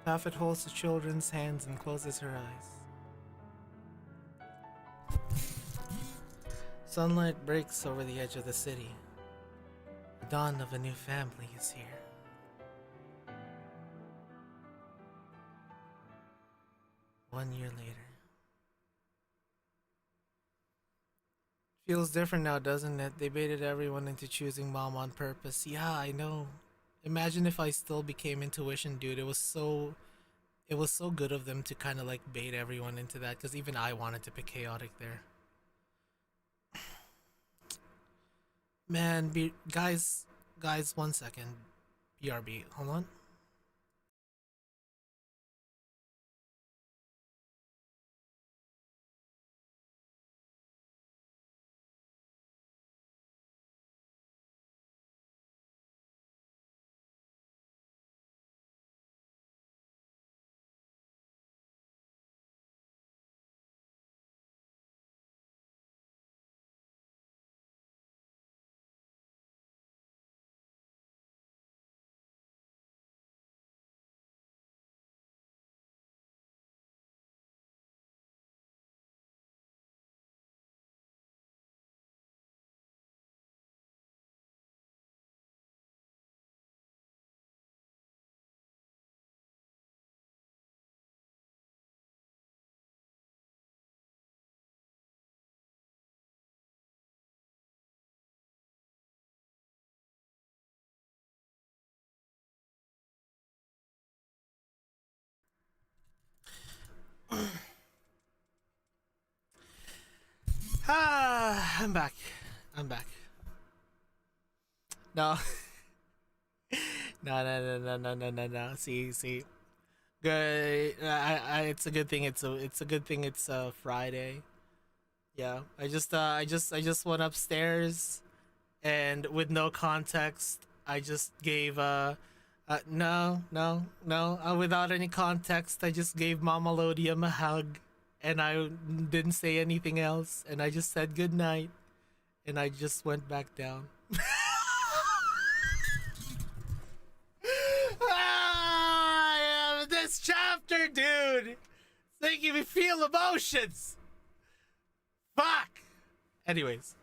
Taffet holds the children's hands and closes her eyes. Sunlight breaks over the edge of the city. The dawn of a new family is here. One year later. Feels different now, doesn't it? They baited everyone into choosing mom on purpose. Yeah, I know. Imagine if I still became intuition, dude. It was so good of them to kind of like bait everyone into that, because even I wanted to pick chaotic there. Man, guys, 1 second. BRB, hold on. I'm back. No. No. See. Good. It's a good thing. It's a good thing. It's Friday. Yeah. I just went upstairs, and with no context, I just gave without any context, I just gave Mama Lodium a hug, and I didn't say anything else, and I just said good night, and I just went back down. This chapter, dude, it's making me feel emotions. Fuck. Anyways,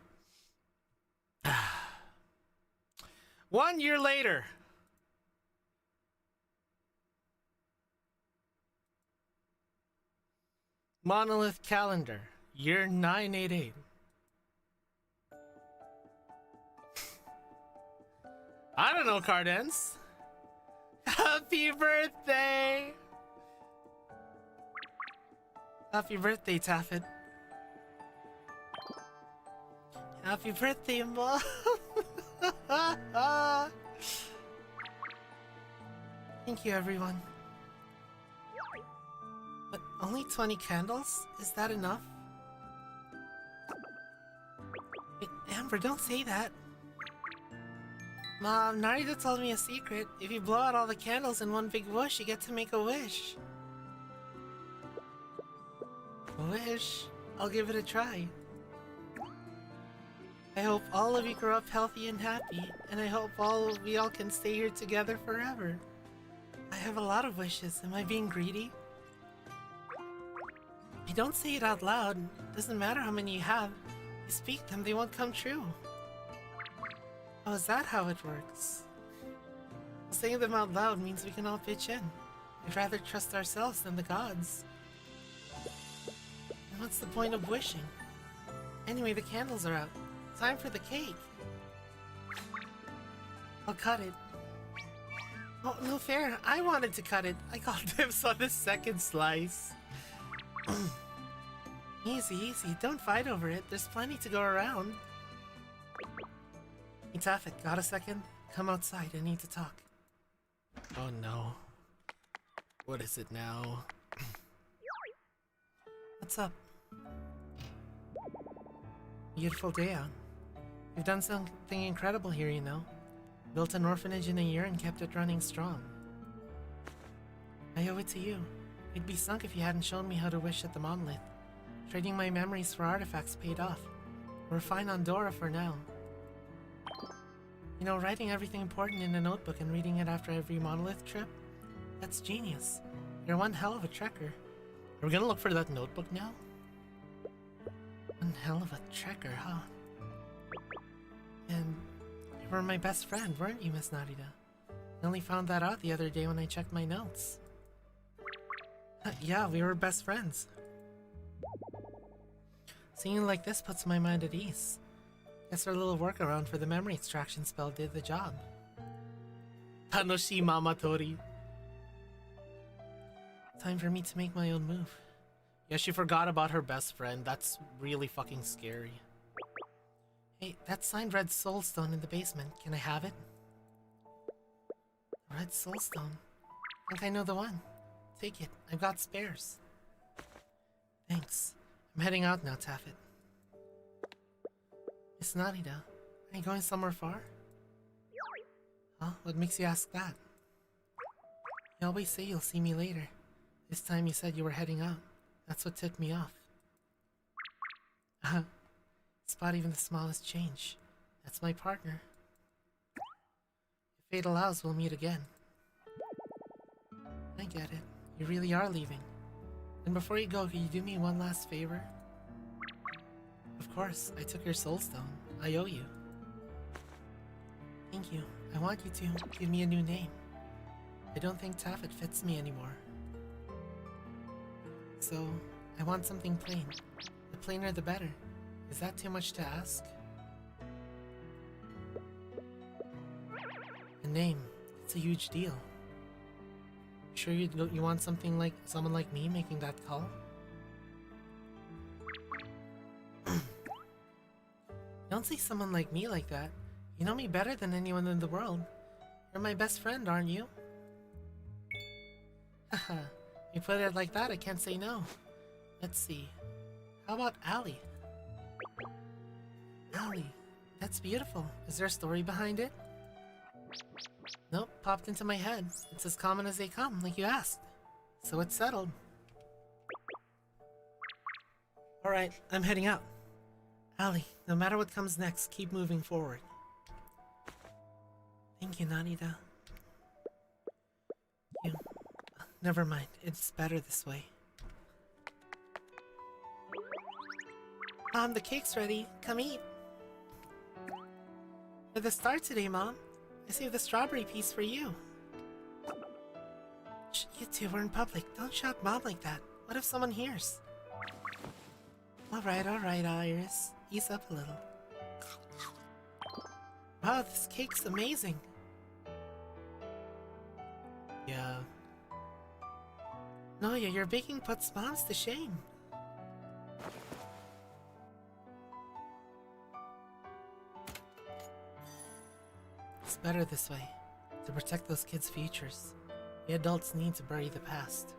1 year later. Monolith calendar, year 988. I don't know, Cardens. Happy birthday! Happy birthday, Taffet. Happy birthday, Mom. Thank you, everyone. But only 20 candles? Is that enough? Wait, Amber, don't say that. Mom, Narita told me a secret. If you blow out all the candles in one big whoosh, you get to make a wish. A wish? I'll give it a try. I hope all of you grow up healthy and happy, and I hope we all can stay here together forever. I have a lot of wishes. Am I being greedy? If you don't say it out loud, it doesn't matter how many you have. You speak them, they won't come true. Oh, is that how it works? Saying them out loud means we can all pitch in. I'd rather trust ourselves than the gods. And what's the point of wishing? Anyway, the candles are out. Time for the cake. I'll cut it. Oh, no fair. I wanted to cut it. I called dibs on the second slice. Easy, easy. Don't fight over it. There's plenty to go around. Hey, Taffet, got a second? Come outside. I need to talk. Oh no. What is it now? What's up? Beautiful day out. You've done something incredible here, you know. Built an orphanage in a year and kept it running strong. I owe it to you. It'd be sunk if you hadn't shown me how to wish at the monolith. Trading my memories for artifacts paid off. We're fine on Dora for now. You know, writing everything important in a notebook and reading it after every monolith trip? That's genius. You're one hell of a trekker. Are we gonna look for that notebook now? One hell of a trekker, huh? And you were my best friend, weren't you, Miss Narita? I only found that out the other day when I checked my notes. Yeah, we were best friends. Seeing you like this puts my mind at ease. Guess our little workaround for the memory extraction spell did the job. Tanoshi Mamatori. Time for me to make my own move. Yeah, she forgot about her best friend. That's really fucking scary. Hey, that signed red soulstone in the basement. Can I have it? Red soulstone? I think I know the one. Take it. I've got spares. Thanks. I'm heading out now, Taffet. Miss Narita, are you going somewhere far? Huh? What makes you ask that? You always say you'll see me later. This time you said you were heading out. That's what tipped me off. Spot even the smallest change. That's my partner. If fate allows, we'll meet again. I get it. You really are leaving. And before you go, can you do me one last favor? Of course, I took your soulstone. I owe you. Thank you. I want you to give me a new name. I don't think Taffet fits me anymore. So, I want something plain. The plainer the better. Is that too much to ask? A name. It's a huge deal. Sure you want something like someone like me making that call? Don't say someone like me like that. You know me better than anyone in the world. You're my best friend, aren't you? Haha, you put it like that, I can't say no. Let's see. How about Ali? Ali. That's beautiful. Is there a story behind it? Nope, popped into my head. It's as common as they come, like you asked. So it's settled. Alright, I'm heading out. Ali, no matter what comes next, keep moving forward. Thank you, Nanida. You... Never mind, it's better this way. The cake's ready. Come eat. You're the star today, Mom. I saved the strawberry piece for you. Shh, you two, we're in public. Don't shout Mom like that. What if someone hears? Alright, Iris. Ease up a little. Wow, this cake's amazing. Yeah. No, your baking puts Moms to shame. It's better this way, to protect those kids' futures. The adults need to bury the past.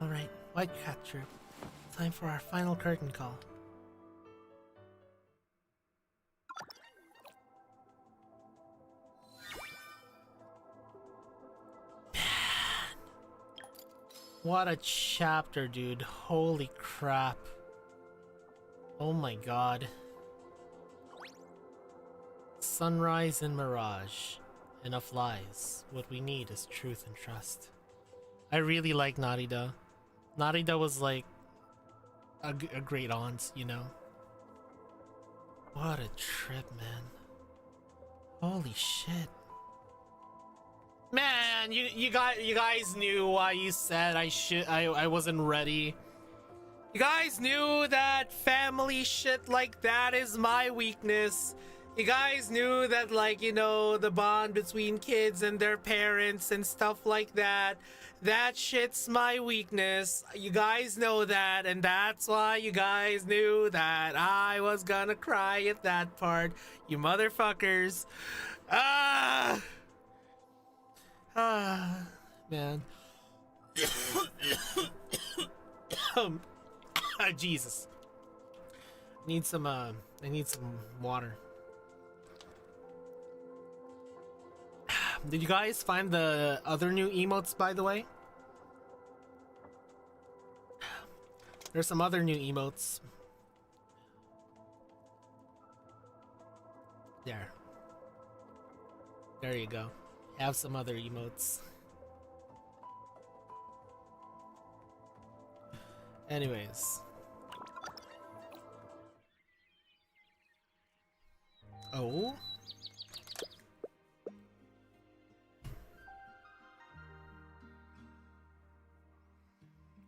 Alright, White Cat Troop. Time for our final curtain call. Man! What a chapter, dude. Holy crap. Oh my god. Sunrise and mirage. Enough lies. What we need is truth and trust. I really like Narita. Narita was like a great aunt, you know? What a trip, man. Holy shit. Man, you guys knew why you said I wasn't ready. You guys knew that family shit like that is my weakness. You guys knew that, like, you know, the bond between kids and their parents and stuff like that. That shit's my weakness. You guys know that, and that's why you guys knew that I was gonna cry at that part. You motherfuckers. Man. Jesus. I need some water. Did you guys find the other new emotes, by the way? There's some other new emotes. There you go. Have some other emotes. Anyways. Oh?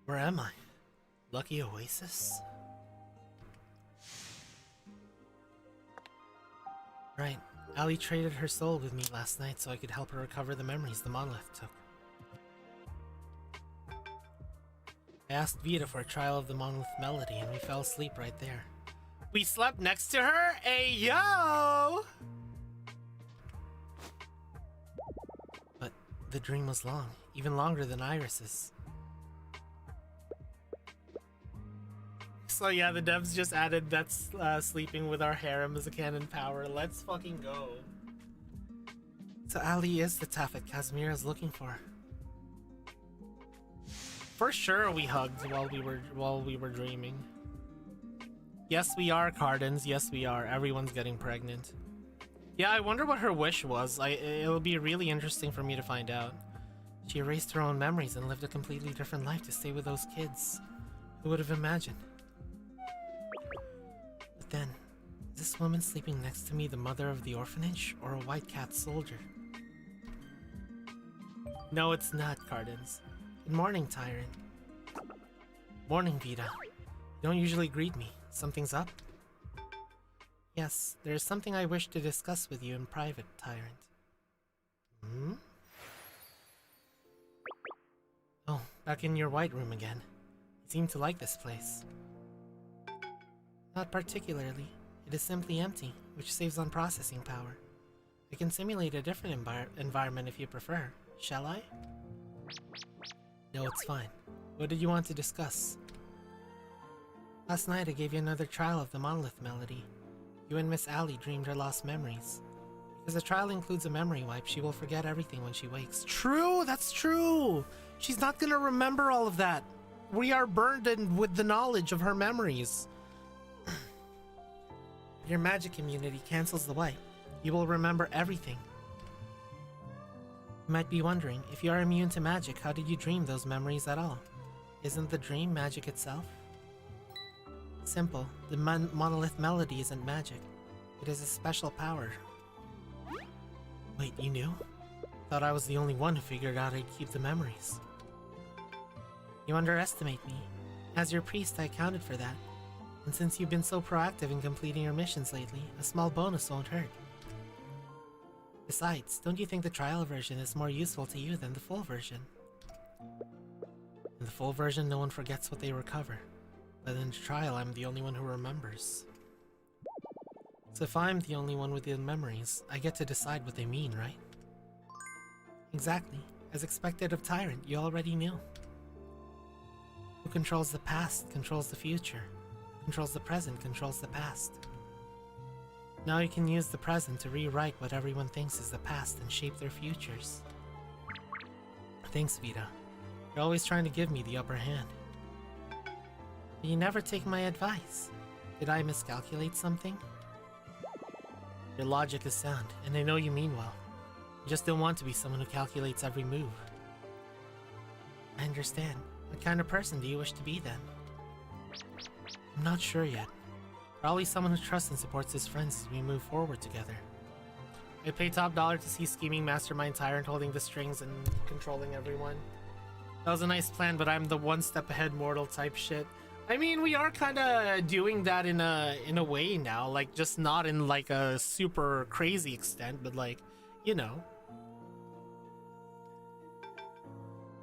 Where am I? Lucky Oasis? Right. Ali traded her soul with me last night so I could help her recover the memories the monolith took. I asked Vita for a trial of the monolith melody and we fell asleep right there. We slept next to her? Hey, yo! But the dream was long, even longer than Iris's. So yeah, the devs just added that's sleeping with our harem as a canon power. Let's fucking go. So Ali is the Taffet Casimir is looking for. For sure we hugged while we were dreaming. Yes, we are, Cardens. Yes, we are. Everyone's getting pregnant. Yeah, I wonder what her wish was. It'll be really interesting for me to find out. She erased her own memories and lived a completely different life to stay with those kids. Who would have imagined? But then, is this woman sleeping next to me the mother of the orphanage, or a white cat soldier? No, it's not, Cardens. Good morning, Tyrant. Morning, Vita. You don't usually greet me. Something's up? Yes, there is something I wish to discuss with you in private, Tyrant. Hmm? Oh, back in your white room again. You seem to like this place. Not particularly. It is simply empty, which saves on processing power. I can simulate a different environment if you prefer. Shall I? No, it's fine. What did you want to discuss? Last night I gave you another trial of the monolith melody. You and Miss Allie dreamed her lost memories. Because the trial includes a memory wipe, she will forget everything when she wakes. True, that's true! She's not gonna remember all of that. We are burdened with the knowledge of her memories. Your magic immunity cancels the wipe. You will remember everything. You might be wondering, if you are immune to magic, how did you dream those memories at all? Isn't the dream magic itself? Simple. The monolith melody isn't magic. It is a special power. Wait, you knew? Thought I was the only one who figured out I'd keep the memories. You underestimate me. As your priest, I accounted for that. And since you've been so proactive in completing your missions lately, a small bonus won't hurt. Besides, don't you think the trial version is more useful to you than the full version? In the full version, no one forgets what they recover. But in the trial, I'm the only one who remembers. So if I'm the only one with the memories, I get to decide what they mean, right? Exactly. As expected of Tyrant, you already knew. Who controls the past, controls the future. Controls the present, controls the past. Now you can use the present to rewrite what everyone thinks is the past and shape their futures. Thanks, Vita. You're always trying to give me the upper hand. But you never take my advice. Did I miscalculate something? Your logic is sound, and I know you mean well. You just don't want to be someone who calculates every move. I understand. What kind of person do you wish to be then? I'm not sure yet. Probably someone who trusts and supports his friends as we move forward together. I pay top dollar to see scheming mastermind Tyrant holding the strings and controlling everyone. That was a nice plan, but I'm the one step ahead mortal type shit. I mean, we are kind of doing that in a way now, like just not in like a super crazy extent, but like, you know.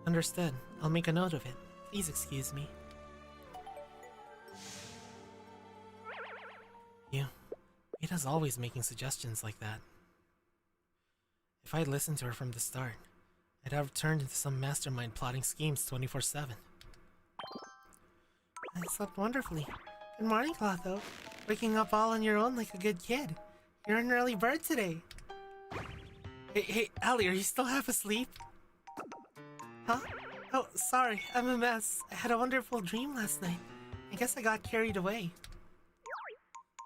Understood. I'll make a note of it. Please excuse me. You. Vita's always making suggestions like that. If I'd listened to her from the start, I'd have turned into some mastermind plotting schemes 24/7. I slept wonderfully. Good morning, Clotho. Waking up all on your own like a good kid. You're an early bird today. Hey, Allie, are you still half asleep? Huh? Oh, sorry, I'm a mess. I had a wonderful dream last night. I guess I got carried away.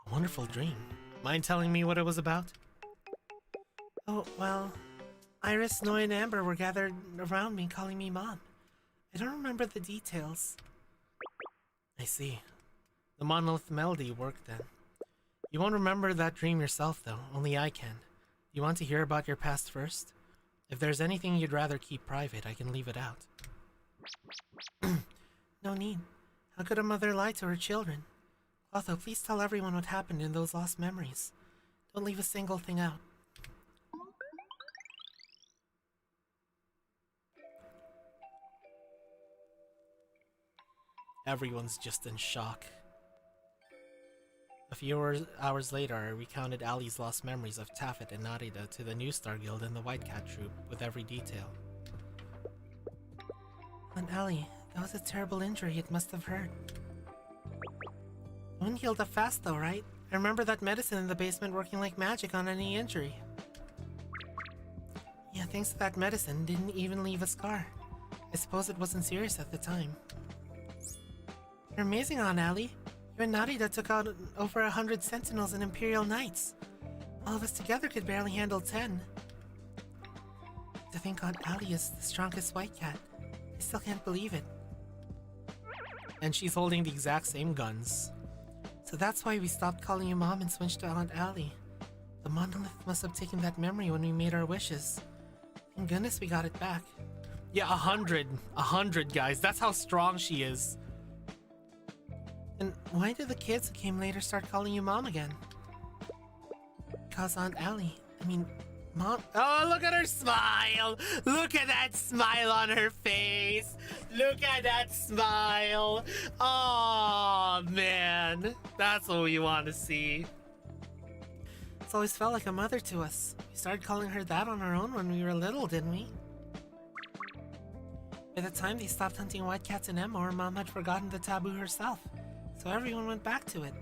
A wonderful dream? Mind telling me what it was about? Oh, well, Iris, Noy, and Amber were gathered around me calling me Mom. I don't remember the details. I see. The monolith melody worked then. You won't remember that dream yourself, though. Only I can. You want to hear about your past first? If there's anything you'd rather keep private, I can leave it out. No need. How could a mother lie to her children? Clotho, please tell everyone what happened in those lost memories. Don't leave a single thing out. Everyone's just in shock. A few hours later, I recounted Allie's lost memories of Taffet and Narita to the New Star Guild and the White Cat Troop, with every detail. Aunt Allie, that was a terrible injury, it must have hurt. The wound healed up fast though, right? I remember that medicine in the basement working like magic on any injury. Yeah, thanks to that medicine, didn't even leave a scar. I suppose it wasn't serious at the time. You're amazing, Aunt Allie. You and Narita took out over 100 Sentinels and Imperial Knights. All of us together could barely handle 10. To think Aunt Allie is the strongest White Cat. I still can't believe it. And she's holding the exact same guns. So that's why we stopped calling you Mom and switched to Aunt Allie. The monolith must have taken that memory when we made our wishes. Thank goodness we got it back. Yeah, 100. 100, guys. That's how strong she is. And why did the kids who came later start calling you Mom again? Because Aunt Allie, Mom... Oh, look at her smile! Look at that smile on her face! Look at that smile! Oh man, that's what we want to see. It's always felt like a mother to us. We started calling her that on our own when we were little, didn't we? By the time they stopped hunting white cats in Emma, our mom had forgotten the taboo herself. So so everyone went back to it.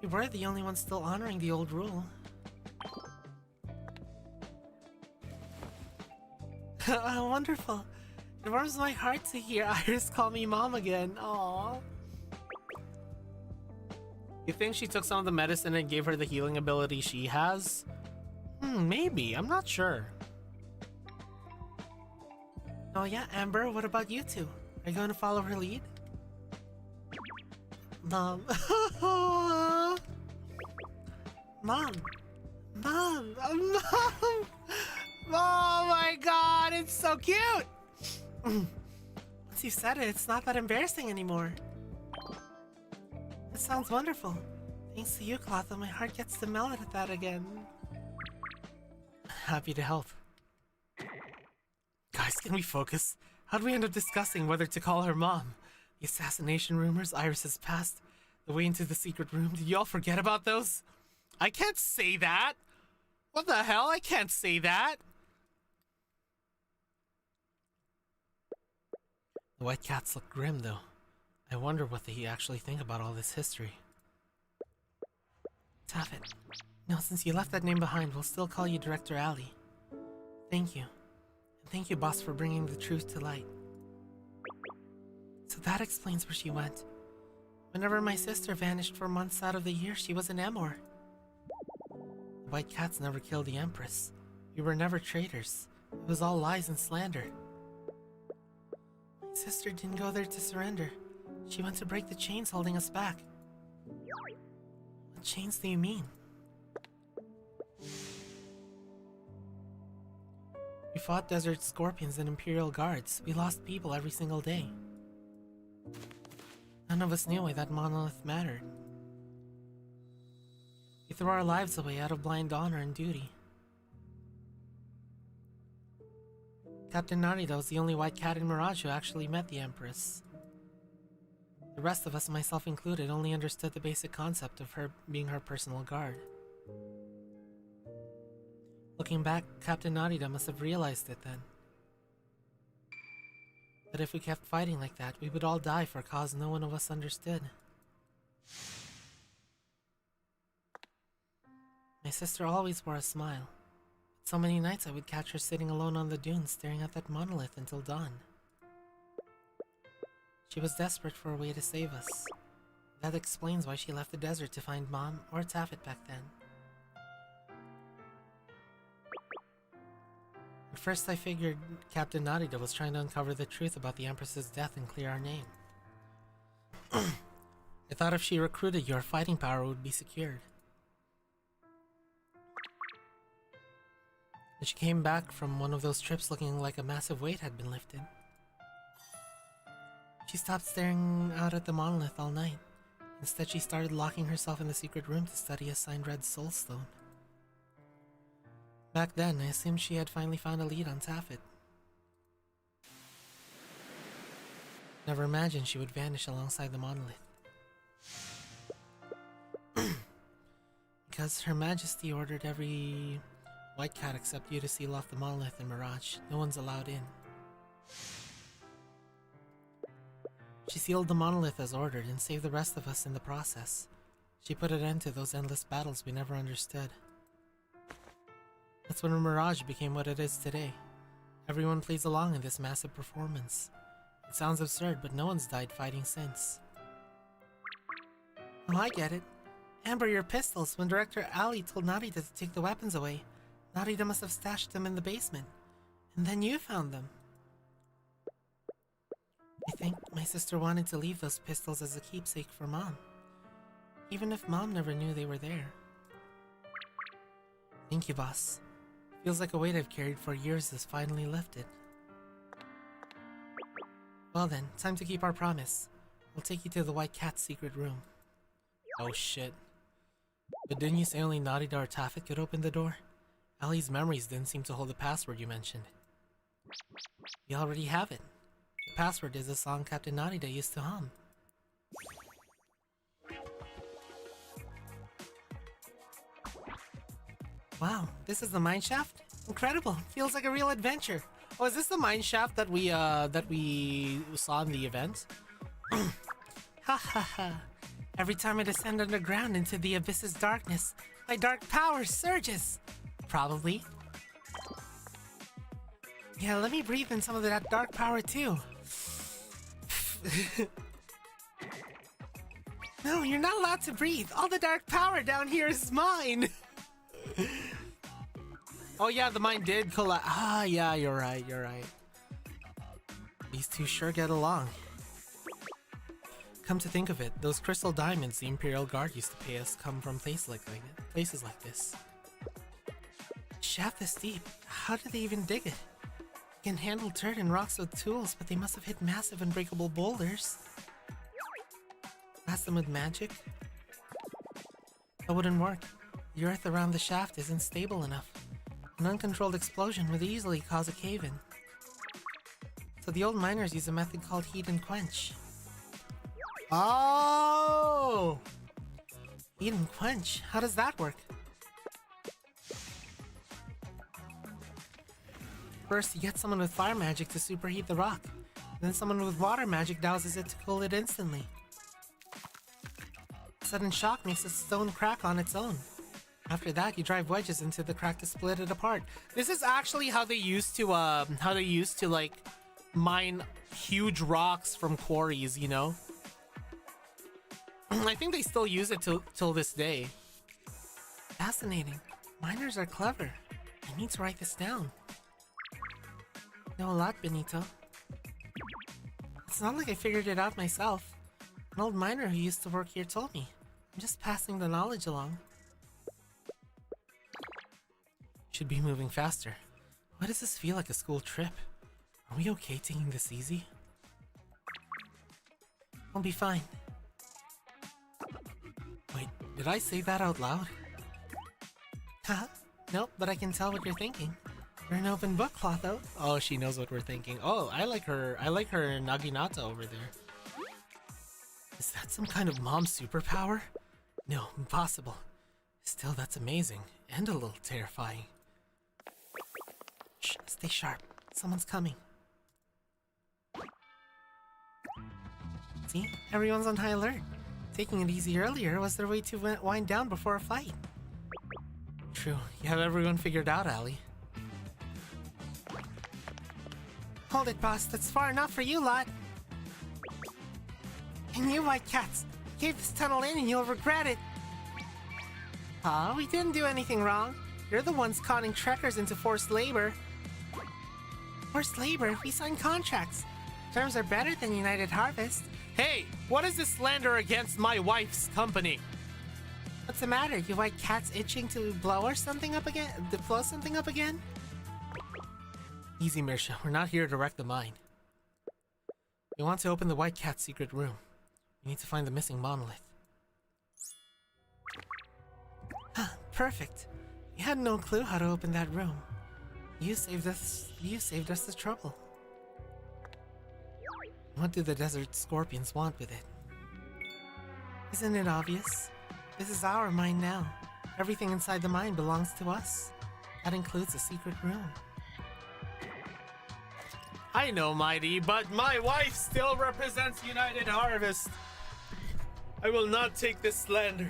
We were the only ones still honoring the old rule. Wonderful. It warms my heart to hear Iris call me mom again. Aww. You think she took some of the medicine and gave her the healing ability she has? Maybe. I'm not sure. Oh yeah, Amber, what about you two? Are you going to follow her lead? Mom. Mom. Mom. Mom. Oh my god, it's so cute! Once you said it, it's not that embarrassing anymore. It sounds wonderful. Thanks to you, Clotho, my heart gets to melt at that again. Happy to help. Guys, can we focus? How'd we end up discussing whether to call her mom? The assassination rumors, Iris's past, the way into the secret room. Did y'all forget about those? I can't say that! What the hell? I can't say that! The white cats look grim, though. I wonder what they actually think about all this history. Taffet. No, since you left that name behind, we'll still call you Director Ali. Thank you. And thank you, boss, for bringing the truth to light. So that explains where she went. Whenever my sister vanished for months out of the year, she was in Amor. The white cats never killed the Empress. We were never traitors. It was all lies and slander. My sister didn't go there to surrender. She went to break the chains holding us back. What chains do you mean? We fought desert scorpions and Imperial guards. We lost people every single day. None of us knew why that monolith mattered. We threw our lives away out of blind honor and duty. Captain Narita was the only white cat in Mirage who actually met the Empress. The rest of us, myself included, only understood the basic concept of her being her personal guard. Looking back, Captain Narita must have realized it then. That if we kept fighting like that, we would all die for a cause no one of us understood. My sister always wore a smile. But so many nights I would catch her sitting alone on the dunes staring at that monolith until dawn. She was desperate for a way to save us. That explains why she left the desert to find Mom or Taffet back then. At first I figured Captain Narita was trying to uncover the truth about the Empress's death and clear our name. I thought if she recruited you, our fighting power would be secured. But she came back from one of those trips looking like a massive weight had been lifted. She stopped staring out at the monolith all night. Instead, she started locking herself in the secret room to study a signed red soul stone. Back then, I assumed she had finally found a lead on Taffet. Never imagined she would vanish alongside the monolith. Because Her Majesty ordered every white cat except you to seal off the monolith in Mirage. No one's allowed in. She sealed the monolith as ordered and saved the rest of us in the process. She put an end to those endless battles we never understood. That's when Mirage became what it is today. Everyone plays along in this massive performance. It sounds absurd, but no one's died fighting since. Oh, I get it. Amber, your pistols. When Director Ali told Narita to take the weapons away, Narita must have stashed them in the basement. And then you found them. I think my sister wanted to leave those pistols as a keepsake for Mom. Even if Mom never knew they were there. Thank you, boss. Feels like a weight I've carried for years is finally lifted. Well then, time to keep our promise. We'll take you to the White Cat's secret room. Oh shit. But didn't you say only Narita or Taffet could open the door? Ali's memories didn't seem to hold the password you mentioned. We already have it. The password is a song Captain Narita used to hum. Wow, this is the mine shaft? Incredible! Feels like a real adventure. Oh, is this the mine shaft that we saw in the event? Ha ha ha. Every time I descend underground into the abyss's darkness, my dark power surges. Probably. Yeah, let me breathe in some of that dark power too. No, you're not allowed to breathe. All the dark power down here is mine. Oh yeah, the mine did collapse. Ah, yeah, you're right, you're right. These two sure get along. Come to think of it, those crystal diamonds the Imperial Guard used to pay us come from places like this. Shaft this deep. How did they even dig it? They can handle dirt and rocks with tools, but they must have hit massive unbreakable boulders. Blast them with magic? That wouldn't work. The earth around the shaft isn't stable enough. An uncontrolled explosion would easily cause a cave-in. So the old miners use a method called heat and quench. Oh! Heat and quench. How does that work? First, you get someone with fire magic to superheat the rock. Then someone with water magic douses it to cool it instantly. Sudden shock makes the stone crack on its own. After that, you drive wedges into the crack to split it apart. This is actually how they used to like mine huge rocks from quarries, you know? I think they still use it till this day. Fascinating. Miners are clever. I need to write this down. Know a lot, Benito. It's not like I figured it out myself. An old miner who used to work here told me. I'm just passing the knowledge along. Should be moving faster. Why does this feel like a school trip? Are we okay taking this easy? I'll be fine. Wait, did I say that out loud? Huh? Nope, but I can tell what you're thinking. You're an open book, Clotho. Oh, she knows what we're thinking. Oh, I like her Naginata over there. Is that some kind of mom superpower? No, impossible. Still, that's amazing. And a little terrifying. Shh, stay sharp. Someone's coming. See? Everyone's on high alert. Taking it easy earlier was their way to wind down before a fight. True. You have everyone figured out, Allie. Hold it, boss. That's far enough for you lot. And you white cats. Cave this tunnel in and you'll regret it. Aw, we didn't do anything wrong. You're the ones conning trekkers into forced labor. Forced labor? We signed contracts. Terms are better than United Harvest. Hey, what is this slander against my wife's company? What's the matter? You white cats itching to blow something up again? Easy, Mirsha. We're not here to wreck the mine. We want to open the White Cat's secret room. We need to find the missing monolith. Perfect. We had no clue how to open that room. You saved us the trouble. What do the desert scorpions want with it? Isn't it obvious? This is our mine now. Everything inside the mine belongs to us. That includes a secret room. I know, Mighty, but my wife still represents United Harvest. I will not take this slander.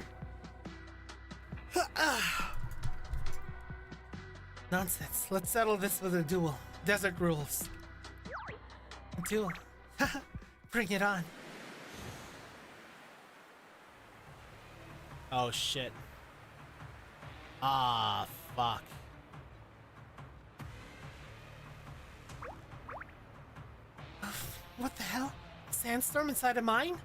Nonsense. Let's settle this with a duel. Desert rules. A duel. Bring it on. Oh shit. Ah, fuck. What the hell? A sandstorm inside a mine?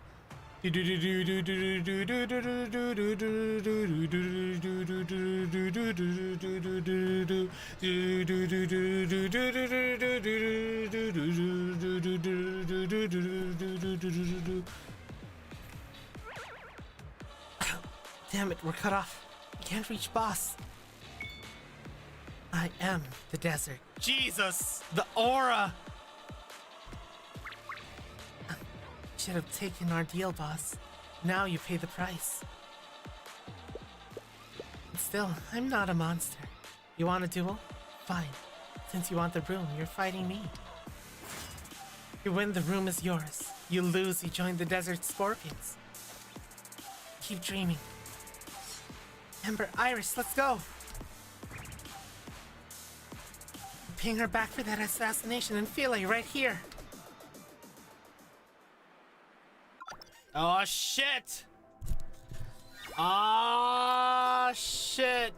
Damn it, we're cut off. We can't reach boss. I am the desert. Jesus, the aura. Should have taken our deal, boss. Now you pay the price. But still, I'm not a monster. You want a duel? Fine. Since you want the room, you're fighting me. You win, the room is yours. You lose, you join the desert scorpions. keep dreaming. Ember, Iris, let's go. Ping her back for that assassination and Philae right here. Oh shit! Ah shit!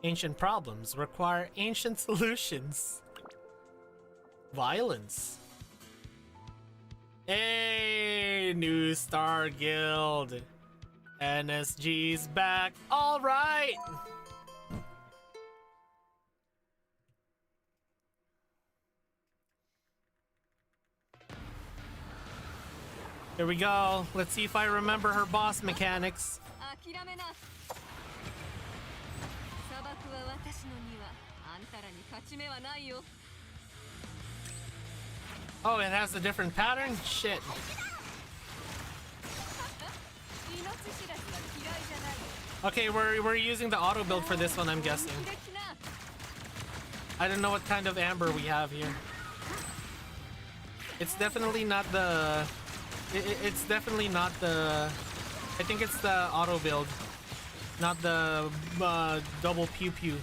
Ancient problems require ancient solutions. Violence. Hey, new Star Guild. NSG's back. All right. Here we go. Let's see if I remember her boss mechanics. 諦めな。砂漠は私の庭。あんたらに勝ち目はないよ。 Oh, it has a different pattern? Shit. 命知らずは嫌いじゃない。 Okay, we're using the auto build for this one, I'm guessing. 素敵な。 I don't know what kind of amber we have here. It's definitely not the... It's definitely not the... I think it's the auto build. Not the double pew pew.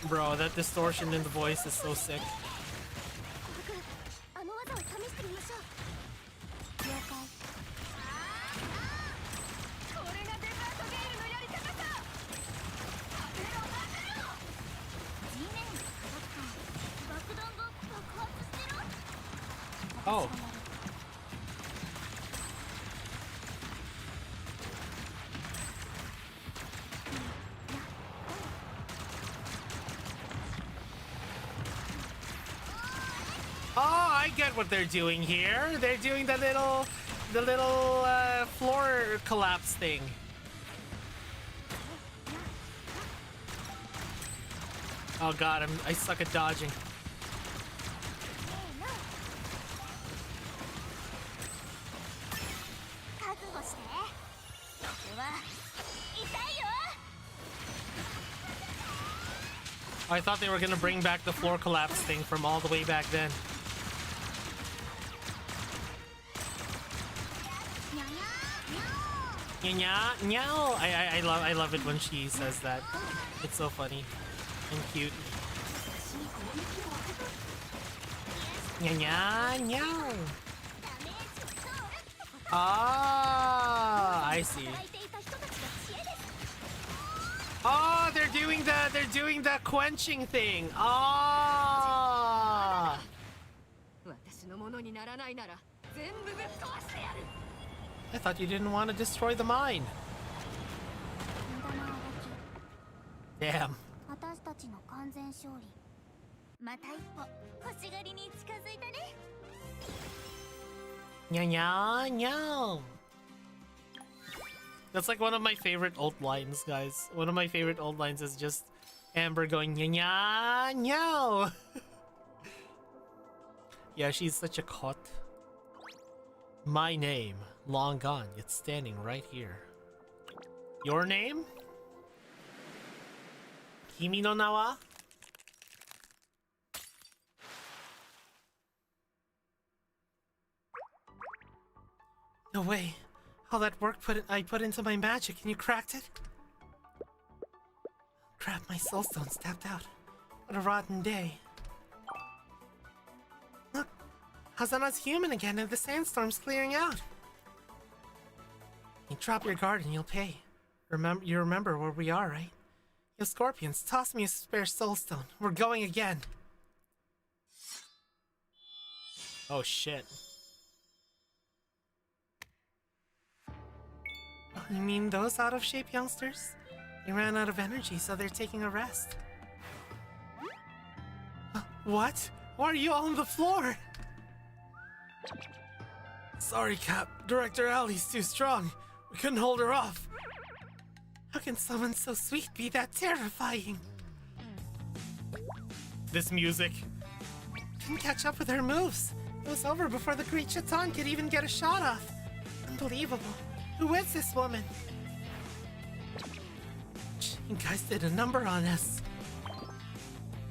Bro, that distortion in the voice is so sick. あの技を試してみましょう。了解。これがデザートゲールのやり方か。当てろ当てろ。地面が硬くて爆弾が爆発してる。 Oh. Oh, I get what they're doing here. They're doing the little floor collapse thing. Oh god, I suck at dodging. 覚悟して。それは痛いよ。 I thought they were gonna bring back the floor collapse thing from all the way back then. にゃにゃにゃ Nya, nya. I love it when she says that. It's so funny and cute. Nya nya nya. ダメージをどう。 Ah, I see. 働いていた人たちの知恵です。 Oh, they're doing the quenching thing. Ah. 私のものにならないなら全部ぶっ壊してやる。 I thought you didn't want to destroy the mine. 無駄な動き。 Damn. 私たちの完全勝利。また一歩星狩りに近づいたね。 Nya nya nya. That's like one of my favorite alt lines, guys. One of my favorite alt lines is just Amber going nya nya nya. Yeah, she's such a cot. My name, long gone, yet standing right here. Your name? Kimi no nawa? No way. All that work I put into my magic and you cracked it? Crap, my soulstone's tapped out. What a rotten day. Look, Hazana's human again and the sandstorm's clearing out. You drop your guard and you'll pay. You remember where we are, right? You scorpions, toss me a spare soulstone. We're going again. Oh shit. You mean those out-of-shape youngsters? They ran out of energy, so they're taking a rest. What? Why are you all on the floor? Sorry, Cap. Director Allie's too strong. We couldn't hold her off. How can someone so sweet be that terrifying? This music. Couldn't catch up with her moves. It was over before the Great Chatan could even get a shot off. Unbelievable. Who is this woman? You guys did a number on us.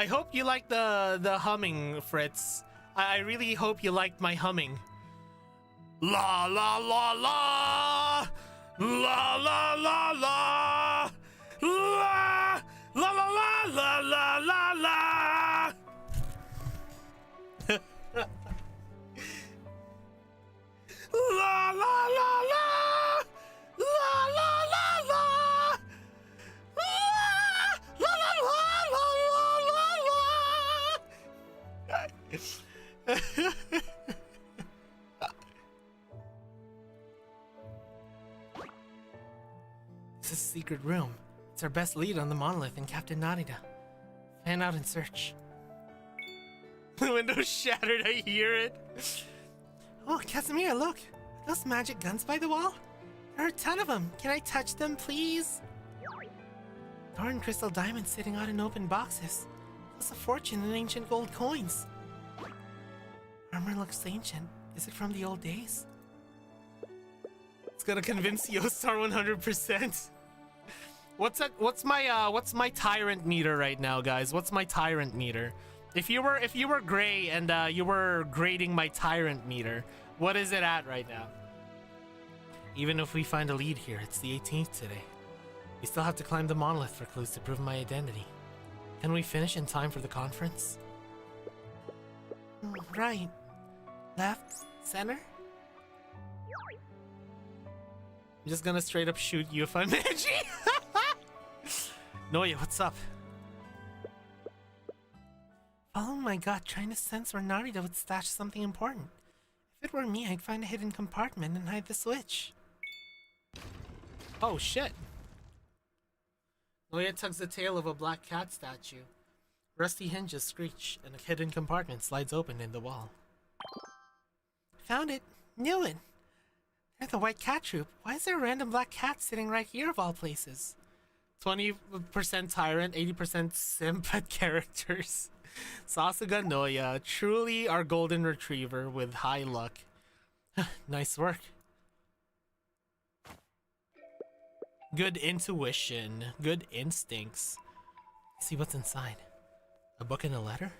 I hope you like the humming, Fritz. I really hope you liked my humming. La la la la, la la la la, la la la la la la la. La la la la, la la la la, la la la la la la. This is a secret room. It's our best lead on the monolith and Captain Narita. Fan out and search. The window's shattered, I hear it. Oh, Casimir, look. Are those magic guns by the wall? There are a ton of them. Can I touch them, please? Thorn crystal diamonds sitting out in open boxes. Plus a fortune in ancient gold coins. Armor looks ancient. Is it from the old days? It's gonna convince Yostar 100%. What's my tyrant meter right now, guys? What's my tyrant meter? If you were Gray and you were grading my tyrant meter, what is it at right now? Even if we find a lead here, it's the 18th today. We still have to climb the monolith for clues to prove my identity. Can we finish in time for the conference? Right. Left. Center. I'm just gonna straight up shoot you if I'm edgy. Noya, what's up? Following my gut, trying to sense where Narita would stash something important. If it were me, I'd find a hidden compartment and hide the switch. Oh shit. Noya tugs the tail of a black cat statue. Rusty hinges screech and a hidden compartment slides open in the wall. Found it. Knew it. They're the White Cat Troop. Why is there a random black cat sitting right here of all places? 20% tyrant, 80% simp at characters. Sasuga Noya, truly our golden retriever with high luck. Nice work. Good intuition, good instincts. Let's see what's inside. A book and a letter?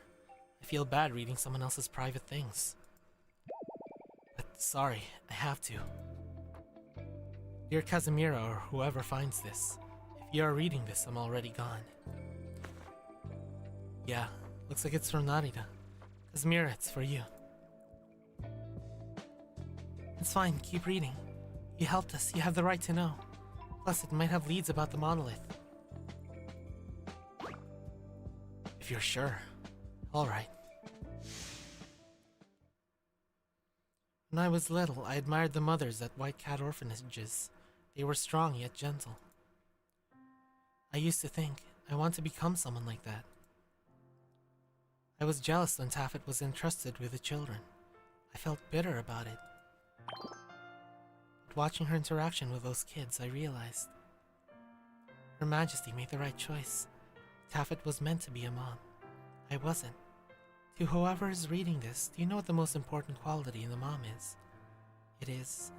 I feel bad reading someone else's private things. But sorry, I have to. Dear Casimiro or whoever finds this, if you are reading this, I'm already gone. Yeah, looks like it's from Narita. Casimiro, it's for you. It's fine, keep reading. You helped us, you have the right to know. Plus, it might have leads about the monolith. If you're sure. Alright. When I was little, I admired the mothers at White Cat orphanages. They were strong yet gentle. I used to think, I want to become someone like that. I was jealous when Taffet was entrusted with the children. I felt bitter about it. But watching her interaction with those kids, I realized Her Majesty made the right choice. Taffet was meant to be a mom. I wasn't. To whoever is reading this, do you know what the most important quality in a mom is? It is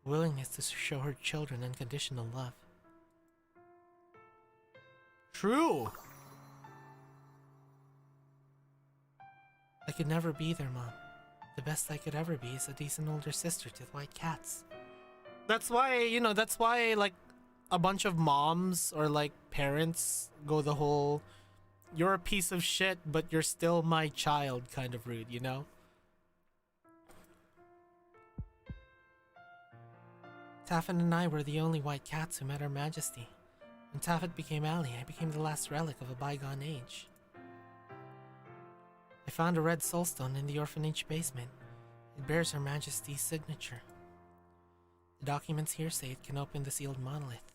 willingness to show her children unconditional love. True. I could never be their mom. The best I could ever be is a decent older sister to the white cats. That's why, like, a bunch of moms or, like, parents go the whole, you're a piece of shit, but you're still my child kind of route, you know? Taffet and I were the only white cats who met Her Majesty. When Taffet became Ally, I became the last relic of a bygone age. I found a red soulstone in the orphanage basement. It bears Her Majesty's signature. The documents here say it can open the sealed monolith.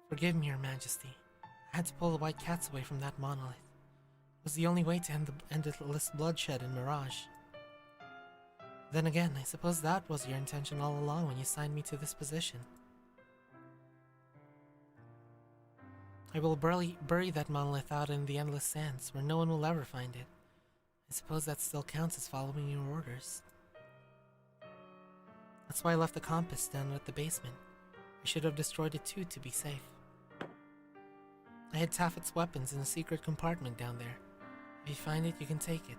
Forgive me, Your Majesty. I had to pull the white cats away from that monolith. It was the only way to end endless bloodshed in Mirage. Then again, I suppose that was your intention all along when you signed me to this position. I will bury that monolith out in the endless sands, where no one will ever find it. I suppose that still counts as following your orders. That's why I left the compass down at the basement. I should have destroyed it too to be safe. I hid Taffet's weapons in a secret compartment down there. If you find it, you can take it.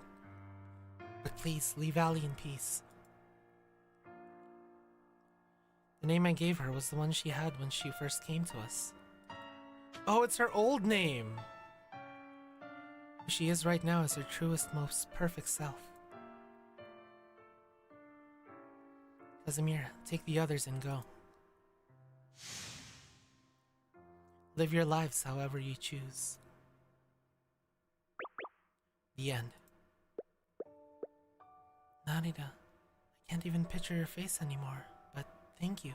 But please, leave Allie in peace. The name I gave her was the one she had when she first came to us. Oh, it's her old name! Who she is right now is her truest, most perfect self. Casimir, take the others and go. Live your lives however you choose. The end. Narita, I can't even picture your face anymore, but thank you.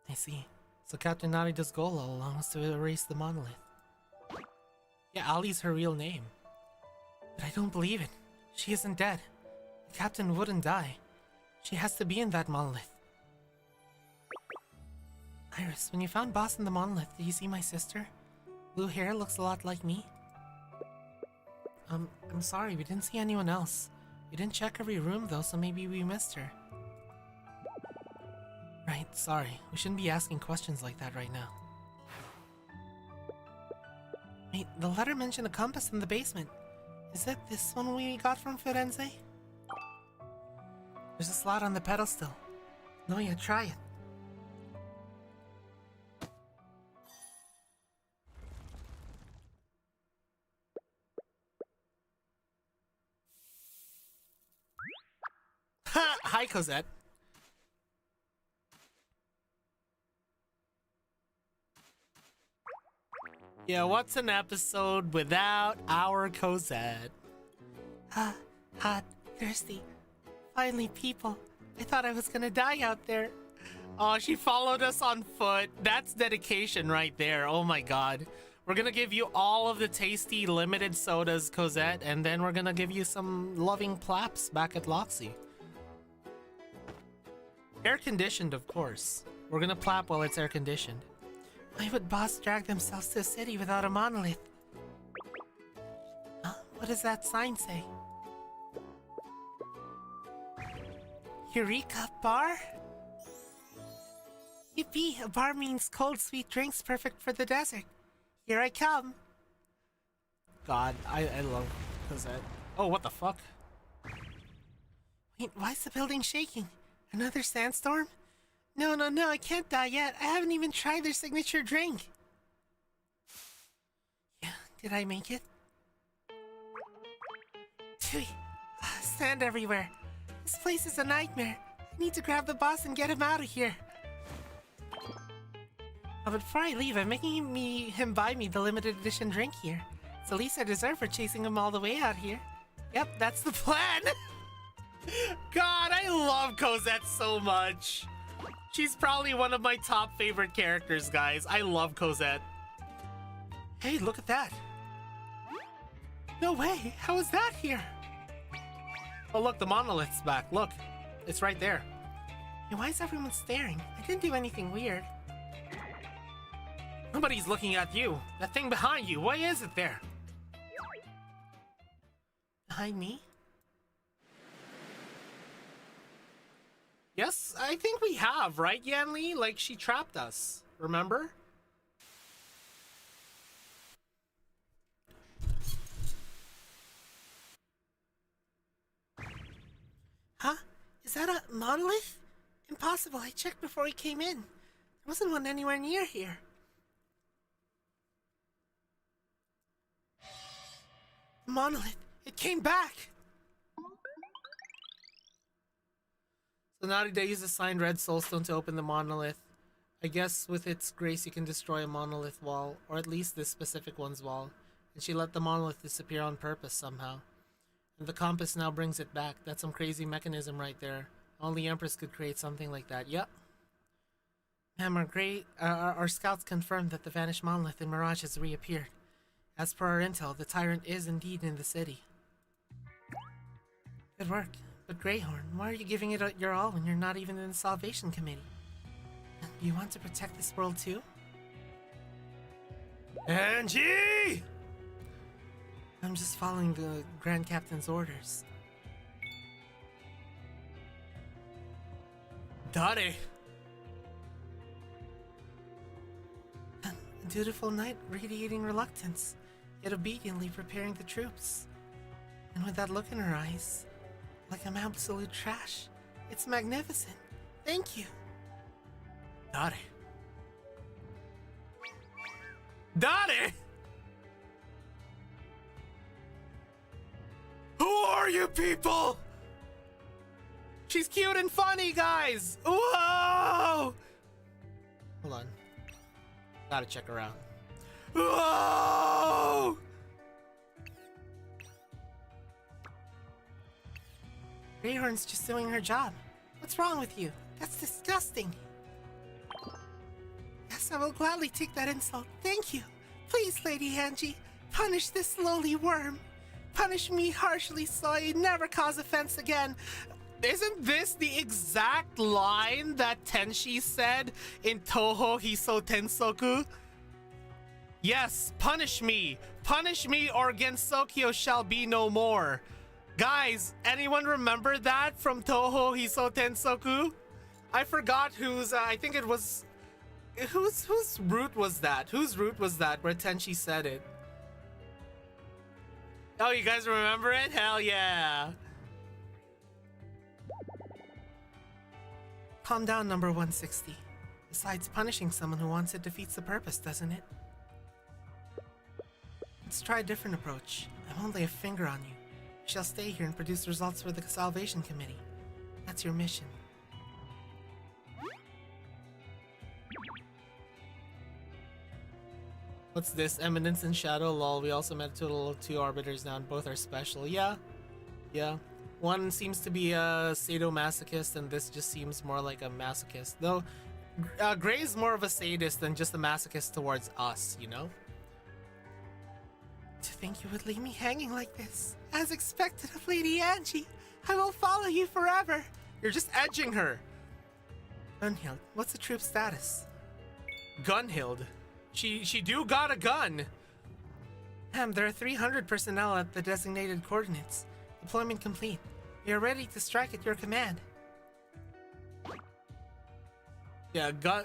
I see. So Captain Narita's goal all along was to erase the monolith. Yeah, Ali's her real name. But I don't believe it. She isn't dead. The captain wouldn't die. She has to be in that monolith. Iris, when you found Boss in the monolith, did you see my sister? Blue hair, looks a lot like me. I'm sorry, we didn't see anyone else. We didn't check every room though, so maybe we missed her. Right, sorry. We shouldn't be asking questions like that right now. Wait, the letter mentioned a compass in the basement. Is it this one we got from Firenze? There's a slot on the pedestal. No, yeah, try it. Ha! Hi, Cosette. Yeah, what's an episode without our Cosette? Hot, thirsty. Finally, people. I thought I was gonna die out there. Oh, she followed us on foot. That's dedication right there. Oh my god. We're gonna give you all of the tasty limited sodas, Cosette, and then we're gonna give you some loving plaps back at Loxy. Air conditioned, of course. We're gonna plap while it's air conditioned. Why would Boss drag themselves to a city without a monolith? What does that sign say? Eureka Bar? Yippee, a bar means cold sweet drinks perfect for the desert. Here I come. God, I love Cosette. Oh, what the fuck? Wait, why is the building shaking? Another sandstorm? No, I can't die yet. I haven't even tried their signature drink. Yeah, did I make it? Phew, sand everywhere. This place is a nightmare. I need to grab the boss and get him out of here. Oh, but before I leave, I'm making him buy me the limited edition drink here. It's the least I deserve for chasing him all the way out here. Yep, that's the plan. God, I love Cosette so much. She's probably one of my top favorite characters, guys. I love Cosette. Hey, look at that. No way, how is that here? Oh, look, the monolith's back. Look, it's right there. Hey, why is everyone staring? I didn't do anything weird. Nobody's looking at you. That thing behind you, why is it there? Behind me? Yes, I think we have, right, Yanli? Like, she trapped us, remember? Huh? Is that a monolith? Impossible, I checked before he came in. There wasn't one anywhere near here. The monolith, it came back! So Narita used a signed red soulstone to open the monolith. I guess with its grace you can destroy a monolith wall, or at least this specific one's wall. And she let the monolith disappear on purpose somehow. And the compass now brings it back. That's some crazy mechanism right there. Only Empress could create something like that. Yep. Ma'am, our scouts confirmed that the vanished monolith in Mirage has reappeared. As per our intel, the tyrant is indeed in the city. Good work. But Greyhorn, why are you giving it your all when you're not even in the Salvation Committee? Do you want to protect this world too? Angie! I'm just following the Grand Captain's orders. Daddy! A dutiful knight radiating reluctance, yet obediently preparing the troops. And with that look in her eyes, like I'm absolute trash. It's magnificent. Thank you. Dare. Dare! Who are you people? She's cute and funny, guys! Whoa! Hold on. Gotta check her out. Whoa! Greyhorn's just doing her job. What's wrong with you? That's disgusting. Yes, I will gladly take that insult. Thank you. Please, Lady Angie, punish this lowly worm. Punish me harshly so I never cause offense again. Isn't this the exact line that Tenshi said in Toho Hiso Tensoku? Yes, punish me. Punish me or Gensokyo shall be no more. Guys, anyone remember that from Toho Hiso Tensoku? I forgot whose, I think it was... Whose root was that? Whose root was that where Tenshi said it? Oh, you guys remember it? Hell yeah. Calm down, number 160. Besides, punishing someone who wants it defeats the purpose, doesn't it? Let's try a different approach. I won't lay a finger on you. You shall stay here and produce results for the Salvation Committee. That's your mission. What's this? Eminence and Shadow, lol. We also met a total of 2 arbiters now, and both are special. Yeah. Yeah. One seems to be a sadomasochist, and this just seems more like a masochist. Though, Gray's more of a sadist than just a masochist towards us, you know? To think you would leave me hanging like this. As expected of Lady Angie. I will follow you forever. You're just edging her. Gunhild, what's the troop status? Gunhild? She do got a gun. There are 300 personnel at the designated coordinates. Deployment complete. We are ready to strike at your command. Yeah, gun...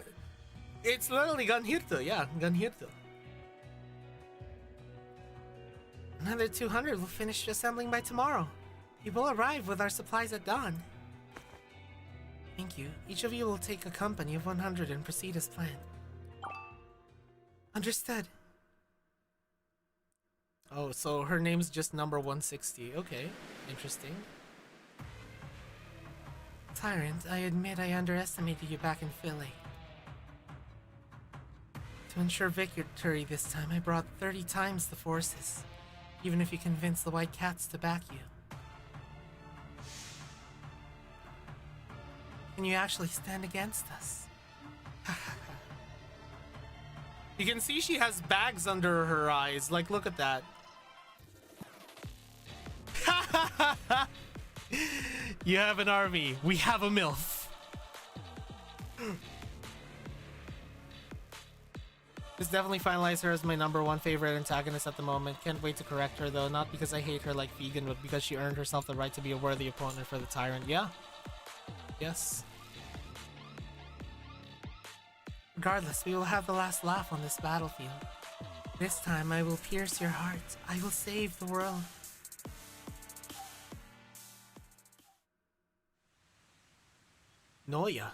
It's literally Gunhirto, yeah, Gunhirto. Another 200 will finish assembling by tomorrow. We will arrive with our supplies at dawn. Thank you. Each of you will take a company of 100 and proceed as planned. Understood. Oh, so her name's just number 160. Okay, interesting. Tyrant, I admit I underestimated you back in Philly. To ensure victory this time, I brought 30 times the forces. Even if you convince the White Cats to back you. Can you actually stand against us? You can see she has bags under her eyes. Like, look at that. You have an army. We have a MILF. This definitely finalized her as my number 1 favorite antagonist at the moment. Can't wait to correct her though, not because I hate her like Vegan, but because she earned herself the right to be a worthy opponent for the Tyrant. Yeah. Yes. Regardless, we will have the last laugh on this battlefield. This time I will pierce your heart. I will save the world. Noya.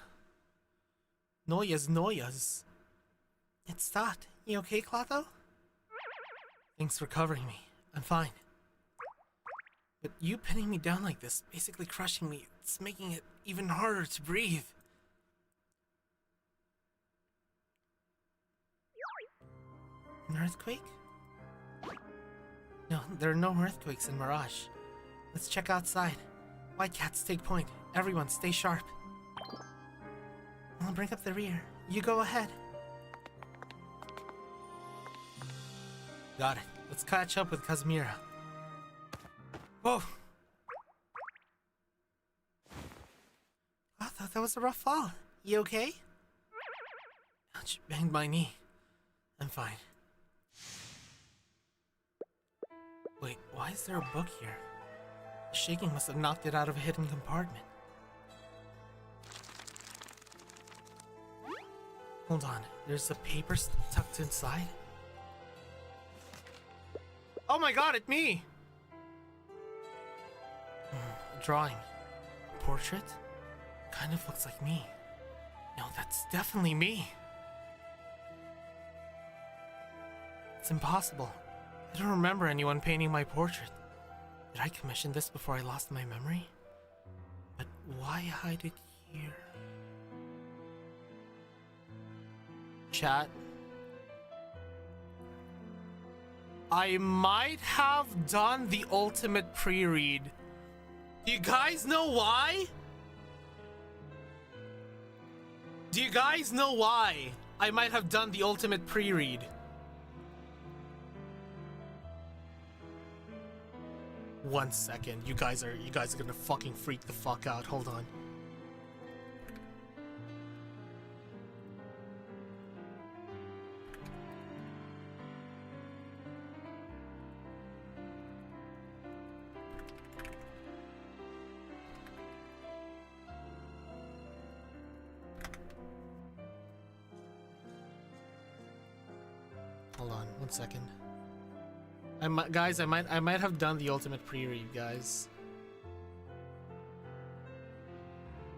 Noya's Noyas. It's Dot. You okay, Clotho? Thanks for covering me. I'm fine. But you pinning me down like this, basically crushing me, it's making it even harder to breathe. An earthquake? No, there are no earthquakes in Mirage. Let's check outside. White Cats, take point. Everyone, stay sharp. I'll bring up the rear. You go ahead. Got it. Let's catch up with Kazmira. Whoa! I thought that was a rough fall. You okay? Ouch, banged my knee. I'm fine. Wait, why is there a book here? The shaking must have knocked it out of a hidden compartment. Hold on. There's a paper tucked inside. Oh my god, it's me! A drawing. A portrait? Kind of looks like me. No, that's definitely me. It's impossible. I don't remember anyone painting my portrait. Did I commission this before I lost my memory? But why hide it here? Chat. I might have done the ultimate pre-read. Do you guys know why? Do you guys know why I might have done the ultimate pre-read? One second. You guys are gonna fucking freak the fuck out. Hold on. Hold on, 1 second. Guys, I might have done the ultimate pre-read, guys.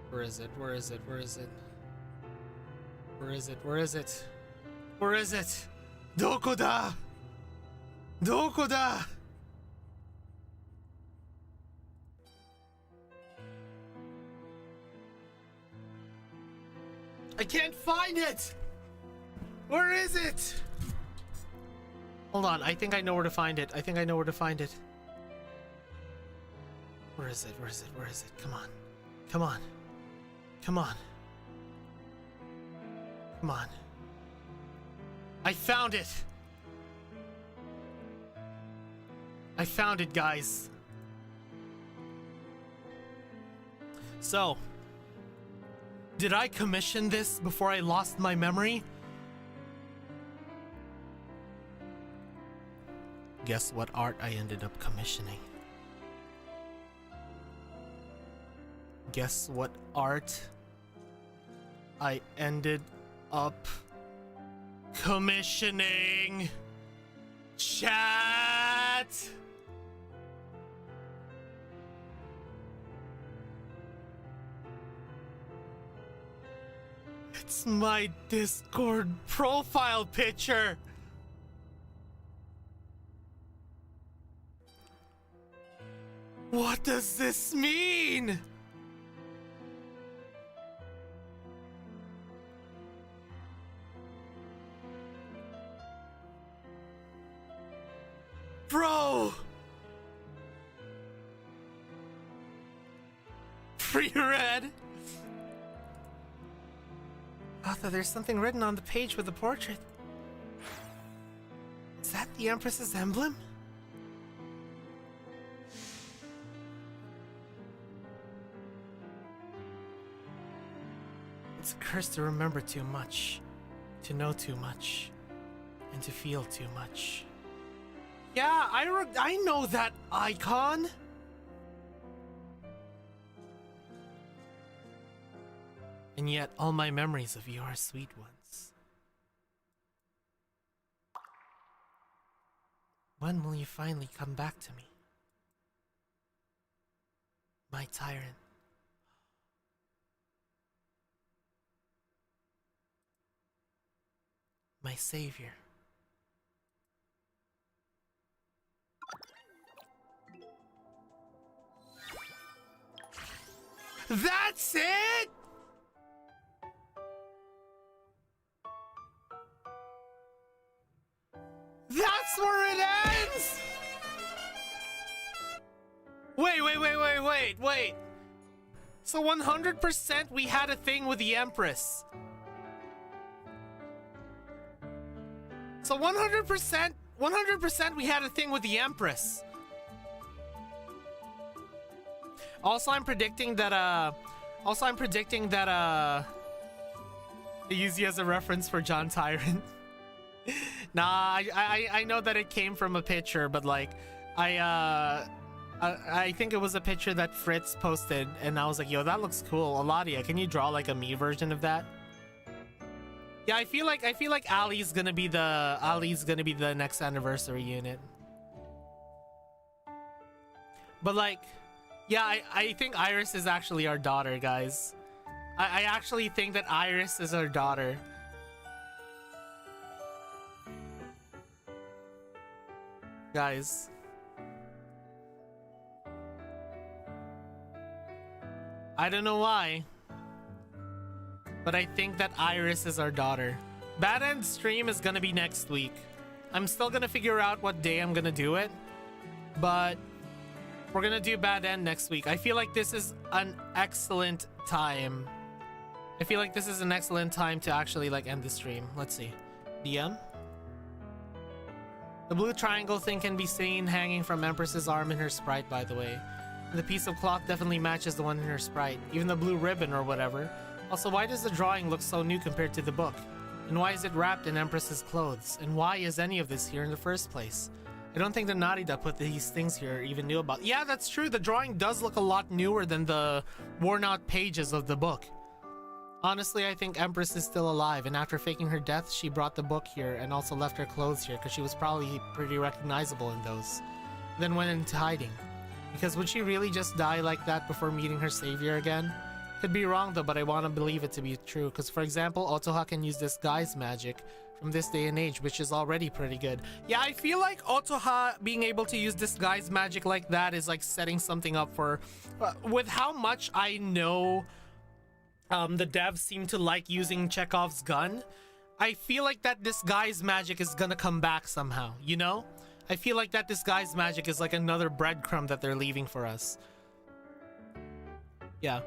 Where is it? Where is it? Where is it? Where is it? Where is it? Where is it? Doko da? Doko da? I can't find it! Where is it? Hold on, I think I know where to find it. I think I know where to find it. Where is it? Where is it? Where is it? Come on. Come on. Come on. Come on. I found it! I found it, guys. So, did I commission this before I lost my memory? Guess what art I ended up commissioning? Guess what art I ended up commissioning? Chat! It's my Discord profile picture! What does this mean? Bro! Pre-read? Arthur, there's something written on the page with the portrait. Is that the Empress's emblem? It's a curse to remember too much, to know too much, and to feel too much. Yeah, I know that icon! And yet, all my memories of you are sweet ones. When will you finally come back to me? My tyrant. My savior. That's it? That's where it ends? Wait. So 100% we had a thing with the Empress. So 100% we had a thing with the Empress. Also, I'm predicting that, they use you as a reference for John Tyrant. Nah, I know that it came from a picture, but like, I think it was a picture that Fritz posted, and I was like, yo, that looks cool. Aladia, can you draw like a me version of that? Yeah, I feel like Ali's gonna be the next anniversary unit. But like, yeah, I think Iris is actually our daughter, guys. I actually think that Iris is our daughter. Guys. I don't know why, but I think that Iris is our daughter. Bad End stream is gonna be next week. I'm still gonna figure out what day I'm gonna do it, but we're gonna do Bad End next week. I feel like this is an excellent time. I feel like this is an excellent time to actually like end the stream. Let's see. DM? The blue triangle thing can be seen hanging from Empress's arm in her sprite, by the way. The piece of cloth definitely matches the one in her sprite, even the blue ribbon or whatever. Also, why does the drawing look so new compared to the book? And why is it wrapped in Empress's clothes? And why is any of this here in the first place? I don't think the Narita put these things here or even knew about. Yeah, that's true. The drawing does look a lot newer than the worn out pages of the book. Honestly, I think Empress is still alive, and after faking her death, she brought the book here and also left her clothes here because she was probably pretty recognizable in those. Then went into hiding. Because would she really just die like that before meeting her savior again? Could be wrong though, but I want to believe it to be true. Because for example, Otoha can use disguise magic from this day and age, which is already pretty good. Yeah, I feel like Otoha being able to use disguise magic like that is like setting something up for... with how much I know the devs seem to like using Chekhov's gun, I feel like that disguise magic is gonna come back somehow, you know? I feel like that disguise magic is like another breadcrumb that they're leaving for us. Yeah.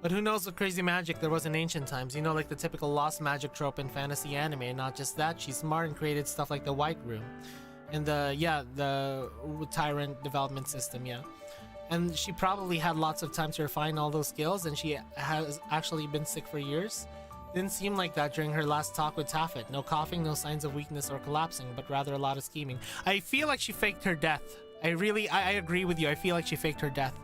But who knows what crazy magic there was in ancient times. You know, like the typical lost magic trope in fantasy anime. And not just that, she's smart and created stuff like the White Room. And the Tyrant development system, yeah. And she probably had lots of time to refine all those skills, and she has actually been sick for years. Didn't seem like that during her last talk with Taffet. No coughing, no signs of weakness or collapsing, but rather a lot of scheming. I feel like she faked her death. I agree with you. I feel like she faked her death.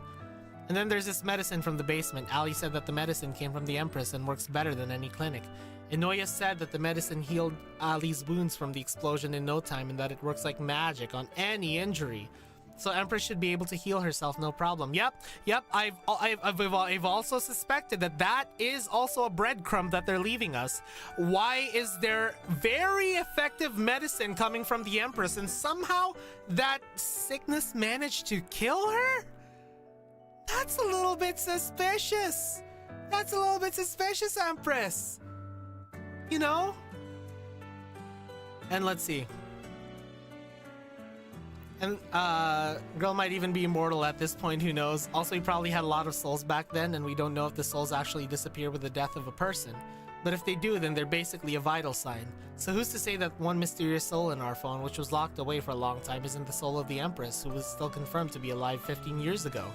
And then there's this medicine from the basement. Ali said that the medicine came from the Empress and works better than any clinic. Inoya said that the medicine healed Ali's wounds from the explosion in no time and that it works like magic on any injury. So Empress should be able to heal herself, no problem. Yep. I've also suspected that is also a breadcrumb that they're leaving us. Why is there very effective medicine coming from the Empress and somehow that sickness managed to kill her? That's a little bit suspicious. That's a little bit suspicious, Empress. You know? And let's see. And girl might even be immortal at this point, who knows. Also, he probably had a lot of souls back then, and we don't know if the souls actually disappear with the death of a person. But if they do, then they're basically a vital sign. So who's to say that one mysterious soul in our phone, which was locked away for a long time, isn't the soul of the Empress, who was still confirmed to be alive 15 years ago?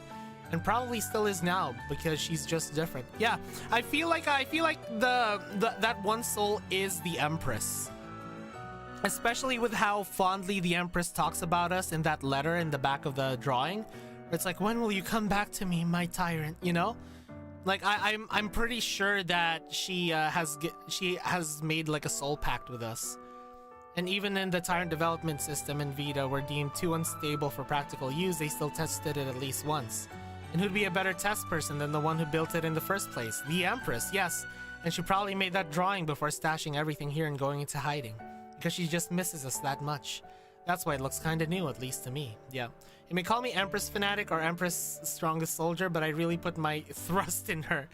And probably still is now, because she's just different. Yeah, I feel like that one soul is the Empress. Especially with how fondly the Empress talks about us in that letter in the back of the drawing. It's like, when will you come back to me, my tyrant, you know? Like, I'm pretty sure that she has made like a soul pact with us. And even in the Tyrant development system in Vita were deemed too unstable for practical use, they still tested it at least once. And who'd be a better test person than the one who built it in the first place? The Empress, yes. And she probably made that drawing before stashing everything here and going into hiding. Because she just misses us that much. That's why it looks kinda new, at least to me. Yeah. You may call me Empress Fanatic or Empress Strongest Soldier, but I really put my thrust in her.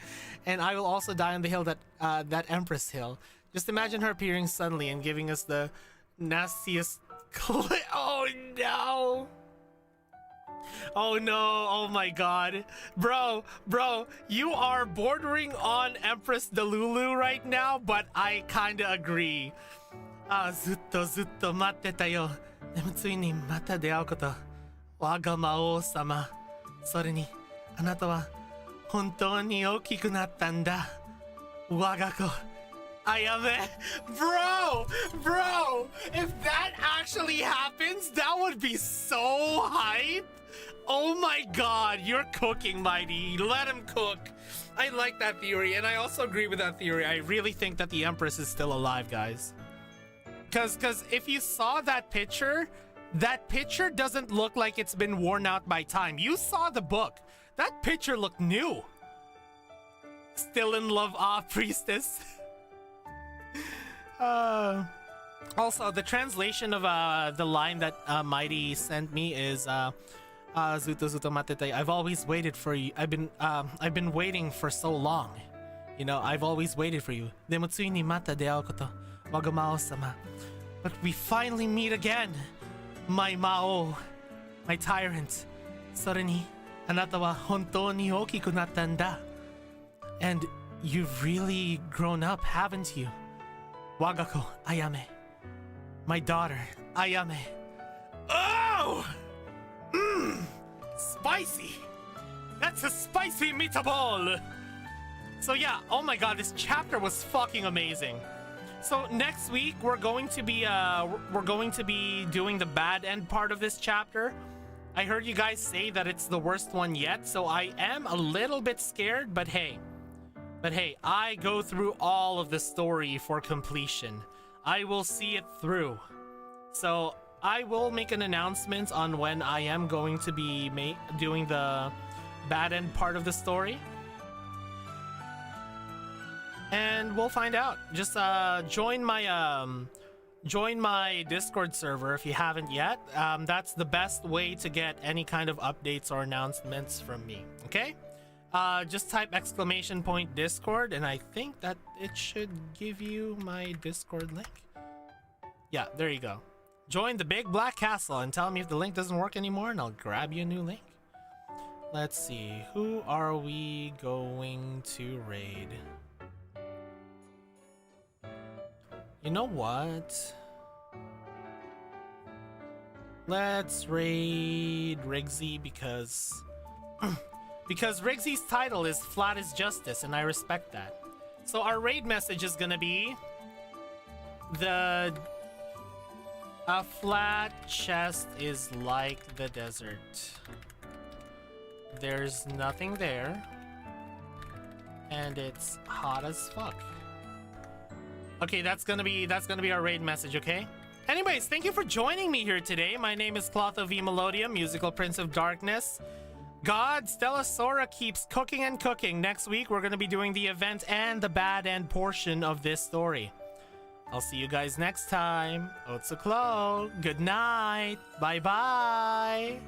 And I will also die on the hill that Empress Hill. Just imagine her appearing suddenly and giving us the nastiest oh no! Oh no, oh my god. Bro, you are bordering on Empress Delulu right now, but I kinda agree. ずっとずっと待ってたよ。でもついにまた出会うこと。我が魔王様。それに、あなたは本当に大きくなったんだ。我が子。I am it. Bro, if that actually happens, that would be so hype. Oh my god, you're cooking, Mighty. Let him cook. I like that theory, and I also agree with that theory. I really think that the Empress is still alive, guys. Because if you saw that picture doesn't look like it's been worn out by time. You saw the book. That picture looked new. Still in love, priestess. Also, the translation of the line that Mighty sent me is Zuto Zuto Matete. I've always waited for you. I've been waiting for so long. You know, I've always waited for you. Demo tsui ni mata de ako to, Wagamao-sama. But we finally meet again. My Mao, my tyrant. Sora ni anata wa hontou ni okiku natta n da. And you've really grown up, haven't you? Wagako Ayame. My daughter, Ayame. Oh! Spicy! That's a spicy meatball! So yeah, oh my god, this chapter was fucking amazing. So next week we're going to be doing the bad end part of this chapter. I heard you guys say that it's the worst one yet, so I am a little bit scared, but hey, I go through all of the story for completion. I will see it through. So I will make an announcement on when I am going to be doing the bad end part of the story. And we'll find out. Just join my Discord server if you haven't yet. That's the best way to get any kind of updates or announcements from me. Okay? Just type !Discord, and I think that it should give you my Discord link. Yeah, there you go. Join the big black castle and tell me if the link doesn't work anymore, and I'll grab you a new link. Let's see, who are we going to raid? You know what? Let's raid Rigsy because Rigsy's title is Flat as Justice, and I respect that. So our raid message is gonna be a flat chest is like the desert. There's nothing there, and it's hot as fuck. Okay, that's gonna be our raid message, okay? Anyways, thank you for joining me here today. My name is Clotho V Melodium, musical prince of darkness. God, Stella Sora keeps cooking and cooking. Next week, we're gonna be doing the event and the bad end portion of this story. I'll see you guys next time. Otsuklo. Good night. Bye-bye.